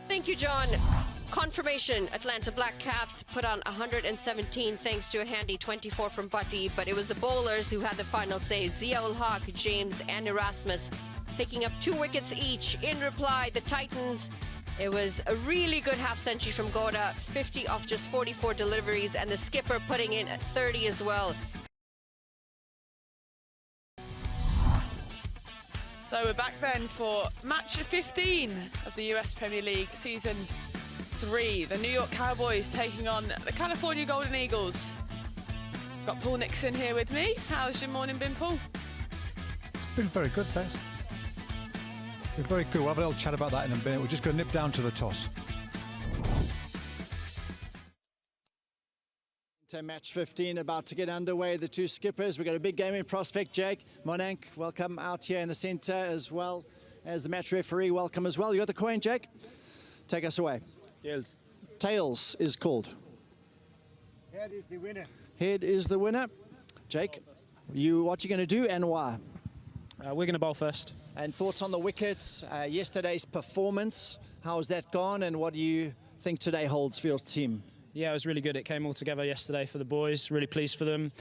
[SPEAKER 15] Thank you, John. Confirmation, Atlanta Black Caps put on 117 thanks to a handy 24 from Bhatti, but it was the bowlers who had the final say. Zia-ul Haq, James and Erasmus picking up 2 wickets each. In reply, the Titans, it was a really good half-century from Gowda, 50 off just 44 deliveries, and the skipper putting in 30 as well.
[SPEAKER 8] So we're back then for match 15 of the US Premier League season 3. The New York Cowboys taking on the California Golden Eagles. Got Paul Nixon here with me. How's your morning been, Paul?
[SPEAKER 2] It's been very good, thanks. Been very good. We'll have a little chat about that in a minute. We're just going to nip down to the toss.
[SPEAKER 5] Match 15 about to get underway. The 2 skippers. We've got a big game in prospect. Jake Monank, welcome out here in the centre, as well as the match referee. Welcome as well. You got the coin, Jake? Take us away.
[SPEAKER 22] Tails.
[SPEAKER 5] Tails is called.
[SPEAKER 22] Head is the winner.
[SPEAKER 5] Head is the winner. Jake, what are you going to do and why?
[SPEAKER 19] We're going to bowl first.
[SPEAKER 5] And thoughts on the wickets, yesterday's performance, how has that gone, and what do you think today holds for your team?
[SPEAKER 19] Yeah, it was really good. It came all together yesterday for the boys. Really pleased for them.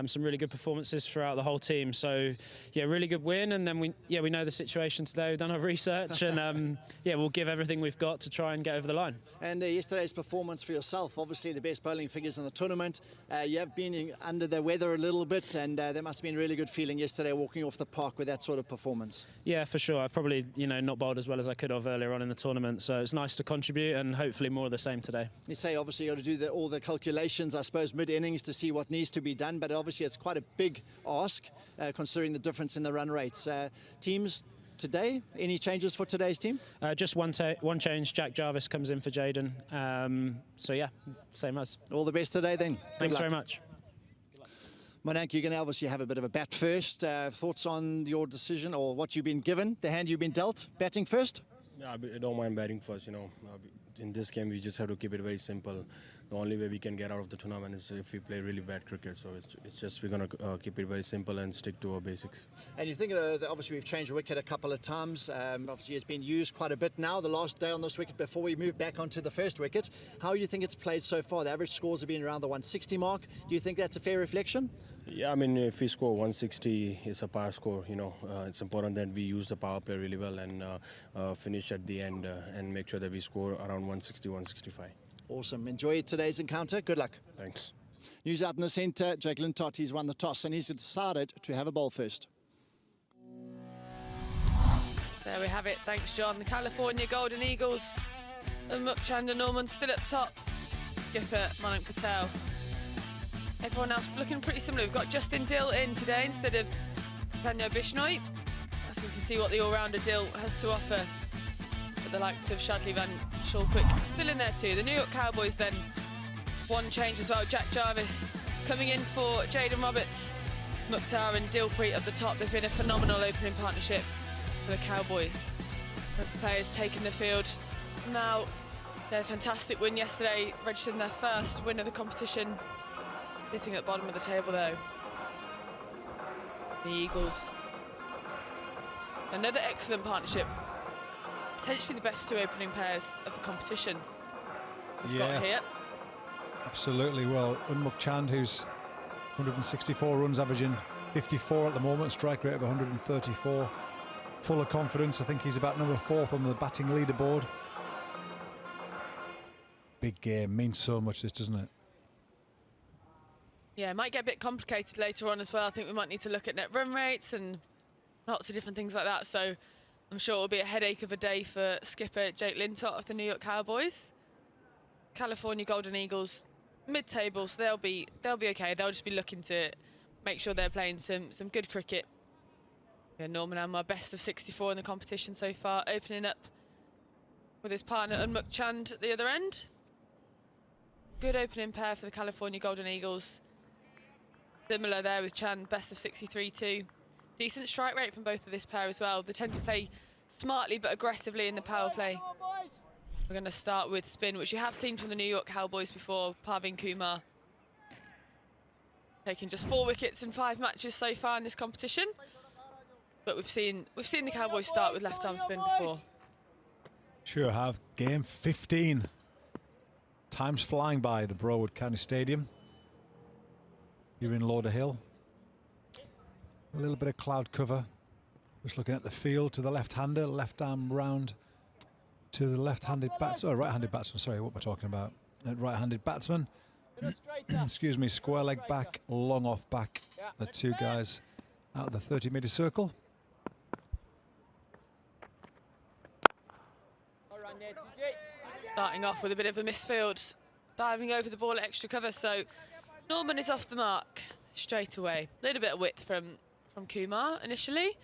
[SPEAKER 19] Some really good performances throughout the whole team. So, yeah, really good win. And then we know the situation today. We've done our research, and yeah, we'll give everything we've got to try and get over the line.
[SPEAKER 5] And yesterday's performance for yourself, obviously the best bowling figures in the tournament. You have been under the weather a little bit, and that must have been a really good feeling yesterday walking off the park with that sort of performance.
[SPEAKER 19] Yeah, for sure. I've probably not bowled as well as I could have earlier on in the tournament. So it's nice to contribute, and hopefully more of the same today.
[SPEAKER 5] You say obviously you got to do all the calculations, I suppose, mid-innings to see what needs to be done, but obviously it's quite a big ask considering the difference in the run rates. Teams today, any changes for today's team?
[SPEAKER 19] Just one change. Jack Jarvis comes in for Jaden. So yeah, same as.
[SPEAKER 5] All the best today then.
[SPEAKER 19] Thanks very much.
[SPEAKER 5] Monank, you're going to obviously have a bit of a bat first. Thoughts on your decision or what you've been given, the hand you've been dealt, batting first?
[SPEAKER 20] Yeah, I don't mind batting first, in this game we just have to keep it very simple. The only way we can get out of the tournament is if we play really bad cricket. So it's just we're going to keep it very simple and stick to our basics.
[SPEAKER 5] And you think that obviously we've changed the wicket a couple of times. Obviously it's been used quite a bit now, the last day on this wicket before we move back onto the first wicket. How do you think it's played so far? The average scores have been around the 160 mark. Do you think that's a fair reflection?
[SPEAKER 20] Yeah, I mean, if we score 160, it's a power score. You know, it's important that we use the power play really well and finish at the end and make sure that we score around 160, 165.
[SPEAKER 5] Awesome. Enjoy today's encounter. Good luck.
[SPEAKER 20] Thanks.
[SPEAKER 5] News out in the centre. Jake Lintott, he's won the toss and he's decided to have a bowl first.
[SPEAKER 8] There we have it. Thanks, John. The California Golden Eagles and Mukchand and Norman still up top. Skipper Manik Patel. Everyone else looking pretty similar. We've got Justin Dill in today instead of Tanya Bishnoi. So you can see what the all-rounder Dill has to offer. But the likes of Shadley Van Schalkwyk still in there too. The New York Cowboys then, one change as well. Jack Jarvis coming in for Jaden Roberts. Mukhtar and Dilpreet at the top. They've been a phenomenal opening partnership for the Cowboys. The players taking the field now. Their fantastic win yesterday, registering their first win of the competition. Sitting at the bottom of the table though. The Eagles. Another excellent partnership. Potentially the best two opening pairs of the competition we've got here.
[SPEAKER 2] Absolutely. Well, Mukchand, who's 164 runs, averaging 54 at the moment, strike rate of 134. Full of confidence. I think he's about number 4th on the batting leaderboard. Big game. Means so much, this, doesn't it?
[SPEAKER 8] Yeah, it might get a bit complicated later on as well. I think we might need to look at net run rates and lots of different things like that. So I'm sure it will be a headache of a day for skipper Jake Lintott of the New York Cowboys. California Golden Eagles, mid-table, so they'll be okay. They'll just be looking to make sure they're playing some good cricket. Yeah, Norman Anwar, best of 64 in the competition so far, opening up with his partner Mukchand at the other end. Good opening pair for the California Golden Eagles. Similar there with Chand, best of 63 too. Decent strike rate from both of this pair as well. They tend to play smartly but aggressively in the power play. We're going to start with spin, which you have seen from the New York Cowboys before. Parveen Kumar taking just 4 wickets in 5 matches so far in this competition. But we've seen the Cowboys start with left arm spin before.
[SPEAKER 2] Sure have. Game 15. Time's flying by the Broadwood County Stadium. You're in Lauderhill. A little bit of cloud cover. Just looking at the field to the left-hander, left arm round to the left-handed batsman, right-handed batsman, sorry, what we're talking about. Right-handed batsman. Excuse me, square leg back, long off back. The two guys out of the 30-metre circle.
[SPEAKER 8] Starting off with a bit of a misfield, diving over the ball at extra cover, so Norman is off the mark straight away. A little bit of width from Kumar initially.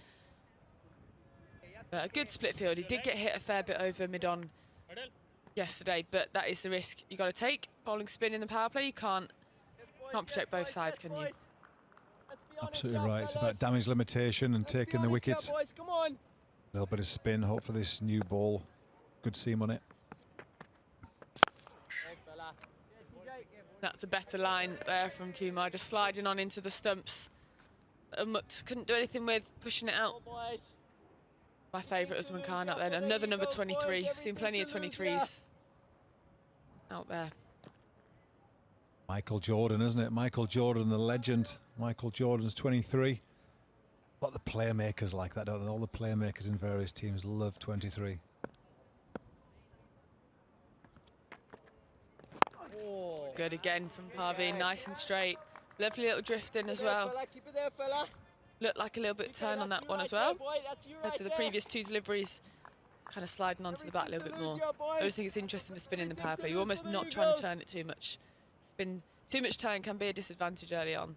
[SPEAKER 8] But a good split field. He did get hit a fair bit over mid-on yesterday, but that is the risk you got to take. Bowling spin in the power play, you can't protect both sides, can you?
[SPEAKER 2] Absolutely right. It's about damage limitation and taking the wickets. A little bit of spin, hopefully this new ball, good seam on it.
[SPEAKER 8] That's a better line there from Kumar, just sliding on into the stumps. Couldn't do anything with pushing it out. My favourite was Mankan up there. Another number 23. I've seen plenty of 23s out there.
[SPEAKER 2] Michael Jordan, isn't it? Michael Jordan, the legend. Michael Jordan's 23. A lot of the playmakers like that, don't they? All the playmakers in various teams love 23.
[SPEAKER 8] Good again from Parveen, nice and straight. Lovely little drift in as well. Looked like a little bit of turn on that one as well. Compared to the previous 2 deliveries, kind of sliding onto the back a little bit more. I always think it's interesting to spin in the power play. You're almost not trying to turn it too much. Spin too much turn can be a disadvantage early on.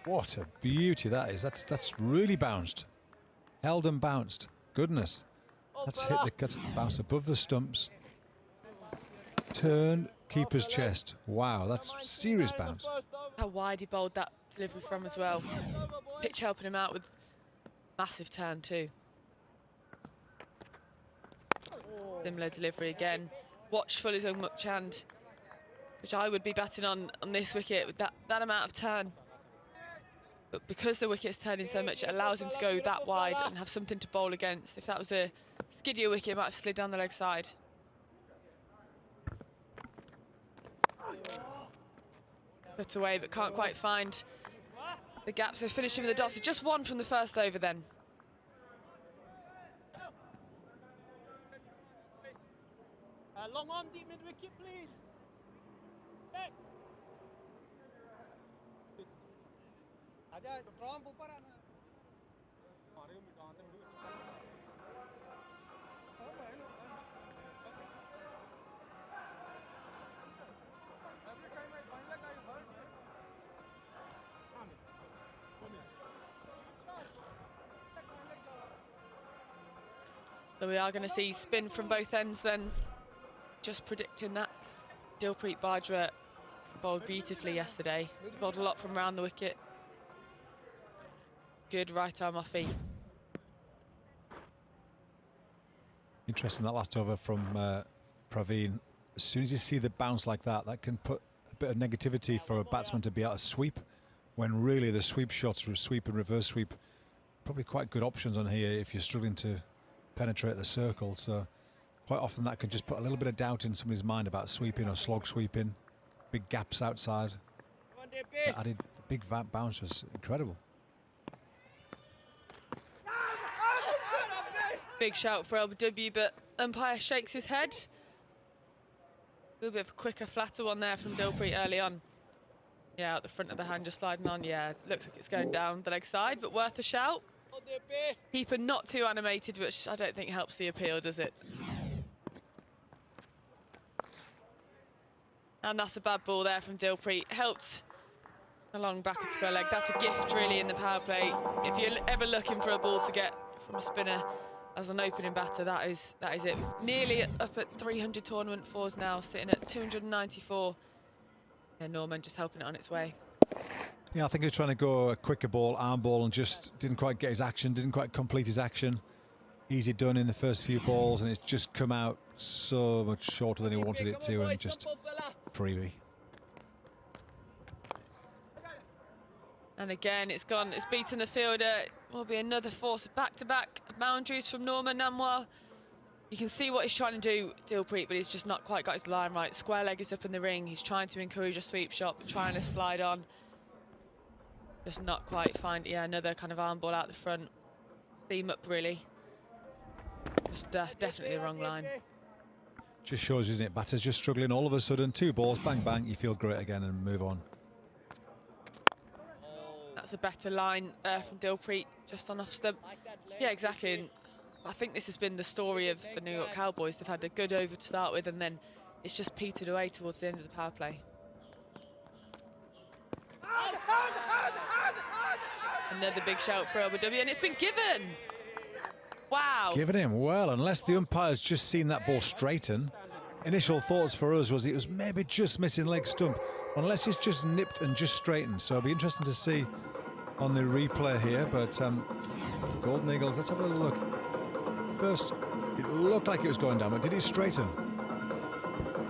[SPEAKER 2] What a beauty that is. That's really bounced. Held and bounced. Goodness. That's bounced above the stumps. Turn, keeper's chest. Wow, that's serious bounce.
[SPEAKER 8] How wide he bowled that delivery from as well. Pitch helping him out with massive turn too. Similar delivery again. Watchful is on Mukchand, which I would be batting on this wicket with that amount of turn. But because the wicket's turning so much, it allows him to go that wide and have something to bowl against. If that was a skiddier wicket, it might have slid down the leg side. Put away, but can't quite find the gap. So finishing with the dots. Just one from the first over then.
[SPEAKER 4] Long on deep mid wicket, please. Hey. आजा Trump ऊपर आना मारे में डांटे में every time I find like I hurt
[SPEAKER 8] So we are going to see spin from both ends then. Just predicting that. Dilpreet Bajwa bowled beautifully yesterday. Bowled a lot from around the wicket. Good right arm offie.
[SPEAKER 2] Interesting, that last over from Praveen. As soon as you see the bounce like that, that can put a bit of negativity for a batsman to be able to sweep, when really the sweep shots, sweep and reverse sweep, probably quite good options on here if you're struggling to penetrate the circle. So quite often that can just put a little bit of doubt in somebody's mind about sweeping or slog sweeping. Big gaps outside. That added big bounce was incredible.
[SPEAKER 8] Big shout for LBW, but umpire shakes his head. A little bit of a quicker, flatter one there from Dilpreet early on. Yeah, out the front of the hand, just sliding on. Yeah, looks like it's going down the leg side, but worth a shout. Keeper not too animated, which I don't think helps the appeal, does it? And that's a bad ball there from Dilpreet. Helped along back of square leg. That's a gift really in the power play. If you're ever looking for a ball to get from a spinner as an opening batter, that is it. Nearly up at 300 tournament fours now, sitting at 294. Yeah, Norman just helping it on its way.
[SPEAKER 2] Yeah, I think he was trying to go a quicker ball, arm ball, and just didn't quite get his action, didn't quite complete his action. Easy done in the first few balls, and it's just come out so much shorter than he wanted it to, and just freebie.
[SPEAKER 8] And again, it's gone, it's beaten the fielder. Will be another force of back-to-back boundaries from Norman Namwal. You can see what he's trying to do, Dilpreet, but he's just not quite got his line right. Square leg is up in the ring. He's trying to encourage a sweep shot, but trying to slide on. Just not quite find, yeah, another kind of arm ball out the front. Seam up, really. Just definitely the wrong line.
[SPEAKER 2] Just shows, isn't it? Batters just struggling all of a sudden. 2 balls, bang, bang, you feel great again and move on.
[SPEAKER 8] That's a better line from Dilpreet, just on off stump. Yeah, exactly. And I think this has been the story of the New York Cowboys. They've had a good over to start with, and then it's just petered away towards the end of the power play. Another big shout for LBW, and it's been given. Wow.
[SPEAKER 2] Giving him, well, unless the umpire's just seen that ball straighten. Initial thoughts for us was it was maybe just missing leg stump, unless it's just nipped and just straightened. So it'll be interesting to see on the replay here. But Golden Eagles, let's have a little look. First, it looked like it was going down, but did it straighten?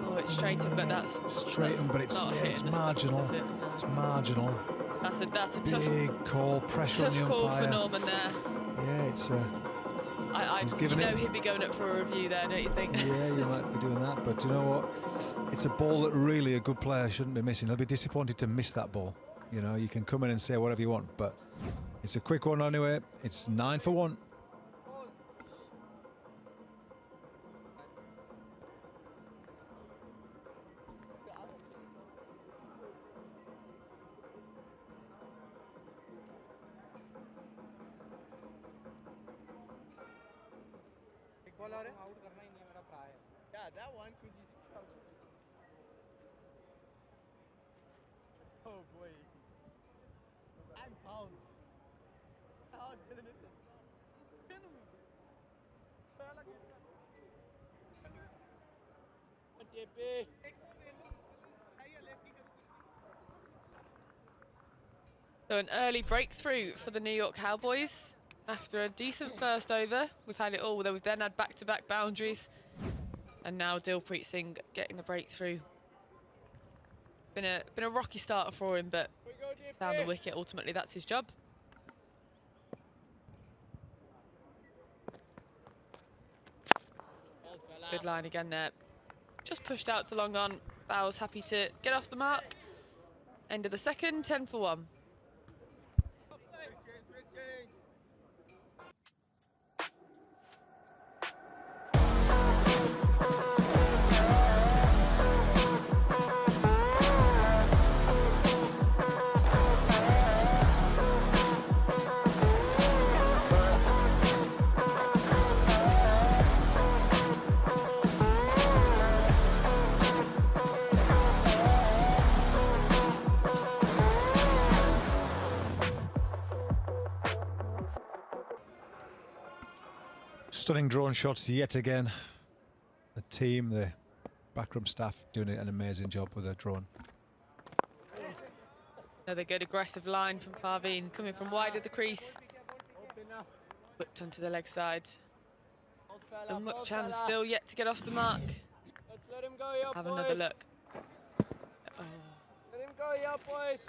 [SPEAKER 8] Oh, it's straightened, but that's
[SPEAKER 2] straightened, but it's marginal. It's marginal.
[SPEAKER 8] That's a
[SPEAKER 2] big call, pressure on the
[SPEAKER 8] tough call
[SPEAKER 2] umpire.
[SPEAKER 8] for Norman there.
[SPEAKER 2] Yeah, it's
[SPEAKER 8] he's he'd be going up for a review there, don't you think?
[SPEAKER 2] Yeah, you might be doing that, but you know what? It's a ball that really a good player shouldn't be missing. He'll be disappointed to miss that ball. You know, you can come in and say whatever you want, but it's a quick one anyway. It's 9 for 1.
[SPEAKER 4] Yeah, that one could you oh boy. And pounds. How didn't it this?
[SPEAKER 8] So an early breakthrough for the New York Cowboys. After a decent first over, we've had it all. We've then had back-to-back boundaries. And now Dilpreet Singh getting the breakthrough. Been a rocky starter for him, but found the wicket. Ultimately, that's his job. Good line again there. Just pushed out to long on. Bowles happy to get off the mark. End of the second, 10 for 1.
[SPEAKER 2] Stunning drone shots yet again. The team, the backroom staff doing an amazing job with their drone.
[SPEAKER 8] Another good aggressive line from Parveen, coming from wide of the crease. Whipped onto the leg side. Mukchan still yet to get off the mark.
[SPEAKER 4] Let's let him go, yeah,
[SPEAKER 8] Have
[SPEAKER 4] boys.
[SPEAKER 8] another look. Oh.
[SPEAKER 4] Let him go, yeah, boys.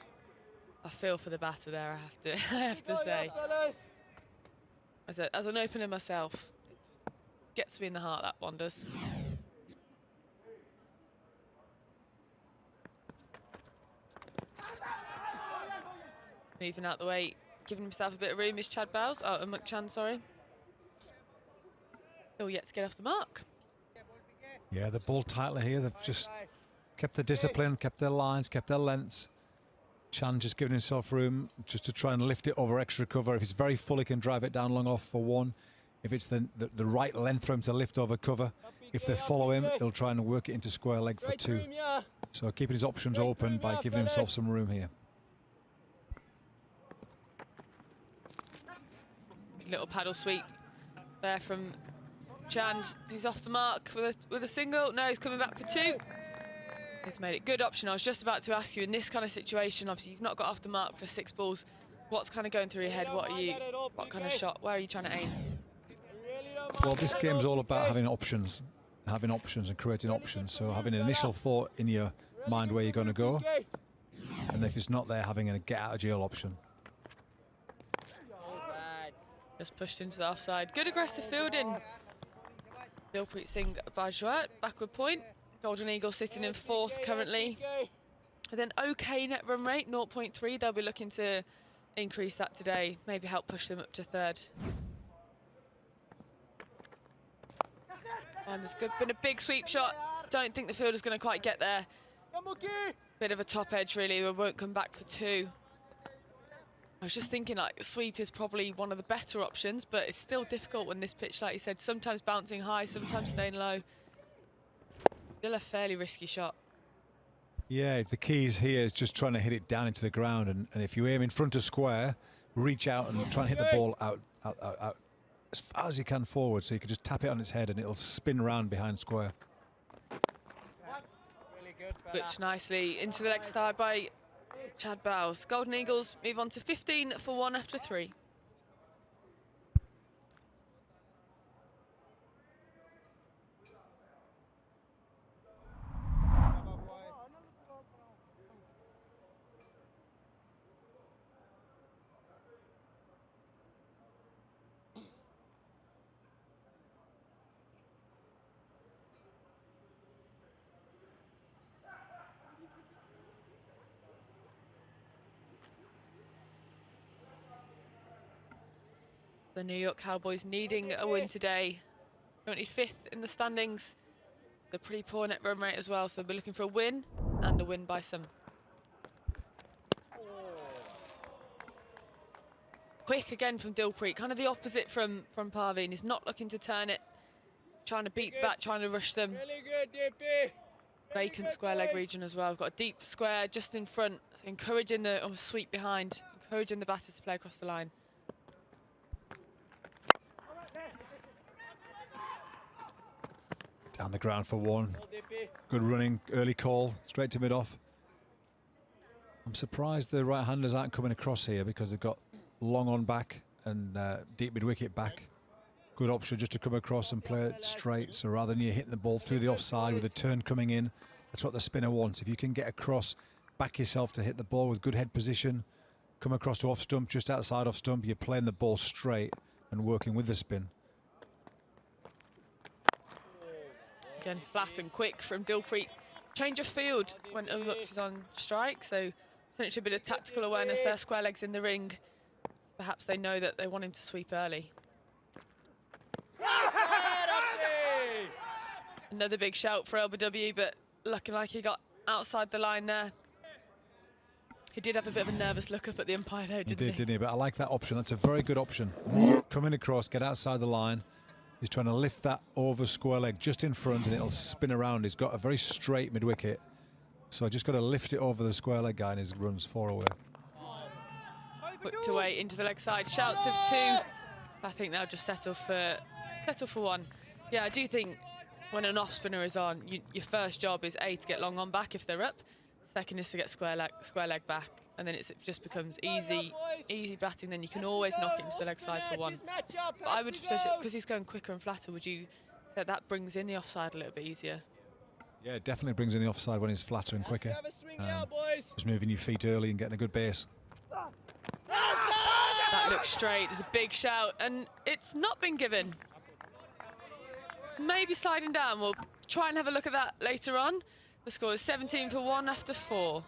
[SPEAKER 8] I feel for the batter there, I have to say. As an opener myself, it gets me in the heart, that one does. Moving out the way, giving himself a bit of room is Chad Bowles. Oh, Mukchan, sorry. Still yet to get off the mark.
[SPEAKER 2] Yeah, the ball tightly here. They've just kept the discipline, kept their lines, kept their lengths. Chan just giving himself room just to try and lift it over extra cover. If it's very full, he can drive it down long off for 1. If it's the right length for him to lift over cover, if they follow him, he'll try and work it into square leg for 2. So keeping his options open by giving himself some room here.
[SPEAKER 8] Little paddle sweep there from Chand. He's off the mark with a single. No, he's coming back for 2. He's made it. Good option. I was just about to ask you, in this kind of situation, obviously you've not got off the mark for 6 balls. What's kind of going through your head? What kind of shot? Where are you trying to aim?
[SPEAKER 2] Well, this game's all about having options and creating options. So having an initial thought in your mind where you're going to go, and if it's not there, having a get out of jail option.
[SPEAKER 8] Just pushed into the offside. Good aggressive fielding. Dilpreet Singh Bajwat, backward point. Golden Eagles sitting in 4th currently. And then okay net run rate, 0.3. They'll be looking to increase that today. Maybe help push them up to 3rd. And there's been a big sweep shot. Don't think the fielder's going to quite get there. Bit of a top edge really. We won't come back for 2. I was just thinking like sweep is probably one of the better options, but it's still difficult when this pitch, like you said, sometimes bouncing high, sometimes staying low. Still a fairly risky shot.
[SPEAKER 2] Yeah, the keys here is just trying to hit it down into the ground, and if you aim in front of square, reach out and try and hit the ball out as far as you can forward, so you can just tap it on its head and it'll spin round behind square.
[SPEAKER 8] Whipped nicely into the leg side by Chad Bowles. Golden Eagles move on to 15 for 1 after 3. The New York Cowboys needing a win today. Currently 5th in the standings. They're pretty poor net run rate as well, so they'll be looking for a win and a win by some. Quick again from Dilpreet, kind of the opposite from Parveen. He's not looking to turn it, trying to beat back, trying to rush them. Vacant square leg region as well. We've got a deep square just in front, encouraging the sweep behind, encouraging the batters to play across the line.
[SPEAKER 2] Down the ground for 1. Good running, early call, straight to mid-off. I'm surprised the right-handers aren't coming across here because they've got long on back and deep mid-wicket back. Good option just to come across and play it straight. So rather than you hitting the ball through the offside with a turn coming in, that's what the spinner wants. If you can get across, back yourself to hit the ball with good head position, come across to off stump, just outside off stump, you're playing the ball straight and working with the spin.
[SPEAKER 8] Again, flat and quick from Dilpreet. change of field when Unmukt is on strike, so essentially a bit of tactical awareness there, square legs in the ring. Perhaps they know that they want him to sweep early. Another big shout for LBW, but looking like he got outside the line there. He did have a bit of a nervous look up at the umpire though, didn't he?
[SPEAKER 2] But I like that option. That's a very good option. Coming across, get outside the line. He's trying to lift that over square leg just in front and it'll spin around. He's got a very straight mid-wicket. So I just got to lift it over the square leg guy and he runs 4 away.
[SPEAKER 8] Whipped away into the leg side. Shouts of 2. I think they'll just settle for 1. Yeah, I do think when an off spinner is on, your first job is A, to get long on back if they're up. Second is to get square leg back, and then it just becomes easy batting. Then you can always knock it into the leg side for 1. But I would, because he's going quicker and flatter, would you say that brings in the offside a little bit easier?
[SPEAKER 2] Yeah, it definitely brings in the offside when he's flatter and quicker. Just moving your feet early and getting a good base.
[SPEAKER 8] That looks straight. There's a big shout, and it's not been given. Maybe sliding down. We'll try and have a look at that later on. The score is 17 for 1 after 4.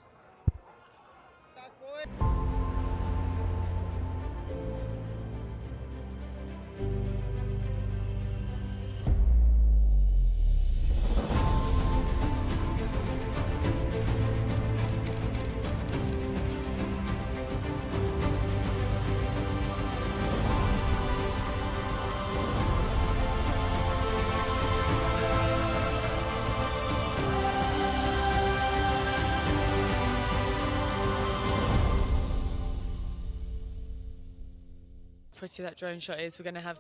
[SPEAKER 8] Pretty that drone shot is. We're going to have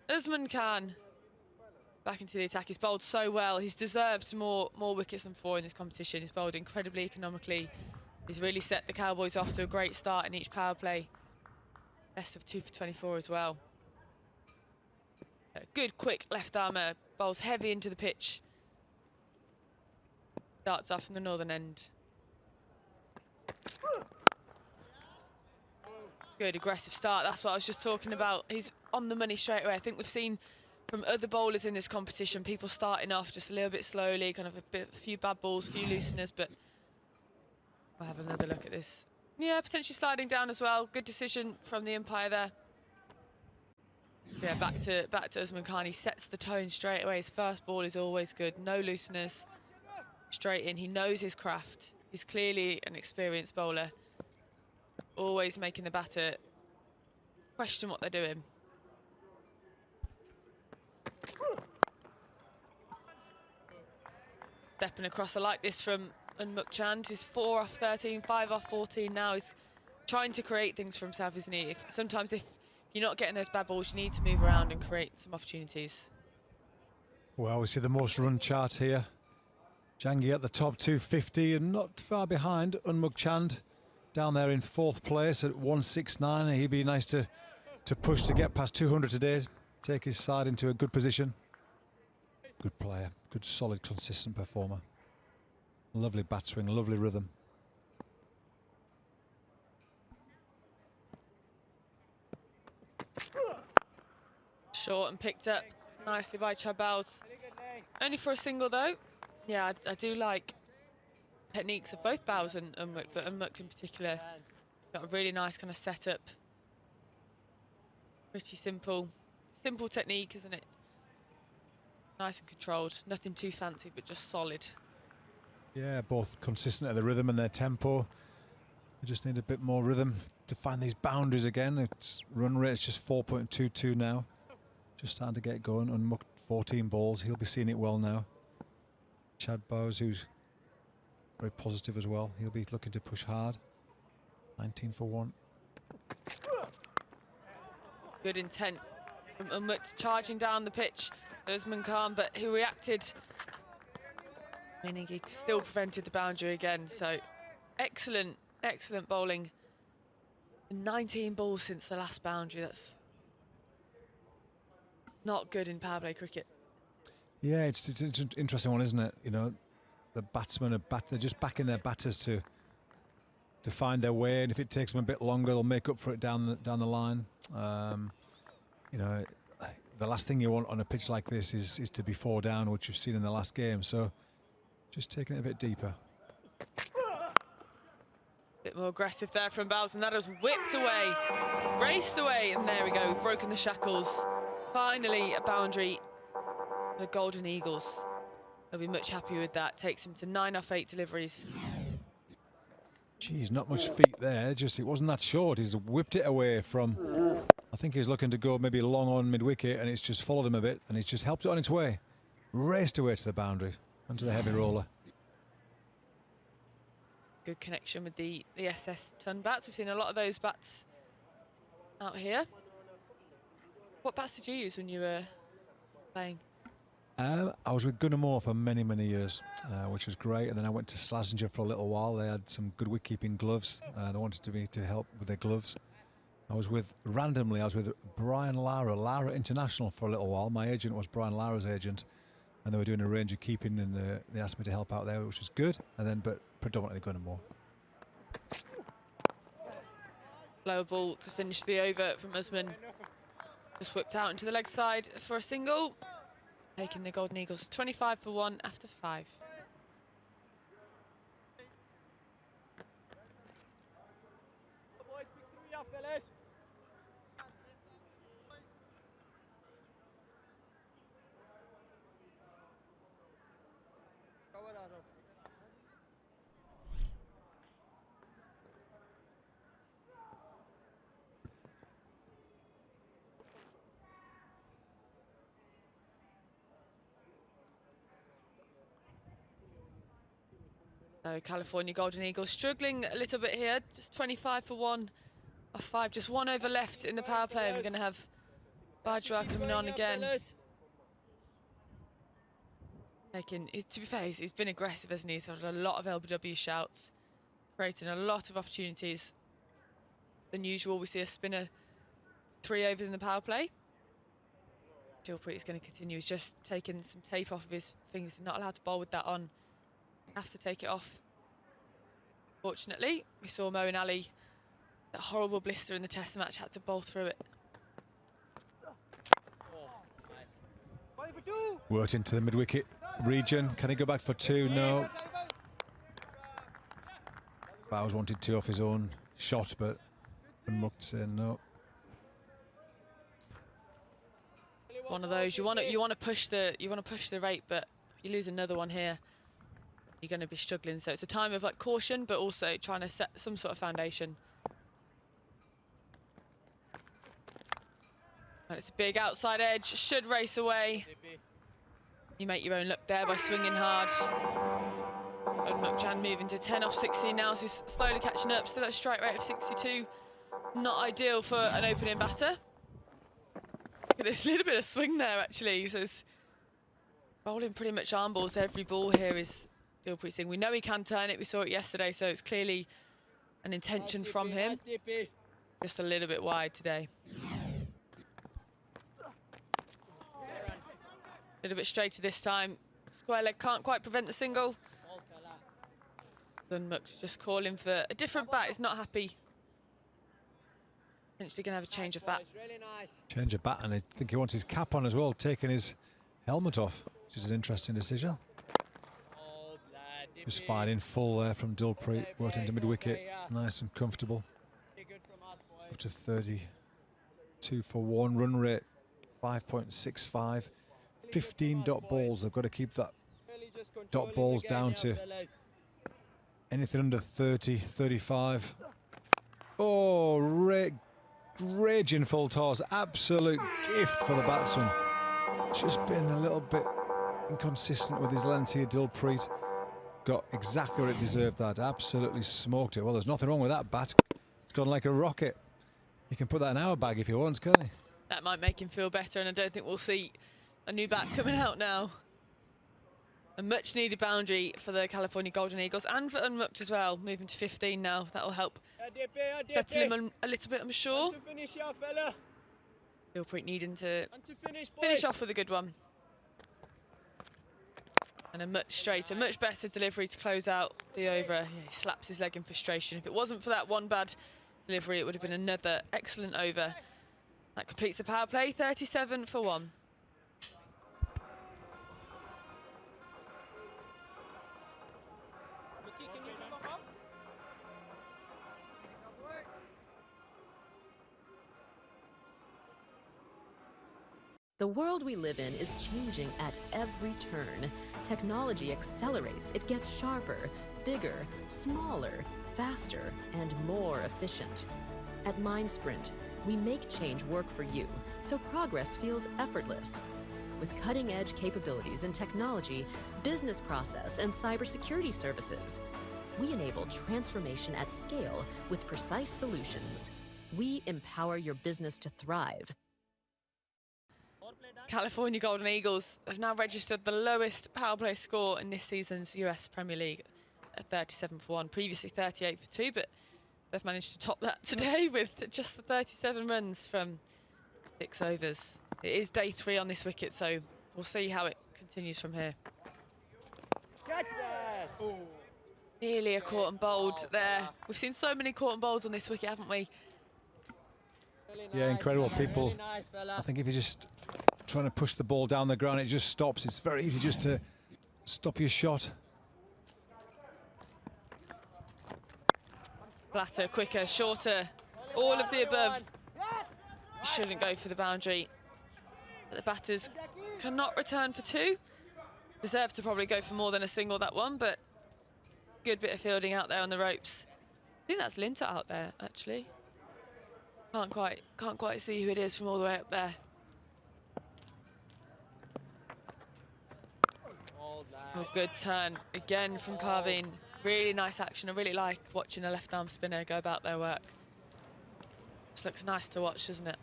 [SPEAKER 8] Usman Khan back into the attack. He's bowled so well. He's deserved more wickets than 4 in this competition. He's bowled incredibly economically. He's really set the Cowboys off to a great start in each power play. Best of 2 for 24 as well. A good quick left armer, bowls heavy into the pitch. Starts off from the northern end. Good aggressive start, that's what I was just talking about. He's on the money straight away. I think we've seen from other bowlers in this competition, people starting off just a little bit slowly, kind of a few bad balls, a few looseners, but we'll have another look at this. Yeah, potentially sliding down as well. Good decision from the umpire there. Yeah, back to Usman Khan. He sets the tone straight away. His first ball is always good. No looseners. Straight in. He knows his craft. He's clearly an experienced bowler. Always making the batter question what they're doing. Stepping across, I like this from Unmukt Chand. He's 4 off 13, 5 off 14 now. He's trying to create things for himself, isn't he? Sometimes if you're not getting those bad balls, you need to move around and create some opportunities.
[SPEAKER 2] Well, we see the most run chart here. Jhangi at the top, 250, and not far behind Unmukt Chand. Down there in 4th place at 169. He'd be nice to push to get past 200 today, take his side into a good position. Good player, good solid consistent performer. Lovely bat swing, lovely rhythm.
[SPEAKER 8] Short and picked up nicely by Chabals. Only for a single though. Yeah, I do like techniques of both Bowles and Unmukt, but Unmukt in particular got a really nice kind of setup. Pretty simple technique, isn't it? Nice and controlled, nothing too fancy, but just solid.
[SPEAKER 2] Yeah, both consistent at the rhythm and their tempo. They just need a bit more rhythm to find these boundaries again. Its run rate's just 4.22 now. Just starting to get going. Unmukt 14 balls, he'll be seeing it well now. Chad Bowes, who's very positive as well. He'll be looking to push hard. 19 for 1.
[SPEAKER 8] Good intent from Unmukt, charging down the pitch. Usman Khan, but he reacted, meaning he still prevented the boundary again. So excellent bowling. 19 balls since the last boundary. That's not good in power play cricket.
[SPEAKER 2] Yeah, it's an interesting one, isn't it? You know, the batsmen they're just backing their batters to find their way, and if it takes them a bit longer, they'll make up for it down the line. You know, the last thing you want on a pitch like this is to be 4 down, which you've seen in the last game. So Just taking it a bit deeper.
[SPEAKER 8] Bit more aggressive there from Bowles, and that has whipped away, raced away, and there we go, we've broken the shackles. Finally, a boundary for the Golden Eagles. They'll be much happier with that. Takes him to 9 off 8 deliveries.
[SPEAKER 2] Geez, not much feet there. Just it wasn't that short. He's whipped it away from. I think he's looking to go maybe long on mid-wicket, and it's just followed him a bit, and he's just helped it on its way. Raced away to the boundary, onto the heavy roller.
[SPEAKER 8] Good connection with the SS ton bats. We've seen a lot of those bats out here. What bats did you use when you were playing?
[SPEAKER 2] I was with Gunnar for many, many years, which was great. And then I went to Slazenger for a little while. They had some good wicket-keeping gloves. They wanted me to help with their gloves. Randomly, I was with Brian Lara International for a little while. My agent was Brian Lara's agent. And they were doing a range of keeping, and they asked me to help out there, which was good. And then, but predominantly Gunnar.
[SPEAKER 8] Lower ball to finish the over from Usman. Just whipped out into the leg side for a single. Taking the Golden Eagles 25 for 1 after 5.
[SPEAKER 4] Boys, pick through ya, fellas. Cover that up.
[SPEAKER 8] So California Golden Eagles struggling a little bit here, just 25 for 1 off 5, just 1 over left in the power play, and we're going to have Bajwa coming on again. To be fair, he's been aggressive, hasn't he? He's had a lot of LBW shouts, creating a lot of opportunities. Than usual, we see a spinner 3 overs in the power play. Dilpreet is going to continue. He's just taken some tape off of his fingers. He's not allowed to bowl with that on. Have to take it off. Fortunately, we saw Moeen Ali, that horrible blister in the test match, had to bowl through it.
[SPEAKER 2] Worked into the mid-wicket region. Can he go back for 2? No. Bowles wanted 2 off his own shot, but Mukt said no.
[SPEAKER 8] One of those you want to push the rate, but you lose another one here, you're going to be struggling. So it's a time of like caution, but also trying to set some sort of foundation. It's a big outside edge, should race away. You make your own luck there by swinging hard. Mukjan moving to 10 off 16 now, so he's slowly catching up. Still at a strike rate of 62. Not ideal for an opening batter. There's a little bit of swing there actually. So it's bowling pretty much arm balls. Every ball here is Dilpreet Singh. We know he can turn it. We saw it yesterday, so it's clearly an intention from him. Just a little bit wide today. A little bit straighter this time. Square leg can't quite prevent the single. Then Mukt's just calling for a different bat. He's not happy. Potentially going to have a change of bat.
[SPEAKER 2] Change of bat, and I think he wants his cap on as well, taking his helmet off, which is an interesting decision. Just fired in full there from Dilpreet, worked into mid-wicket, nice and comfortable. Up to 32 for 1, run rate 5.65, 15 dot balls. They've got to keep that dot balls down to anything under 30, 35. Oh, raging full toss, absolute gift for the batsman. Just been a little bit inconsistent with his length here, Dilpreet. Got exactly what it deserved, that. Absolutely smoked it. Well, there's nothing wrong with that bat. It's gone like a rocket. He can put that in our bag if he wants, can't he?
[SPEAKER 8] That might make him feel better, and I don't think we'll see a new bat coming out now. A much needed boundary for the California Golden Eagles and for Unmukt as well, moving to 15 now. That'll help settle him a little bit, I'm sure. Dilpreet needing to finish off with a good one. And a much straighter, much better delivery to close out the over. Yeah, he slaps his leg in frustration. If it wasn't for that one bad delivery, it would have been another excellent over. That completes the power play, 37 for 1.
[SPEAKER 3] The world we live in is changing at every turn. Technology accelerates, it gets sharper, bigger, smaller, faster, and more efficient. At MindSprint, we make change work for you, so progress feels effortless. With cutting-edge capabilities in technology, business process, and cybersecurity services, we enable transformation at scale with precise solutions. We empower your business to thrive.
[SPEAKER 8] California Golden Eagles have now registered the lowest power play score in this season's US Premier League at 37 for 1, previously 38 for 2, but they've managed to top that today with just the 37 runs from 6 overs. It is day 3 on this wicket, so we'll see how it continues from here.
[SPEAKER 4] Catch that! Ooh.
[SPEAKER 8] Nearly a caught and bowled there. We've seen so many caught and bowls on this wicket, haven't we?
[SPEAKER 2] Yeah, incredible. People, I think if you're just trying to push the ball down the ground, it just stops. It's very easy just to stop your shot.
[SPEAKER 8] Flatter, quicker, shorter, all of the above. Shouldn't go for the boundary. But the batters cannot return for 2. Deserve to probably go for more than a single that one, but good bit of fielding out there on the ropes. I think that's Linter out there, actually. Can't quite see who it is from all the way up there. Oh, good turn again from Parveen. Really nice action. I really like watching a left-arm spinner go about their work. Just looks nice to watch, doesn't it?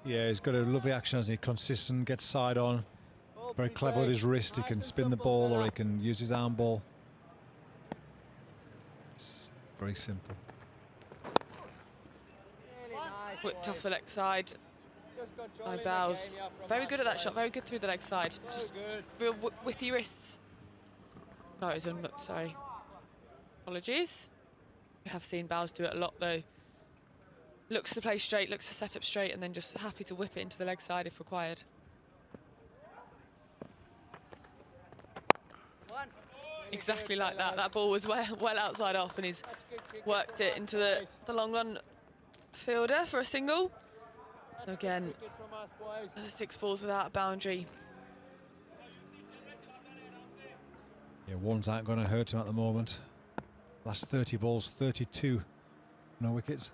[SPEAKER 2] Yeah, he's got a lovely action, hasn't he? Consistent, gets side on. Very clever with his wrist. He can spin the ball or he can use his arm ball. It's very simple.
[SPEAKER 8] Whipped off the leg side by Bowes. Very good at that shot, very good through the leg side. Just real whippy wrists. No, it was unlooked, sorry. Apologies. We have seen Bowes do it a lot though. Looks to play straight, looks to set up straight, and then just happy to whip it into the leg side if required. Exactly like that. That ball was well outside off, and he's worked it into the long run fielder for a single. So again, 6 balls without a boundary.
[SPEAKER 2] Yeah, ones aren't going to hurt him at the moment. Last 30 balls, 32, no wickets.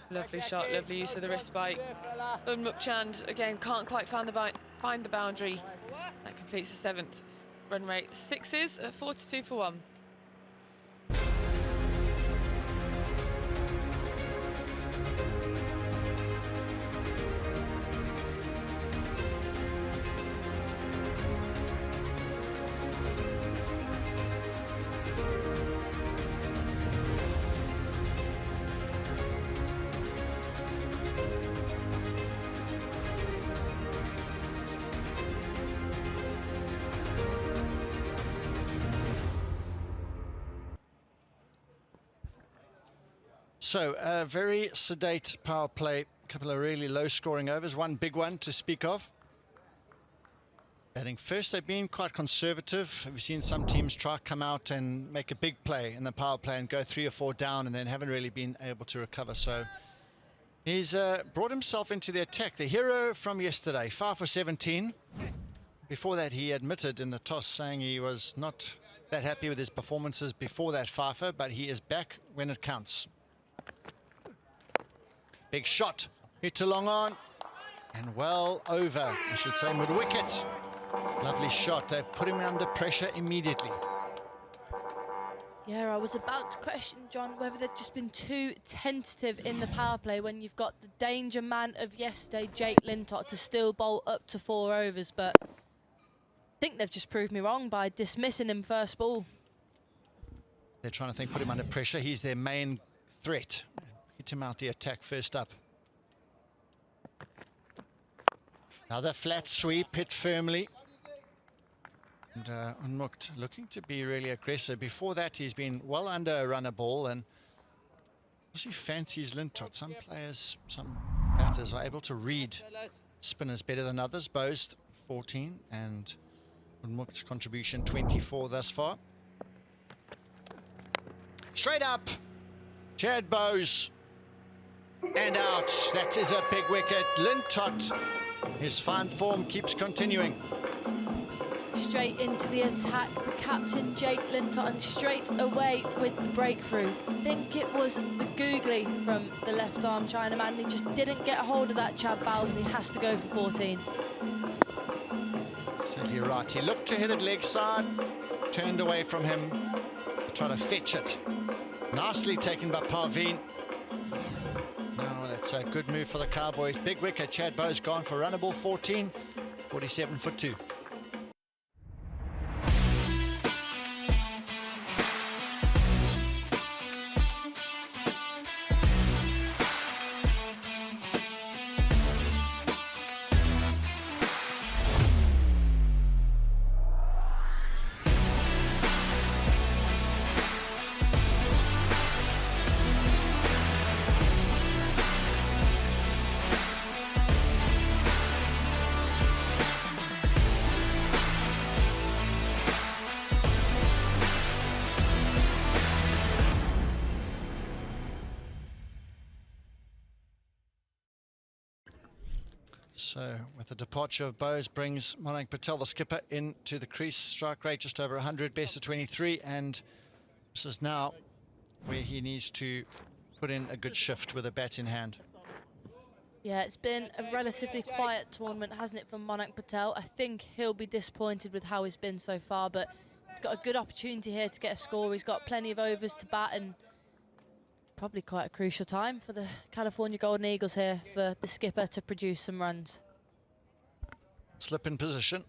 [SPEAKER 8] Lovely shot, lovely use of the wrist spike. Mukchand again can't quite find the boundary. That completes the 7th run rate. 6s at 42 for 1.
[SPEAKER 1] So, a very sedate power play, a couple of really low-scoring overs, one big one to speak of. Batting first, they've been quite conservative. We've seen some teams try to come out and make a big play in the power play and go 3 or 4 down and then haven't really been able to recover. So, he's brought himself into the attack. The hero from yesterday, 5 for 17. Before that, he admitted in the toss saying he was not that happy with his performances before that fifer, but he is back when it counts. Big shot, hit along on, and well over, I should say, mid-wicket. Lovely shot, they've put him under pressure immediately.
[SPEAKER 23] Yeah, I was about to question, John, whether they'd just been too tentative in the power play when you've got the danger man of yesterday, Jake Lintott, to still bowl up to 4 overs, but I think they've just proved me wrong by dismissing him first ball.
[SPEAKER 1] They're trying to think, put him under pressure. He's their main threat. Hit him out the attack first up. Another flat sweep, hit firmly. And Unmukt looking to be really aggressive. Before that, he's been well under a runner ball, and also fancies Lintott. Some players, some batters are able to read spinners better than others. Bowes 14 and Unmukt's contribution 24 thus far. Straight up, Chad Bowes. And out. That is a big wicket. Lintott, his fine form keeps continuing.
[SPEAKER 23] Straight into the attack, the captain Jake Lintott, and straight away with the breakthrough. I think it was the googly from the left arm Chinaman. He just didn't get a hold of that Chad Bowles, and he has to go for 14.
[SPEAKER 1] Certainly right. He looked to hit it leg side, turned away from him, trying to fetch it. Nicely taken by Parveen. Now that's a good move for the Cowboys. Big wicket. Chad Bowes gone for runnable 14, 47 for 2. So with the departure of Bowes brings Manik Patel, the skipper, into the crease. Strike rate just over 100, best of 23, and this is now where he needs to put in a good shift with a bat in hand.
[SPEAKER 23] Yeah, it's been a relatively quiet tournament, hasn't it, for Manik Patel? I think he'll be disappointed with how he's been so far, but he's got a good opportunity here to get a score. He's got plenty of overs to bat, and probably quite a crucial time for the California Golden Eagles here for the skipper to produce some runs.
[SPEAKER 1] Slip in position.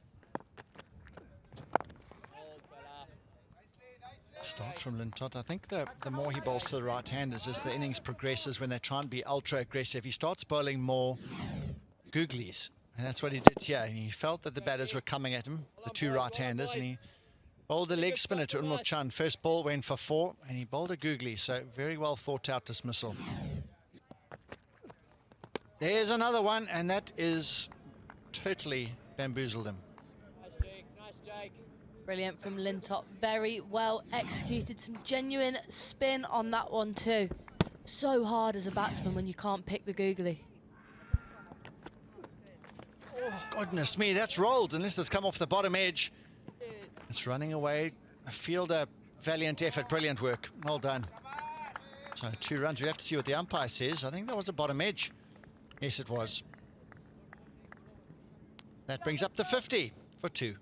[SPEAKER 1] Start from Lintott. I think the more he bowls to the right-handers as the innings progresses, when they try and be ultra-aggressive, he starts bowling more googlies. And that's what he did here. And he felt that the batters were coming at him, the two right-handers, and he bowled a leg spinner to Unmul Chan. First ball went for 4, and he bowled a googly, so very well thought out dismissal. There's another one, and that is totally bamboozled him.
[SPEAKER 21] Nice, Jake. Nice, Jake.
[SPEAKER 23] Brilliant from Lintott. Very well executed. Some genuine spin on that one too. So hard as a batsman when you can't pick the googly.
[SPEAKER 1] Oh, goodness me, that's rolled, unless it's come off the bottom edge. It's running away. A fielder, valiant effort, brilliant work. Well done. So 2 runs. We have to see what the umpire says. I think that was a bottom edge. Yes, it was. That brings up the 50 for 2.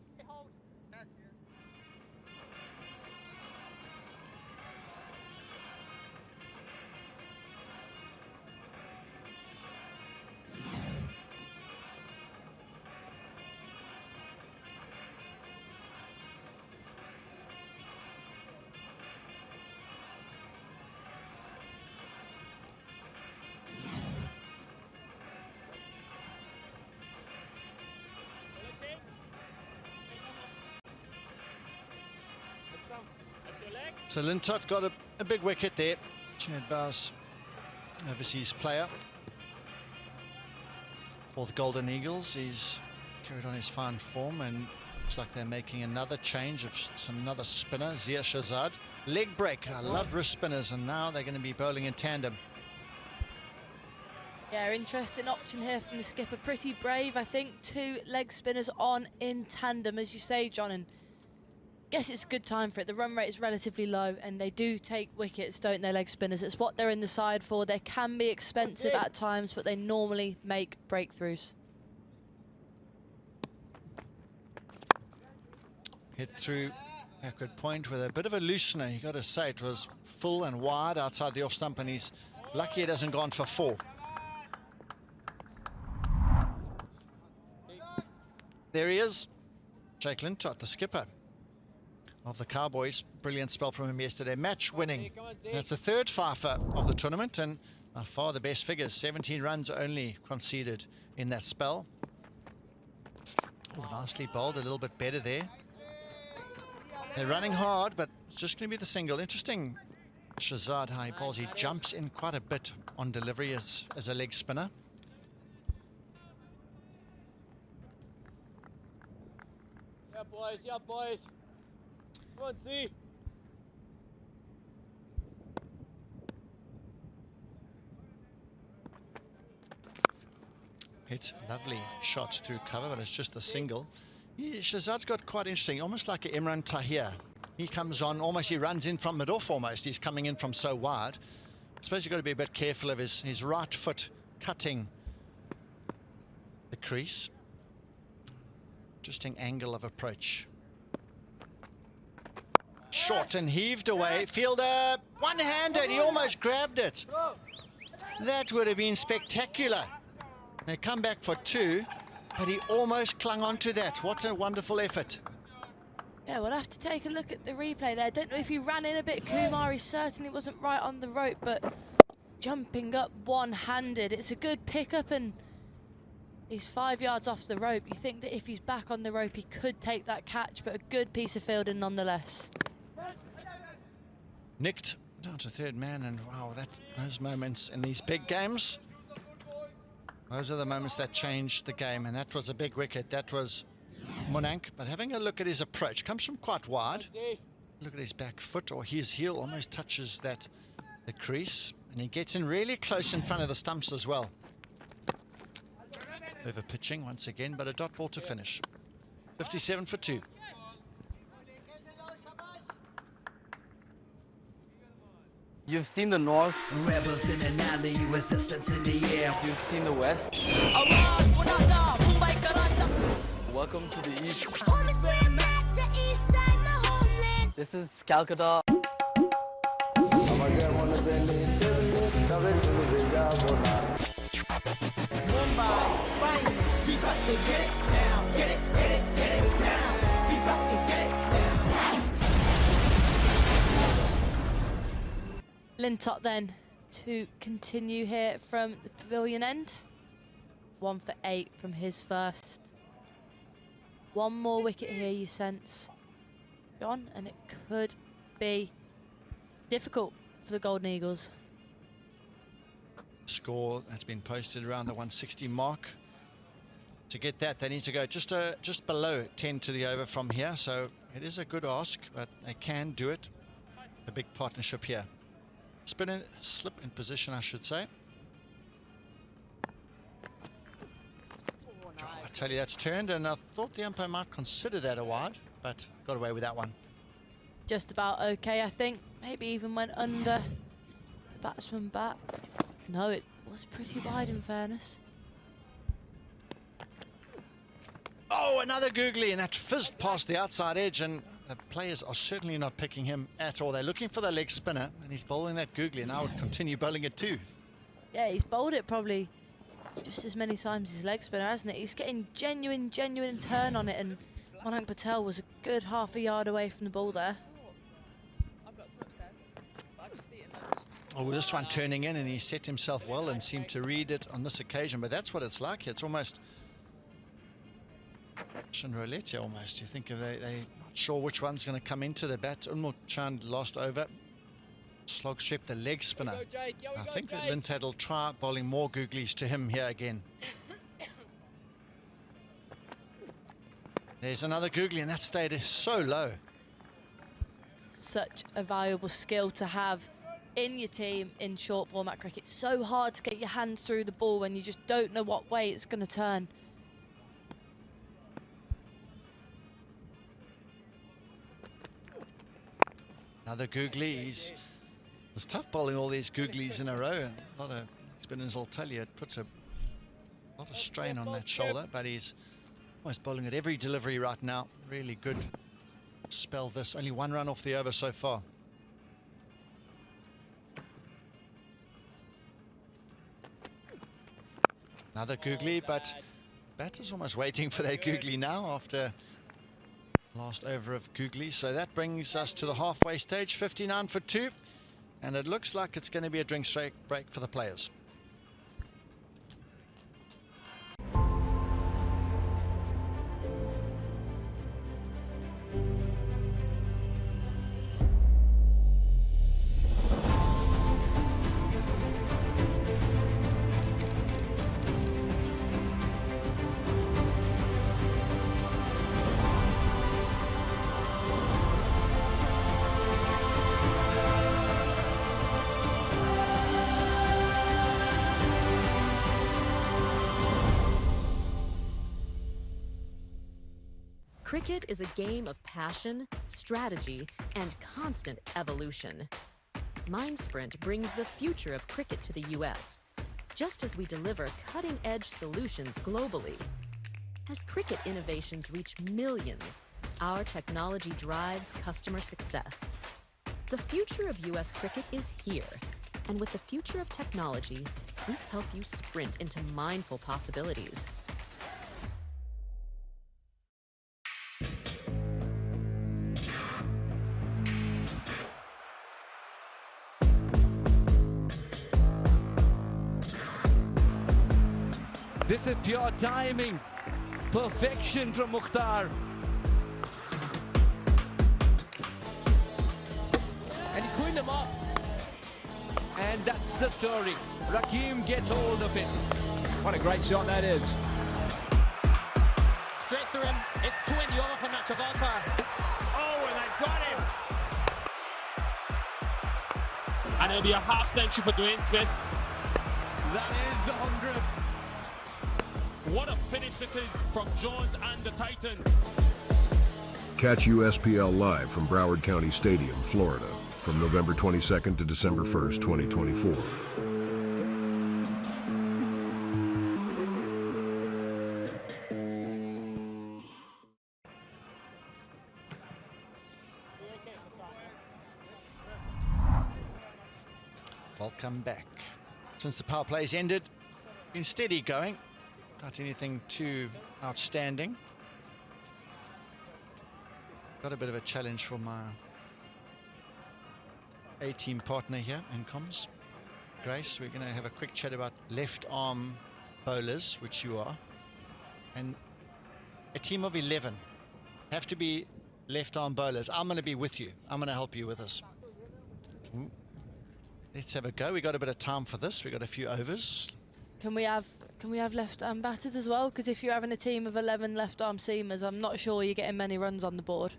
[SPEAKER 1] So Lintott got a big wicket there. Chad Bowes, overseas player for the Golden Eagles. He's carried on his fine form, and looks like they're making another change of another spinner, Zia Shahzad. Leg break. I love wrist spinners, and now they're going to be bowling in tandem.
[SPEAKER 23] Yeah, interesting option here from the skipper. Pretty brave, I think. 2 leg spinners on in tandem, as you say, John. And guess it's a good time for it. The run rate is relatively low, and they do take wickets, don't they, leg spinners? It's what they're in the side for. They can be expensive at times, but they normally make breakthroughs.
[SPEAKER 1] Hit through backward point with a bit of a loosener. You got to say it was full and wide outside the off stump, and he's lucky it hasn't gone for 4. There he is, Jake Lintott, the skipper of the Cowboys. Brilliant spell from him yesterday. Match winning. That's the 3rd fifer of the tournament, and by far the best figures. 17 runs only conceded in that spell. Oh, nicely bowled, a little bit better there. They're running hard, but it's just going to be the single. Interesting, Shahzad, how he bowls. He jumps in quite a bit on delivery as a leg spinner.
[SPEAKER 21] Yeah, boys. Yeah, boys. Come on, see.
[SPEAKER 1] hit. Lovely shot through cover, but it's just a single. Shazad's got quite interesting, almost like an Imran Tahir. He comes on, almost he runs in from mid-off almost. He's coming in from so wide. I suppose you've got to be a bit careful of his right foot cutting the crease. Interesting angle of approach. Short and heaved away. Fielder one-handed, he almost grabbed it. That would have been spectacular. They come back for 2, but he almost clung on to that. What a wonderful effort.
[SPEAKER 23] Yeah, we'll have to take a look at the replay there. Don't know if he ran in a bit, Kumar. He certainly wasn't right on the rope, but jumping up one-handed. It's a good pickup, and he's 5 yards off the rope. You think that if he's back on the rope, he could take that catch, but a good piece of fielding nonetheless.
[SPEAKER 1] Nicked down to third man, and wow, those moments in these big games, those are the moments that change the game, and that was a big wicket. That was Monank, but having a look at his approach, comes from quite wide. Look at his back foot, or his heel almost touches the crease, and he gets in really close in front of the stumps as well. Over pitching once again, but a dot ball to finish. 57 for 2.
[SPEAKER 11] You've seen the north.
[SPEAKER 10] Rebels in an alley, resistance in the air.
[SPEAKER 11] You've seen the west. Welcome to the east. This is Calcutta.
[SPEAKER 10] We got to get it now. Get it now. We got to get it now.
[SPEAKER 23] Lintott then to continue here from the pavilion end. 1 for 8 from his first. One more wicket here, you sense, John, and it could be difficult for the Golden Eagles.
[SPEAKER 1] Score has been posted around the 160 mark. To get that, they need to go just below 10 to the over from here. So it is a good ask, but they can do it. A big partnership here. Slip in position, I should say. I tell you, that's turned, and I thought the umpire might consider that a wide, but got away with that one.
[SPEAKER 23] Just about okay, I think. Maybe even went under the batsman bat. No, it was pretty wide in fairness.
[SPEAKER 1] Oh, another googly, and that fizzed past the outside edge, and the players are certainly not picking him at all. They're looking for the leg spinner, and he's bowling that googly, and I would continue bowling it too.
[SPEAKER 23] Yeah, he's bowled it probably just as many times as his leg spinner, hasn't it? He's getting genuine turn on it, and Monank Patel was a good half a yard away from the ball there.
[SPEAKER 1] Oh, well, this one turning in, and he set himself well and seemed to read it on this occasion, but that's what it's like. It's almost Russian roulette almost. You think they're not sure which one's going to come into the bat. Unmul Chand lost over. Slog swept the leg spinner. I think that Lintott will try bowling more googlies to him here again. There's another googly, and that stayed so low.
[SPEAKER 23] Such a valuable skill to have in your team in short format cricket. So hard to get your hands through the ball when you just don't know what way it's going to turn.
[SPEAKER 1] Another googly. It's tough bowling all these googlies in a row, and a lot of spinners will tell you it puts a lot of strain on that shoulder, but he's almost bowling at every delivery right now. Really good spell this. Only 1 run off the over so far. Another googly, but batter's almost waiting for that googly now after last over of googly. So that brings us to the halfway stage, 59 for 2. And it looks like it's going to be a drink break for the players.
[SPEAKER 3] Cricket is a game of passion, strategy, and constant evolution. MindSprint brings the future of cricket to the US, just as we deliver cutting-edge solutions globally. As cricket innovations reach millions, our technology drives customer success. The future of US cricket is here, and with the future of technology, we help you sprint into mindful possibilities.
[SPEAKER 6] This is pure timing. Perfection from Mukhtar. And he cleaned him up. And that's the story. Rakim gets hold of it.
[SPEAKER 2] What a great shot that is.
[SPEAKER 9] Straight through him. It's 20 over for Nacho Volcar. Oh, and they've got him. And it'll be a half century for Dwayne Smith.
[SPEAKER 6] That is the 100th.
[SPEAKER 9] What a finish it is from Jones and the Titans.
[SPEAKER 12] Catch USPL live from Broward County Stadium, Florida, from November 22nd to December 1st, 2024.
[SPEAKER 1] Welcome back. Since the power play's ended, been steady going. Not anything too outstanding. Got a bit of a challenge for my A-team partner here in comms, Grace. We're going to have a quick chat about left arm bowlers, which you are, and a team of 11 have to be left arm bowlers. I'm going to be with you. I'm going to help you with this. Let's have a go. We got a bit of time for this. We got a few overs.
[SPEAKER 23] Can we have left arm batters as well? Because if you're having a team of 11 left arm seamers, I'm not sure you're getting many runs on the board.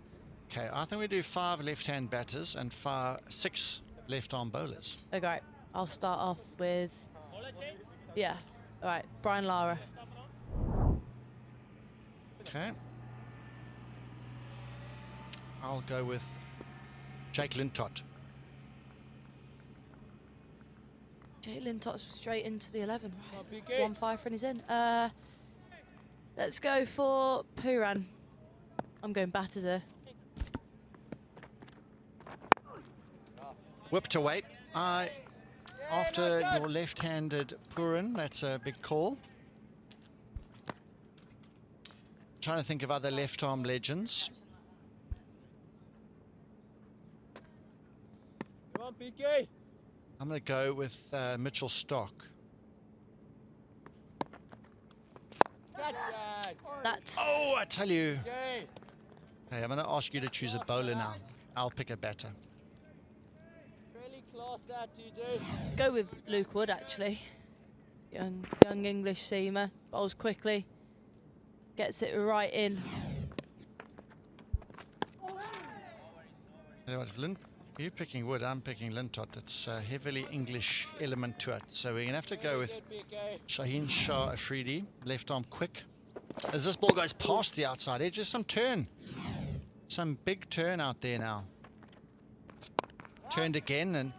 [SPEAKER 1] Okay, I think we do 5 left-hand batters and 6 left-arm bowlers.
[SPEAKER 23] Okay, I'll start off with, yeah, all right, Brian Lara.
[SPEAKER 1] Okay. I'll go with Jake Lintott.
[SPEAKER 23] Jake Lintott's straight into the 11, right? 1-5 for he's in. Let's go for Puran. I'm going batters here.
[SPEAKER 1] Whip to weight. After your left-handed Puran, that's a big call. Trying to think of other left-arm legends.
[SPEAKER 21] Come on, PK.
[SPEAKER 1] I'm going to go with Mitchell Stark.
[SPEAKER 21] Catch that.
[SPEAKER 23] That's...
[SPEAKER 1] Oh, I tell you. Hey, I'm going to ask you to choose a bowler now. I'll pick a batter.
[SPEAKER 21] Really class that, TJ.
[SPEAKER 23] Go with Luke Wood, actually. Young English seamer. Bowls quickly. Gets it right in.
[SPEAKER 1] You're picking Wood, I'm picking Lintott. It's a heavily English element to it. So we're going to have to go with Shaheen Shah Afridi, left arm quick. As this ball goes past the outside edge, there's some turn. Some big turn out there now. Turned again and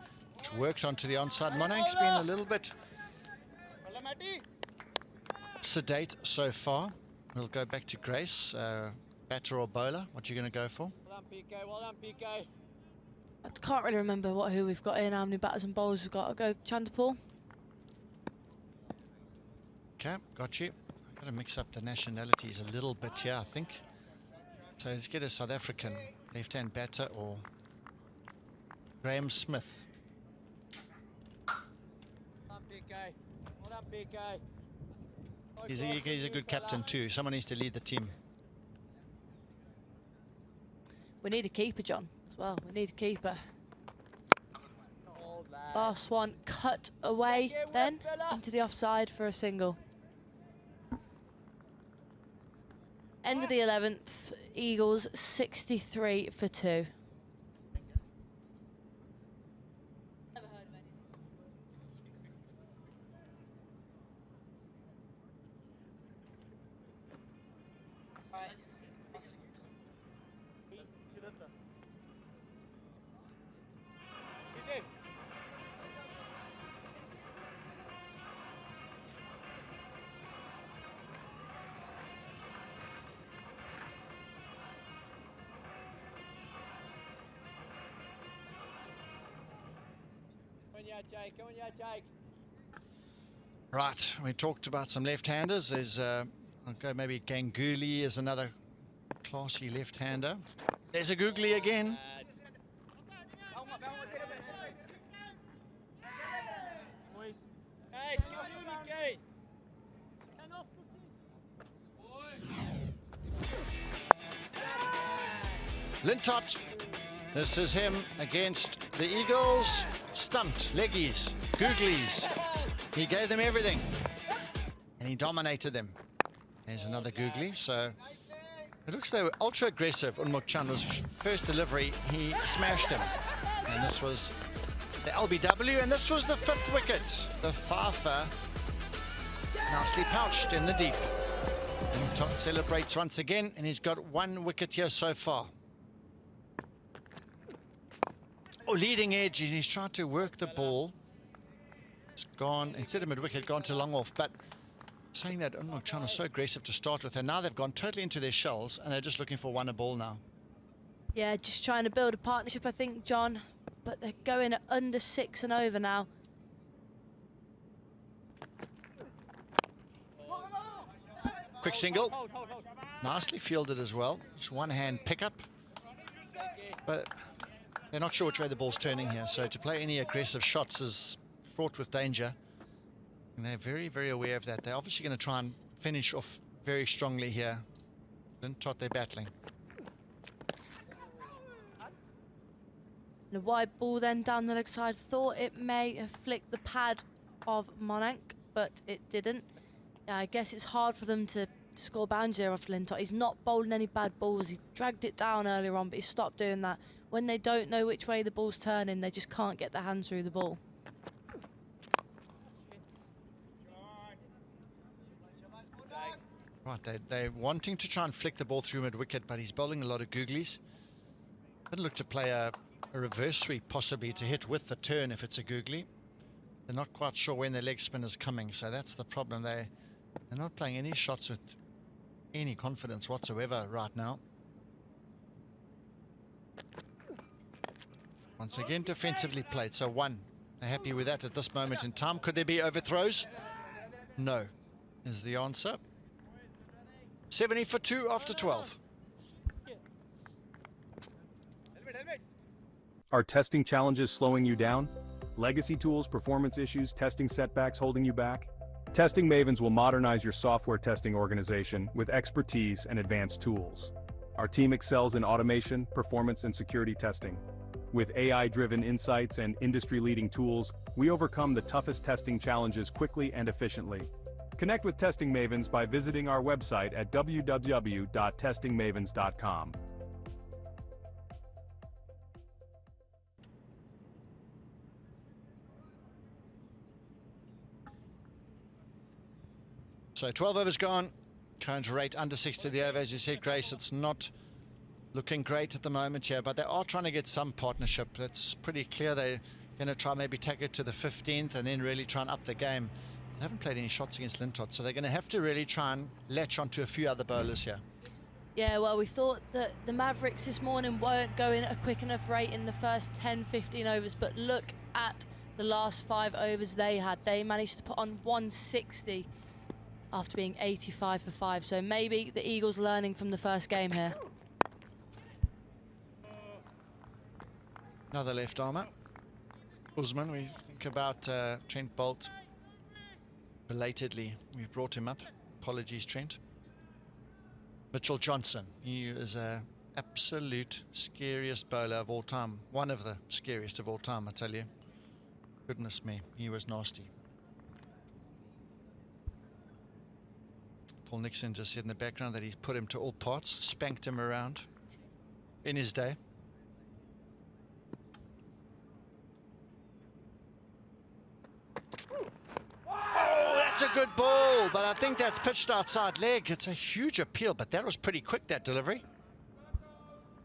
[SPEAKER 1] worked onto the onside. Monank's been a little bit sedate so far. We'll go back to Grace. Batter or bowler, what are you going to go for?
[SPEAKER 21] Well done, PK. Well done, PK.
[SPEAKER 23] I can't really remember who we've got in, how many batters and bowlers we've got. I'll go Chanderpaul.
[SPEAKER 1] Okay, got you. I've got to mix up the nationalities a little bit here, I think. So let's get a South African left-hand batter or Graham Smith.
[SPEAKER 21] Well done, PK. Well done, PK.
[SPEAKER 1] He's a good captain too. Someone needs to lead the team.
[SPEAKER 23] We need a keeper, John, as well. We need a keeper. Last one, cut away then into the offside for a single. End of the 11th, Eagles 63 for 2.
[SPEAKER 21] on, yeah, Jake. Come on, yeah, Jake.
[SPEAKER 1] Right, we talked about some left-handers. There's, I'll go maybe Ganguly is another classy left-hander. There's a Googly again.
[SPEAKER 21] Hey, communicate.
[SPEAKER 1] Lintott, this is him against the Eagles. Stumped, leggies, googlies. He gave them everything. And he dominated them. There's another googly. So it looks they were ultra aggressive. Unmuk Chandra's first delivery, he smashed him. And this was the LBW, and this was the 5th wicket. The Fafa nicely pouched in the deep. Lintott celebrates once again, and he's got 1 wicket here so far. Oh, leading edge, and he's trying to work the ball. It's gone, instead of mid-wicket, gone to long off. But saying that, Unmuk Chandra's so aggressive to start with, and now they've gone totally into their shells, and they're just looking for 1 ball now.
[SPEAKER 23] Yeah, just trying to build a partnership, I think, John. But they're going at under 6 and over now.
[SPEAKER 1] Quick single. Nicely fielded as well. Just one-hand pickup. But they're not sure which way the ball's turning here. So to play any aggressive shots is fraught with danger. And they're very, very aware of that. They're obviously going to try and finish off very strongly here. Lintott, they're battling.
[SPEAKER 23] And a wide ball then down the leg side. Thought it may have flicked the pad of Monank, but it didn't. Yeah, I guess it's hard for them to score boundaries here off Lintott. He's not bowling any bad balls. He dragged it down earlier on, but he stopped doing that. When they don't know which way the ball's turning, they just can't get their hands through the ball.
[SPEAKER 1] Right, they're wanting to try and flick the ball through mid-wicket, but he's bowling a lot of googlies. Could look to play a reverse sweep, possibly to hit with the turn if it's a googly. They're not quite sure when their leg spin is coming, so that's the problem. They're not playing any shots with any confidence whatsoever right now. Once again, defensively played, so 1. They're happy with that at this moment in time. Could there be overthrows? No, is the answer. 70 for 2 after 12.
[SPEAKER 16] Are testing challenges slowing you down? Legacy tools, performance issues, testing setbacks holding you back? Testing Mavens will modernize your software testing organization with expertise and advanced tools. Our team excels in automation, performance, and security testing. With AI-driven insights and industry-leading tools, we overcome the toughest testing challenges quickly and efficiently. Connect with Testing Mavens by visiting our website at www.testingmavens.com.
[SPEAKER 1] So 12 overs gone. Current rate under 60 the over. As you said, Grace, it's not looking great at the moment here, but they are trying to get some partnership. It's pretty clear they're going to try maybe take it to the 15th and then really try and up the game. They haven't played any shots against Lintott, so they're going to have to really try and latch onto a few other bowlers here.
[SPEAKER 23] Yeah, well, we thought that the Mavericks this morning weren't going at a quick enough rate in the first 10-15 overs, but look at the last 5 overs they had. They managed to put on 160 after being 85 for 5, so maybe the Eagles learning from the first game here.
[SPEAKER 1] Another left armour. Usman, we think about Trent Bolt. Belatedly, we've brought him up. Apologies, Trent. Mitchell Johnson, he is a absolute scariest bowler of all time. One of the scariest of all time, I tell you. Goodness me, he was nasty. Paul Nixon just said in the background that he's put him to all parts, spanked him around in his day. That's a good ball, but I think that's pitched outside leg. It's a huge appeal, but that was pretty quick, that delivery.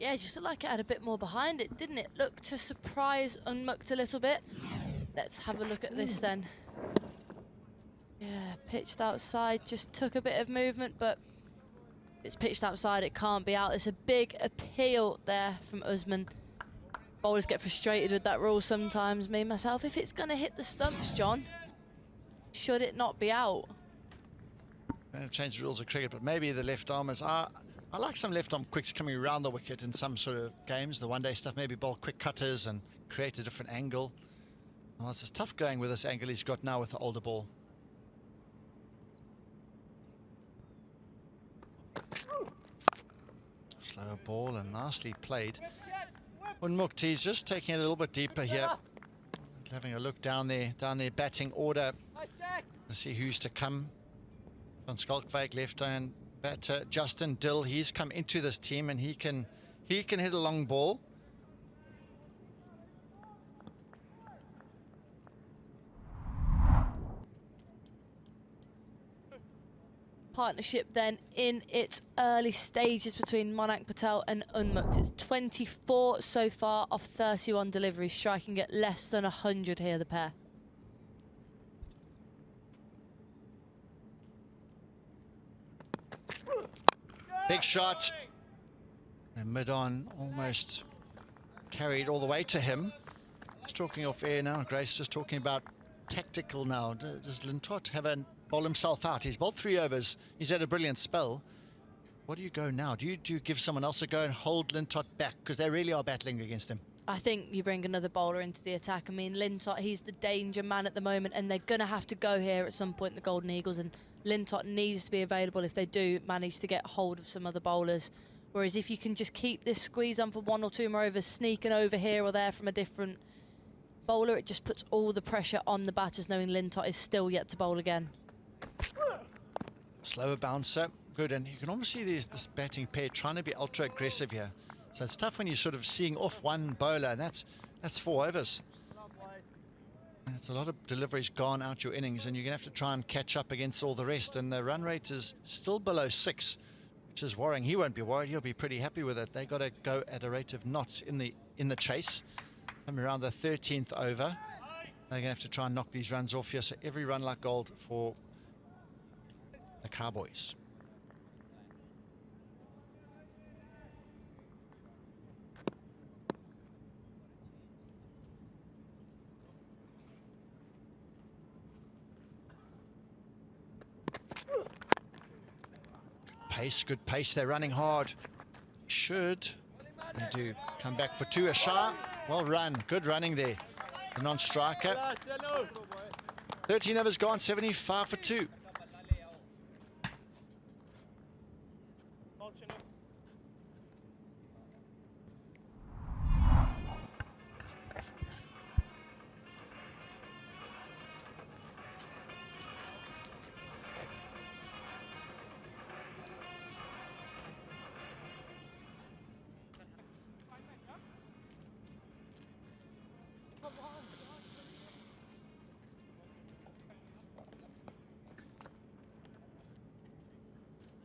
[SPEAKER 23] Yeah, it just looked like it had a bit more behind it, didn't it? Looked to surprise Unmucked a little bit. Let's have a look at this then. Yeah, pitched outside, just took a bit of movement, but it's pitched outside, it can't be out. There's a big appeal there from Usman. Bowlers get frustrated with that rule sometimes, me myself. If it's going to hit the stumps, John, should it not be out?
[SPEAKER 1] They've changed the rules of cricket, but maybe the left armers are. I like some left arm quicks coming around the wicket in some sort of games. The one-day stuff, maybe bowl quick cutters and create a different angle. Well, it's tough going with this angle he's got now with the older ball. Slower ball and nicely played. Unmukti's just taking it a little bit deeper here. Having a look down their batting order to see who's to come. Van Schalkwyk, left hand batter. Justin Dill, he's come into this team and he can hit a long ball.
[SPEAKER 23] Partnership then in its early stages between Monak Patel and Unmukt. It's 24 so far off 31 deliveries, striking at less than 100 here, the pair.
[SPEAKER 1] Big shot. And mid-on almost carried all the way to him. Just talking off air now. Grace just talking about tactical now. Does Lintott have a bowl himself out? He's bowled 3 overs. He's had a brilliant spell. What do you go now? Do you give someone else a go and hold Lintott back? Because they really are battling against him.
[SPEAKER 23] I think you bring another bowler into the attack. I mean, Lintott, he's the danger man at the moment, and they're going to have to go here at some point, the Golden Eagles, and Lintott needs to be available if they do manage to get hold of some other bowlers. Whereas if you can just keep this squeeze on for 1 or 2 more overs, sneaking over here or there from a different bowler, it just puts all the pressure on the batters, knowing Lintott is still yet to bowl again.
[SPEAKER 1] Slower bouncer, good, and you can almost see this batting pair trying to be ultra aggressive here. So it's tough when you're sort of seeing off one bowler, and that's 4 overs. And it's a lot of deliveries gone out your innings, and you're going to have to try and catch up against all the rest. And the run rate is still below 6, which is worrying. He won't be worried. He'll be pretty happy with it. They've got to go at a rate of knots in the chase. Coming around the 13th over, they're going to have to try and knock these runs off here. So every run like gold for the Cowboys. Good pace, they're running hard. Should they do come back for 2? Ashar, well run, good running there. The non-striker. 13 overs gone, 75 for 2.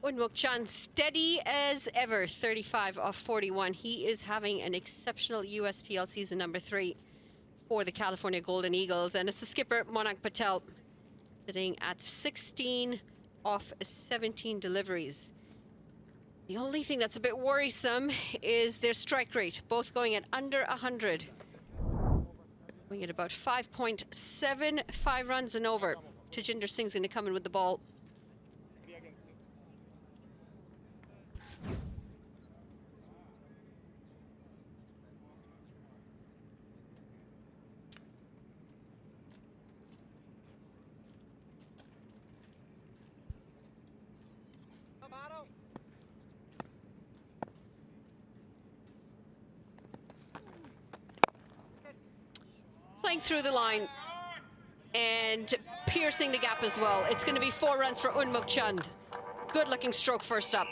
[SPEAKER 15] Unmuk Chand, steady as ever, 35 off 41. He is having an exceptional USPL season number 3 for the California Golden Eagles. And it's the skipper, Monak Patel, sitting at 16 off 17 deliveries. The only thing that's a bit worrisome is their strike rate, both going at under 100. Going at about 5.75 runs and over. Tajinder Singh's going to come in with the ball. Playing through the line and piercing the gap as well. It's going to be 4 runs for Unmuk Chand. Good looking stroke first up.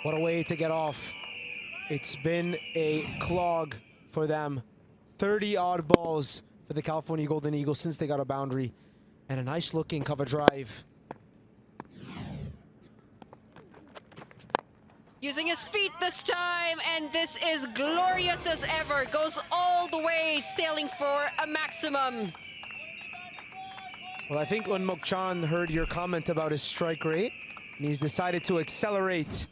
[SPEAKER 7] What a way to get off. It's been a clog for them. 30 odd balls for the California Golden Eagles since they got a boundary, and a nice looking cover drive.
[SPEAKER 15] Using his feet this time, and this is glorious as ever. Goes all the way, sailing for a maximum.
[SPEAKER 7] Well, I think Unmuk Chand heard your comment about his strike rate, and he's decided to accelerate.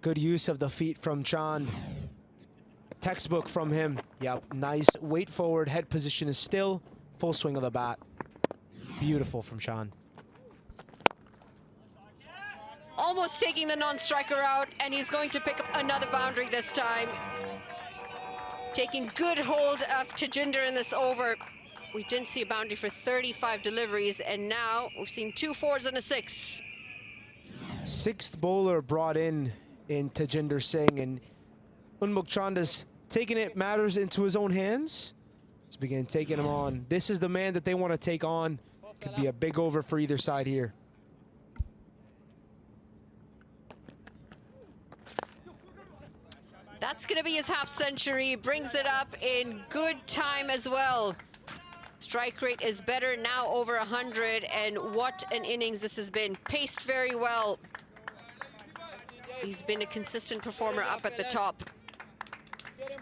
[SPEAKER 7] Good use of the feet from Chand. Textbook from him. Yep, nice weight forward, head position is still, full swing of the bat. Beautiful from Chan.
[SPEAKER 15] Almost taking the non-striker out, and he's going to pick up another boundary this time. Taking good hold of Tejinder in this over. We didn't see a boundary for 35 deliveries, and now we've seen 2 4s and a 6.
[SPEAKER 7] Sixth bowler brought in Tejinder Singh, and Unmuk Chanda's taking matters into his own hands. Let's begin taking him on. This is the man that they want to take on. Could be a big over for either side here.
[SPEAKER 15] That's going to be his half century. Brings it up in good time as well. Strike rate is better now, over 100, and what an innings this has been. Paced very well. He's been a consistent performer up at the top.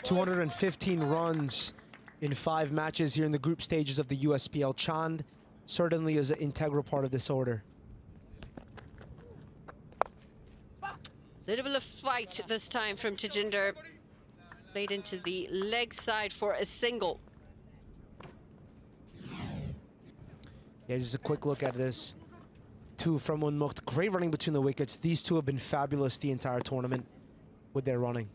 [SPEAKER 7] 215 runs in 5 matches here in the group stages of the USPL. Chand certainly is an integral part of this order.
[SPEAKER 15] Little bit of fight this time from Tejinder. Played into the leg side for a single.
[SPEAKER 7] Yeah, just a quick look at this. 2 from Unmukt. Great running between the wickets. These two have been fabulous the entire tournament with their running.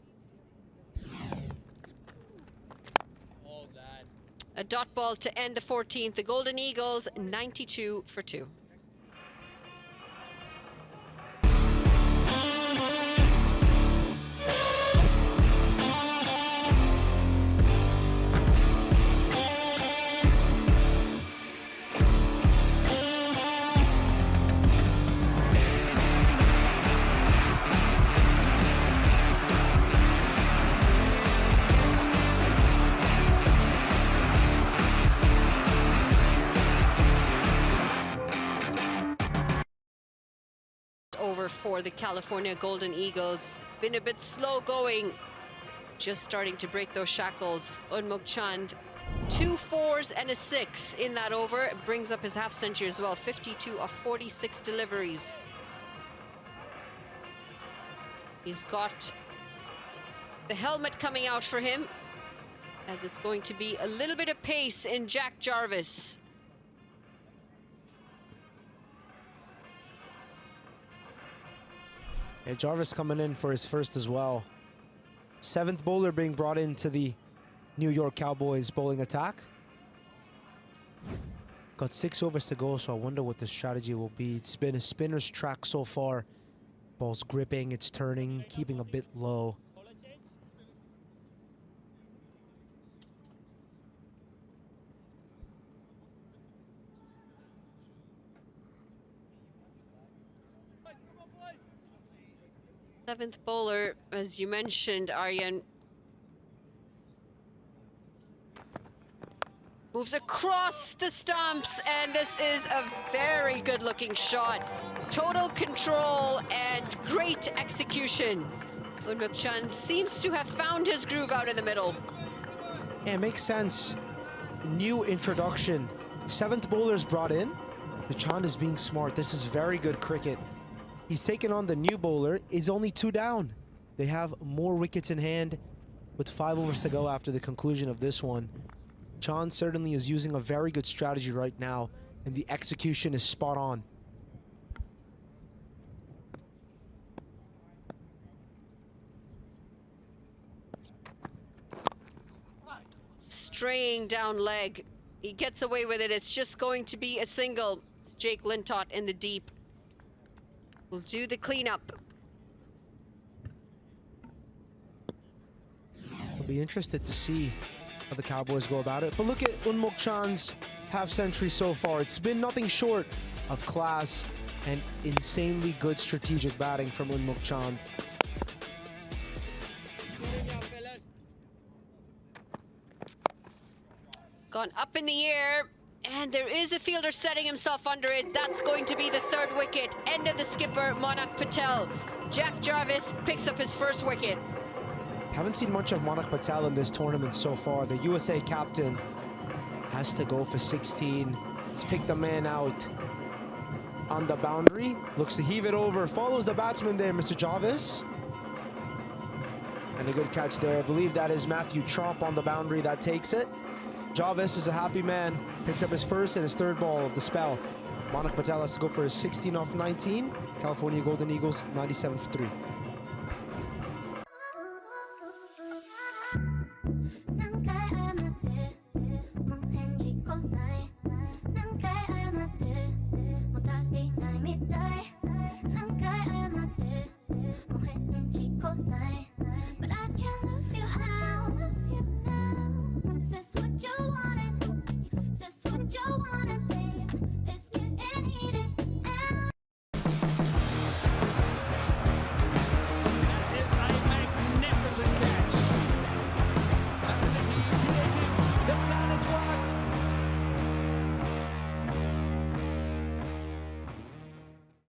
[SPEAKER 15] A dot ball to end the 14th. The Golden Eagles, 92 for 2. Over for the California Golden Eagles. It's been a bit slow going. Just starting to break those shackles. Unmuk Chand, 2 4s and a 6 in that over. It brings up his half century as well. 52 of 46 deliveries. He's got the helmet coming out for him, as it's going to be a little bit of pace in Jack Jarvis.
[SPEAKER 7] Yeah, Jarvis coming in for his first as well. 7th bowler being brought into the New York Cowboys bowling attack. Got 6 overs to go, so I wonder what the strategy will be. It's been a spinner's track so far. Ball's gripping, it's turning, keeping a bit low.
[SPEAKER 15] Seventh bowler, as you mentioned, Aryan, moves across the stumps, and this is a very good looking shot. Total control and great execution. Unmuk Chand seems to have found his groove out in the middle.
[SPEAKER 7] Yeah, it makes sense. New introduction. 7th bowler's brought in. The Chand is being smart. This is very good cricket. He's taken on the new bowler. Is only 2 down. They have more wickets in hand with 5 overs to go after the conclusion of this one. Chand certainly is using a very good strategy right now, and the execution is spot on.
[SPEAKER 15] Straying down leg. He gets away with it. It's just going to be a single. It's Jake Lintott in the deep. We'll do the cleanup.
[SPEAKER 7] I'll be interested to see how the Cowboys go about it. But look at Unmuk Chand's half century so far. It's been nothing short of class and insanely good strategic batting from Unmuk Chand.
[SPEAKER 15] Gone up in the air. And there is a fielder setting himself under it. That's going to be the 3rd wicket. End of the skipper, Monak Patel. Jack Jarvis picks up his 1st wicket.
[SPEAKER 7] Haven't seen much of Monak Patel in this tournament so far. The USA captain has to go for 16. He's picked a man out on the boundary. Looks to heave it over. Follows the batsman there, Mr. Jarvis. And a good catch there. I believe that is Matthew Tromp on the boundary that takes it. Jarvis is a happy man. Picks up his first and his third ball of the spell. Monak Patel has to go for his 16 off 19. California Golden Eagles 97 for 3.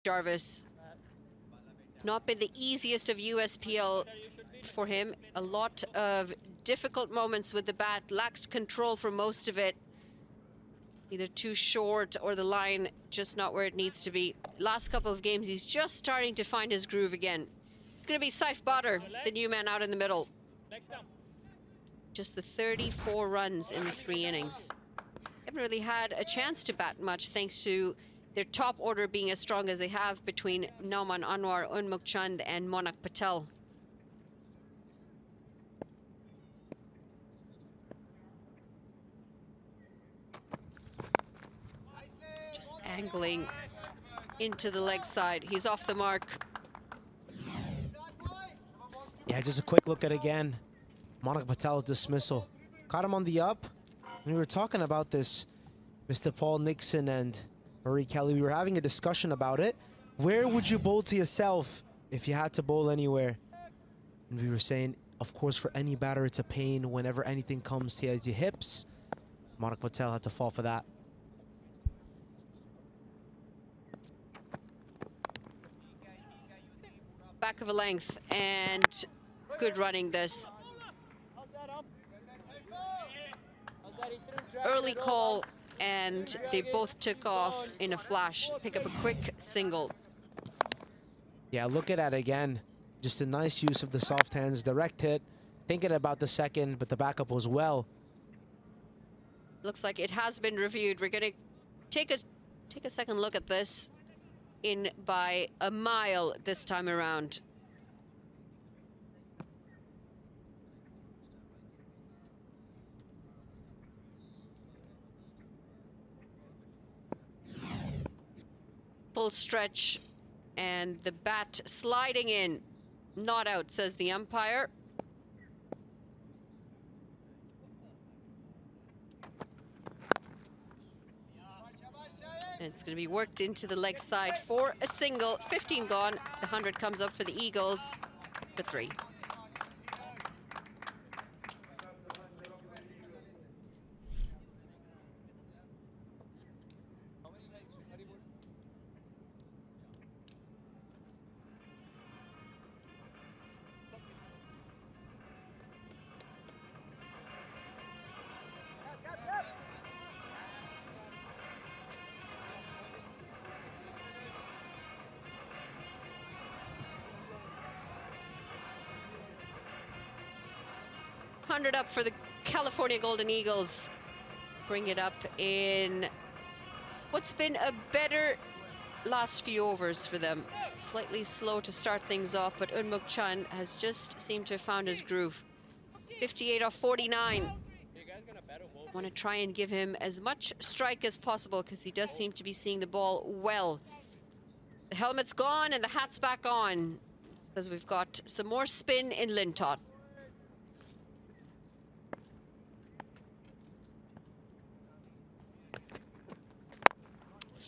[SPEAKER 15] Jarvis. Not been the easiest of USPL for him. A lot of difficult moments with the bat. Lacked control for most of it. Either too short or the line just not where it needs to be. Last couple of games, he's just starting to find his groove again. It's going to be Saif Badr, the new man out in the middle. Just the 34 runs in the 3 innings. Haven't really had a chance to bat much thanks to their top order being as strong as they have between Nauman Anwar, Unmuk Chand and Monak Patel. Just angling into the leg side. He's off the mark.
[SPEAKER 7] Yeah, just a quick look at again. Monak Patel's dismissal. Caught him on the up. And we were talking about this, Mr. Paul Nixon and Marie Kelly. We were having a discussion about it. Where would you bowl to yourself if you had to bowl anywhere? And we were saying, of course, for any batter, it's a pain whenever anything comes to your hips. Monak Patel had to fall for that.
[SPEAKER 15] Back of a length and good running this. Early call and they both took off in a flash. Pick up a quick single.
[SPEAKER 7] Yeah, look at that again. Just a nice use of the soft hands, direct hit. Thinking about the second, but the backup was well.
[SPEAKER 15] Looks like it has been reviewed. We're gonna take a second look at this. In by a mile this time around. Full stretch and the bat sliding in. Not out, says the umpire. And it's going to be worked into the leg side for a single. 15 gone. The 100 comes up for the Eagles for 3. Up for the California Golden Eagles. Bring it up in what's been a better last few overs for them. Slightly slow to start things off, but Unmuk Chand has just seemed to have found his groove. 58 off 49. Want to try and give him as much strike as possible because he does seem to be seeing the ball well. The helmet's gone and the hat's back on because we've got some more spin in Lintott.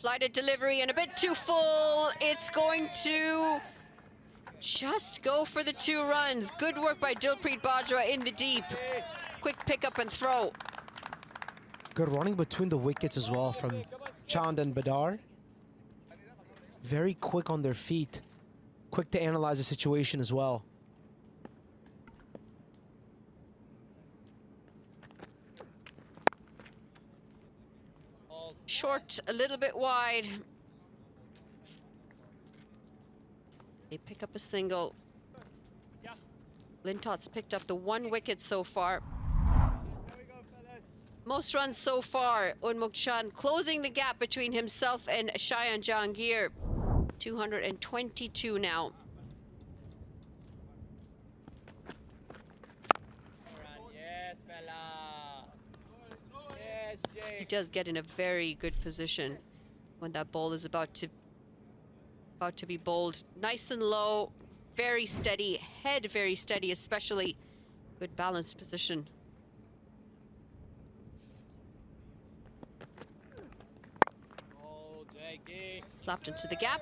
[SPEAKER 15] Flighted delivery and a bit too full. It's going to just go for the 2 runs. Good work by Dilpreet Bajwa in the deep. Quick pickup and throw.
[SPEAKER 7] Good running between the wickets as well from Chand and Badar. Very quick on their feet. Quick to analyze the situation as well.
[SPEAKER 15] Short, a little bit wide. They pick up a single. Lintot's picked up the 1 wicket so far. Most runs so far, Unmuk Chan closing the gap between himself and Shayan Jahangir. 222 now.
[SPEAKER 21] Yes, fella. Yes, Jay.
[SPEAKER 15] He does get in a very good position when that ball is about to be bowled. Nice and low, very steady, head very steady, especially good balanced position.
[SPEAKER 21] Oh, Jakey.
[SPEAKER 15] Slapped into the gap.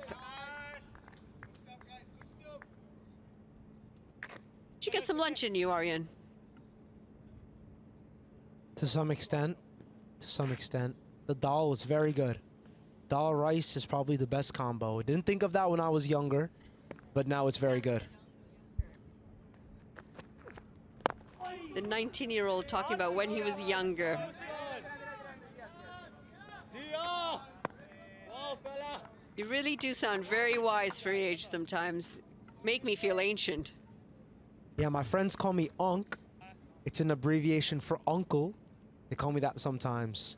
[SPEAKER 15] Did you get some lunch in you, Aryan?
[SPEAKER 7] To some extent. To some extent. The dal was very good. Dal rice is probably the best combo. I didn't think of that when I was younger, but now it's very good.
[SPEAKER 15] The 19-year-old talking about when he was younger. You really do sound very wise for your age sometimes. Make me feel ancient.
[SPEAKER 7] Yeah, my friends call me Unc. It's an abbreviation for uncle. They call me that sometimes.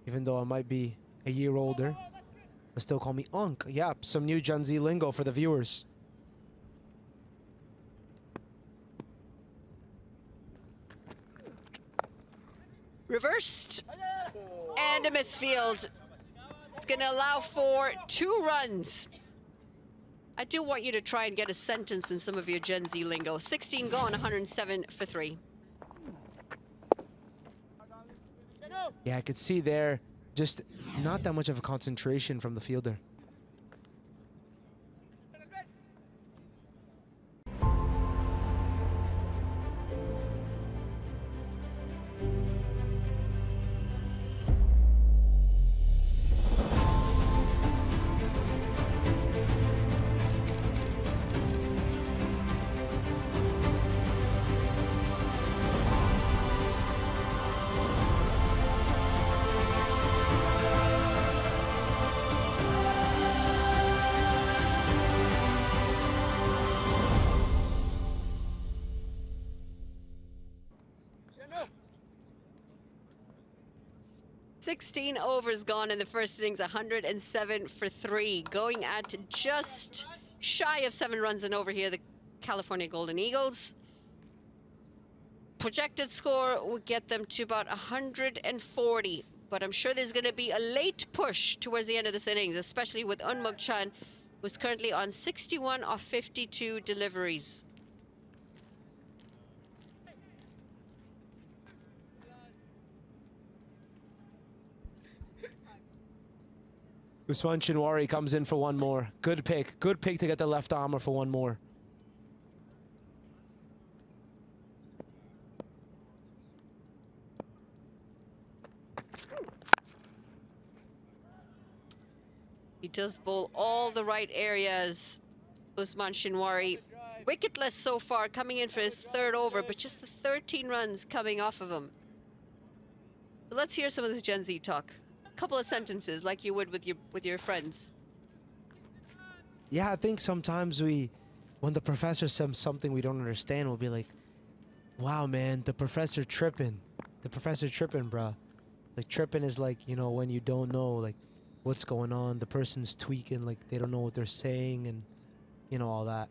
[SPEAKER 7] Even though I might be a year older, they still call me Unc. Yeah, some new Gen Z lingo for the viewers.
[SPEAKER 15] Reversed. And a misfield. It's going to allow for 2 runs. I do want you to try and get a sentence in some of your Gen Z lingo. 16 gone, 107 for 3.
[SPEAKER 7] Yeah, I could see there just not that much of a concentration from the fielder.
[SPEAKER 15] Sixteen overs gone in the first innings, 107 for 3. Going at just shy of 7 runs and over here, the California Golden Eagles. Projected score would get them to about 140, but I'm sure there's going to be a late push towards the end of this innings, especially with Unmuk Chan, who's currently on 61 of 52 deliveries.
[SPEAKER 7] Usman Shinwari comes in for 1 more. Good pick. Good pick to get the left armor for 1 more.
[SPEAKER 15] He does bowl all the right areas, Usman Shinwari. Wicketless so far, coming in for his 3rd over, but just the 13 runs coming off of him. So let's hear some of this Gen Z talk. Couple of sentences like you would with your friends.
[SPEAKER 7] Yeah, I think sometimes when the professor says something we don't understand, we'll be like, wow, man, the professor tripping. The professor tripping, bruh. Like, tripping is like, you know, when you don't know, like, what's going on. The person's tweaking, like, they don't know what they're saying and, you know, all that.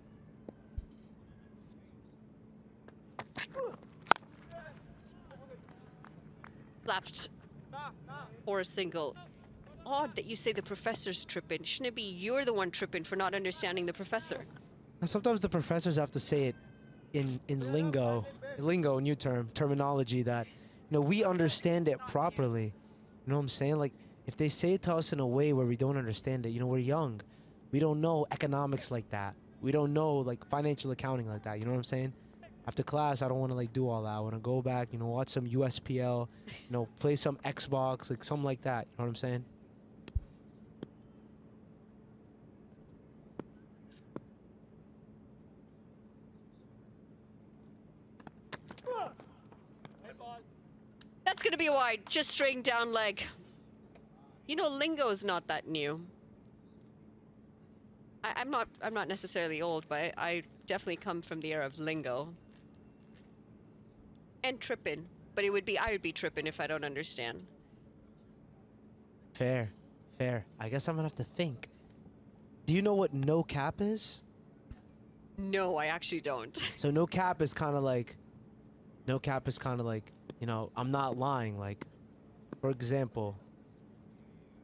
[SPEAKER 15] Slapped for a single. Odd that you say the professor's tripping. Shouldn't it be you're the one tripping for not understanding the professor?
[SPEAKER 7] And sometimes the professors have to say it in lingo, new terminology that, you know, we understand it properly. You know what I'm saying? Like, if they say it to us in a way where we don't understand it, you know, we're young. We don't know economics like that. We don't know, like, financial accounting like that. You know what I'm saying? After class, I don't want to, like, do all that. I want to go back, you know, watch some USPL, you know, play some Xbox, like, something like that. You know what I'm saying?
[SPEAKER 15] That's going to be a wide, just straight down leg. You know, lingo is not that new. I'm not necessarily old, but I definitely come from the era of lingo. and tripping, but I would be tripping if I don't understand.
[SPEAKER 7] Fair, fair. I guess I'm gonna have to think. Do you know what no cap is?
[SPEAKER 15] No, I actually don't.
[SPEAKER 7] So no cap is kind of like, you know, I'm not lying. Like, for example,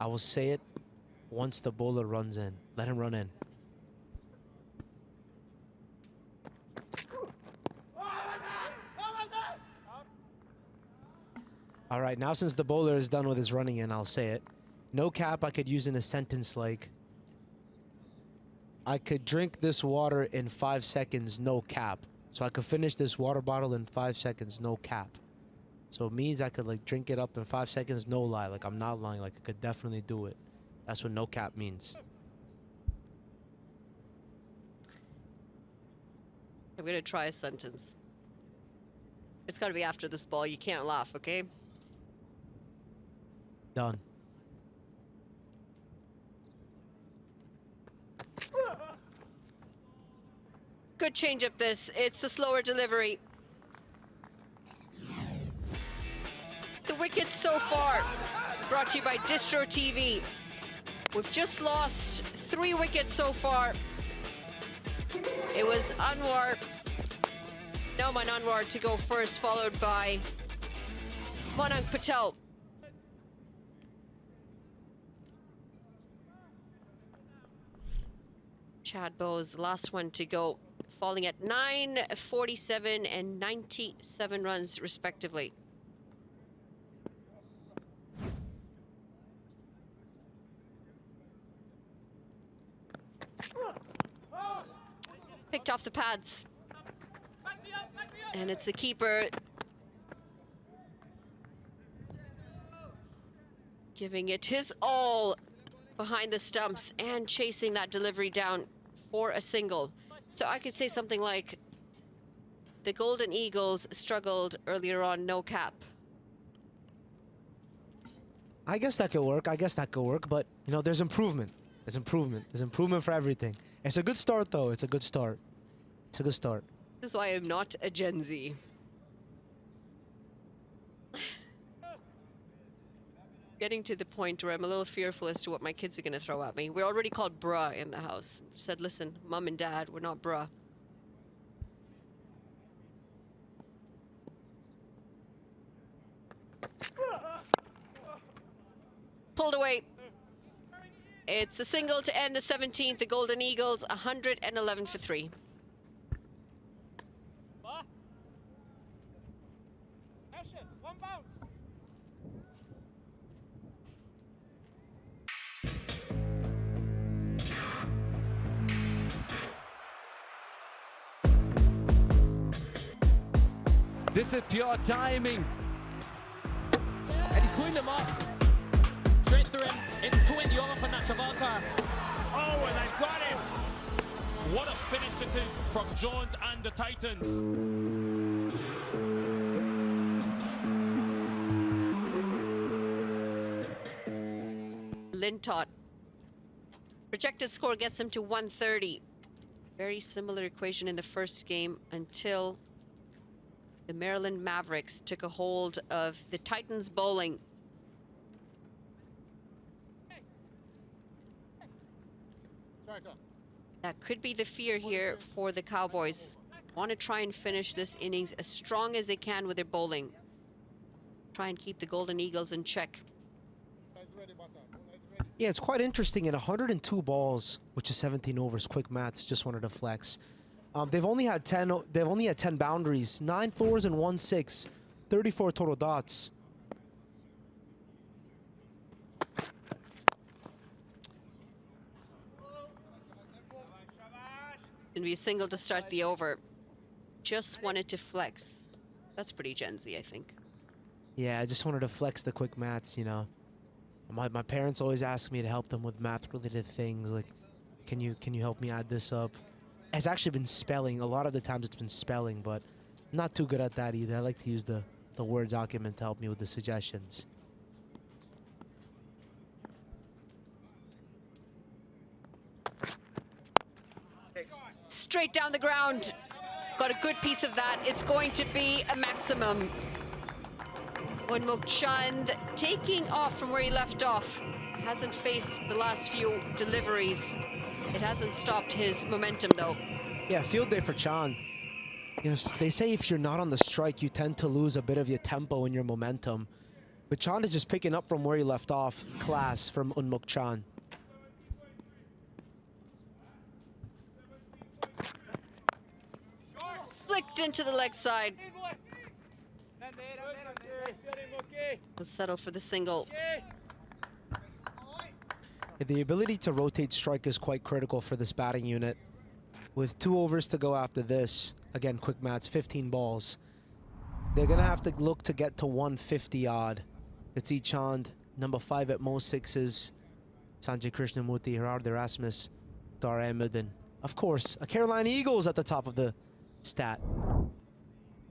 [SPEAKER 7] I will say it once the bowler runs in. Let him run in. All right, now since the bowler is done with his running in, I'll say it. No cap I could use in a sentence like, I could drink this water in 5 seconds, no cap. So I could finish this water bottle in 5 seconds, no cap. So it means I could like drink it up in 5 seconds, no lie. Like I'm not lying, like I could definitely do it. That's what no cap means.
[SPEAKER 15] I'm gonna try a sentence. It's gotta be after this ball. You can't laugh, okay?
[SPEAKER 7] Done.
[SPEAKER 15] Good change up this. It's a slower delivery. The wickets so far brought to you by Distro TV. We've just lost 3 wickets so far. It was Nauman Anwar to go first, followed by Manan Patel. Chad Bowes, the last one to go, falling at 947 and 97 runs respectively. Picked off the pads. And it's the keeper giving it his all behind the stumps and chasing that delivery down for a single. So I could say something like, the Golden Eagles struggled earlier on, no cap.
[SPEAKER 7] I guess that could work. But you know, there's improvement. There's improvement for everything. It's a good start though. It's a good start.
[SPEAKER 15] This is why I'm not a Gen Z. Getting to the point where I'm a little fearful as to what my kids are going to throw at me. We're already called bruh in the house. Said, listen, mom and dad, we're not bruh. Pulled away. It's a single to end the 17th. The Golden Eagles, 111 for 3.
[SPEAKER 6] This is pure timing. And he cleaned him up.
[SPEAKER 9] Straight through him. It's 20 over for Nachavalkar. Oh, and they've got him. What a finish it is from Jones and the Titans.
[SPEAKER 15] Lintott. Projected score gets him to 130. Very similar equation in the first game until the Maryland Mavericks took a hold of the Titans bowling. That could be the fear here for the Cowboys. Want to try and finish this innings as strong as they can with their bowling. Try and keep the Golden Eagles in check.
[SPEAKER 7] Yeah, it's quite interesting. In 102 balls, which is 17 overs, quick maths, just wanted to flex. They've only had 10 boundaries, 9 fours and 1 6, 34 total dots.
[SPEAKER 15] Gonna be a single to start the over. Just wanted to flex. That's pretty Gen Z, I think.
[SPEAKER 7] Yeah, I just wanted to flex the quick maths, you know. My parents always ask me to help them with math-related things, like, can you help me add this up? It's actually been spelling. A lot of the times it's been spelling, but I'm not too good at that either. I like to use the Word document to help me with the suggestions.
[SPEAKER 15] Straight down the ground. got a good piece of that. It's going to be a maximum. Unmuk Chand taking off from where he left off. Hasn't faced the last few deliveries. It hasn't stopped his momentum though.
[SPEAKER 7] Yeah, field day for Chand. You know, they say if you're not on the strike, you tend to lose a bit of your tempo and your momentum. But Chand is just picking up from where he left off. Class from Unmuk Chand.
[SPEAKER 15] Flicked into the leg side. Will settle for the single.
[SPEAKER 7] The ability to rotate strike is quite critical for this batting unit. With 2 overs to go after this, again, quick maths, 15 balls. They're gonna have to look to get to 150 odd. It's Chand, number 5 at most sixes. Sanjay Krishnamurthy, Gerard Erasmus, Dar Ahmedin. Of course, a Carolina Eagles at the top of the stat.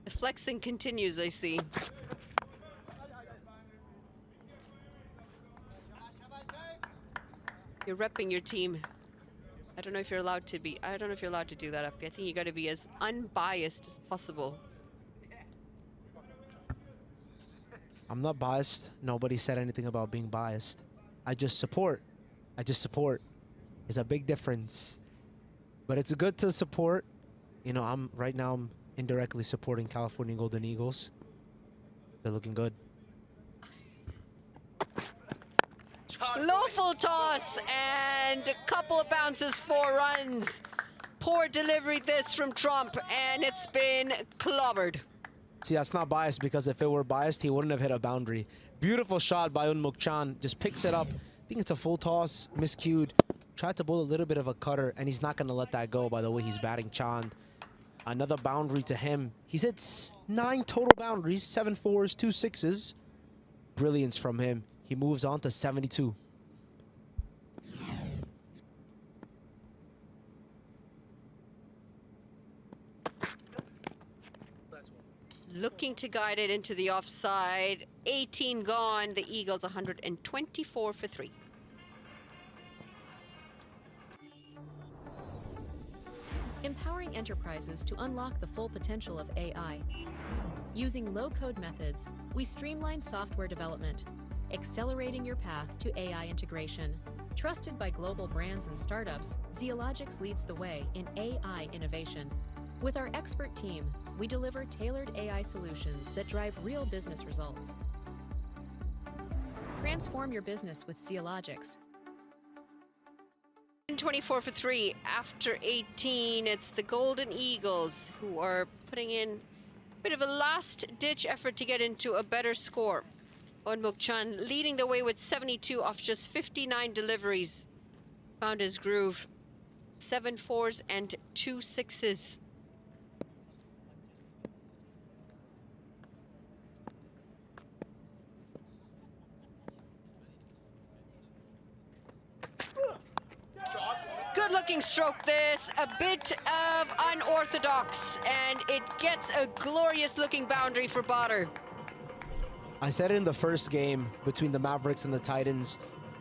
[SPEAKER 15] The flexing continues, I see. You're repping your team. I don't know if you're allowed to be. I don't know if you're allowed to do that up here. I think you got to be as unbiased as possible.
[SPEAKER 7] I'm not biased. Nobody said anything about being biased. I just support. It's a big difference. But it's good to support. You know, right now I'm indirectly supporting California Golden Eagles. They're looking good.
[SPEAKER 15] Low full toss and a couple of bounces, 4 runs. Poor delivery this from Trump, and it's been clobbered.
[SPEAKER 7] See, that's not biased, because if it were biased, he wouldn't have hit a boundary. Beautiful shot by Unmuk Chand. Just picks it up. I think it's a full toss, miscued. Tried to bowl a little bit of a cutter, and he's not going to let that go by the way he's batting Chand. Another boundary to him. He's hit 9 total boundaries, 7 4s, 2 6s. Brilliance from him. He moves on to 72.
[SPEAKER 15] Looking to guide it into the offside. 18 gone. The Eagles 124 for 3.
[SPEAKER 3] Empowering enterprises to unlock the full potential of AI. Using low-code methods, we streamline software development, accelerating your path to AI integration. Trusted by global brands and startups, Zeologics leads the way in AI innovation. With our expert team, we deliver tailored AI solutions that drive real business results. Transform your business with Zeologics.
[SPEAKER 15] 24 for 3 after 18. It's the Golden Eagles who are putting in a bit of a last-ditch effort to get into a better score. Unmuk Chand leading the way with 72 off just 59 deliveries. Found his groove. 7 4s and 2 6s. Good looking stroke this, a bit of unorthodox, and it gets a glorious looking boundary for Botter.
[SPEAKER 7] I said it in the first game between the Mavericks and the Titans.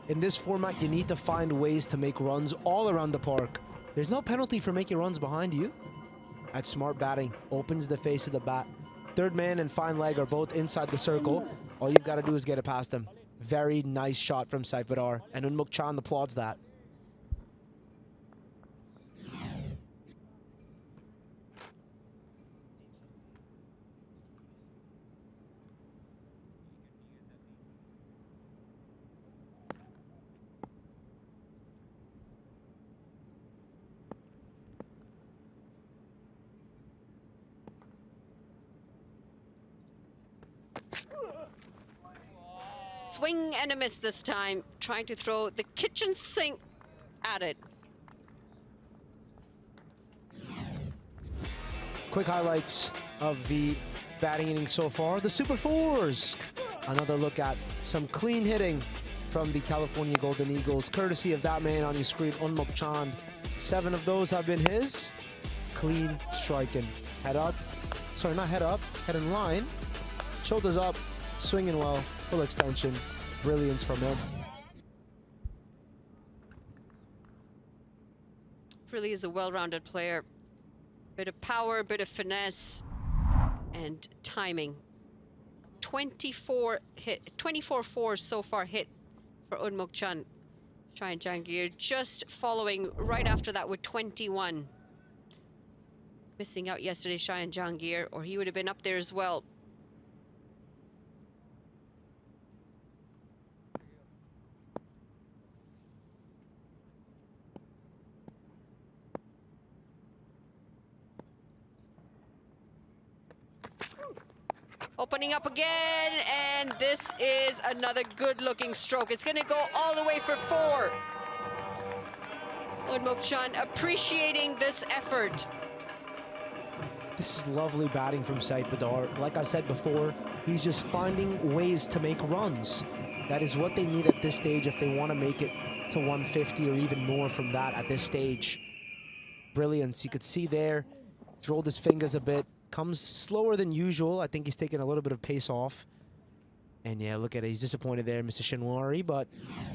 [SPEAKER 7] In this format, you need to find ways to make runs all around the park. There's no penalty for making runs behind you. That's smart batting, opens the face of the bat. Third man and fine leg are both inside the circle. All you've got to do is get it past them. Very nice shot from Saifadar, and Unmuk Chand applauds that.
[SPEAKER 15] Swing and a miss this time, trying to throw the kitchen sink at it.
[SPEAKER 7] Quick highlights of the batting inning so far. The Super Fours. Another look at some clean hitting from the California Golden Eagles, courtesy of that man on your screen, Unmuk Chand. 7 of those have been his. Clean striking. Head up. Sorry, not head up. Head in line. Shoulders up. Swinging well. Full extension. Brilliance from him.
[SPEAKER 15] Really is a well-rounded player. Bit of power, bit of finesse, and timing. 24 fours so far hit for Unmuk Chand. Shayan Jahangir just following right after that with 21. Missing out yesterday, Shayan Jahangir, or he would have been up there as well. Opening up again, and this is another good-looking stroke. It's going to go all the way for 4. Unmuk Chand appreciating this effort.
[SPEAKER 7] This is lovely batting from Saif Badar. Like I said before, he's just finding ways to make runs. That is what they need at this stage if they want to make it to 150 or even more from that at this stage. Brilliance. You could see there, he's rolled his fingers a bit. Comes slower than usual. I think he's taking a little bit of pace off. And yeah, look at it. He's disappointed there, Mr. Shinwari, but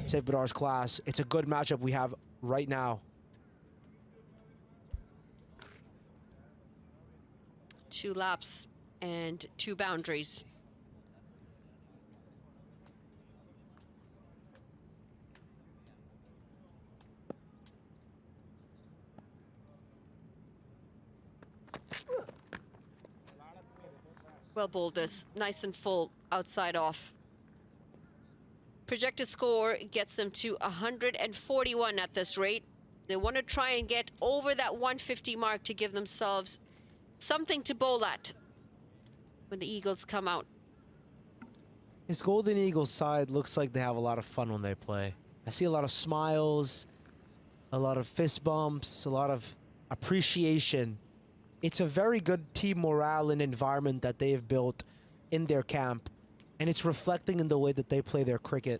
[SPEAKER 7] Saif Badar's class. It's a good matchup we have right now.
[SPEAKER 15] 2 laps and 2 boundaries. Well bowled this, nice and full, outside off. Projected score gets them to 141 at this rate. They want to try and get over that 150 mark to give themselves something to bowl at when the Eagles come out.
[SPEAKER 7] His Golden Eagles side looks like they have a lot of fun when they play. I see a lot of smiles, a lot of fist bumps, a lot of appreciation. It's a very good team morale and environment that they have built in their camp, and it's reflecting in the way that they play their cricket.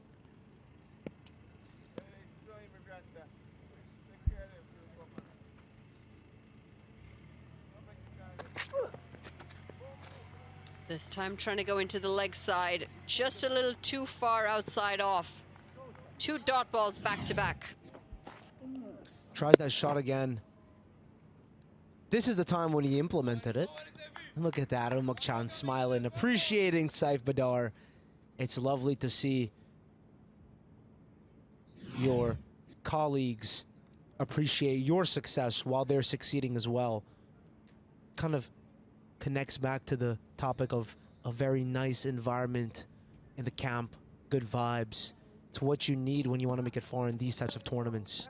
[SPEAKER 15] This time trying to go into the leg side, just a little too far outside off. 2 dot balls back to back.
[SPEAKER 7] Tries that shot again. This is the time when he implemented it. And look at that, Unmuk Chand smiling, appreciating Saif Badar. It's lovely to see your colleagues appreciate your success while they're succeeding as well. Kind of connects back to the topic of a very nice environment in the camp, good vibes. It's what you need when you want to make it far in these types of tournaments.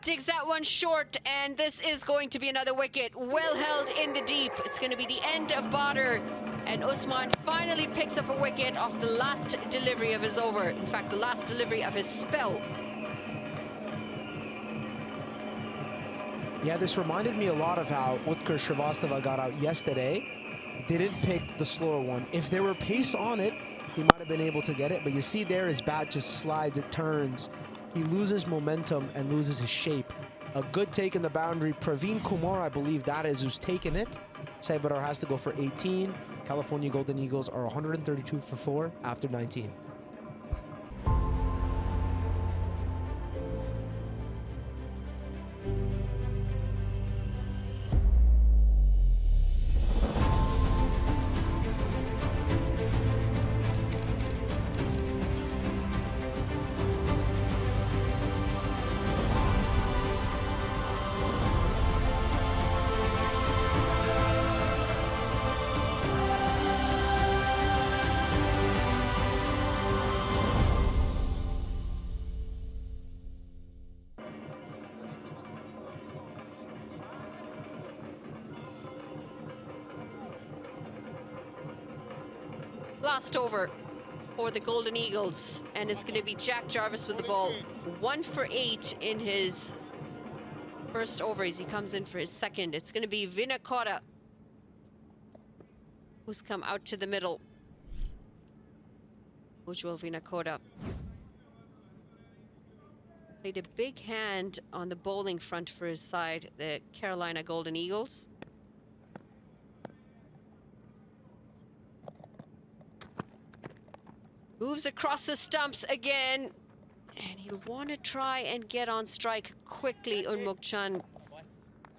[SPEAKER 15] Digs that one short, and this is going to be another wicket. Well held in the deep. It's going to be the end of Badr, and Usman finally picks up a wicket off the last delivery of his over. In fact, the last delivery of his spell.
[SPEAKER 7] Yeah, this reminded me a lot of how Utkar Shrivastava got out yesterday. Didn't pick the slower one. If there were pace on it, he might have been able to get it, but you see there his bat just slides, it turns. He loses momentum and loses his shape. A good take in the boundary. Praveen Kumar, I believe that is who's taken it. Saif Badar has to go for 18. California Golden Eagles are 132 for 4 after 19.
[SPEAKER 15] Last over for the Golden Eagles, and it's going to be Jack Jarvis with the ball. 1 for 8 in his first over as he comes in for his second. It's going to be Vinakota who's come out to the middle. Ujjwal Vinakota played a big hand on the bowling front for his side, the Carolina Golden Eagles. Moves across the stumps again. And he'll want to try and get on strike quickly. Unmukchan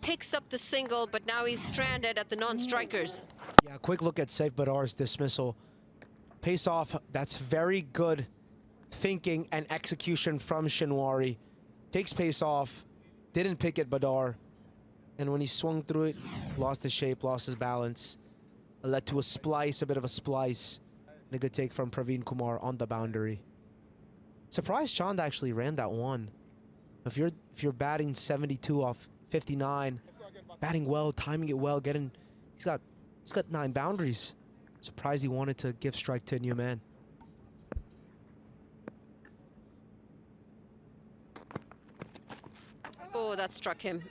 [SPEAKER 15] picks up the single, but now he's stranded at the non-strikers.
[SPEAKER 7] Yeah, quick look at Saif Badar's dismissal. Pace off, that's very good thinking and execution from Shinwari. Takes pace off, didn't pick it Badar. And when he swung through it, lost his shape, lost his balance. It led to a splice, a bit of a splice. And a good take from Praveen Kumar on the boundary. Surprised Chand actually ran that one. If you're batting 72 off 59, batting well, timing it well, he's got 9 boundaries. Surprised he wanted to give strike to a new man.
[SPEAKER 15] Oh, that struck him.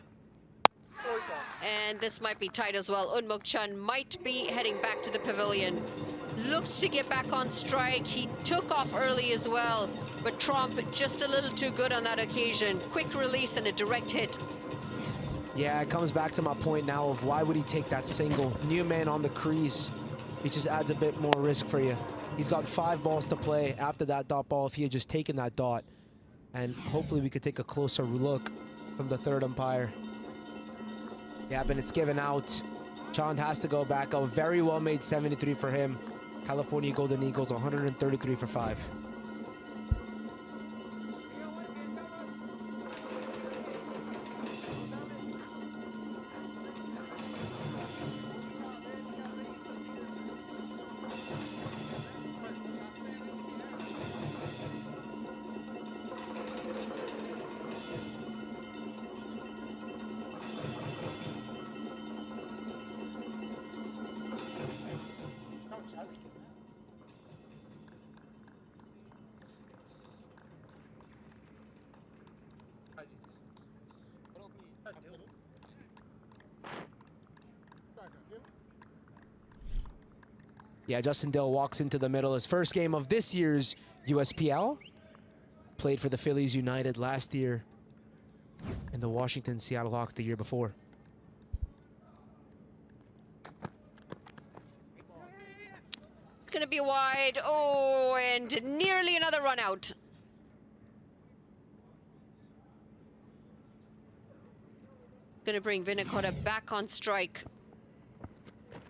[SPEAKER 15] And this might be tight as well. Unmukchan might be heading back to the pavilion. Looked to get back on strike. He took off early as well, but Trump just a little too good on that occasion. Quick release and a direct hit.
[SPEAKER 7] Yeah, it comes back to my point now of why would he take that single? New man on the crease. It just adds a bit more risk for you. He's got 5 balls to play after that dot ball if he had just taken that dot. And hopefully we could take a closer look from the third umpire. Yeah, but it's given out. Chand has to go back. A very well made 73 for him. California Golden Eagles 133 for 5. Yeah, Justin Dill walks into the middle. His first game of this year's USPL. Played for the Phillies United last year and the Washington Seattle Hawks the year before.
[SPEAKER 15] It's going to be wide. Oh, and nearly another run out. Going to bring Vinakota back on strike.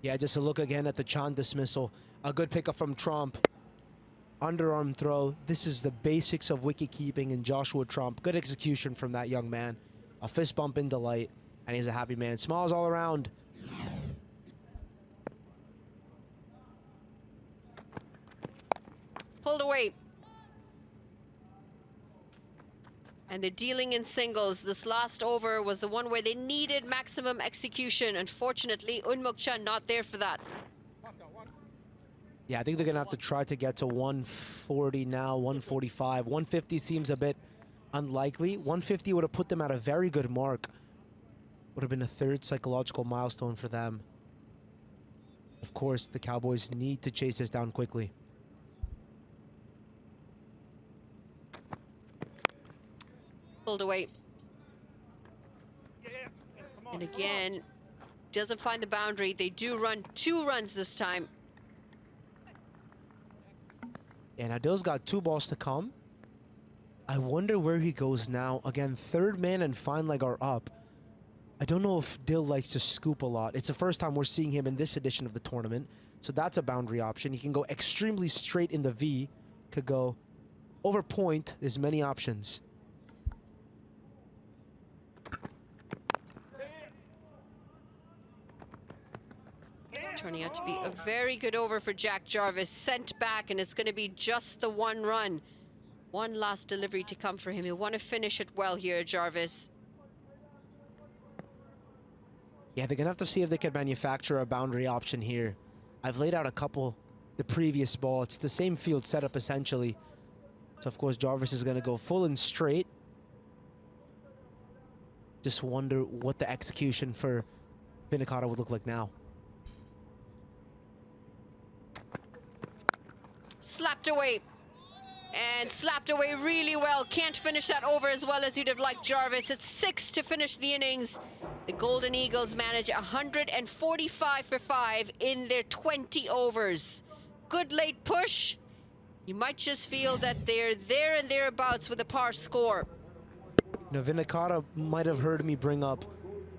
[SPEAKER 7] Yeah, just a look again at the Chand dismissal. A good pickup from Trump. Underarm throw. This is the basics of wicket keeping in Joshua Trump. Good execution from that young man. A fist bump in delight, and he's a happy man. Smiles all around.
[SPEAKER 15] Pulled away. And the dealing in singles. This last over was the one where they needed maximum execution. Unfortunately, Unmukchan not there for that.
[SPEAKER 7] Yeah, I think they're going to have to try to get to 140 now, 145. 150 seems a bit unlikely. 150 would have put them at a very good mark. Would have been a 3rd psychological milestone for them. Of course, the Cowboys need to chase this down quickly.
[SPEAKER 15] Pulled away. And again, doesn't find the boundary. They do run 2 runs this time.
[SPEAKER 7] And Adil's got 2 balls to come. I wonder where he goes now. Again, 3rd man and fine leg are up. I don't know if Dil likes to scoop a lot. It's the first time we're seeing him in this edition of the tournament. So that's a boundary option. He can go extremely straight in the V. Could go over point. There's many options.
[SPEAKER 15] Turning out to be a very good over for Jack Jarvis. Sent back, and it's going to be just the 1 run. 1 last delivery to come for him. He'll want to finish it well here, Jarvis.
[SPEAKER 7] Yeah, they're going to have to see if they can manufacture a boundary option here. I've laid out a couple the previous ball. It's the same field setup, essentially. So, of course, Jarvis is going to go full and straight. Just wonder what the execution for Vinakota would look like now.
[SPEAKER 15] Slapped away. And slapped away really well. Can't finish that over as well as you'd have liked, Jarvis. It's 6 to finish the innings. The Golden Eagles manage 145 for 5 in their 20 overs. Good late push. You might just feel that they're there and thereabouts with a par score.
[SPEAKER 7] You know, Vinicata might have heard me bring up,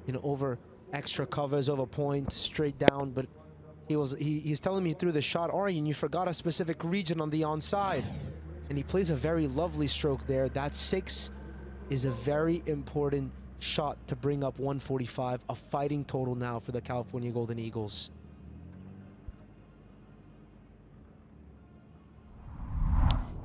[SPEAKER 7] you know, over extra covers, over points, straight down, but he's telling me through the shot, Aryan, you forgot a specific region on the onside. And he plays a very lovely stroke there. That 6 is a very important shot to bring up 145, a fighting total now for the California Golden Eagles.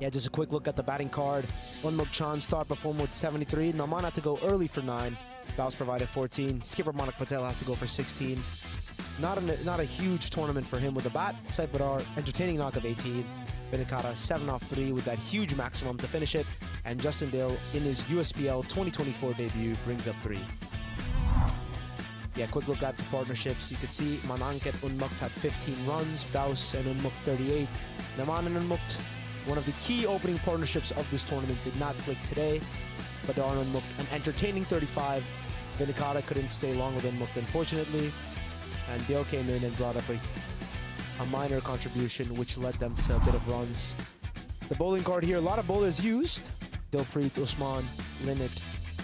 [SPEAKER 7] Yeah, just a quick look at the batting card. Unmuk Chan start performer with 73. Naman had to go early for 9. Bows provided 14. Skipper Manik Patel has to go for 16. Not a huge tournament for him with the bat. Saif Badar, entertaining knock of 18. Vinicata 7 off 3 with that huge maximum to finish it. And Justin Dale in his USPL 2024 debut brings up 3. Yeah, quick look at the partnerships. You could see Mananket Unmukt had 15 runs. Baus and Unmukt 38. Naman and Unmukt, one of the key opening partnerships of this tournament, did not click today. Badar and Unmukt, an entertaining 35. Vinicata couldn't stay long with Unmukt, unfortunately. And Dale came in and brought up a minor contribution, which led them to a bit of runs. The bowling card here, a lot of bowlers used. Dilpreet, Usman, Linnet,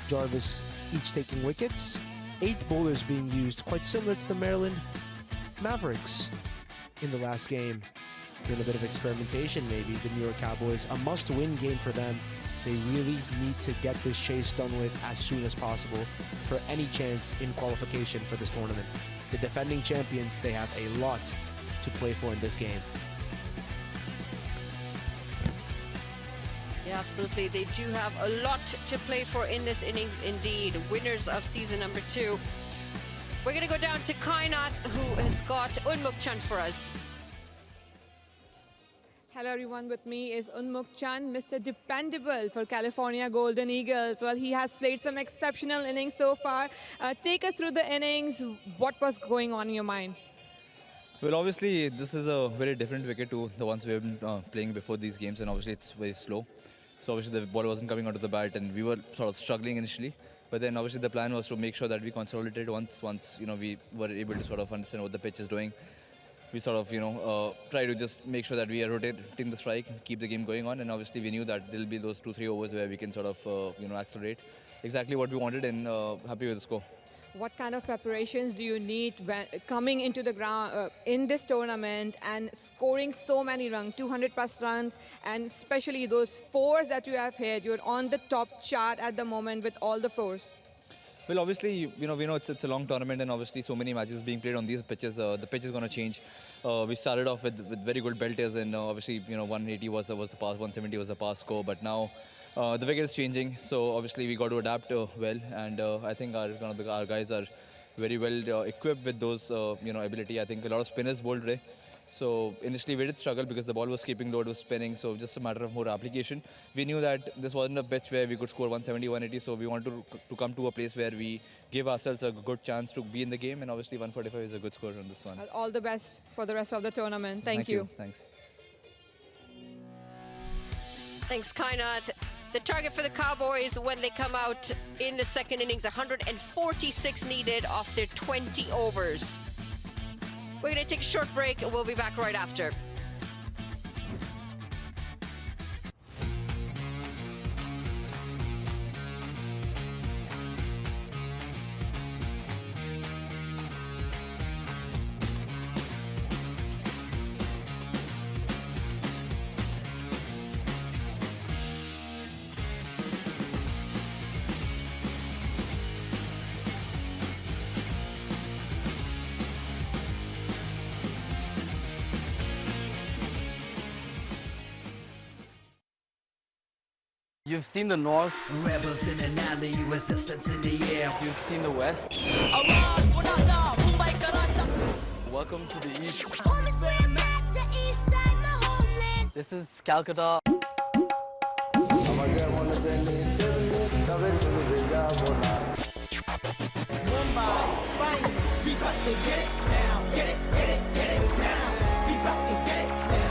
[SPEAKER 7] Jarvis, each taking wickets. 8 bowlers being used, quite similar to the Maryland Mavericks in the last game. Doing a bit of experimentation, maybe. The New York Cowboys, a must-win game for them. They really need to get this chase done with as soon as possible for any chance in qualification for this tournament. The defending champions, they have a lot to play for in this game.
[SPEAKER 15] Yeah, absolutely. They do have a lot to play for in this innings indeed. Winners of season number 2. We're going to go down to Kainat, who has got Unmuk Chand for us.
[SPEAKER 13] Hello everyone, with me is Unmuk Chand, Mr. Dependable for California Golden Eagles. Well, he has played some exceptional innings so far. Take us through the innings. What was going on in your mind?
[SPEAKER 14] Well, obviously, this is a very different wicket to the ones we have been playing before these games, and obviously it's very slow. So obviously the ball wasn't coming onto the bat, and we were sort of struggling initially. But then obviously the plan was to make sure that we consolidated once you know, we were able to sort of understand what the pitch is doing. We sort of, you know, try to just make sure that we are rotating the strike, keep the game going on, and obviously we knew that there'll be those 2-3 overs where we can sort of, you know, accelerate. Exactly what we wanted, and happy with the score.
[SPEAKER 13] What kind of preparations do you need when coming into the ground in this tournament and scoring so many runs, 200 plus runs, and especially those 4s that you have hit? You're on the top chart at the moment with all the 4s.
[SPEAKER 14] Well, obviously, you know, we know it's a long tournament, and obviously so many matches being played on these pitches. The pitch is going to change. We started off with very good belters, and obviously, you know, 180 was the pass, 170 was the pass score, but now the wicket is changing, so obviously we got to adapt well, and I think our guys are very well equipped with those you know, ability. I think a lot of spinners bowled today. So initially we did struggle because the ball was keeping low, it was spinning, so just a matter of more application. We knew that this wasn't a pitch where we could score 170, 180, so we wanted to come to a place where we give ourselves a good chance to be in the game, and obviously 145 is a good score on this one.
[SPEAKER 13] All the best for the rest of the tournament. Thank you.
[SPEAKER 14] Thanks.
[SPEAKER 15] Thanks, Kainat. The target for the Cowboys when they come out in the second innings, 146 needed off their 20 overs. We're going to take a short break, and we'll be back right after.
[SPEAKER 11] You've seen the North.
[SPEAKER 10] Rebels in an alley, resistance in the air.
[SPEAKER 11] You've seen the West. Welcome to the East. This is Calcutta.
[SPEAKER 10] Mumbai, bang, we got to get it now. Get it now. We got to get it now.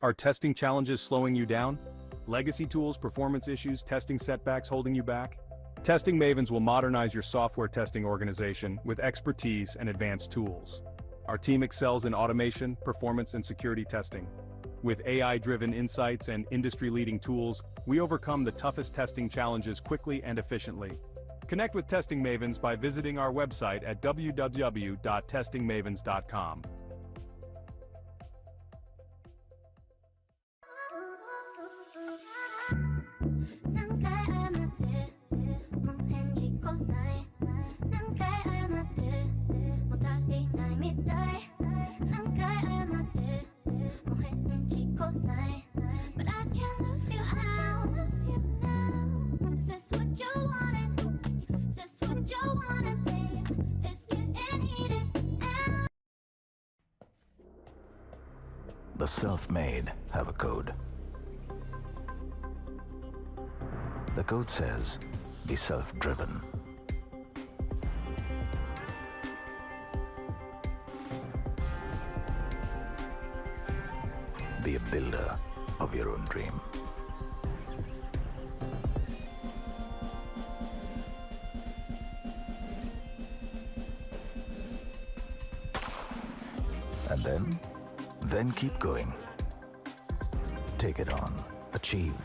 [SPEAKER 16] Are testing challenges slowing you down? Legacy tools, performance issues, testing setbacks holding you back? Testing Mavens will modernize your software testing organization with expertise and advanced tools. Our team excels in automation, performance, and security testing. With AI-driven insights and industry-leading tools, we overcome the toughest testing challenges quickly and efficiently. Connect with Testing Mavens by visiting our website at www.testingmavens.com.
[SPEAKER 10] But I can't lose you now. Is this what you wanted? Is this what you wanted, babe? It's getting heated now.
[SPEAKER 17] The self-made have a code. The code says, be self-driven. Be a builder of your own dream. And then keep going. Take it on. Achieve.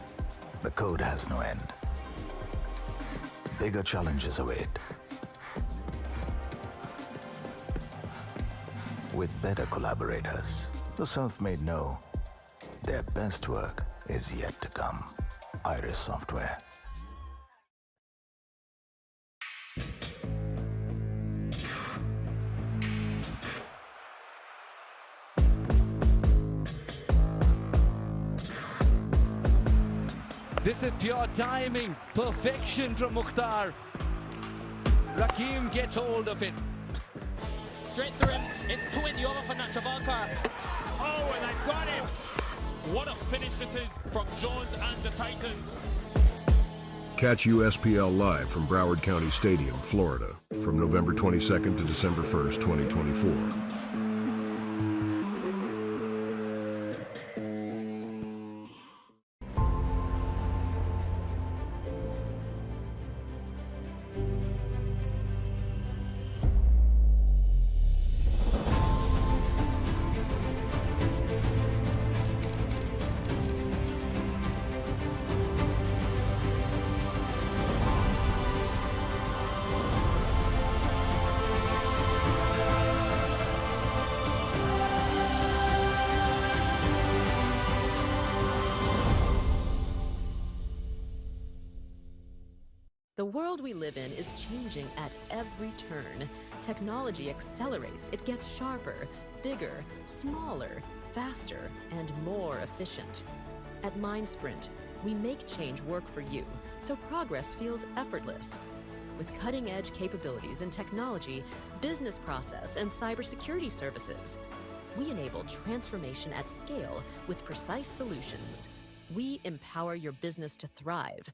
[SPEAKER 17] The code has no end. Bigger challenges await. With better collaborators, the self-made know their best work is yet to come. Iris Software.
[SPEAKER 6] This is pure timing, perfection from Mukhtar. Rakim gets hold of it.
[SPEAKER 9] Straight through him, it's 20 over for Nachavalkar. Oh, and I got him! What a finish this is from Jones and the Titans.
[SPEAKER 12] Catch USPL live from Broward County Stadium, Florida, from November 22nd to December 1st, 2024.
[SPEAKER 3] The world we live in is changing at every turn. Technology accelerates, it gets sharper, bigger, smaller, faster, and more efficient. At MindSprint, we make change work for you, so progress feels effortless. With cutting-edge capabilities in technology, business process, and cybersecurity services, we enable transformation at scale with precise solutions. We empower your business to thrive.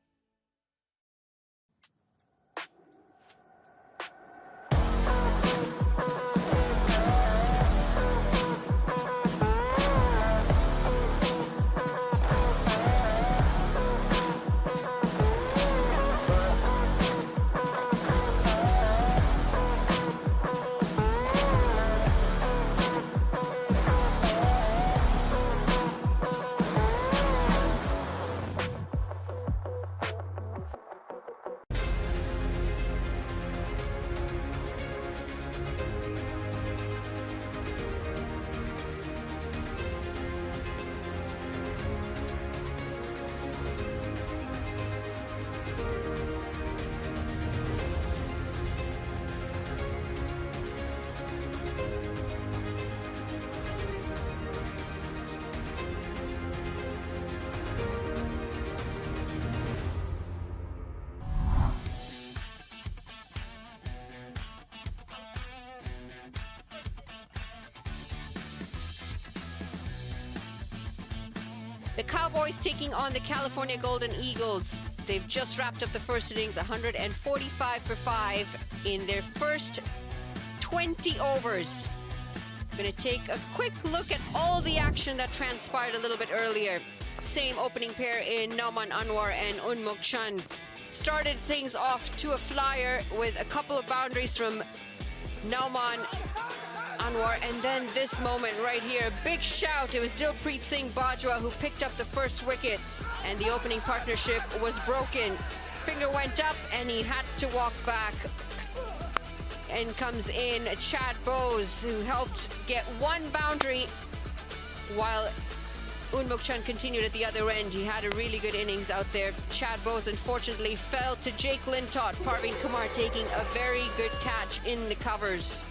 [SPEAKER 15] The Cowboys taking on the California Golden Eagles. They've just wrapped up the first innings, 145 for 5 in their first 20 overs. Going to take a quick look at all the action that transpired a little bit earlier. Same opening pair in Nauman Anwar and Unmuk Chand. Started things off to a flyer with a couple of boundaries from Nauman Anwar, and then this moment right here, big shout. It was Dilpreet Singh Bajwa who picked up the first wicket, and the opening partnership was broken. Finger went up and he had to walk back. And comes in Chad Bose, who helped get one boundary while Unmuk Chand continued at the other end. He had a really good innings out there. Chad Bose unfortunately fell to Jake Lintott. Parveen Kumar taking a very good catch in the covers.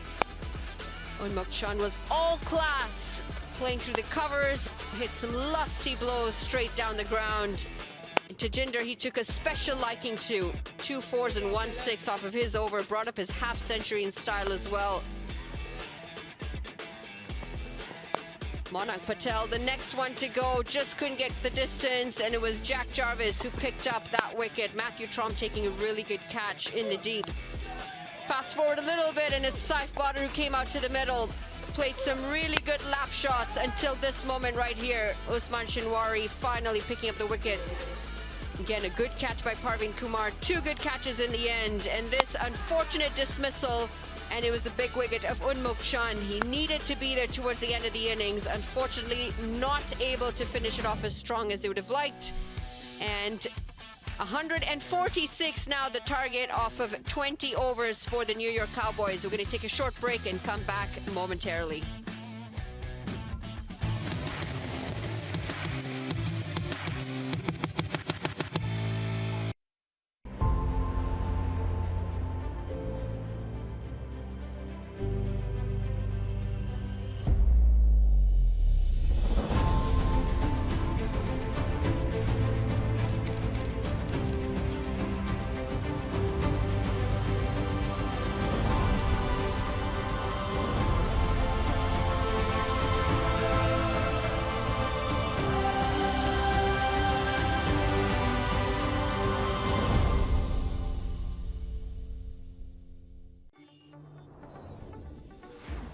[SPEAKER 15] Unmuk Chand was all class, playing through the covers, hit some lusty blows straight down the ground. Tajinder, he took a special liking to 2 4s and 1 6 off of his over, brought up his half century in style as well. Monank Patel, the next one to go, just couldn't get the distance, and it was Jack Jarvis who picked up that wicket. Matthew Tromp taking a really good catch in the deep. Fast forward a little bit, and it's Saif Badr who came out to the middle, played some really good lap shots until this moment right here. Usman Shinwari finally picking up the wicket. Again, a good catch by Parveen Kumar. 2 good catches in the end, and this unfortunate dismissal, and it was the big wicket of Unmuk Chand. He needed to be there towards the end of the innings. Unfortunately, not able to finish it off as strong as they would have liked. And 146 now the target off of 20 overs for the New York Cowboys. We're going to take a short break and come back momentarily.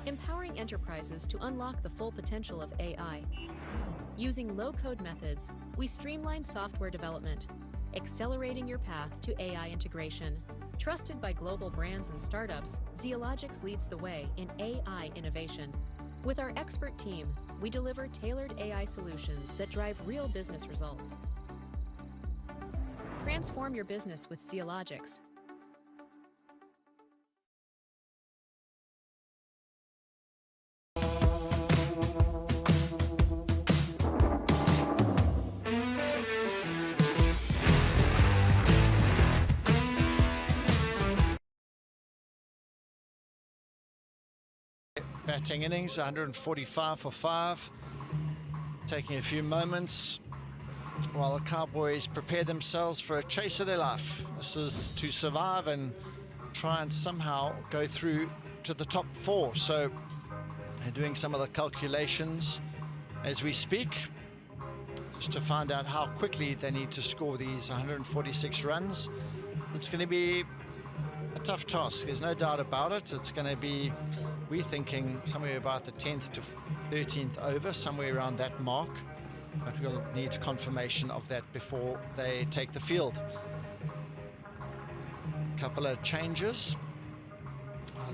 [SPEAKER 3] Empowering enterprises to unlock the full potential of AI. Using low-code methods, we streamline software development, accelerating your path to AI integration. Trusted by global brands and startups, Zeologics leads the way in AI innovation. With our expert team, we deliver tailored AI solutions that drive real business results. Transform your business with Zeologics.
[SPEAKER 1] Batting innings, 145 for 5. Taking a few moments while the Cowboys prepare themselves for a chase of their life. This is to survive and try and somehow go through to the top 4. So they're doing some of the calculations as we speak, just to find out how quickly they need to score these 146 runs. It's going to be a tough task, there's no doubt about it. It's going to be, we're thinking, somewhere about the 10th to 13th over, somewhere around that mark. But we'll need confirmation of that before they take the field. A couple of changes.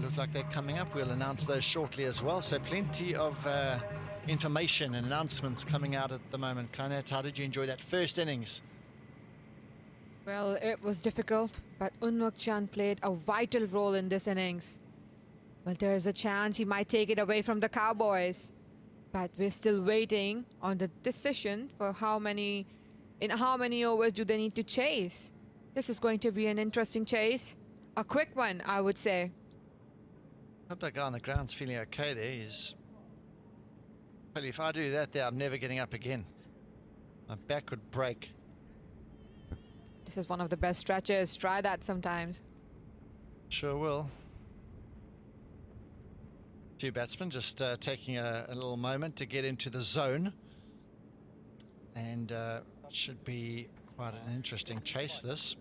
[SPEAKER 1] Look like they're coming up. We'll announce those shortly as well. So plenty of information and announcements coming out at the moment. Kainat, how did you enjoy that first innings?
[SPEAKER 13] Well, it was difficult, but Unmuk Chand played a vital role in this innings. Well, there is a chance he might take it away from the Cowboys. But we're still waiting on the decision for how many overs do they need to chase. This is going to be an interesting chase. A quick one, I would say.
[SPEAKER 1] Hope that guy on the ground's feeling okay there. Well, if I do that there, I'm never getting up again. My back would break.
[SPEAKER 13] This is one of the best stretches. Try that sometimes.
[SPEAKER 1] Sure will. Two batsmen just taking a little moment to get into the zone, and should be quite an interesting chase this.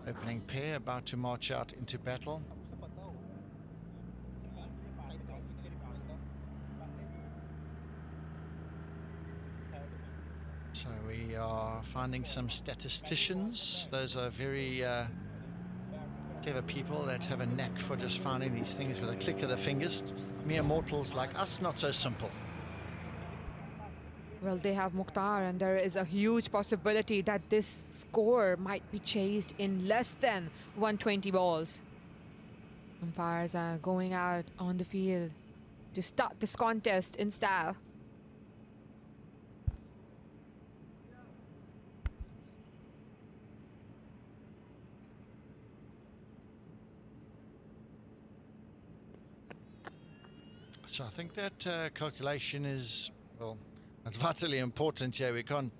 [SPEAKER 1] Opening pair about to march out into battle. So we are finding some statisticians. Those are very clever people that have a knack for just finding these things with a click of the fingers. Mere mortals like us, not so simple.
[SPEAKER 13] Well, they have Mukhtar, and there is a huge possibility that this score might be chased in less than 120 balls. Umpires are going out on the field to start this contest in style.
[SPEAKER 1] So I think that calculation is, well, it's vitally important here. We can't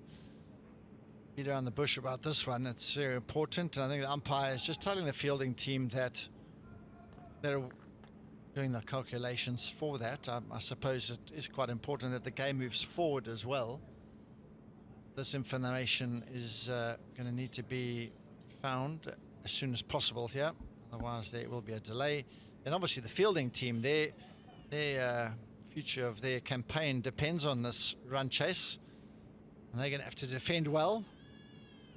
[SPEAKER 1] beat around the bush about this one. It's very important. And I think the umpire is just telling the fielding team that they're doing the calculations for that. I suppose it is quite important that the game moves forward as well. This information is going to need to be found as soon as possible here. Otherwise there will be a delay. And obviously the fielding team, their future of their campaign depends on this run chase, and they're going to have to defend well.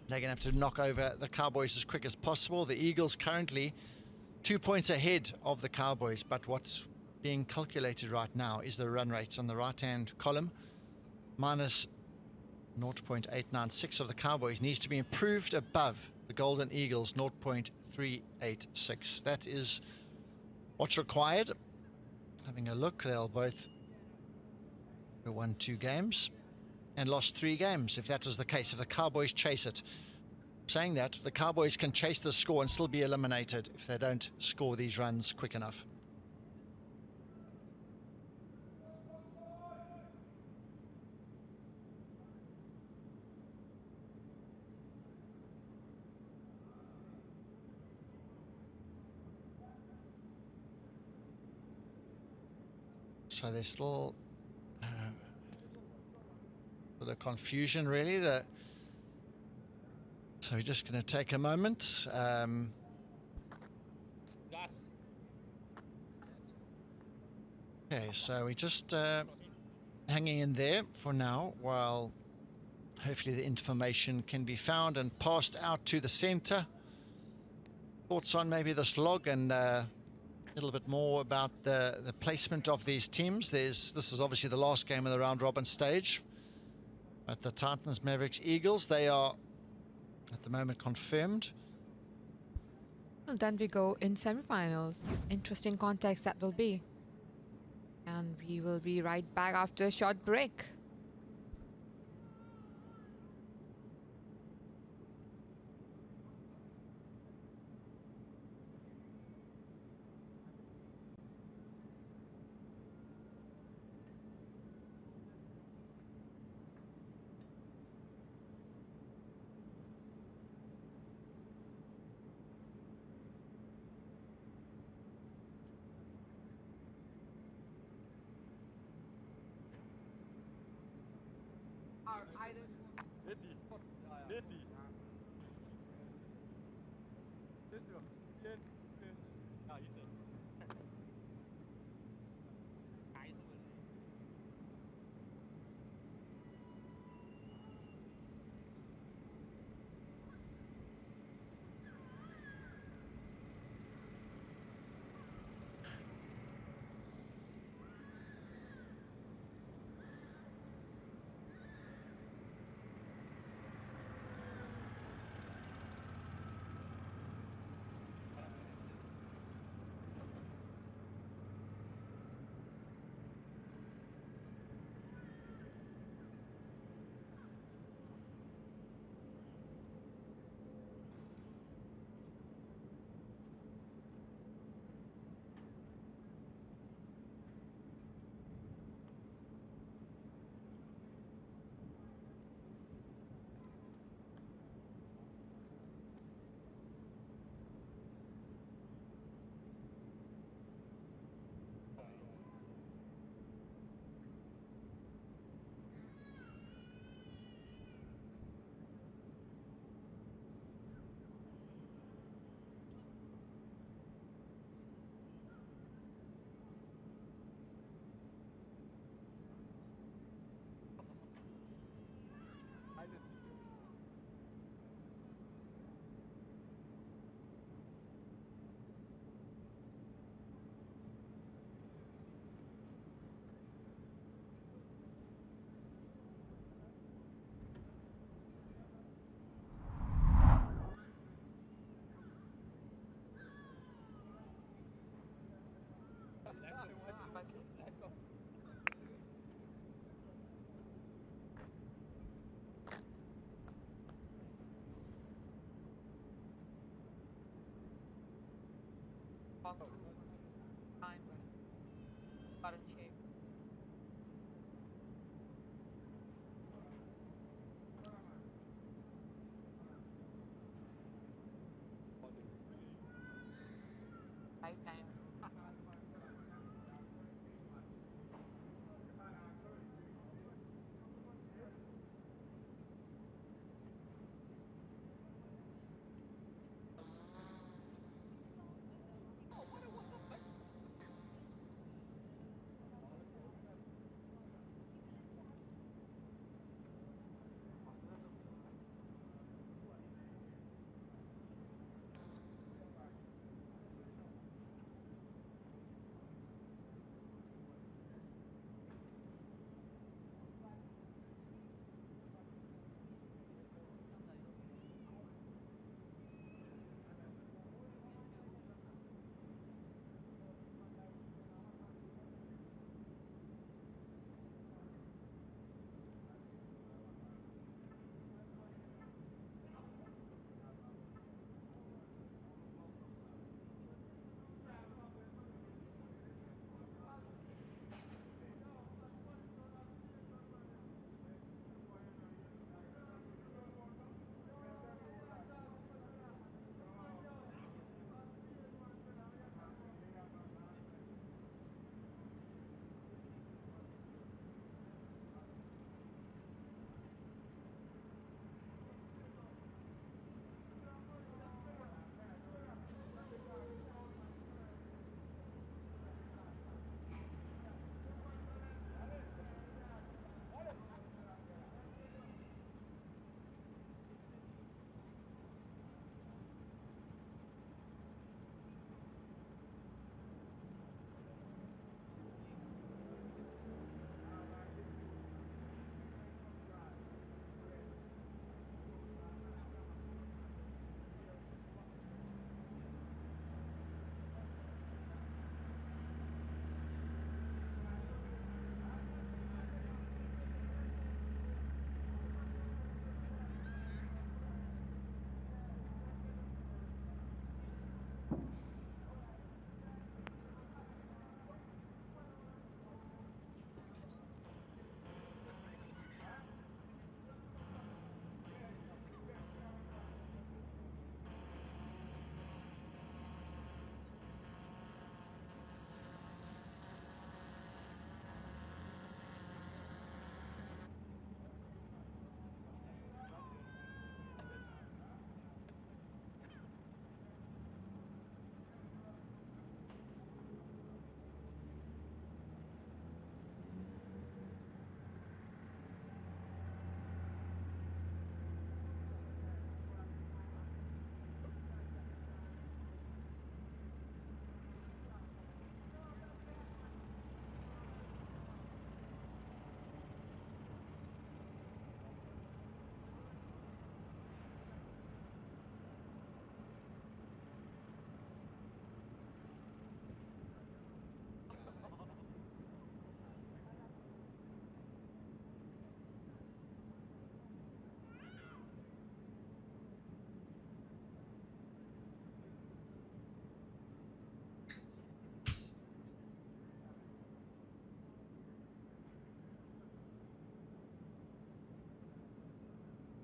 [SPEAKER 1] They're going to have to knock over the Cowboys as quick as possible. The Eagles currently 2 points ahead of the Cowboys, but what's being calculated right now is the run rates on the right hand column. Minus 0.896 of the Cowboys needs to be improved above the Golden Eagles 0.386. That is what's required. Having a look, they'll both won 2 games and lost 3 games. If that was the case, if the Cowboys chase it, saying that the Cowboys can chase the score and still be eliminated if they don't score these runs quick enough. So there's still a bit of confusion, really. So we're just going to take a moment. Okay, so we're just hanging in there for now while hopefully the information can be found and passed out to the center. Thoughts on maybe this log and a little bit more about the placement of these teams. This is obviously the last game of the round robin stage. But the Titans, Mavericks, Eagles, they are at the moment confirmed.
[SPEAKER 13] Well, then we go in semifinals. Interesting context that will be. And we will be right back after a short break.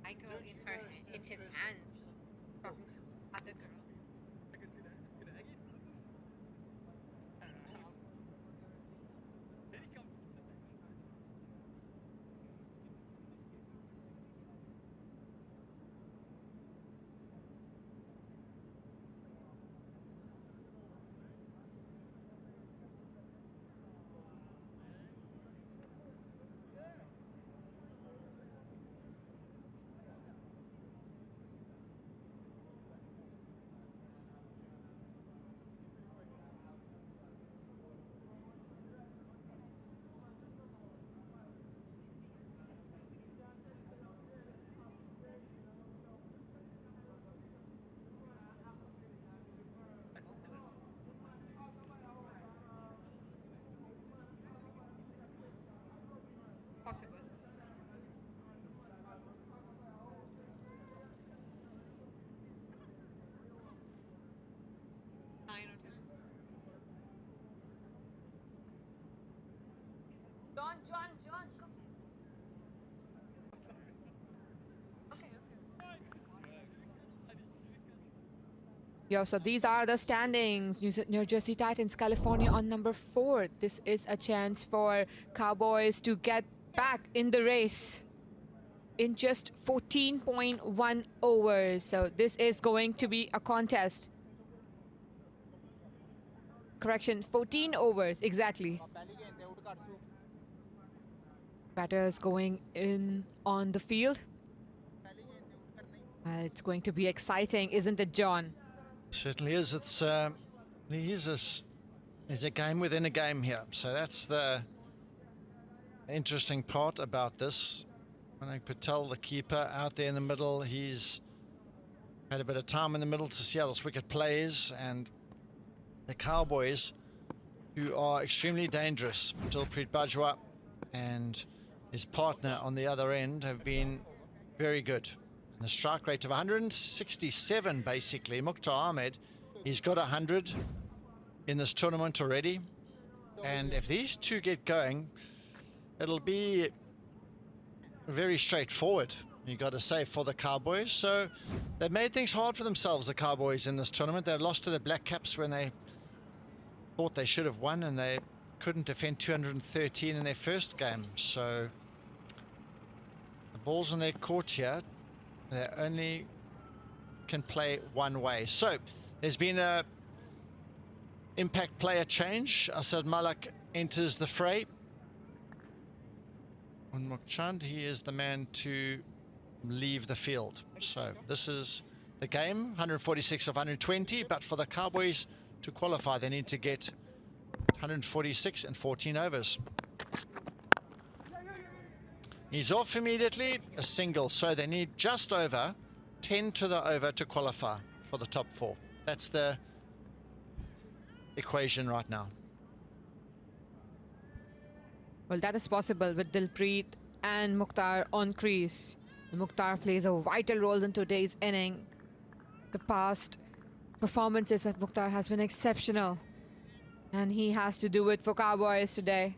[SPEAKER 18] Michael in his hand, talking to some other girl.
[SPEAKER 13] possible. John, come Yo, so these are the standings. New Jersey Titans, California on number 4. This is a chance for Cowboys to get back in the race in just 14.1 overs. So this is going to be a contest. Correction, 14 overs, exactly. Batters going in on the field. It's going to be exciting, isn't it, John?
[SPEAKER 1] Certainly is. It's there's a game within a game here, so that's the interesting part about this. Manik Patel, the keeper, out there in the middle. He's had a bit of time in the middle to see how this wicket plays, and the Cowboys, who are extremely dangerous, Dilpreet Bajwa and his partner on the other end, have been very good. The strike rate of 167 basically. Mukhtar Ahmed, he's got 100 in this tournament already, and if these two get going, it'll be very straightforward, you got to say, for the Cowboys. So they've made things hard for themselves, the Cowboys, in this tournament. They lost to the Black Caps when they thought they should have won, and they couldn't defend 213 in their first game. So the ball's in their court here. They only can play one way. So there's been a impact player change. Asad Malak enters the fray. On Mukchand, he is the man to leave the field. So this is the game, 146 of 120, but for the Cowboys to qualify, they need to get 146 and 14 overs. He's off immediately, a single, so they need just over 10 to the over to qualify for the top 4. That's the equation right now.
[SPEAKER 13] Well, that is possible with Dilpreet and Mukhtar on crease. Mukhtar plays a vital role in today's inning. The past performances of Mukhtar has been exceptional, and he has to do it for Cowboys today.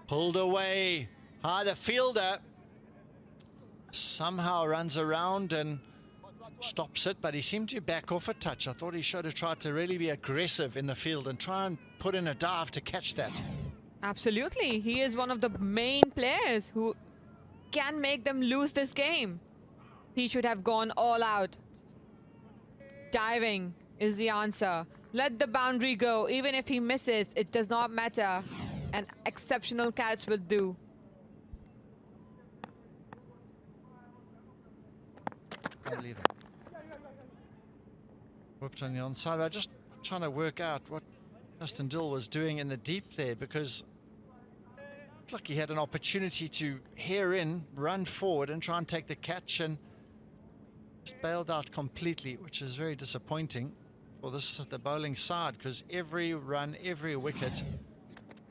[SPEAKER 1] Pulled away. The fielder somehow runs around and stops it, but he seemed to back off a touch. I thought he should have tried to really be aggressive in the field and try and put in a dive to catch that.
[SPEAKER 13] Absolutely. He is one of the main players who can make them lose this game. He should have gone all out. Diving is the answer. Let the boundary go. Even if he misses, it does not matter. An exceptional catch will do.
[SPEAKER 1] Whooped on the onside. I'm just trying to work out what Justin Dill was doing in the deep there, because it looked like he had an opportunity to hair in, run forward and try and take the catch, and just bailed out completely, which is very disappointing for the bowling side, because every run, every wicket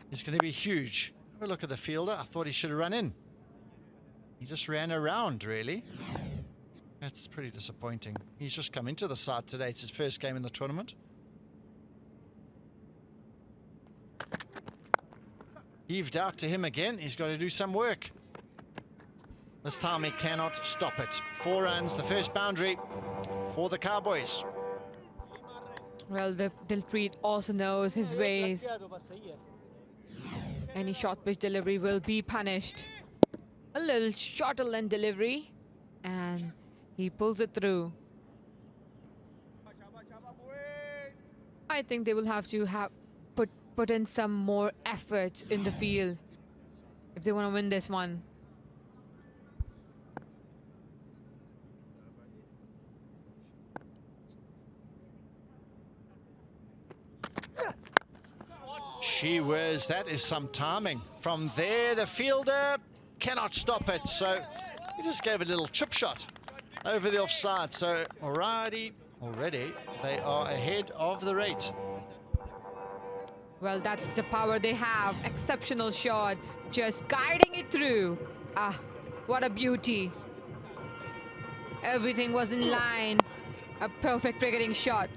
[SPEAKER 1] is going to be huge. Have a look at the fielder. I thought he should have run in. He just ran around, really. That's pretty disappointing. He's just come into the side today. It's his first game in the tournament. Heaved out to him again. He's got to do some work. This time he cannot stop it. 4 runs, the first boundary for the Cowboys.
[SPEAKER 13] Well, Dilpreet also knows his ways. Any short pitch delivery will be punished. A little shorter length delivery, and he pulls it through. I think they will have to put in some more effort in the field if they want to win this one.
[SPEAKER 1] Gee whiz, that is some timing. From there, the fielder cannot stop it, so he just gave a little chip shot over the offside. So alrighty, Already, they are ahead of the rate.
[SPEAKER 13] Well, that's the power they have. Exceptional shot, just guiding it through. Ah, what a beauty. Everything was in line. A perfect cricketing shot.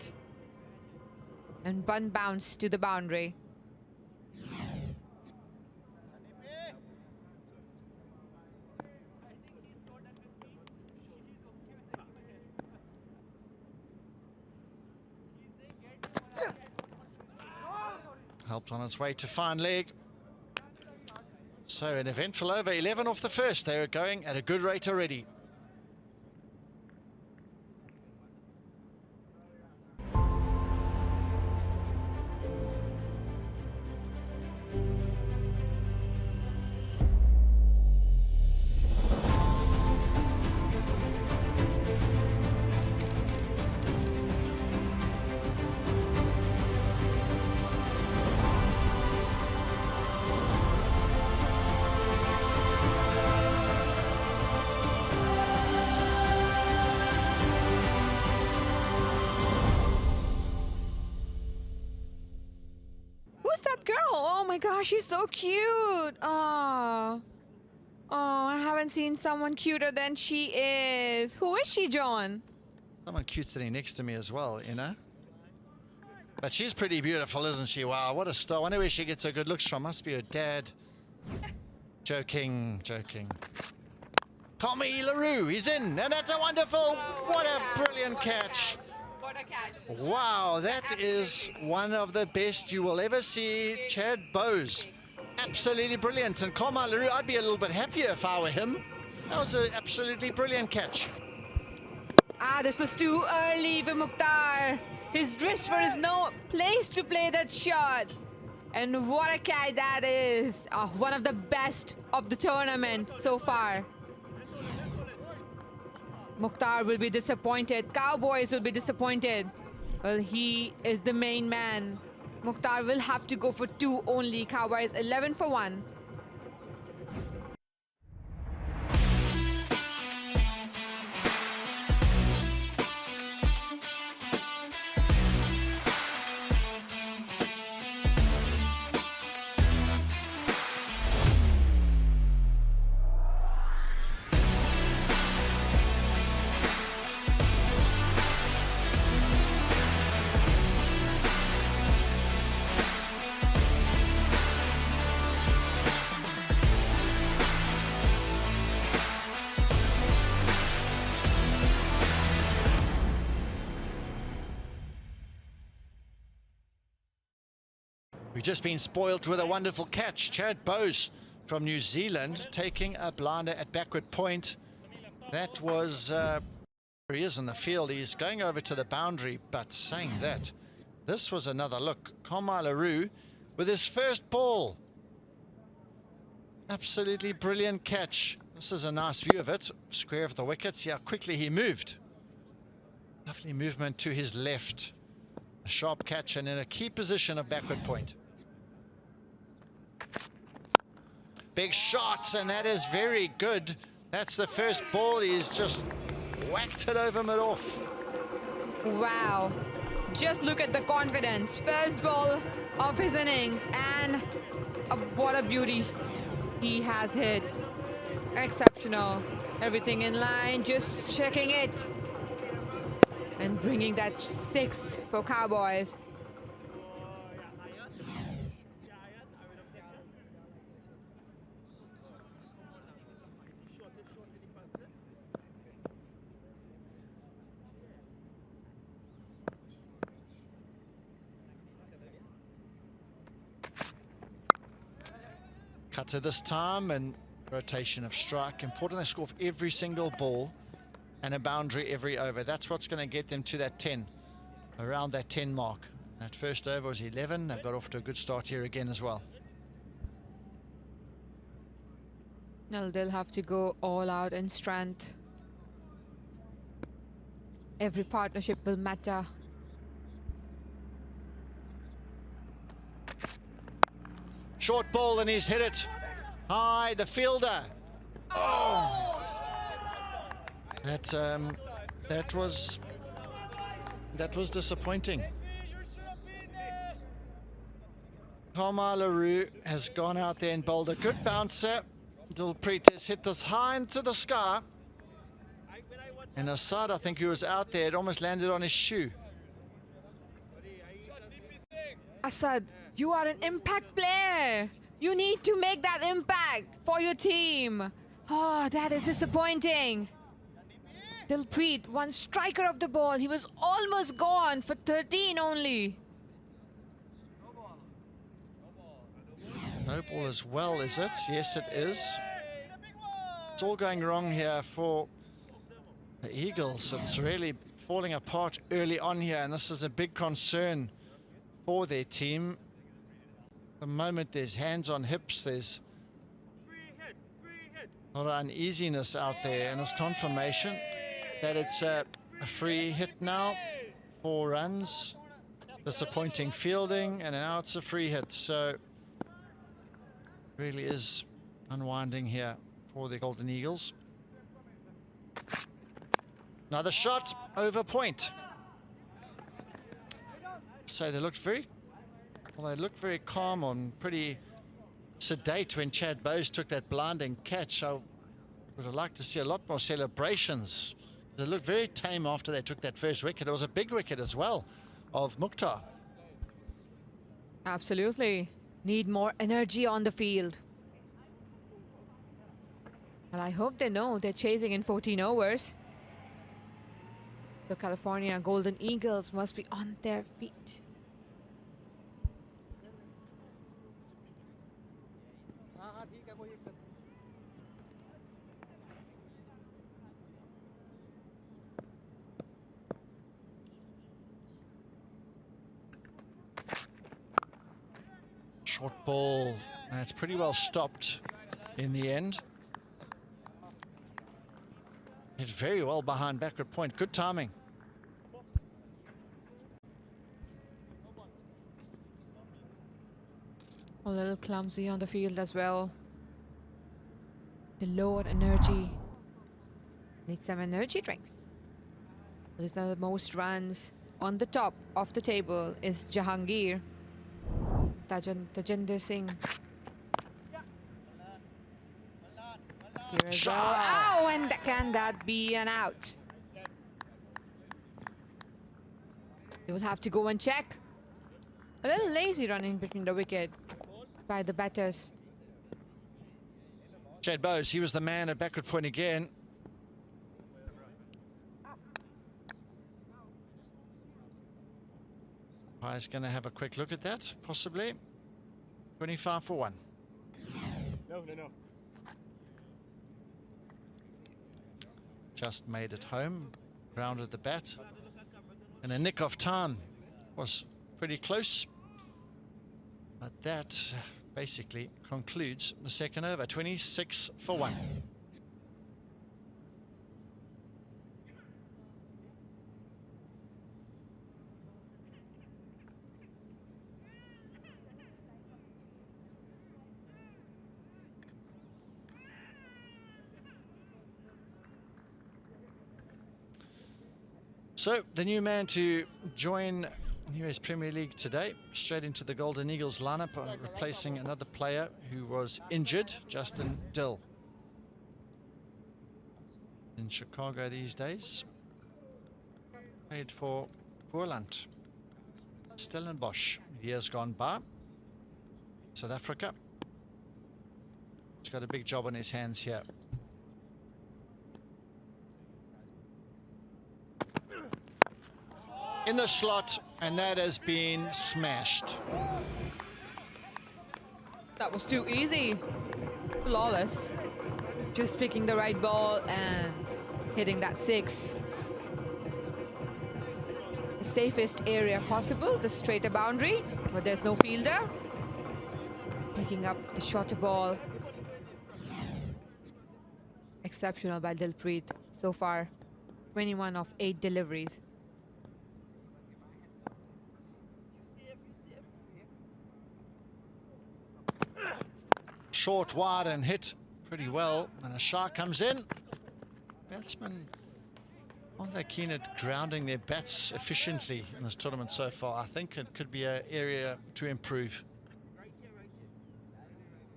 [SPEAKER 13] And one bounce to the boundary.
[SPEAKER 1] Helped on its way to fine leg. So an eventful over, 11 off the first. They were going at a good rate already.
[SPEAKER 13] Who's that girl? Oh my gosh, she's so cute. Oh, I haven't seen someone cuter than she is. Who is she, John?
[SPEAKER 1] Someone cute sitting next to me as well, you know. But she's pretty beautiful, isn't she? Wow, what a star. I wonder where she gets her good looks from. Must be her dad. Joking, joking. Tommy LaRue, he's in, and that's a wonderful, what a brilliant catch.
[SPEAKER 13] What a catch.
[SPEAKER 1] Wow, that is one of the best you will ever see. Chad Bowes, absolutely brilliant. And Tommy LaRue, I'd be a little bit happier if I were him. That was an absolutely brilliant catch.
[SPEAKER 13] Ah, this was too early for Mukhtar. His wrist was no place to play that shot. And what a catch that is. One of the best of the tournament so far. Mukhtar will be disappointed. Cowboys will be disappointed. Well, he is the main man. Mukhtar will have to go for 2 only. Cowboys 11 for 1.
[SPEAKER 1] We've just been spoilt with a wonderful catch. Chad Bowes from New Zealand taking a blinder at backward point. That was, there he is in the field. He's going over to the boundary, but saying that, this was another look. Tommy LaRue with his first ball. Absolutely brilliant catch. This is a nice view of it. Square of the wicket. See how quickly he moved. Lovely movement to his left. A sharp catch and in a key position of backward point. Big shots, and that is very good. That's the first ball. He's just whacked it over mid-off.
[SPEAKER 13] Wow. Just look at the confidence. First ball of his innings, and what a beauty he has hit. Exceptional. Everything in line, just checking it. And bringing that 6 for Cowboys.
[SPEAKER 1] Cutter this time, and rotation of strike. Important they score for every single ball and a boundary every over. That's what's going to get them to that 10, around that 10 mark. That first over was 11. They've got off to a good start here again as well.
[SPEAKER 13] Now they'll have to go all out in strength. Every partnership will matter.
[SPEAKER 1] Short ball, and he's hit it high. The fielder. Oh! That was That was disappointing. Karma LaRue has gone out there and bowled a good bouncer. Dilpreet has hit this high into the sky. And Assad, I think he was out there, it almost landed on his shoe.
[SPEAKER 13] Assad, you are an impact player. You need to make that impact for your team. Oh, that is disappointing. Dilpreet, one striker of the ball. He was almost gone for 13 only.
[SPEAKER 1] No ball as well, is it? Yes, it is. It's all going wrong here for the Eagles. It's really falling apart early on here, and this is a big concern for their team. At the moment, there's hands on hips, there's a lot of uneasiness out there, and it's confirmation that it's a free hit now. 4 runs, disappointing fielding, and now it's a free hit. So really is unwinding here for the Golden Eagles. Another shot over point. So they looked very calm and pretty sedate when Chad Bowes took that blinding catch. I would have liked to see a lot more celebrations. They looked very tame after they took that first wicket. It was a big wicket as well of Mukhtar.
[SPEAKER 13] Absolutely. Need more energy on the field. Well, I hope they know they're chasing in 14 overs. The California Golden Eagles must be on their feet.
[SPEAKER 1] Short ball, and it's pretty well stopped in the end. Hit very well behind backward point. Good timing.
[SPEAKER 13] A little clumsy on the field as well. The lower energy. Need some energy drinks. These are the most runs. On the top of the table is Jahangir. Tajinder Singh. Here is oh, and can that be an out? You will have to go and check. A little lazy running between the wicket by the batters.
[SPEAKER 1] Chad Bowes, he was the man at backward point again. Is going to have a quick look at that, possibly. 25 for 1.
[SPEAKER 21] No.
[SPEAKER 1] Just made it home, grounded the bat. And a nick of time was pretty close. But that basically concludes the second over, 26 for 1. So the new man to join US Premier League today, straight into the Golden Eagles lineup, replacing another player who was injured, Justin Dill. In Chicago these days. Played for Boerland, Stellenbosch, years gone by. South Africa. He's got a big job on his hands here. In the slot, and that has been smashed.
[SPEAKER 13] That was too easy. Flawless. Just picking the right ball and hitting that 6. The safest area possible, the straighter boundary, but there's no fielder. Picking up the shorter ball. Exceptional by Dilpreet so far. 21 of 8 deliveries.
[SPEAKER 1] Short, wide, and hit pretty well. And a shot comes in. Batsman Aren't they keen at grounding their bats efficiently in this tournament so far? I think it could be an area to improve.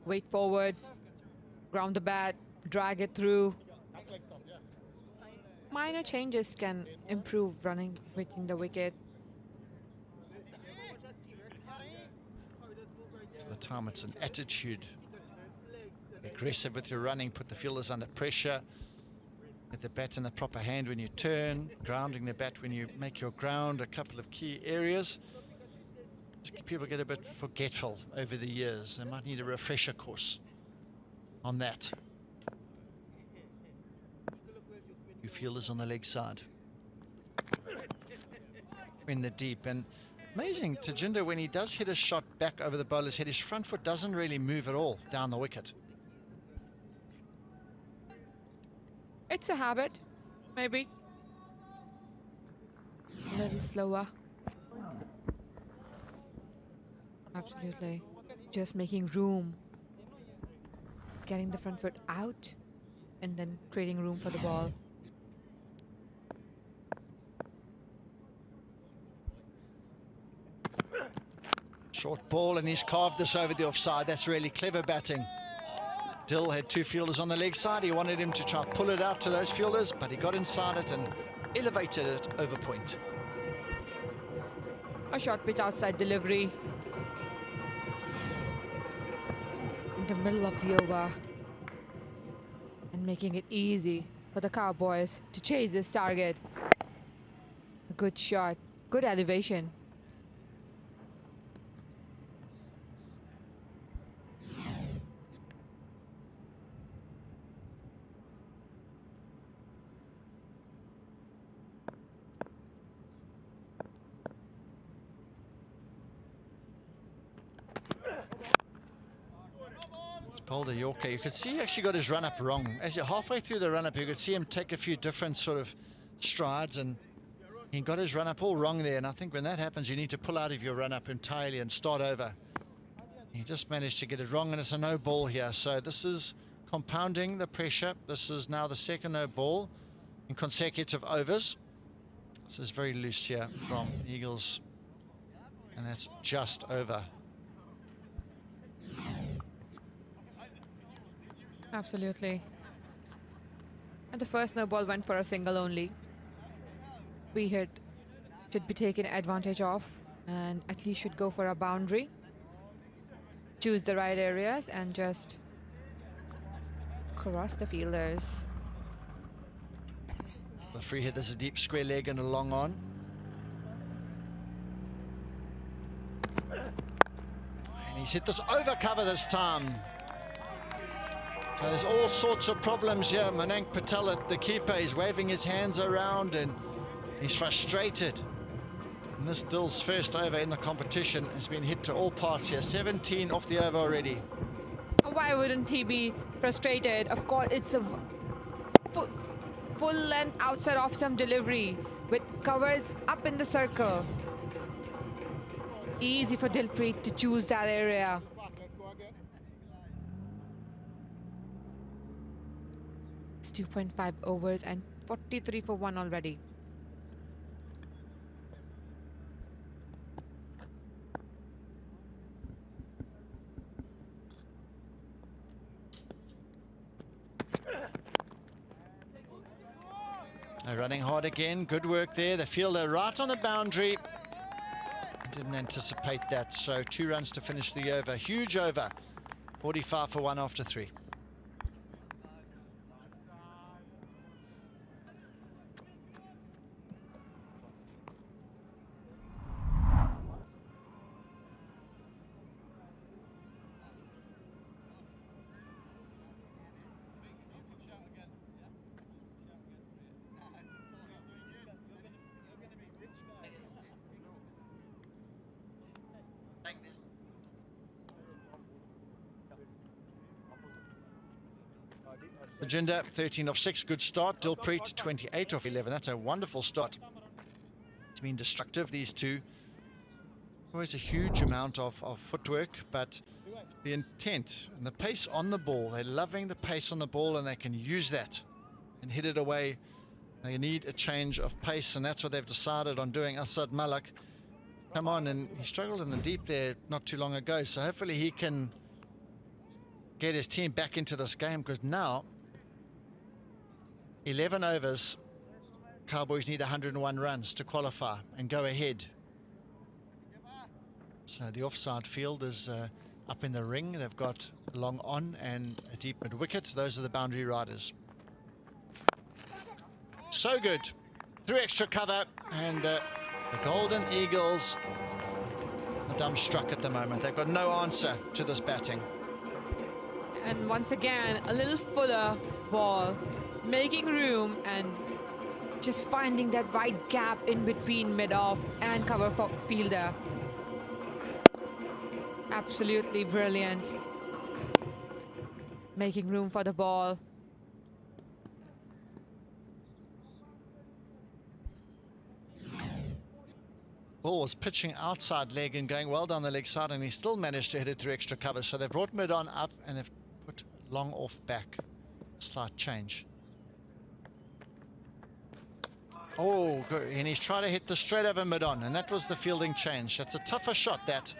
[SPEAKER 13] Weight forward, ground the bat, drag it through. Minor changes can improve running within the wicket.
[SPEAKER 1] To the time, it's an attitude. Aggressive with your running, put the fielders under pressure. Get the bat in the proper hand when you turn, grounding the bat when you make your ground, a couple of key areas. People get a bit forgetful over the years. They might need a refresher course on that. Two fielders on the leg side. In the deep. And amazing, Tajinder, when he does hit a shot back over the bowler's head, his front foot doesn't really move at all down the wicket.
[SPEAKER 13] It's a habit, maybe. A little slower. Absolutely. Just making room. Getting the front foot out and then creating room for the ball.
[SPEAKER 1] Short ball, and he's carved this over the offside. That's really clever batting. Dill had two fielders on the leg side. He wanted him to try and pull it out to those fielders, but he got inside it and elevated it over point.
[SPEAKER 13] A short pitch outside delivery. In the middle of the over. And making it easy for the Cowboys to chase this target. A good shot, good elevation.
[SPEAKER 1] Bowled a Yorker. You could see he actually got his run up wrong. As you're halfway through the run up, you could see him take a few different sort of strides, and he got his run up all wrong there. And I think when that happens, you need to pull out of your run up entirely and start over. He just managed to get it wrong, and it's a no ball here. So this is compounding the pressure. This is now the second no ball in consecutive overs. This is very loose here from the Eagles, and that's just over.
[SPEAKER 13] Absolutely. And the first no ball went for a single only. We should be taken advantage of and at least should go for a boundary. Choose the right areas and just cross the fielders.
[SPEAKER 1] The free hit, this is a deep square leg and a long on. And he's hit this over cover this time. So there's all sorts of problems here. Manank Patel, the keeper, is waving his hands around and he's frustrated. And this Dill's first over in the competition has been hit to all parts here. 17 off the over already.
[SPEAKER 13] Why wouldn't he be frustrated? Of course, it's a full length outside off some delivery with covers up in the circle. Easy for Dilpreet to choose that area. It's 2.5 overs and 43 for 1 already.
[SPEAKER 1] They're running hard again. Good work there. The fielder right on the boundary. Didn't anticipate that. So 2 runs to finish the over. Huge over. 45 for 1 after 3. Agenda 13 off 6, good start. Dilpreet 28 off 11. That's a wonderful start. It's been destructive, these two. Always a huge amount of footwork, but the intent and the pace on the ball, they're loving the pace on the ball and they can use that and hit it away They need a change of pace, and that's what they've decided on doing. Asad Malak, come on, and he struggled in the deep there not too long ago, so hopefully he can get his team back into this game, because now 11 overs, Cowboys need 101 runs to qualify and go ahead. So the offside field is up in the ring. They've got a long on and a deep mid wicket. Those are the boundary riders. So good. Through extra cover, and the Golden Eagles are dumbstruck at the moment. They've got no answer to this batting.
[SPEAKER 13] And once again, a little fuller ball, making room and just finding that right gap in between mid-off and cover for fielder. Absolutely brilliant. Making room for the ball.
[SPEAKER 1] Ball was pitching outside leg and going well down the leg side, and he still managed to hit it through extra cover. So they've brought mid on up and they've put long off back. Slight change. Oh, good. And he's trying to hit the straight over mid on, and that was the fielding change. That's a tougher shot, that,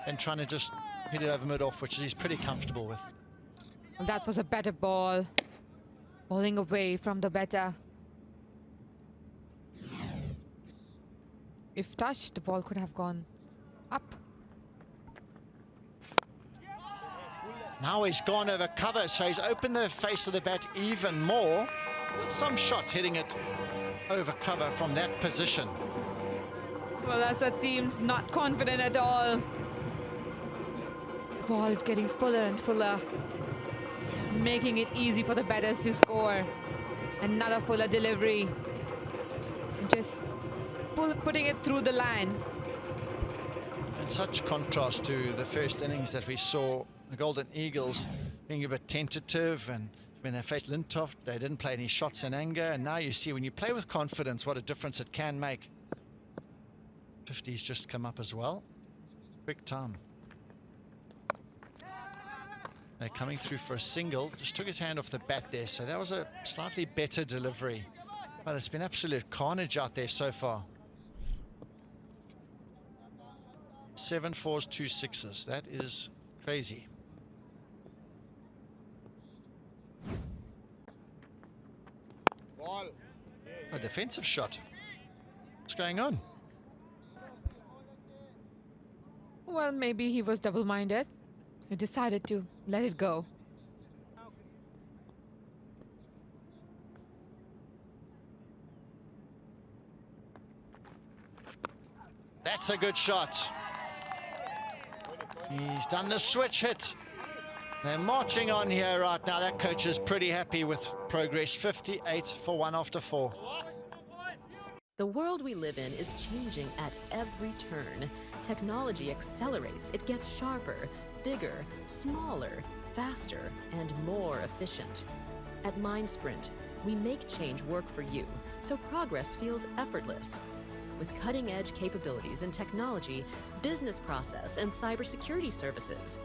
[SPEAKER 1] than trying to just hit it over mid off, which he's pretty comfortable with.
[SPEAKER 13] Well, that was a better ball. Bowling away from the better. If touched, the ball could have gone up.
[SPEAKER 1] Now he's gone over cover, so he's opened the face of the bat even more. With some shot hitting it over cover from that position.
[SPEAKER 13] Well, Asad seems not confident at all. The ball is getting fuller and fuller, making it easy for the batters to score. Another fuller delivery. Just putting it through the line.
[SPEAKER 1] In such contrast to the first innings that we saw the Golden Eagles being a bit tentative, and when they faced Lintoff, they didn't play any shots in anger, and now you see when you play with confidence what a difference it can make. 50's just come up as well. Quick time. They're coming through for a single. Just took his hand off the bat there, so that was a slightly better delivery. But it's been absolute carnage out there so far. 7 4s, 2 6s. That is crazy.
[SPEAKER 21] Ball.
[SPEAKER 1] A defensive shot. What's going on?
[SPEAKER 13] Well, maybe he was double-minded. He decided to let it go.
[SPEAKER 1] That's a good shot. He's done the switch hit. They're marching on here right now. That coach is pretty happy with progress. 58 for 1 after 4.
[SPEAKER 3] The world we live in is changing at every turn. Technology accelerates. It gets sharper, bigger, smaller, faster, and more efficient. At MindSprint, we make change work for you, so progress feels effortless. With cutting-edge capabilities in technology, business process, and cybersecurity services,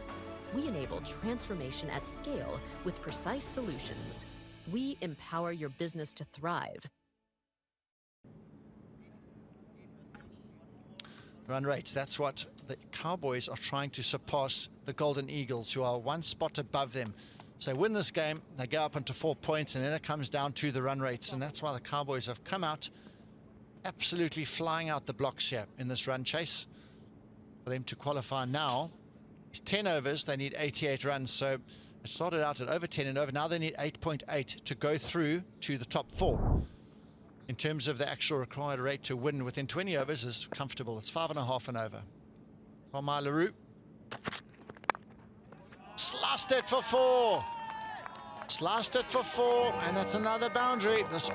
[SPEAKER 3] we enable transformation at scale with precise solutions. We empower your business to thrive.
[SPEAKER 1] Run rates, that's what the Cowboys are trying to surpass the Golden Eagles, who are 1 spot above them. So win this game, they go up into 4 points, and then it comes down to the run rates, and that's why the Cowboys have come out absolutely flying out the blocks here in this run chase. For them to qualify now, it's 10 overs, they need 88 runs, so it started out at over 10 and over. Now they need 8.8 to go through to the top 4. In terms of the actual required rate to win within 20 overs is comfortable. It's 5.5 and over. Palmai LaRue sliced it for 4. Sliced it for 4, and that's another boundary. This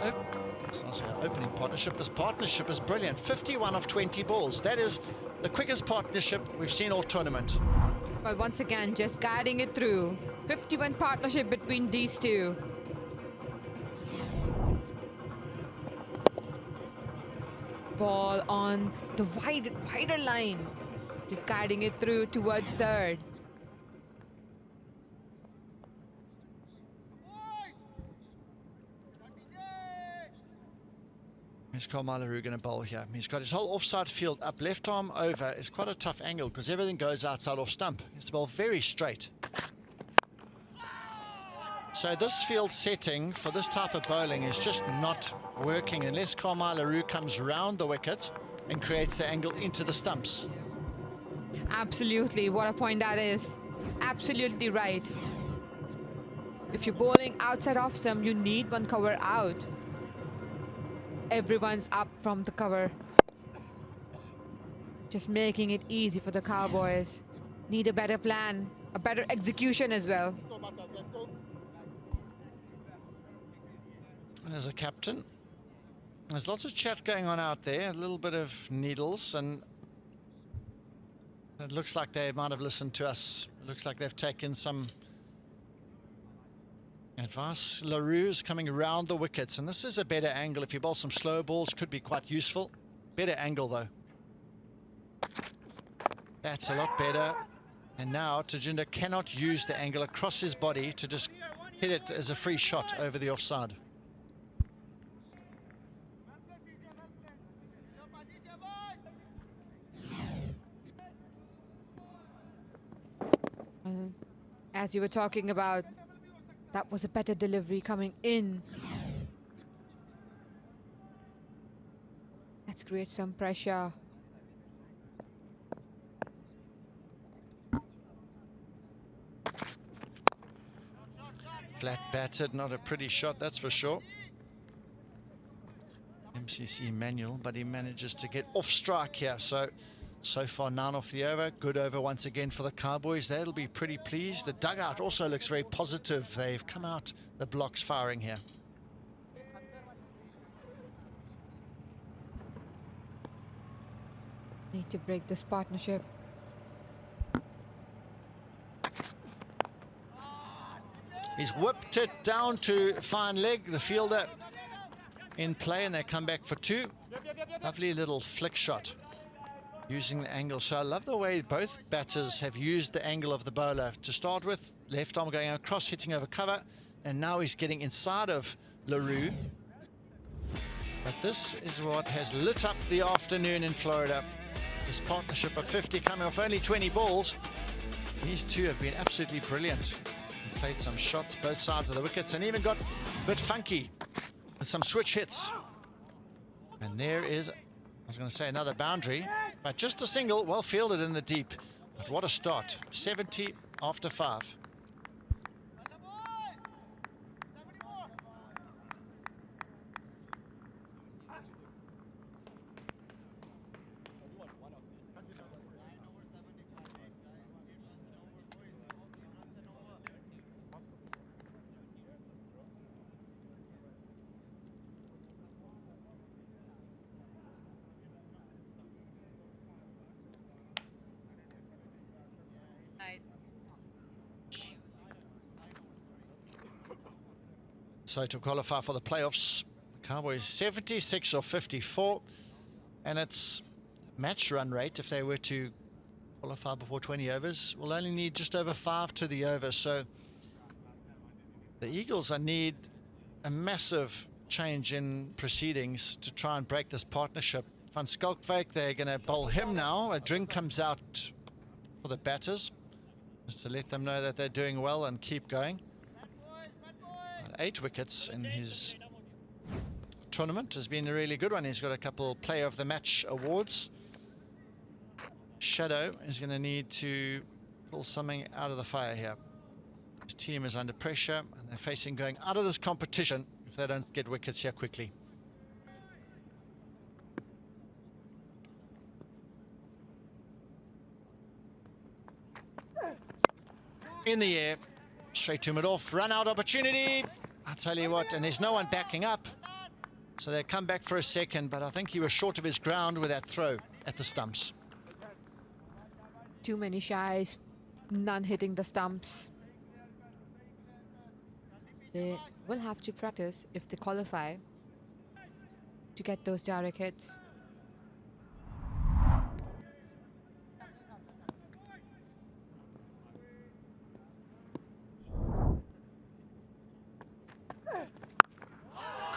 [SPEAKER 1] opening partnership, this partnership is brilliant. 51 of 20 balls. That is the quickest partnership we've seen all tournament.
[SPEAKER 13] But once again, just guiding it through. 51 partnership between these two. Ball on the wider line. Just guiding it through towards third.
[SPEAKER 1] Is Carmelo going to bowl here? He's got his whole offside field up. Left arm over is quite a tough angle because everything goes outside off stump. He has to bowl very straight. So this field setting for this type of bowling is just not working unless Carmelo comes round the wicket and creates the angle into the stumps.
[SPEAKER 13] Absolutely, what a point that is. Absolutely right. If you're bowling outside off stump, you need one cover out. Everyone's up from the cover. Just making it easy for the Cowboys. Need a better plan, a better execution as well.
[SPEAKER 1] And as a captain, there's lots of chat going on out there, a little bit of needles, and it looks like they might have listened to us. It looks like they've taken some advice. LaRue's coming around the wickets, and this is a better angle. If you bowl some slow balls, could be quite useful. Better angle though. That's a lot better. And now Tajinder cannot use the angle across his body to just hit it as a free shot over the offside.
[SPEAKER 13] As you were talking about, that was a better delivery coming in. Let's create some pressure.
[SPEAKER 1] Flat batted, not a pretty shot, that's for sure. MCC manual, but he manages to get off strike here. So far 9 off the over. Good over once again for the Cowboys. They'll be pretty pleased. The dugout also looks very positive. They've come out the blocks firing here.
[SPEAKER 13] Need to break this partnership.
[SPEAKER 1] He's whipped it down to fine leg, the fielder in play, and they come back for 2. Lovely little flick shot using the angle. So I love the way both batters have used the angle of the bowler. To start with, left arm going across, hitting over cover, and now he's getting inside of LaRue. But this is what has lit up the afternoon in Florida. This partnership of 50 coming off only 20 balls. These two have been absolutely brilliant. Played some shots both sides of the wickets and even got a bit funky with some switch hits. And there is, I was going to say another boundary, but just a single, well fielded in the deep. But what a start, 70 after 5. So to qualify for the playoffs, Cowboys 76 or 54, and it's match run rate. If they were to qualify before 20 overs, will only need just over 5 to the over. So the Eagles need a massive change in proceedings to try and break this partnership. Van Skalkwyk, they're going to bowl him now. A drink comes out for the batters just to let them know that they're doing well and keep going. 8 wickets in his tournament has been a really good one. He's got a couple player of the match awards. Shadow is going to need to pull something out of the fire here. His team is under pressure and they're facing going out of this competition if they don't get wickets here quickly. In the air, straight to mid-off, run out opportunity. I'll tell you what, and there's no one backing up. So they come back for a second, but I think he was short of his ground with that throw at the stumps.
[SPEAKER 13] Too many shies, none hitting the stumps. They will have to practice if they qualify to get those direct hits.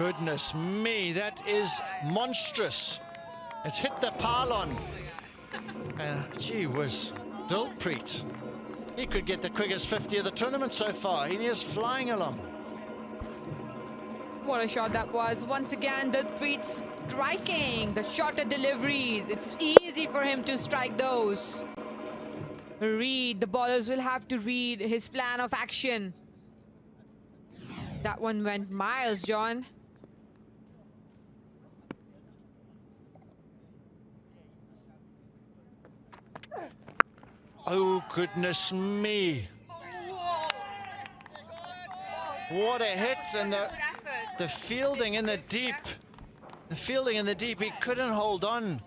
[SPEAKER 1] goodness me, that is monstrous. It's hit the pylon. And gee whiz, Dilpreet. He could get the quickest 50 of the tournament so far. He is flying along.
[SPEAKER 13] What a shot that was. Once again, Dilpreet striking the shorter deliveries. It's easy for him to strike those. The bowlers will have to read his plan of action. That one went miles, John.
[SPEAKER 1] Oh, goodness me. What a hit, and the fielding in the deep. The fielding in the deep, he couldn't hold on.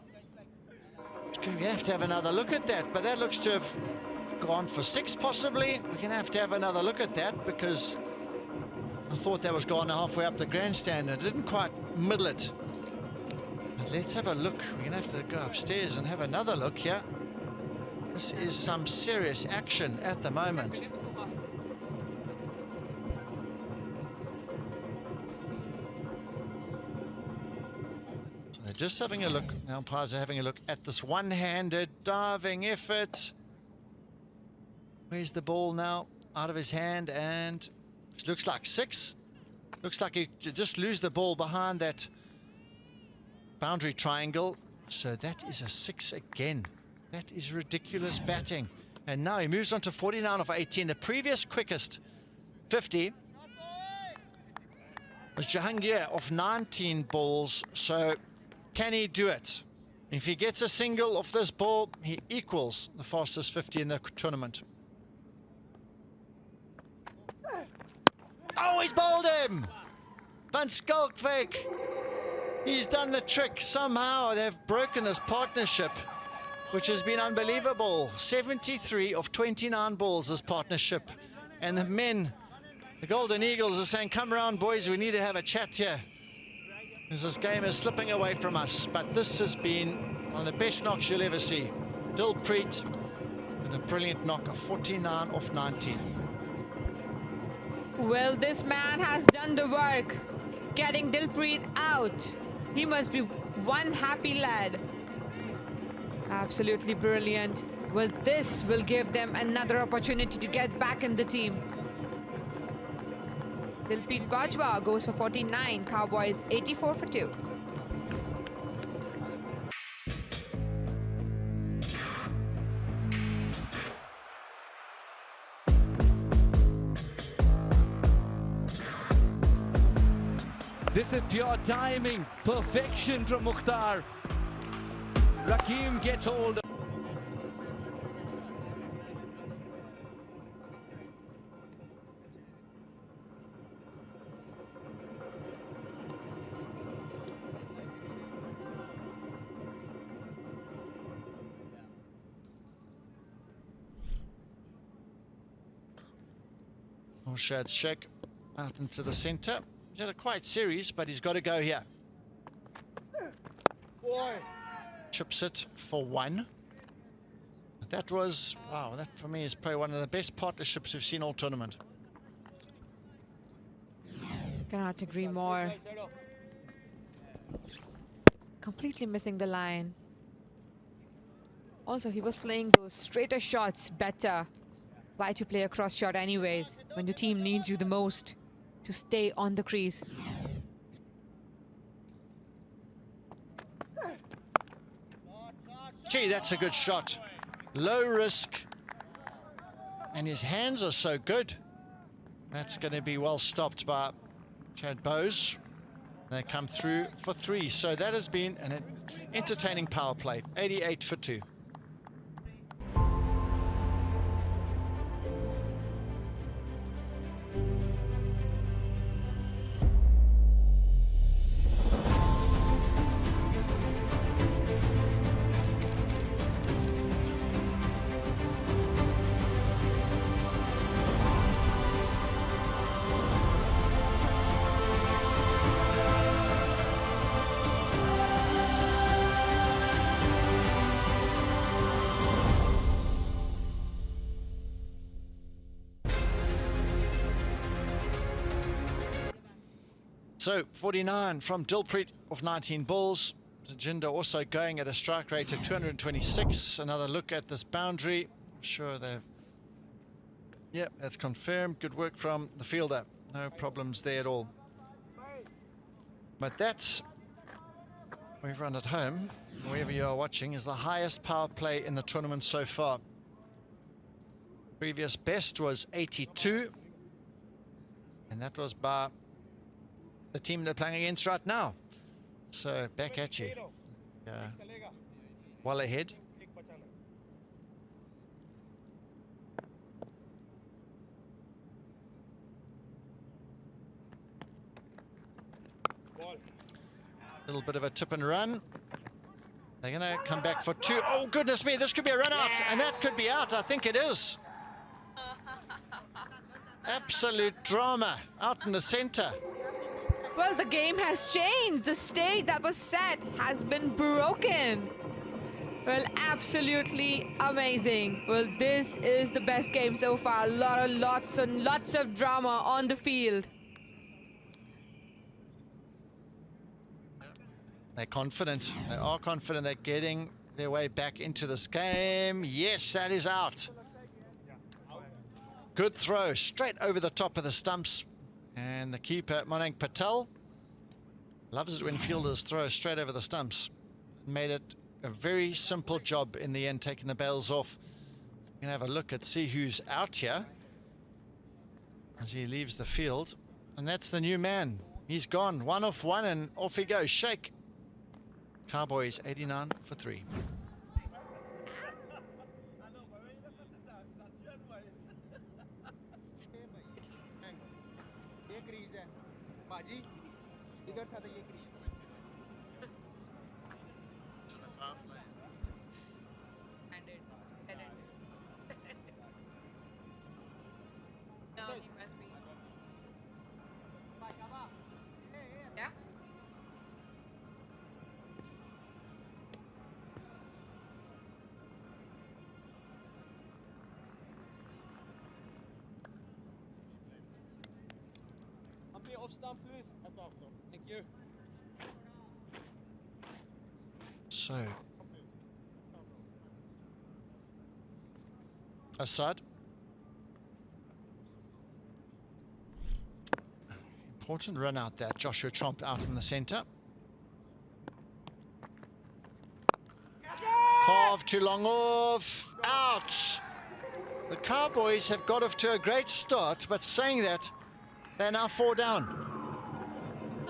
[SPEAKER 1] You have to have another look at that, but that looks to have gone for 6 possibly. We're going to have another look at that, because I thought that was gone halfway up the grandstand and it didn't quite middle it. But let's have a look. We're going to have to go upstairs and have another look here. This is some serious action at the moment. So they're just having a look. The umpires are having a look at this one-handed diving effort. Where's the ball now? Out of his hand, and it looks like 6. Looks like he just lose the ball behind that boundary triangle. So that is a 6 again. That is ridiculous batting. And now he moves on to 49 of 18. The previous quickest 50 was Jahangir of 19 balls. So can he do it? If he gets a single off this ball, he equals the fastest 50 in the tournament. Oh, he's bowled him! Van Skalkwyk. He's done the trick. Somehow they've broken this partnership, which has been unbelievable. 73 of 29 balls, this partnership. And the men, the Golden Eagles, are saying, come around, boys, we need to have a chat here, because this game is slipping away from us. But this has been one of the best knocks you'll ever see. Dilpreet with a brilliant knock of 49 of 19.
[SPEAKER 13] Well, this man has done the work, getting Dilpreet out. He must be one happy lad. Absolutely brilliant. Well, this will give them another opportunity to get back in the team. Dilpreet Bajwa goes for 49, Cowboys 84 for 2.
[SPEAKER 6] This is pure timing, perfection from Mukhtar. Rakim gets hold of.
[SPEAKER 1] Shad Sheikh out into the centre. He's had a quiet series, but he's got to go here.
[SPEAKER 21] Boy.
[SPEAKER 1] Chips it for 1. That was, wow, that for me is probably one of the best partnerships we've seen all tournament.
[SPEAKER 13] Cannot agree more. Completely missing the line. Also, he was playing those straighter shots better. Why to play a cross shot anyways, when the team needs you the most to stay on the crease?
[SPEAKER 1] Gee, that's a good shot. Low risk. And his hands are so good. That's going to be well stopped by Chad Bowes. They come through for 3. So that has been an entertaining power play. 88 for 2. So 49 from Dilpreet of 19 balls. Zajinder also going at a strike rate of 226. Another look at this boundary. Sure, they've... Yep, that's confirmed. Good work from the fielder. No problems there at all. But that's, everyone at home, wherever you are watching, is the highest power play in the tournament so far. Previous best was 82. And that was by the team they're playing against right now. So back at you. Well ahead. Little bit of a tip and run. They're going to come back for two. Oh, goodness me, this could be a run out, and that could be out. I think it is. Absolute drama out in the center.
[SPEAKER 13] Well, the game has changed. The stage that was set has been broken. Well, absolutely amazing. Well, this is the best game so far. Lots and lots of drama on the field.
[SPEAKER 1] They're confident. They are confident they're getting their way back into this game. Yes, that is out. Good throw, straight over the top of the stumps. And the keeper, Monank Patel, loves it when fielders throw straight over the stumps. Made it a very simple job in the end, taking the bails off. You can have a look at see who's out here as he leaves the field. And that's the new man. He's gone. 1 off 1 and off he goes. Shake. Cowboys 89 for 3.
[SPEAKER 21] Off stump, please. That's awesome. Thank you.
[SPEAKER 1] So, Assad. Important run out there. Joshua Tromp out in the center. Carve too long off. Out. The Cowboys have got off to a great start, but saying that, they're now 4 down.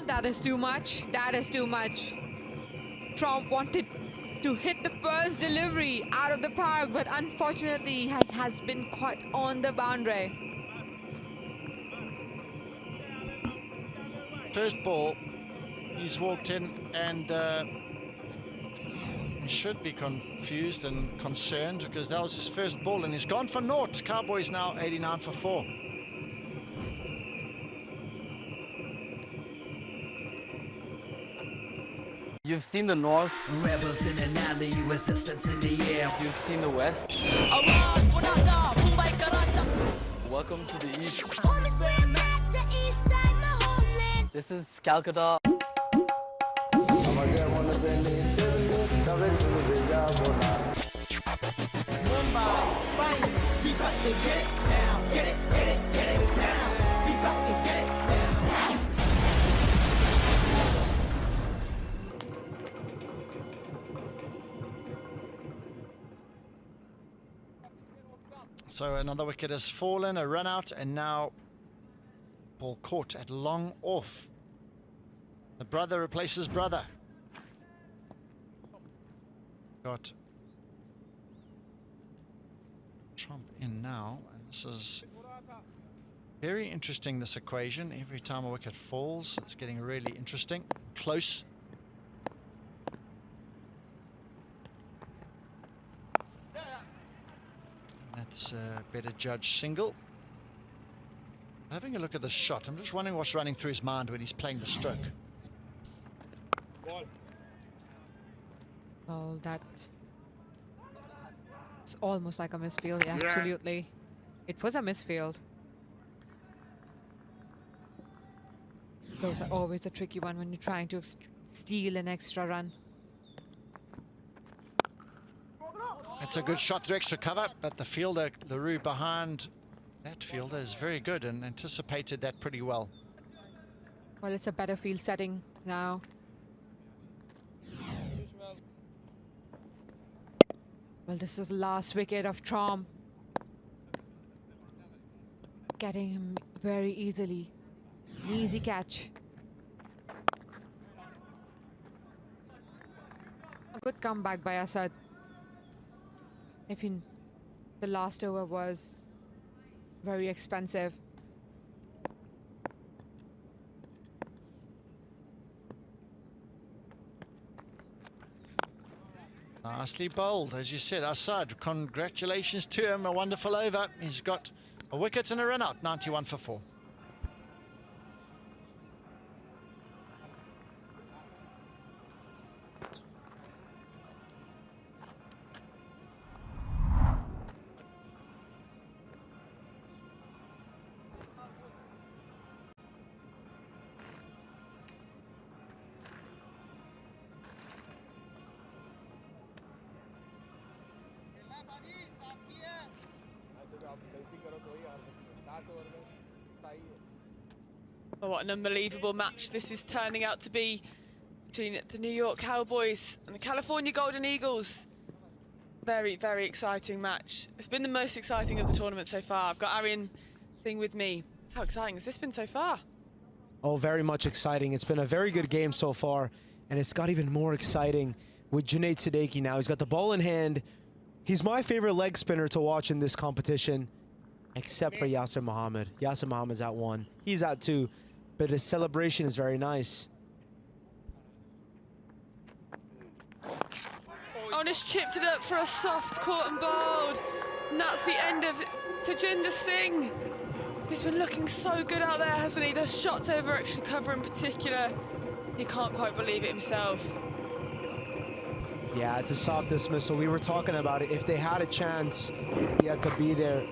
[SPEAKER 13] That is too much. That is too much. Trump wanted to hit the first delivery out of the park, but unfortunately he has been caught on the boundary.
[SPEAKER 1] First ball, he's walked in and he should be confused and concerned because that was his first ball and he's gone for naught. Cowboys now 89 for 4.
[SPEAKER 11] You've seen the north.
[SPEAKER 19] Rebels in an alley, resistance in the air.
[SPEAKER 11] You've seen the west. Welcome to the east. This is Calcutta.
[SPEAKER 19] We got to get it down. Get it down. We got to get it down.
[SPEAKER 1] So another wicket has fallen, a run out, and now ball caught at long off. The brother replaces brother. Got Trump in now, and this is very interesting, this equation. Every time a wicket falls, it's getting really interesting. Close. That's a better judge single. Having a look at the shot, I'm just wondering what's running through his mind when he's playing the stroke.
[SPEAKER 13] Oh, that's almost like a misfield. Yeah, absolutely. It was a misfield. Those are always a tricky one when you're trying to steal an extra run.
[SPEAKER 1] That's a good shot to extra cover, but the fielder, LaRue, behind that fielder is very good and anticipated that pretty well.
[SPEAKER 13] Well, it's a better field setting now. Well, this is the last wicket of Trom. Getting him very easily. An easy catch. A good comeback by Asad. I think the last over was very expensive.
[SPEAKER 1] Nicely bowled, as you said, Asad. Congratulations to him, a wonderful over. He's got a wicket and a run out, 91 for 4.
[SPEAKER 8] Oh, what an unbelievable match this is turning out to be between the New York Cowboys and the California Golden Eagles. Very, very exciting match. It's been the most exciting of the tournament so far. I've got Arian Singh with me. How exciting has this been so far?
[SPEAKER 7] Oh, very much exciting. It's been a very good game so far, and it's got even more exciting with Junaid Siddiqui now. He's got the ball in hand. He's my favorite leg spinner to watch in this competition, except for Yasir Mohammed. Yasir Mohammed's at 1. He's at 2, but his celebration is very nice.
[SPEAKER 8] Oh, and it's chipped it up for a soft caught and bowled. And that's the end of Tajinder Singh. He's been looking so good out there, hasn't he? The shots over extra cover in particular. He can't quite believe it himself.
[SPEAKER 7] Yeah, it's a soft dismissal. We were talking about it. If they had a chance, he had to be there.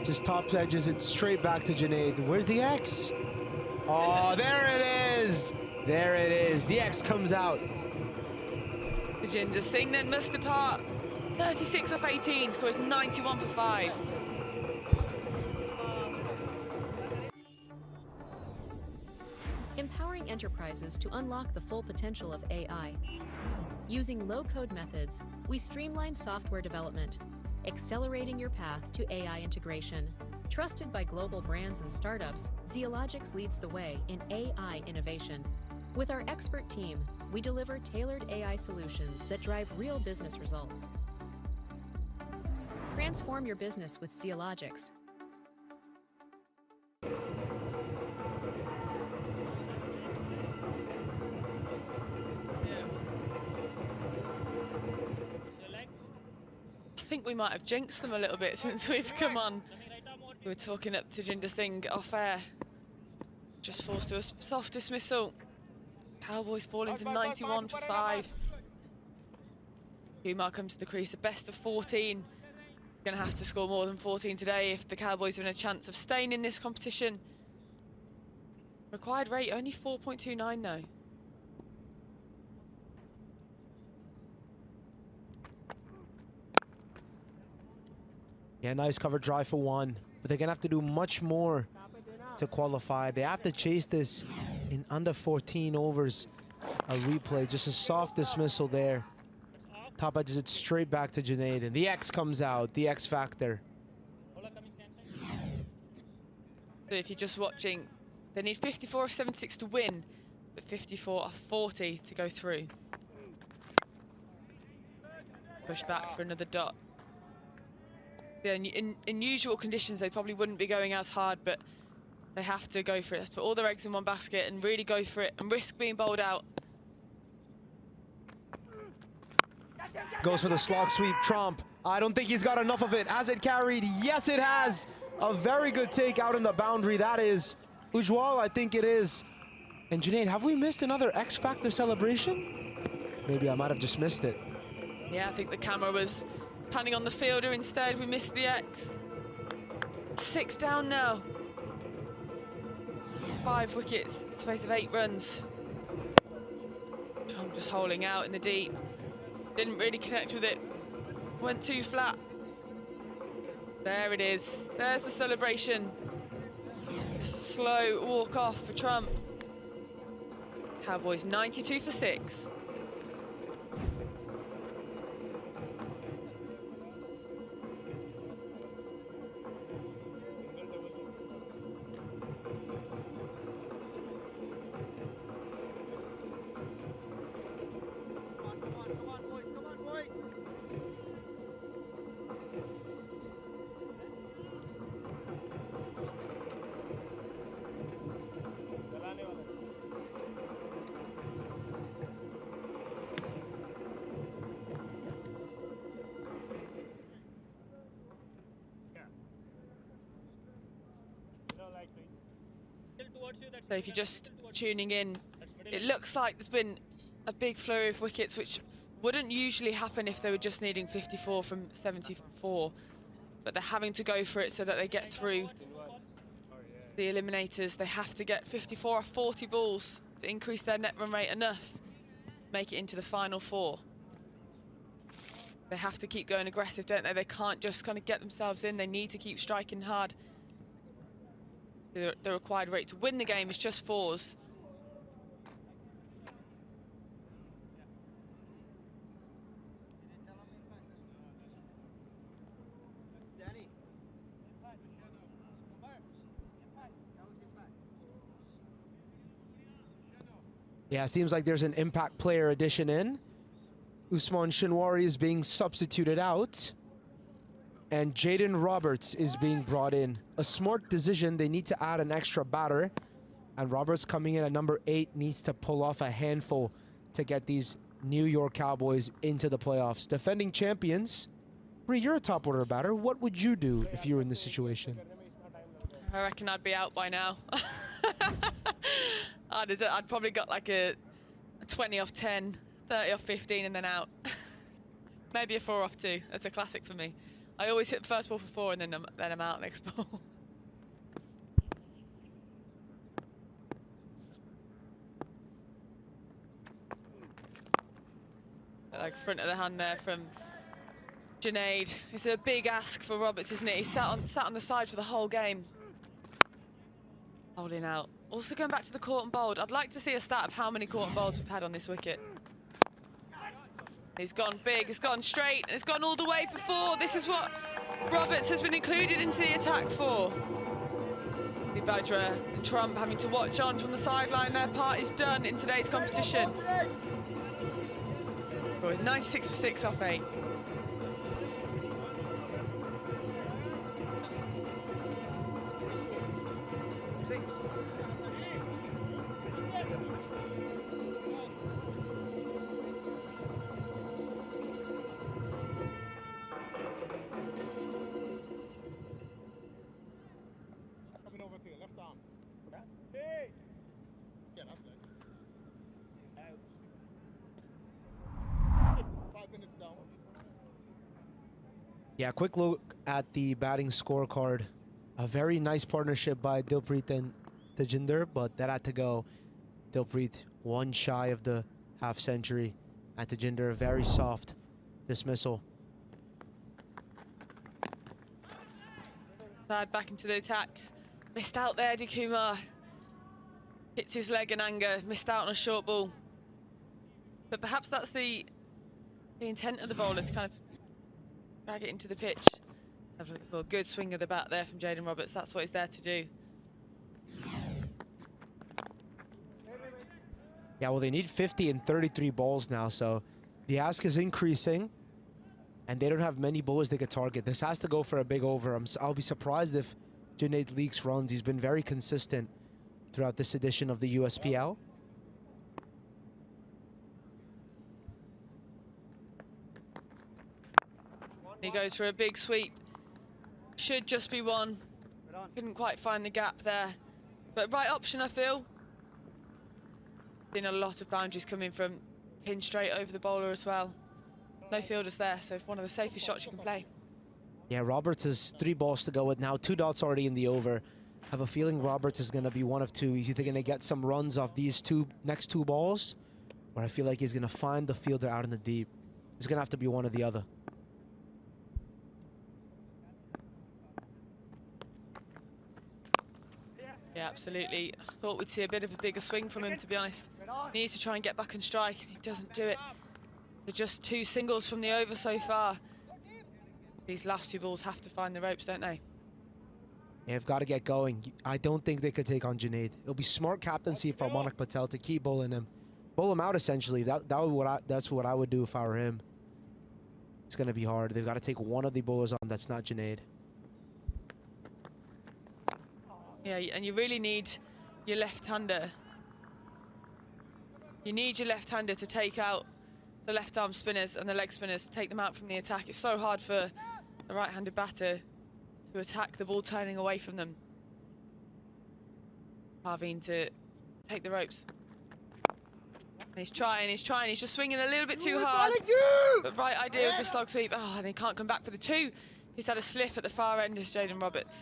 [SPEAKER 7] Just top edges it straight back to Junaid. Where's the X? Oh, there it is. There it is. The X comes out.
[SPEAKER 8] Tajinder Singh then must depart. 36 off 18, scores 91 for 5.
[SPEAKER 3] Empowering enterprises to unlock the full potential of AI. Using low-code methods, we streamline software development, accelerating your path to AI integration. Trusted by global brands and startups, Zeologics leads the way in AI innovation. With our expert team, we deliver tailored AI solutions that drive real business results. Transform your business with Zeologics.
[SPEAKER 8] I think we might have jinxed them a little bit since we've come on. We were talking up to Tajinder Singh off air. Just forced to a soft dismissal. Cowboys falling to 91 for 5. Kumar comes to the crease, a best of 14. He's going to have to score more than 14 today if the Cowboys are in a chance of staying in this competition. Required rate only 4.29 though.
[SPEAKER 7] Yeah, nice cover drive for 1, but they're gonna have to do much more to qualify. They have to chase this in under 14 overs. A replay, just a soft dismissal there. Top edges it straight back to Junaid, and the X comes out, the X factor.
[SPEAKER 8] So if you're just watching, they need 54 of 76 to win, but 54 of 40 to go through. Push back for another dot. Yeah, in usual conditions, they probably wouldn't be going as hard, but they have to go for it. Let's put all their eggs in one basket and really go for it and risk being bowled out.
[SPEAKER 7] Goes for the slog sweep, Trump. I don't think he's got enough of it. Has it carried? Yes, it has. A very good take out in the boundary. That is Ujwal, I think it is. And Junaid, have we missed another X Factor celebration? Maybe I might have just missed it.
[SPEAKER 8] Yeah, I think the camera was panning on the fielder instead. We missed the X. 6 down now. 5 wickets in the space of 8 runs. Trump just holding out in the deep. Didn't really connect with it. Went too flat. There it is. There's the celebration. Just a slow walk off for Trump. Cowboys 92 for 6. So if you're just tuning in, it looks like there's been a big flurry of wickets, which wouldn't usually happen if they were just needing 54 from 74. But they're having to go for it so that they get through the eliminators. They have to get 54 or 40 balls to increase their net run rate enough to make it into the final 4. They have to keep going aggressive, don't they? They can't just kind of get themselves in. They need to keep striking hard. The required rate to win the game is just 4s.
[SPEAKER 7] Yeah, it seems like there's an impact player addition in. Usman Shinwari is being substituted out. And Jaden Roberts is being brought in. A smart decision. They need to add an extra batter. And Roberts coming in at number 8 needs to pull off a handful to get these New York Cowboys into the playoffs. Defending champions. Bree, you're a top order batter. What would you do if you were in this situation?
[SPEAKER 8] I reckon I'd be out by now. I'd probably got like a 20 off 10, 30 off 15 and then out. Maybe a 4 off 2. That's a classic for me. I always hit the first ball for 4 and then I'm out next ball. Like front of the hand there from Junaid. It's a big ask for Roberts, isn't it? He sat on the side for the whole game. Holding out. Also going back to the caught and bowled. I'd like to see a stat of how many caught and bowls we've had on this wicket. He's gone big, it's gone straight, and it's gone all the way for 4. This is what Roberts has been included into the attack for. The Badger and Trump having to watch on from the sideline. Their part is done in today's competition. It was 96 for 6 off 8.
[SPEAKER 4] Six. Coming over to your left arm. Hey! Yeah, that's it. 5 minutes down.
[SPEAKER 7] Yeah, quick look at the batting scorecard. A very nice partnership by Dilpreet and Tejinder, but that had to go. Dilpreet 1 shy of the half century. And Tejinder, a very soft dismissal.
[SPEAKER 8] Side back into the attack. Missed out there, Kumar. Hits his leg in anger, missed out on a short ball. But perhaps that's the intent of the bowler, to kind of drag it into the pitch. Have a good swing of the bat there from Jaden Roberts. That's what he's there to do.
[SPEAKER 7] Yeah, well, they need 50 and 33 balls now, so the ask is increasing, and they don't have many bowlers they could target. This has to go for a big over. I'll be surprised if Junaid leaks runs. He's been very consistent throughout this edition of the USPL.
[SPEAKER 8] He goes for a big sweep. Should just be 1. Couldn't quite find the gap there. But right option, I feel. Seen a lot of boundaries coming from pin straight over the bowler as well. No fielders there, so one of the safest shots you can play.
[SPEAKER 7] Yeah, Roberts has 3 balls to go with now. 2 dots already in the over. I have a feeling Roberts is going to be one of two. He's either going to get some runs off these next two balls, or I feel like he's going to find the fielder out in the deep. It's going to have to be one or the other.
[SPEAKER 8] Yeah, absolutely. I thought we'd see a bit of a bigger swing from him, to be honest. He needs to try and get back and strike, and he doesn't do it. They're just 2 singles from the over so far. These last 2 balls have to find the ropes, don't they?
[SPEAKER 7] They've got to get going. I don't think they could take on Junaid. It'll be smart captaincy for Monak Patel to keep bowling him. Bowl him out, essentially. That's what I would do if I were him. It's going to be hard. They've got to take one of the bowlers on that's not Junaid.
[SPEAKER 8] Yeah, and you really need your left-hander. You need your left-hander to take out the left-arm spinners and the leg spinners, to take them out from the attack. It's so hard for the right-handed batter to attack the ball turning away from them. Parveen to take the ropes. And he's trying, he's just swinging a little bit too hard. But right idea with the slog sweep. Oh, and he can't come back for the 2. He's had a slip at the far end, as Jaden Roberts.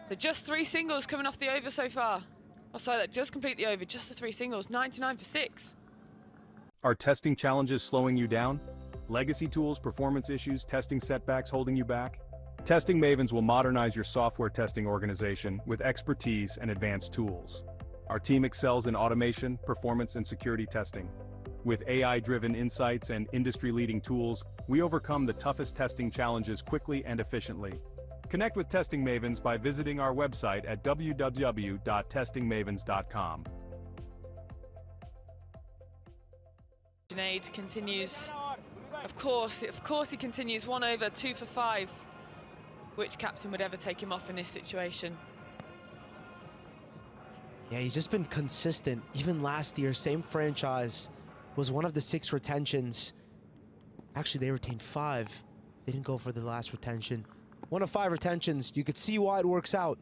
[SPEAKER 8] So just 3 singles coming off the over so far. Oh, sorry, that does complete the over. Just the 3 singles, 99 for 6.
[SPEAKER 16] Are testing challenges slowing you down? Legacy tools, performance issues, testing setbacks holding you back? Testing Mavens will modernize your software testing organization with expertise and advanced tools. Our team excels in automation, performance, and security testing. With AI-driven insights and industry-leading tools, we overcome the toughest testing challenges quickly and efficiently. Connect with Testing Mavens by visiting our website at www.testingmavens.com.
[SPEAKER 8] Junaid continues. Of course he continues. 1 over, 2 for 5. Which captain would ever take him off in this situation?
[SPEAKER 7] Yeah, he's just been consistent. Even last year, same franchise, was one of the 6 retentions. Actually, they retained 5. They didn't go for the last retention. 1 of 5 retentions. You could see why it works out.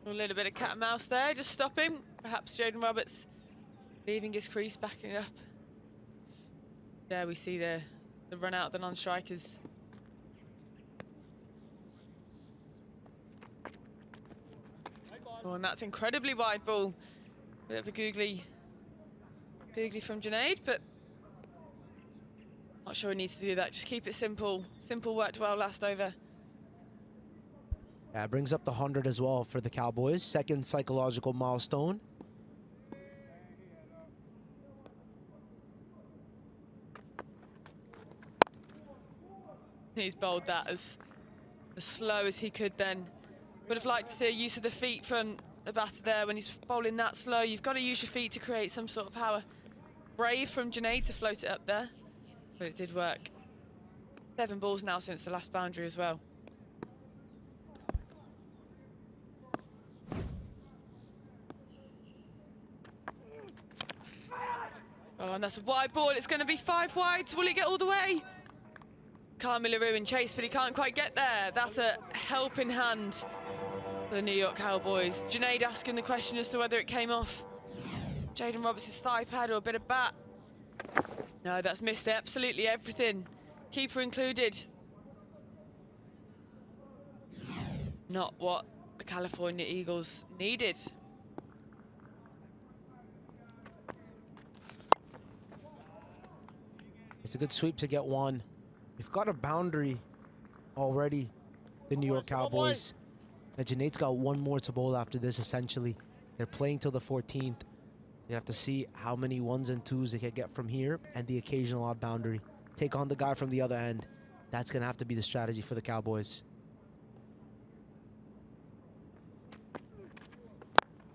[SPEAKER 8] A little bit of cat and mouse there, just stop him. Perhaps Jaden Roberts leaving his crease, backing up. There we see the run out of the non-strikers. Oh, and that's incredibly wide ball. Bit of a googly from Junaid, but not sure he needs to do that. Just keep it simple. Simple worked well last over.
[SPEAKER 7] Yeah, brings up the 100 as well for the Cowboys. 2nd psychological milestone.
[SPEAKER 8] He's bowled that as slow as he could then. Would have liked to see a use of the feet from the batter there. When he's bowling that slow, you've got to use your feet to create some sort of power. Brave from Junaid to float it up there, but it did work. 7 balls now since the last boundary as well. Oh, and that's a wide ball. It's going to be 5 wides. Will he get all the way? Carmi LaRue in chase, but he can't quite get there. That's a helping hand for the New York Cowboys. Junaid asking the question as to whether it came off Jaden Roberts' thigh pad or a bit of bat. No, that's missed absolutely everything. Keeper included. Not what the California Eagles needed.
[SPEAKER 7] It's a good sweep to get 1. We've got a boundary already, the New York Cowboys. Now Junaid's got 1 more to bowl after this, essentially. They're playing till the 14th. They have to see how many 1s and 2s they can get from here and the occasional odd boundary. Take on the guy from the other end. That's going to have to be the strategy for the Cowboys.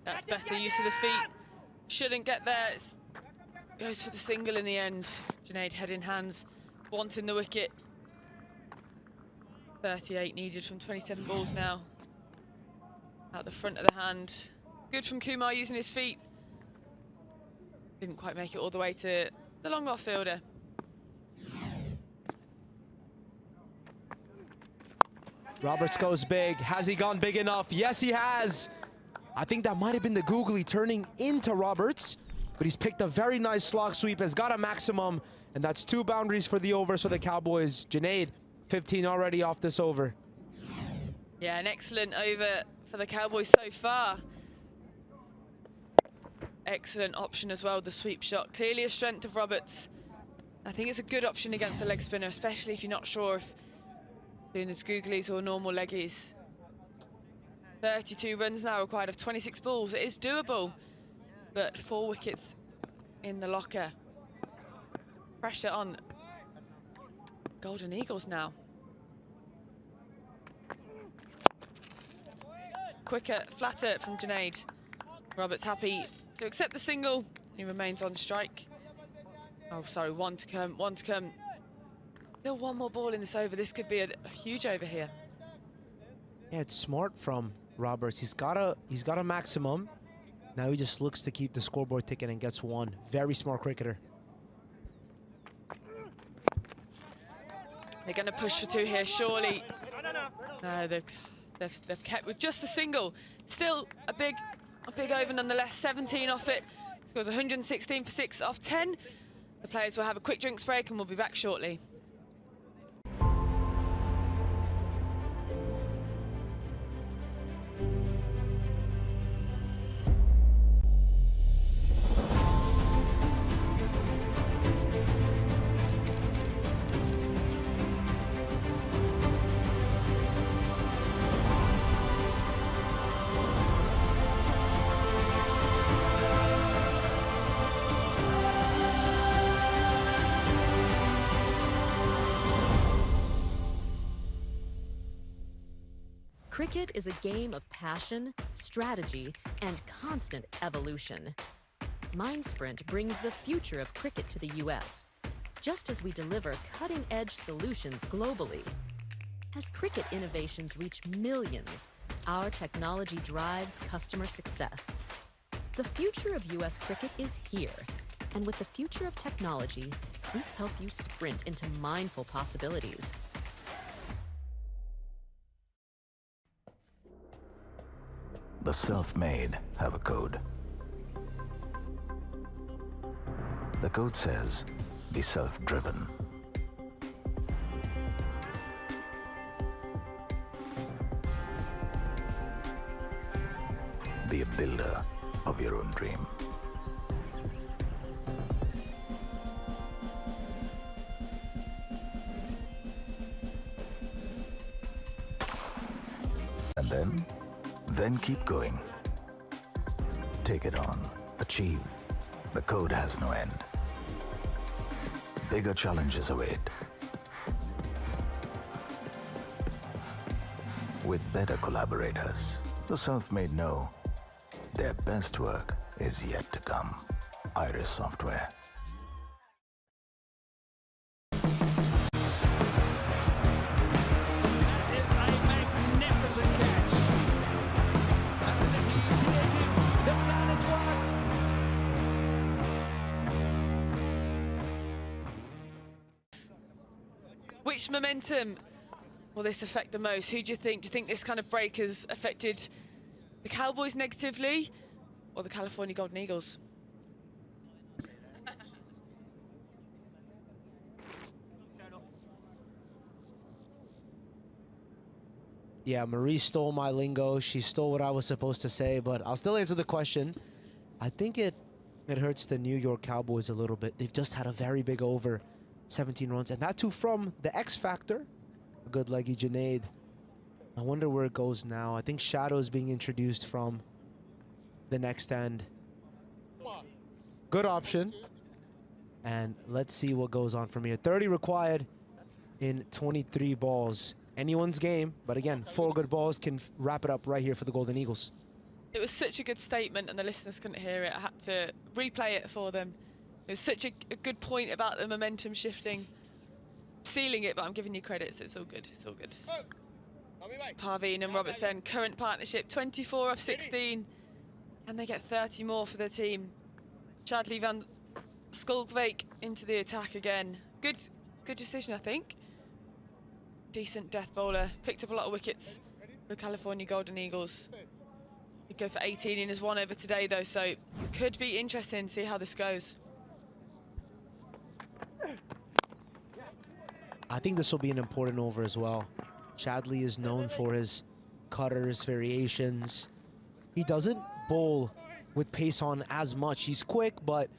[SPEAKER 8] That's better use of the feet. Shouldn't get there. Goes for the single in the end. Junaid head in hands, wanting the wicket. 38 needed from 27 balls now. Out the front of the hand. Good from Kumar using his feet. Didn't quite make it all the way to the long off fielder.
[SPEAKER 7] Roberts goes big. Has he gone big enough? Yes, he has. I think that might have been the googly turning into Roberts, but he's picked a very nice slog sweep, has got a maximum, and that's 2 boundaries for the overs for the Cowboys. Junaid, 15 already off this over.
[SPEAKER 8] Yeah, an excellent over for the Cowboys so far. Excellent option as well, the sweep shot. Clearly a strength of Roberts. I think it's a good option against a leg spinner, especially if you're not sure if doing the googlies or normal leggies. 32 runs now required of 26 balls. It is doable, but 4 wickets in the locker. Pressure on Golden Eagles now. Quicker, flatter from Junaid. Roberts happy to accept the single. He remains on strike. Oh, sorry, one to come, one to come. Still one more ball in this over. This could be a huge over here.
[SPEAKER 7] Yeah, it's smart from Roberts. He's got a maximum. Now he just looks to keep the scoreboard ticking and gets one. Very smart cricketer.
[SPEAKER 8] They're going to push for 2 here, surely. No, they've kept with just a single. Still a big over nonetheless. 17 off it. Scores 116 for 6 off 10. The players will have a quick drinks break and we'll be back shortly.
[SPEAKER 3] Cricket is a game of passion, strategy, and constant evolution. MindSprint brings the future of cricket to the US, just as we deliver cutting-edge solutions globally. As cricket innovations reach millions, our technology drives customer success. The future of US cricket is here, and with the future of technology, we help you sprint into mindful possibilities.
[SPEAKER 17] The self-made have a code. The code says, be self-driven. Be a builder of your own dream. And then keep going. Take it on. Achieve. The code has no end. Bigger challenges await. With better collaborators, the self-made know their best work is yet to come. Iris Software.
[SPEAKER 8] Which momentum will this affect the most? Who do you think? Do you think this kind of break has affected the Cowboys negatively or the California Golden Eagles?
[SPEAKER 7] Yeah, Marie stole my lingo. She stole what I was supposed to say, but I'll still answer the question. I think it hurts the New York Cowboys a little bit. They've just had a very big over, 17 runs, and that too from the X Factor, a good leggy Junaid. I wonder where it goes now. I think Shadow is being introduced from the next end. Good option. And let's see what goes on from here. 30 required in 23 balls. Anyone's game, but again, 4 good balls can wrap it up right here for the Golden Eagles.
[SPEAKER 8] It was such a good statement and the listeners couldn't hear it. I had to replay it for them. It was such a good point about the momentum shifting. Sealing it, but I'm giving you credit, so it's all good. It's all good. Parveen and Robertson, current partnership, 24 of 16. And they get 30 more for their team. Shadley van Skolkveik into the attack again. Good decision, I think. Decent death bowler. Picked up a lot of wickets for the California Golden Eagles. He'd go for 18 in his 1 over today, though, so it could be interesting to see how this goes.
[SPEAKER 7] I think this will be an important over as well. Shadley is known for his cutters, variations. He doesn't bowl with pace on as much. He's quick, but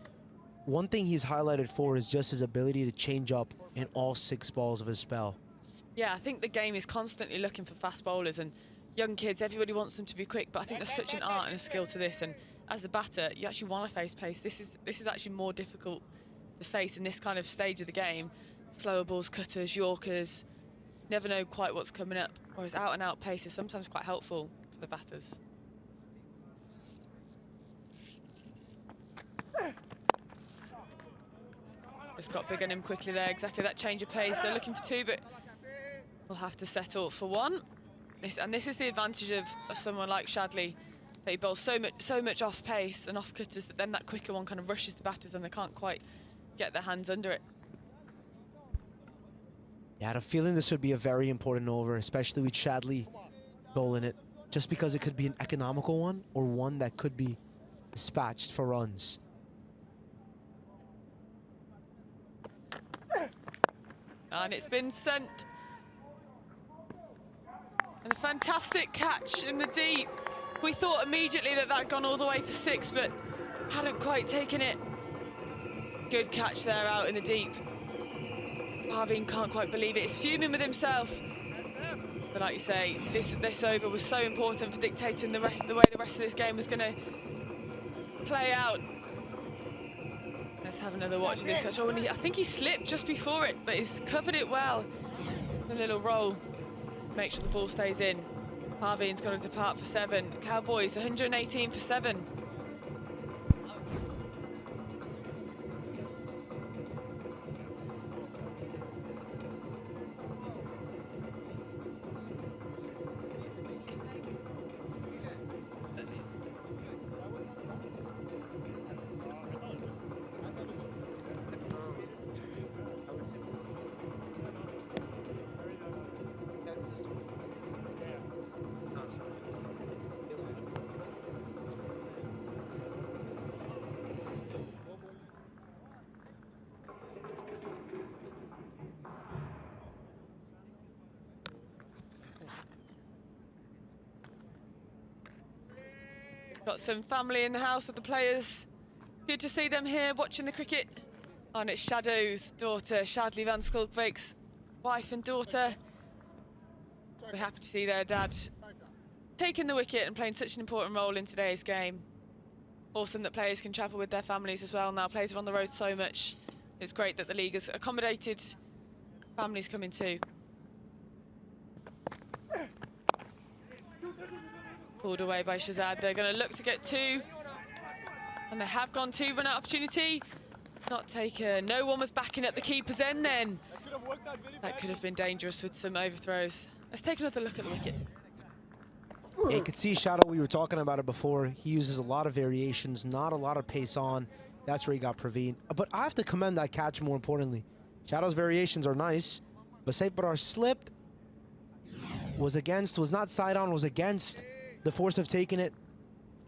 [SPEAKER 7] one thing he's highlighted for is just his ability to change up in all 6 balls of his spell.
[SPEAKER 8] Yeah, I think the game is constantly looking for fast bowlers, and young kids, everybody wants them to be quick, but I think there's such an art and a skill to this, and as a batter, you actually want to face pace. This is actually more difficult to face in this kind of stage of the game. Slower balls, cutters, Yorkers, never know quite what's coming up, whereas out and out pace is sometimes quite helpful for the batters. Just got big on him quickly there, exactly that change of pace. They're looking for 2, but we'll have to settle for 1. This is the advantage of someone like Shadley. They bowl so much off pace and off cutters that then that quicker one kind of rushes the batters and they can't quite get their hands under it.
[SPEAKER 7] Yeah, I had a feeling this would be a very important over, especially with Shadley bowling it, just because it could be an economical one or one that could be dispatched for runs.
[SPEAKER 8] And it's been sent. And a fantastic catch in the deep. We thought immediately that had gone all the way for 6, but hadn't quite taken it. Good catch there out in the deep. Parveen can't quite believe it. He's fuming with himself. But like you say, this over was so important for dictating the way the rest of this game was going to play out. Let's have another watch of this catch. Oh, I think he slipped just before it, but he's covered it well. A little roll. Make sure the ball stays in. Parveen's got to depart for 7. Cowboys 118 for 7. Got some family in the house of the players. Good to see them here watching the cricket. Oh, and it's Shadow's daughter, Shadley van Skulkbeek's wife and daughter. We're happy to see their dad taking the wicket and playing such an important role in today's game. Awesome that players can travel with their families as well now. Players are on the road so much. It's great that the league has accommodated families coming too. Pulled away by Shazad. They're going to look to get 2. And they have gone 2 run out opportunity. Not taken. No one was backing up the keeper's end then. That could have been dangerous with some overthrows. Let's take another look at the wicket.
[SPEAKER 7] Yeah, you could see Shadow, we were talking about it before. He uses a lot of variations, not a lot of pace on. That's where he got Praveen. But I have to commend that catch more importantly. Shadow's variations are nice, but Saif Barar slipped, was not side on, was against the force of taking it,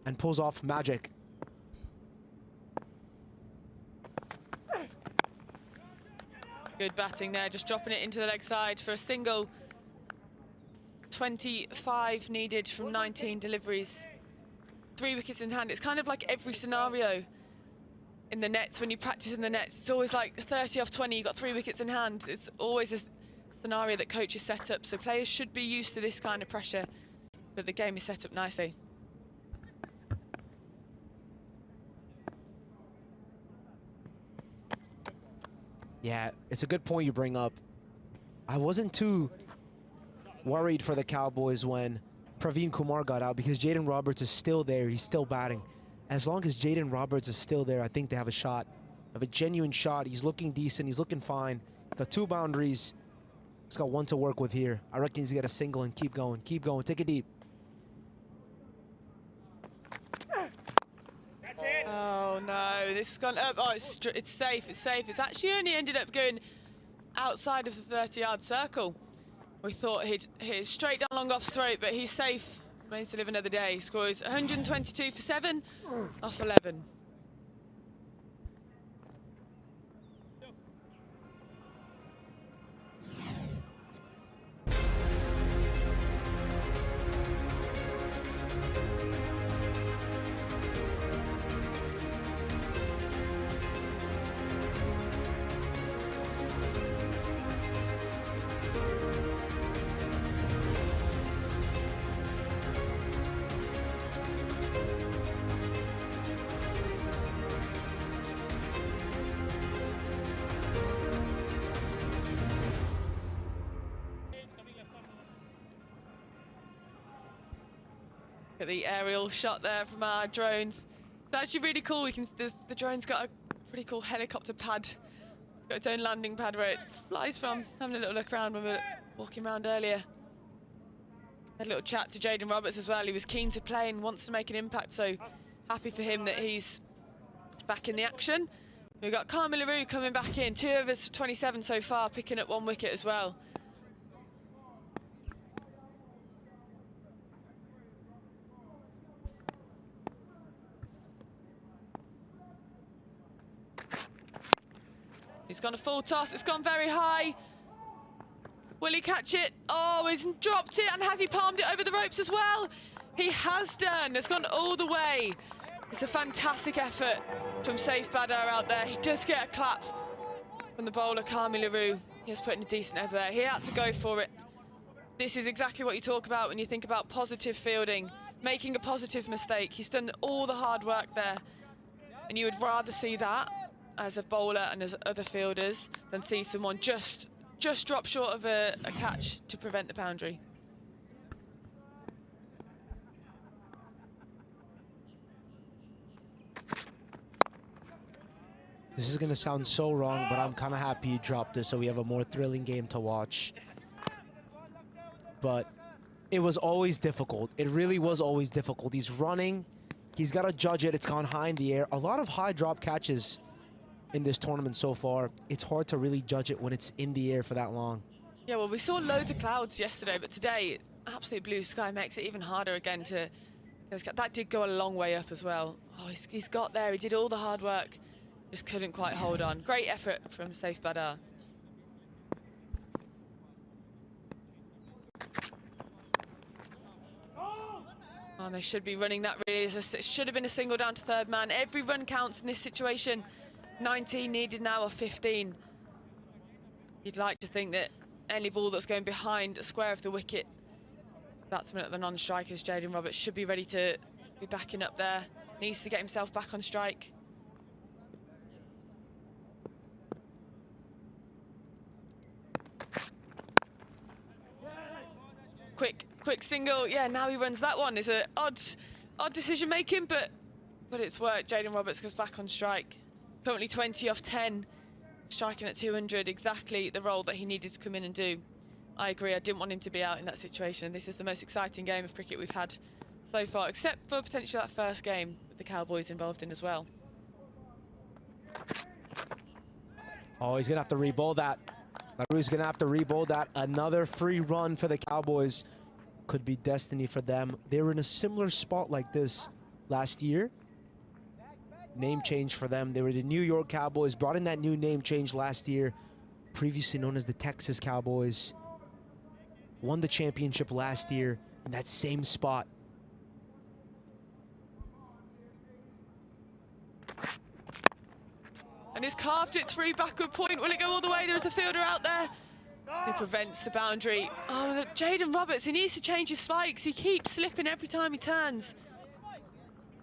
[SPEAKER 7] and pulls off magic.
[SPEAKER 8] Good batting there, just dropping it into the leg side for a single. 25 needed from 19 deliveries. 3 wickets in hand. It's kind of like every scenario in the nets. When you practice in the nets, it's always like 30 off 20, you've got 3 wickets in hand. It's always a scenario that coaches set up, so players should be used to this kind of pressure, but the game is set up nicely.
[SPEAKER 7] Yeah, it's a good point you bring up. I wasn't too worried for the Cowboys when Praveen Kumar got out because Jaden Roberts is still there. He's still batting. As long as Jaden Roberts is still there, I think they have a shot. Have a genuine shot. He's looking decent. He's looking fine. Got 2 boundaries. He's got 1 to work with here. I reckon he's got a single and keep going. Keep going. Take it deep.
[SPEAKER 8] Oh no, this has gone up. Oh, it's safe, it's safe. It's actually only ended up going outside of the 30-yard circle. We thought he'd hit it straight down long off's throat, but he's safe. Remains to live another day. Scores 122 for 7 off 11. at the aerial shot there from our drones. It's actually really cool. The drone's got a pretty cool helicopter pad. It's got its own landing pad where it flies from. Having a little look around when we were walking around earlier. Had a little chat to Jaden Roberts as well. He was keen to play and wants to make an impact, so happy for him that he's back in the action. We've got Carmi LaRue coming back in, 2 overs for 27 so far, picking up 1 wicket as well. He's gone a full toss, it's gone very high. Will he catch it? Oh, he's dropped it, and has he palmed it over the ropes as well? He has done, it's gone all the way. It's a fantastic effort from Saif Badar out there. He does get a clap from the bowler, Carmi LaRue. He has put in a decent over there. He had to go for it. This is exactly what you talk about when you think about positive fielding, making a positive mistake. He's done all the hard work there, and you would rather see that as a bowler and as other fielders than see someone just drop short of a catch to prevent the boundary.
[SPEAKER 7] This is going to sound so wrong, but I'm kind of happy you dropped this so we have a more thrilling game to watch. But it was always difficult. It really was always difficult. He's running. He's got to judge it. It's gone high in the air. A lot of high drop catches in this tournament so far. It's hard to really judge it when it's in the air for that long.
[SPEAKER 8] Yeah, well, we saw loads of clouds yesterday, but today, absolute blue sky makes it even harder again to... That did go a long way up as well. Oh, he's got there. He did all the hard work. Just couldn't quite hold on. Great effort from Saif Badar. Oh, they should be running that really. It should have been a single down to 3rd man. Every run counts in this situation. 19 needed now, or 15. You'd like to think that any ball that's going behind a square of the wicket, batsman at the non-strikers, Jaden Roberts, should be ready to be backing up there. Needs to get himself back on strike. Quick single. Yeah, now he runs that one. It's an odd decision making, but it's worked. Jaden Roberts goes back on strike. Currently 20 off 10, striking at 200, exactly the role that he needed to come in and do. I agree, I didn't want him to be out in that situation. This is the most exciting game of cricket we've had so far, except for potentially that first game with the Cowboys involved in as well.
[SPEAKER 7] Oh, he's going to have to re-bowl that. LaRue's going to have to re-bowl that. Another free run for the Cowboys. Could be destiny for them. They were in a similar spot like this last year. Name change for them. They were the New York Cowboys, brought in that new name change last year, previously known as the Texas Cowboys. Won the championship last year in that same spot.
[SPEAKER 8] And he's carved it through backward point. Will it go all the way? There's a fielder out there. He prevents the boundary. Oh, Jaden Roberts, he needs to change his spikes. He keeps slipping every time he turns.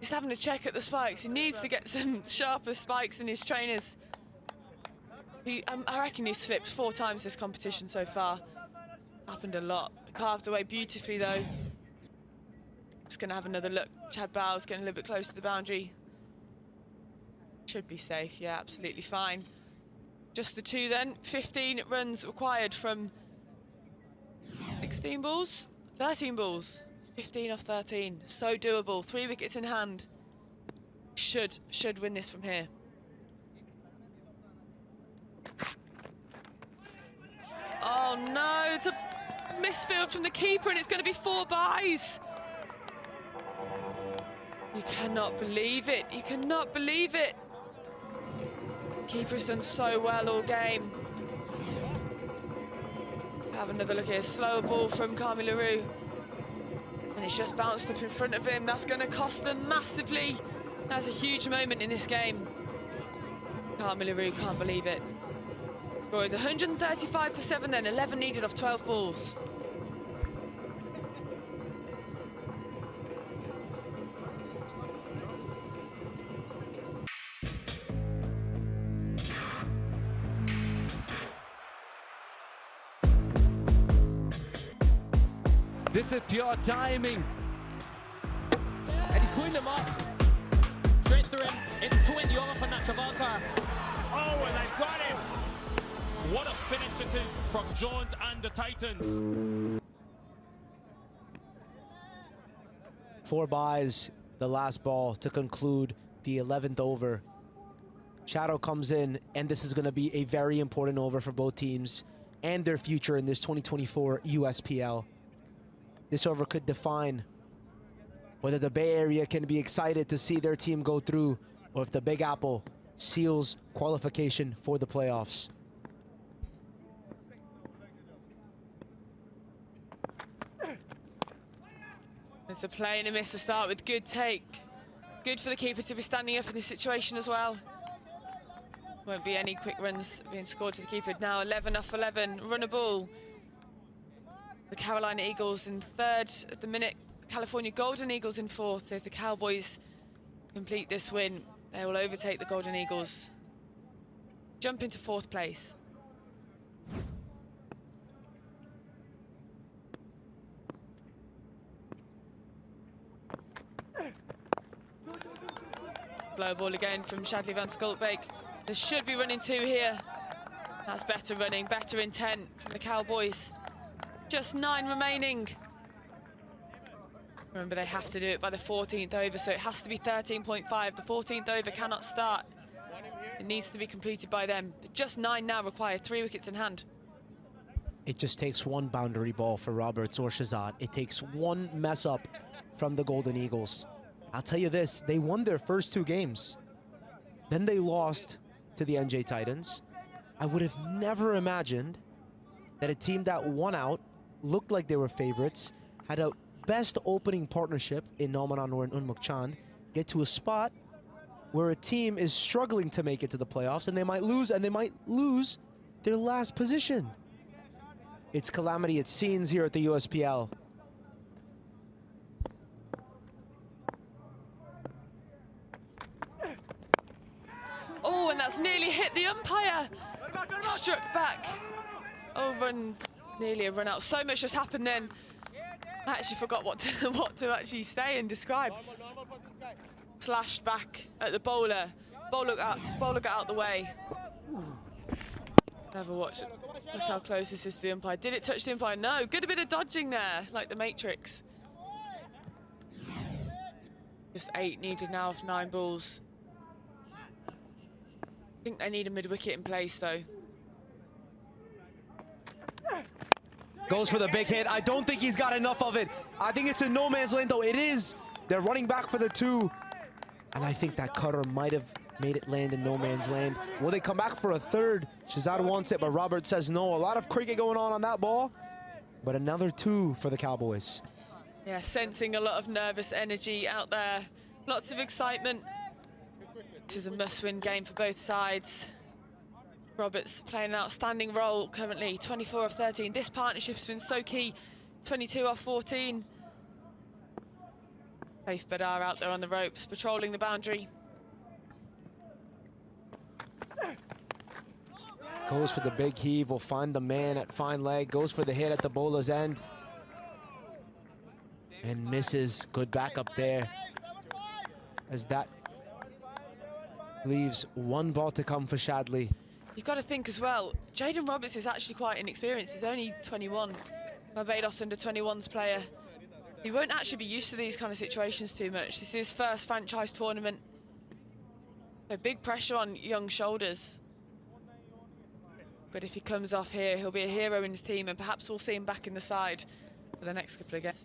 [SPEAKER 8] He's having a check at the spikes. He needs to get some sharper spikes in his trainers. I reckon he's slipped 4 times this competition so far. Happened a lot. Carved away beautifully though. Just gonna have another look. Chad Bowles getting a little bit close to the boundary. Should be safe, yeah, absolutely fine. Just the 2 then. 15 runs required from 16 balls? 13 balls. 15 off 13. So doable. 3 wickets in hand. Should win this from here. Oh no, it's a misfield from the keeper and it's going to be 4 byes. You cannot believe it. You cannot believe it. Keeper's done so well all game. Have another look here. Slow ball from Carmi LaRue. And it's just bounced up in front of him. That's going to cost them massively. That's a huge moment in this game. Carmi LaRue can't believe it. Boys, 135 for 7 then. 11 needed off 12 balls.
[SPEAKER 6] This is pure timing.
[SPEAKER 8] him up.
[SPEAKER 9] Straight through him. It's 20 over for Nachavalkar. Oh, and they've got him. What a finish it is from Jones and the Titans.
[SPEAKER 7] 4 byes, the last ball to conclude the 11th over. Shadow comes in, and this is going to be a very important over for both teams and their future in this 2024 USPL. This over could define whether the Bay Area can be excited to see their team go through, or if the Big Apple seals qualification for the playoffs.
[SPEAKER 8] It's a play and a miss to start with. Good take. Good for the keeper to be standing up in this situation as well. Won't be any quick runs being scored to the keeper. Now 11 off 11, run a ball. The Carolina Eagles in third at the minute. California Golden Eagles in fourth. If the Cowboys complete this win, they will overtake the Golden Eagles. Jump into fourth place. Blow ball again from Shadley van Skultbeek. There should be running 2 here. That's better running, better intent from the Cowboys. Just 9 remaining. Remember, they have to do it by the 14th over, so it has to be 13.5. The 14th over cannot start. It needs to be completed by them. Just 9 now require 3 wickets in hand.
[SPEAKER 7] It just takes one boundary ball for Roberts or Shahzad. It takes one mess up from the Golden Eagles. I'll tell you this, they won their first 2 games. Then they lost to the NJ Titans. I would have never imagined that a team that won out, looked like they were favorites, had a best opening partnership in Norman Anwar and Unmukt Chand, get to a spot where a team is struggling to make it to the playoffs, and they might lose their last position. It's calamity at scenes here at the USPL.
[SPEAKER 8] Oh, and that's nearly hit the umpire. Struck back. Over and nearly a run out. So much has happened then. I actually forgot what to actually say and describe. Slashed back at the bowler. Bowler got out the way. Have a watch it. Look how close this is to the umpire. Did it touch the umpire? No. Good bit of dodging there, like the Matrix. Just 8 needed now of 9 balls. I think they need a mid-wicket in place though.
[SPEAKER 7] Goes for the big hit. I don't think he's got enough of it. I think it's in no man's land though. It is. They're running back for the 2. And I think that cutter might have made it land in no man's land. Will they come back for a 3rd? Shahzad wants it, but Robert says no. A lot of cricket going on that ball. But another 2 for the Cowboys.
[SPEAKER 8] Yeah, sensing a lot of nervous energy out there. Lots of excitement. This is a must-win game for both sides. Roberts playing an outstanding role currently, 24 of 13. This partnership's been so key, 22 off 14. Saif Badar out there on the ropes, patrolling the boundary.
[SPEAKER 7] Goes for the big heave, will find the man at fine leg, goes for the hit at the bowler's end. And misses. Good backup there. As that leaves 1 ball to come for Shadley.
[SPEAKER 8] You've got to think as well, Jaden Roberts is actually quite inexperienced. He's only 21, Barbados under-21s player. He won't actually be used to these kind of situations too much. This is his first franchise tournament. So big pressure on young shoulders. But if he comes off here, he'll be a hero in his team, and perhaps we'll see him back in the side for the next couple of games.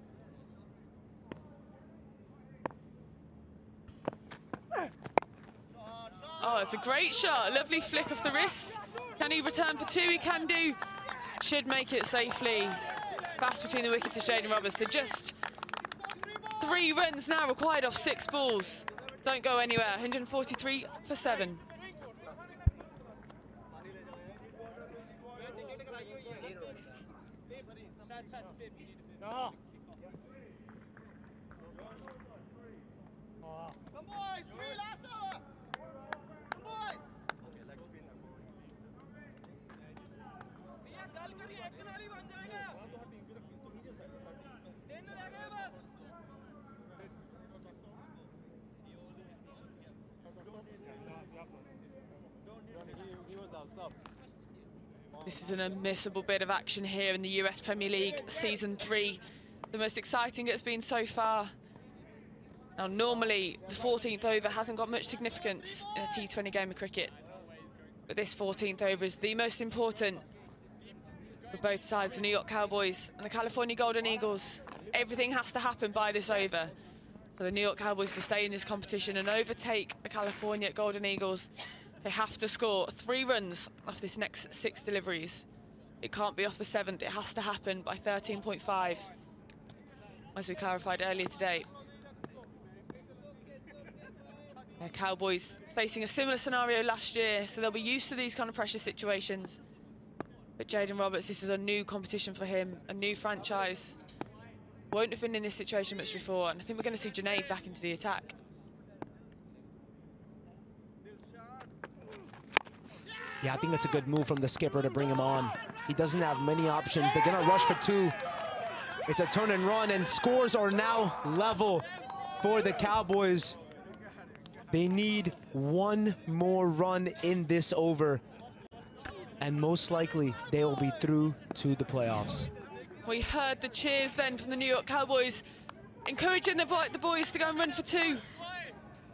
[SPEAKER 8] Oh, it's a great shot. Lovely flick of the wrist. Can he return for 2? He can do. Should make it safely. Fast between the wickets of Jaden Roberts. So just 3 runs now required off 6 balls. Don't go anywhere. 143 for 7.
[SPEAKER 21] No. Come boys, 3 last over. Come boys. भैया गल करिए एक नाली बन जाएगा। 3 रह गए बस।
[SPEAKER 8] This is an unmissable bit of action here in the US Premier League Season 3. The most exciting it's been so far. Now, normally, the 14th over hasn't got much significance in a T20 game of cricket. But this 14th over is the most important for both sides, the New York Cowboys and the California Golden Eagles. Everything has to happen by this over for the New York Cowboys to stay in this competition and overtake the California Golden Eagles. They have to score 3 runs off this next 6 deliveries. It can't be off the 7th. It has to happen by 13.5, as we clarified earlier today. The Cowboys facing a similar scenario last year, so they'll be used to these kind of pressure situations. But Jaden Roberts, this is a new competition for him, a new franchise. Won't have been in this situation much before, and I think we're going to see Junaid back into the attack.
[SPEAKER 7] Yeah, I think it's a good move from the skipper to bring him on. He doesn't have many options. They're gonna rush for 2. It's a turn and run, and scores are now level for the Cowboys. They need 1 more run in this over, and most likely they will be through to the playoffs.
[SPEAKER 8] We heard the cheers then from the New York Cowboys, encouraging the boys to go and run for 2.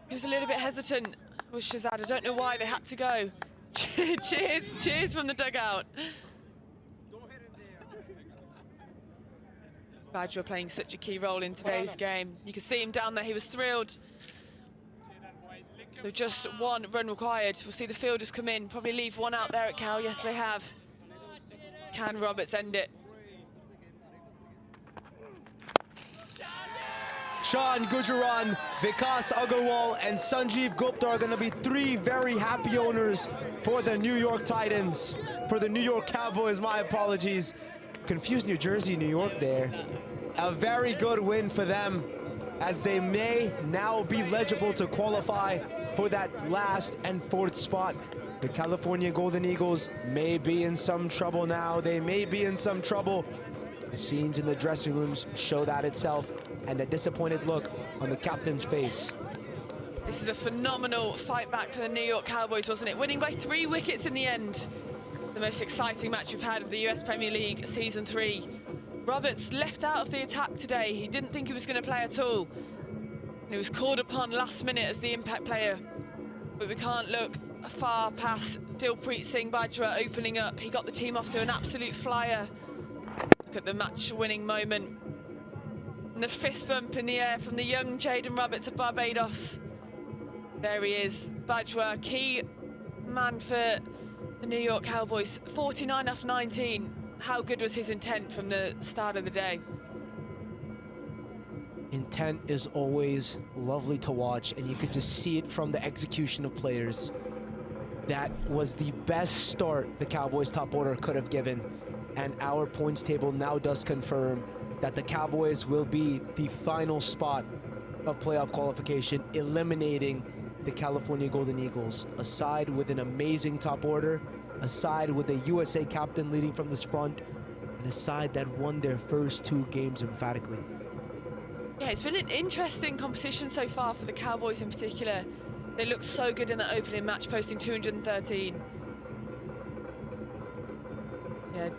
[SPEAKER 8] He was a little bit hesitant with Shazad. I don't know why they had to go. Cheers from the dugout. Badger playing such a key role in today's game. You can see him down there, he was thrilled. So just 1 run required. We'll see the fielders come in, probably leave 1 out there at Cal. Yes, they have. Can Roberts end it?
[SPEAKER 7] Sean Gujaran, Vikas Agarwal, and Sanjeev Gupta are going to be 3 very happy owners for the New York Titans. For the New York Cowboys, my apologies. Confused New Jersey, New York there. A very good win for them, as they may now be eligible to qualify for that last and 4th spot. The California Golden Eagles may be in some trouble now. They may be in some trouble. The scenes in the dressing rooms show that itself, and a disappointed look on the captain's face.
[SPEAKER 8] This is a phenomenal fight back for the New York Cowboys, wasn't it? Winning by 3 wickets in the end. The most exciting match we've had of the US Premier League Season 3. Roberts left out of the attack today. He didn't think he was going to play at all. He was called upon last minute as the impact player. But we can't look far past Dilpreet Singh Bajwa opening up. He got the team off to an absolute flyer. Look at the match-winning moment. And the fist bump in the air from the young Jaden Roberts of Barbados. There he is, Bajwa, key man for the New York Cowboys. 49 off 19. How good was his intent from the start of the day?
[SPEAKER 7] Intent is always lovely to watch, and you could just see it from the execution of players. That was the best start the Cowboys top order could have given, and our points table now does confirm that the Cowboys will be the final spot of playoff qualification, eliminating the California Golden Eagles. A side with an amazing top order, a side with a USA captain leading from this front, and a side that won their first 2 games emphatically.
[SPEAKER 8] Yeah, it's been an interesting competition so far for the Cowboys in particular. They looked so good in that opening match, posting 213. Yeah,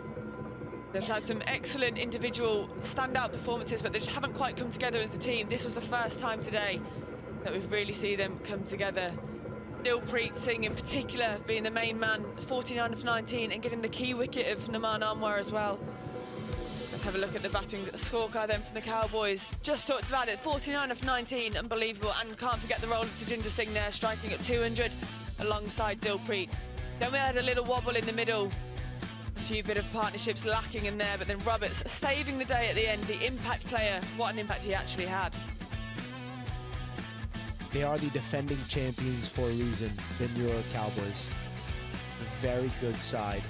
[SPEAKER 8] they've had some excellent individual standout performances, but they just haven't quite come together as a team. This was the first time today that we've really seen them come together. Dilpreet Singh in particular being the main man, 49 of 19, and getting the key wicket of Naman Anwar as well. Let's have a look at the batting scorecard then from the Cowboys. Just talked about it, 49 of 19, unbelievable. And can't forget the role of Tajinder Singh there, striking at 200 alongside Dilpreet. Then we had a little wobble in the middle. A few bit of partnerships lacking in there, but then Roberts saving the day at the end, the impact player. What an impact he actually had.
[SPEAKER 7] They are the defending champions for a reason, the New York Cowboys. A very good side.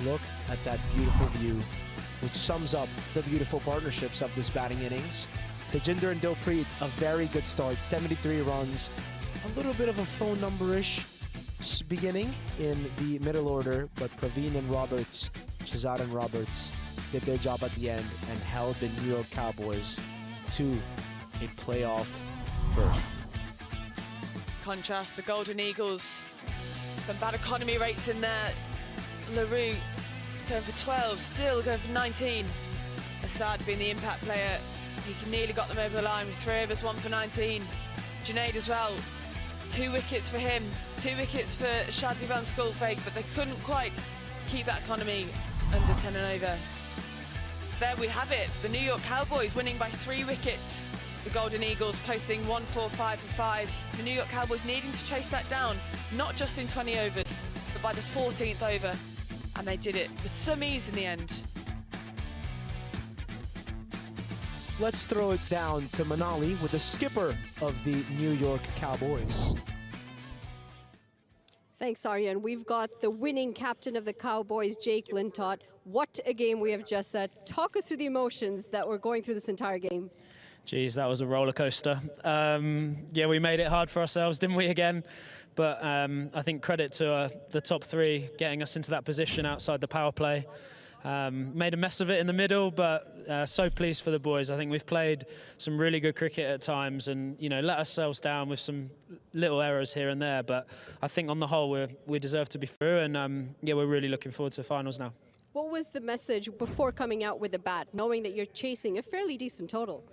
[SPEAKER 7] Look at that beautiful view, which sums up the beautiful partnerships of this batting innings. Tajinder and Dilpreet, a very good start, 73 runs. A little bit of a phone number-ish beginning in the middle order, but Praveen and Roberts, Shazad and Roberts, did their job at the end and held the New York Cowboys to a playoff berth.
[SPEAKER 8] Contrast, the Golden Eagles Some bad economy rates in there. LaRue going for 12, still going for 19. Assad being the impact player. He nearly got them over the line with 3 overs, 1 for 19. Junaid as well. 2 wickets for him. 2 wickets for Shadley van Skoltbeek, but they couldn't quite keep that economy under 10 and over. There we have it. The New York Cowboys winning by 3 wickets. The Golden Eagles posting 145 for 5. The New York Cowboys needing to chase that down, not just in 20 overs, but by the 14th over. And they did it with some ease in the end.
[SPEAKER 7] Let's throw it down to Manali with the skipper of the New York Cowboys.
[SPEAKER 5] Thanks, Aryan. We've got the winning captain of the Cowboys, Jake Lintott. What a game we have just had. Talk us through the emotions that were going through this entire game.
[SPEAKER 20] Geez, that was a roller coaster. Yeah, we made it hard for ourselves, didn't we, again? But I think credit to the top 3 getting us into that position outside the power play. Made a mess of it in the middle, but so pleased for the boys. I think we've played some really good cricket at times and, you know, let ourselves down with some little errors here and there. But I think on the whole, we deserve to be through and, yeah, we're really looking forward to the finals now.
[SPEAKER 5] What was the message before coming out with the bat, knowing that you're chasing a fairly decent total?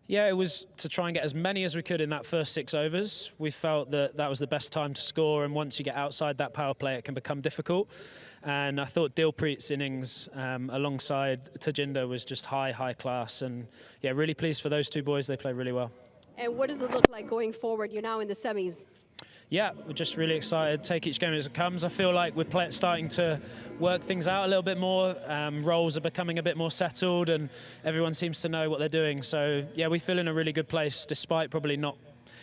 [SPEAKER 20] Yeah, it was to try and get as many as we could in that first 6 overs. We felt that that was the best time to score, and once you get outside that power play, it can become difficult. And I thought Dilpreet's innings alongside Tajinder was just high class. And yeah, really pleased for those 2 boys. They played really well.
[SPEAKER 5] And what does it look like going forward? You're now in the semis.
[SPEAKER 20] Yeah, we're just really excited. Take each game as it comes. I feel like we're starting to work things out a little bit more. Roles are becoming a bit more settled and everyone seems to know what they're doing. So yeah, we feel in a really good place despite probably not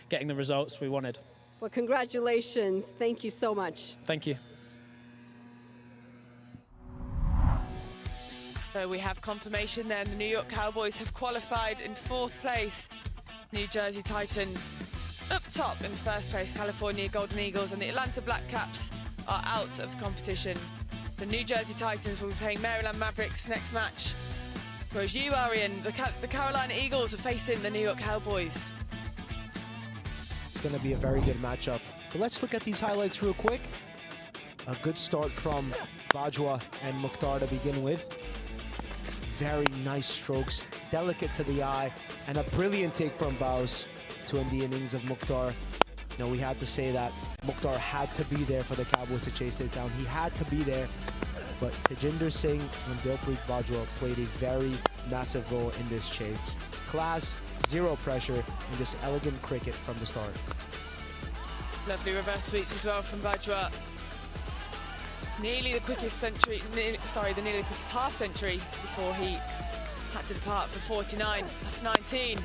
[SPEAKER 20] getting the results we wanted.
[SPEAKER 5] Well, congratulations. Thank you so much.
[SPEAKER 20] Thank you.
[SPEAKER 8] So we have confirmation then. The New York Cowboys have qualified in 4th place. New Jersey Titans up top in 1st place, California Golden Eagles, and the Atlanta Black Caps are out of the competition. The New Jersey Titans will be playing Maryland Mavericks next match. Whereas you, Aryan, the Carolina Eagles are facing the New York Cowboys.
[SPEAKER 7] It's going to be a very good matchup. But let's look at these highlights real quick. A good start from Bajwa and Mukhtar to begin with. Very nice strokes, delicate to the eye, and a brilliant take from Baus to end the innings of Mukhtar. You know, we had to say that Mukhtar had to be there for the Cowboys to chase it down. He had to be there, but Tajinder Singh and Dilpreet Bajwa played a very massive role in this chase. Class, 0 pressure, and just elegant cricket from the start.
[SPEAKER 8] Lovely reverse sweeps as well from Bajwa. Nearly the quickest century, nearly the quickest half century before he had to depart for 49. That's 19.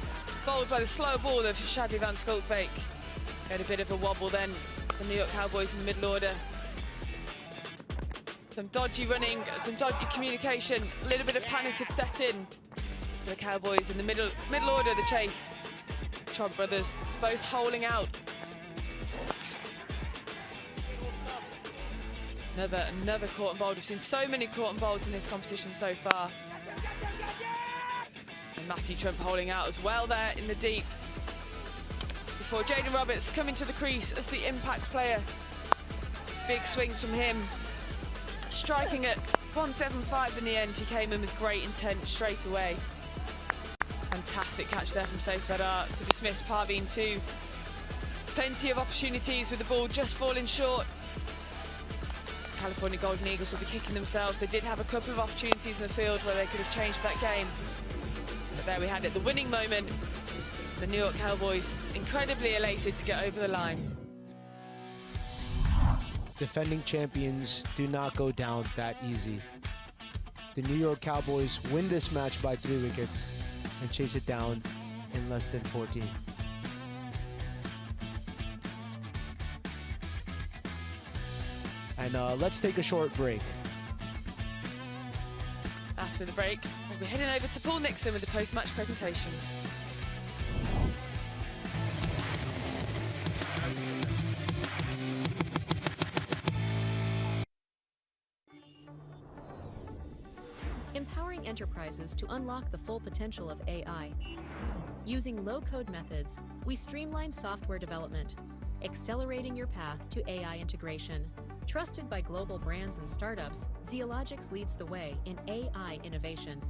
[SPEAKER 8] Bowled by the slow ball of Shadley van Skoltbeek. Had a bit of a wobble then. The New York Cowboys in the middle order. Some dodgy running, some dodgy communication. A little bit of panic had set in. The Cowboys in the middle order of the chase. Trott brothers both holing out. Another caught and bowled. We've seen so many caught and bowls in this competition so far. And Matthew Trump holding out as well there in the deep. Before Jaden Roberts coming to the crease as the impact player. Big swings from him. Striking at 175 in the end. He came in with great intent straight away. Fantastic catch there from Saif Badar to dismiss Parveen too. Plenty of opportunities with the ball just falling short. California Golden Eagles will be kicking themselves. They did have a couple of opportunities in the field where they could have changed that game. But there we had it, the winning moment. The New York Cowboys incredibly elated to get over the line.
[SPEAKER 7] Defending champions do not go down that easy. The New York Cowboys win this match by 3 wickets and chase it down in less than 14. And let's take a short break.
[SPEAKER 8] After the break, we'll be heading over to Paul Nixon with the post-match presentation.
[SPEAKER 3] Empowering enterprises to unlock the full potential of AI. Using low-code methods, we streamline software development, accelerating your path to AI integration. Trusted by global brands and startups, Zeologics leads the way in AI innovation.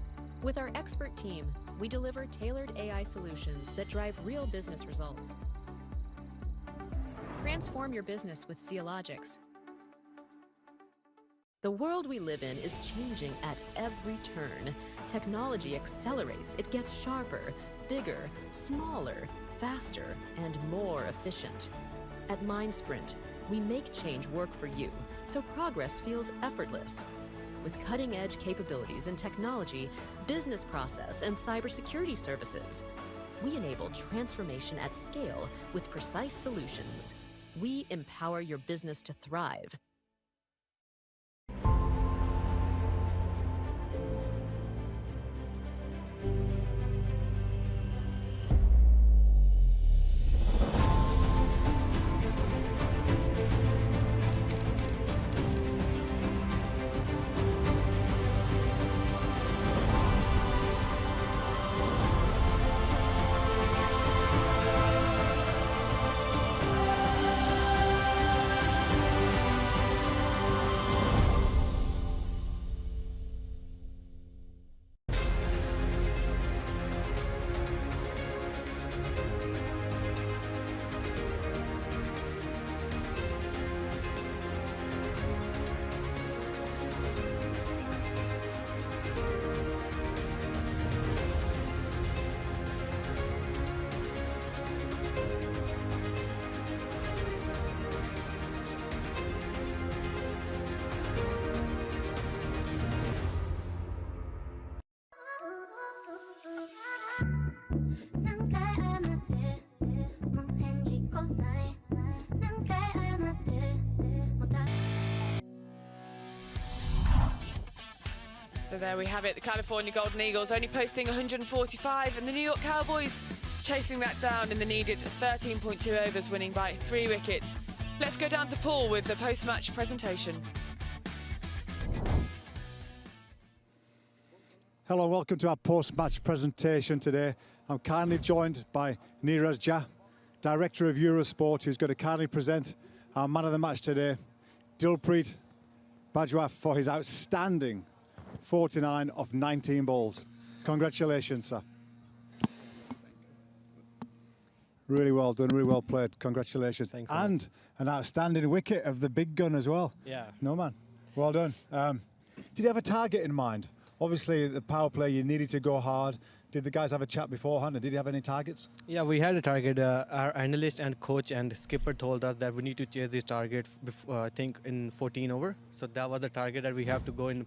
[SPEAKER 3] With our expert team, we deliver tailored AI solutions that drive real business results. Transform your business with Zeologics. The world we live in is changing at every turn. Technology accelerates, it gets sharper, bigger, smaller, faster, and more efficient. At MindSprint, we make change work for you, so progress feels effortless. With cutting-edge capabilities in technology, business process, and cybersecurity services, we enable transformation at scale with precise solutions. We empower your business to thrive.
[SPEAKER 8] So there we have it, the California Golden Eagles only posting 145 and the New York Cowboys chasing that down in the needed 13.2 overs, winning by 3 wickets. Let's go down to Paul with the post-match presentation.
[SPEAKER 2] Hello, welcome to our post-match presentation today. I'm kindly joined by Neeraj Jha, Director of Eurosport, who's going to kindly present our man of the match today, Dilpreet Bajwa, for his outstanding 49 of 19 balls. Congratulations, sir. Really well done, really well played. Congratulations.
[SPEAKER 22] Thanks.
[SPEAKER 2] And an outstanding wicket of the big gun as well.
[SPEAKER 22] Yeah.
[SPEAKER 2] No, man. Well done. Did you have a target in mind? Obviously, the power play, you needed to go hard. Did the guys have a chat beforehand, or did you have any targets?
[SPEAKER 22] Yeah, we had a target. Our analyst and coach and skipper told us that we need to chase this target, I think, in 14 over. So that was the target, that we have to go in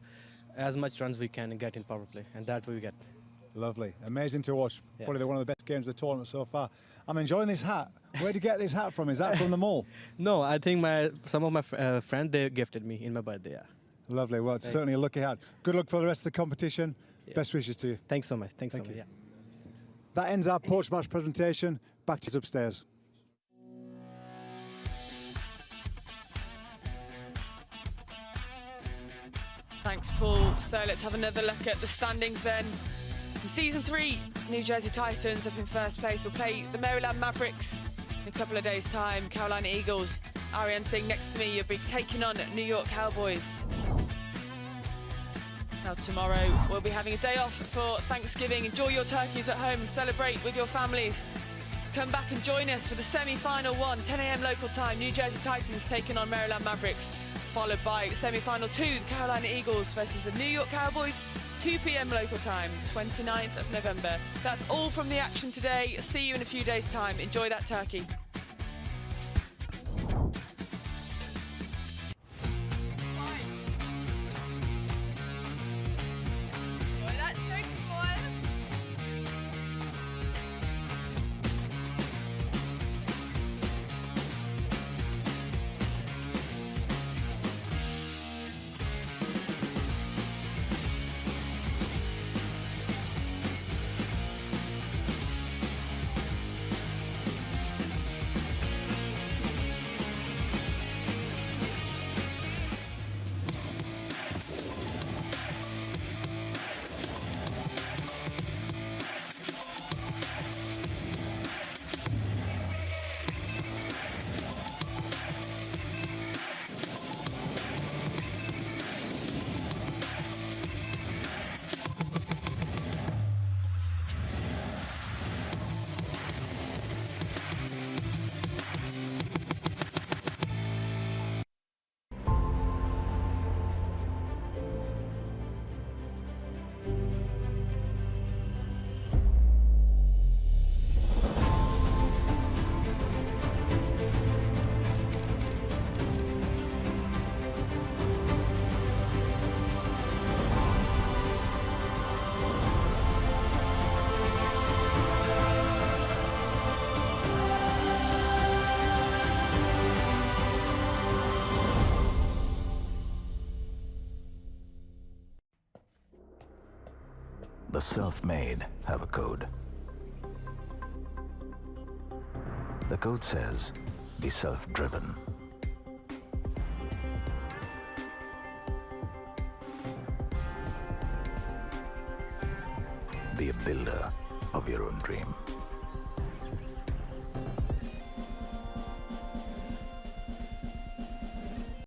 [SPEAKER 22] as much runs we can and get in power play, and that we get.
[SPEAKER 2] Lovely. Amazing to watch.
[SPEAKER 22] Yeah.
[SPEAKER 2] Probably one of the best games of the tournament so far. I'm enjoying this hat. Where did you get this hat from? Is that from the mall?
[SPEAKER 22] No, I think some of my friends, they gifted me in my birthday, yeah.
[SPEAKER 2] Lovely. Well, it's certainly a lucky hat. Good luck for the rest of the competition.
[SPEAKER 22] Yeah.
[SPEAKER 2] Best wishes to you.
[SPEAKER 22] Thanks so much. Thanks so much. Yeah.
[SPEAKER 2] That ends our post-match presentation. Back to upstairs.
[SPEAKER 8] Thanks, Paul. So let's have another look at the standings then. In Season 3, New Jersey Titans up in first place will play the Maryland Mavericks in a couple of days' time. Carolina Eagles, Ariane Singh next to me, you'll be taking on New York Cowboys. Now tomorrow, we'll be having a day off for Thanksgiving. Enjoy your turkeys at home and celebrate with your families. Come back and join us for the semi-final 1, 10 a.m. local time. New Jersey Titans taking on Maryland Mavericks, followed by semi-final 2, the Carolina Eagles versus the New York Cowboys, 2 p.m. local time, 29th of November. That's all from the action today. See you in a few days' time. Enjoy that turkey.
[SPEAKER 17] The self-made have a code. The code says, be self-driven. Be a builder of your own dream.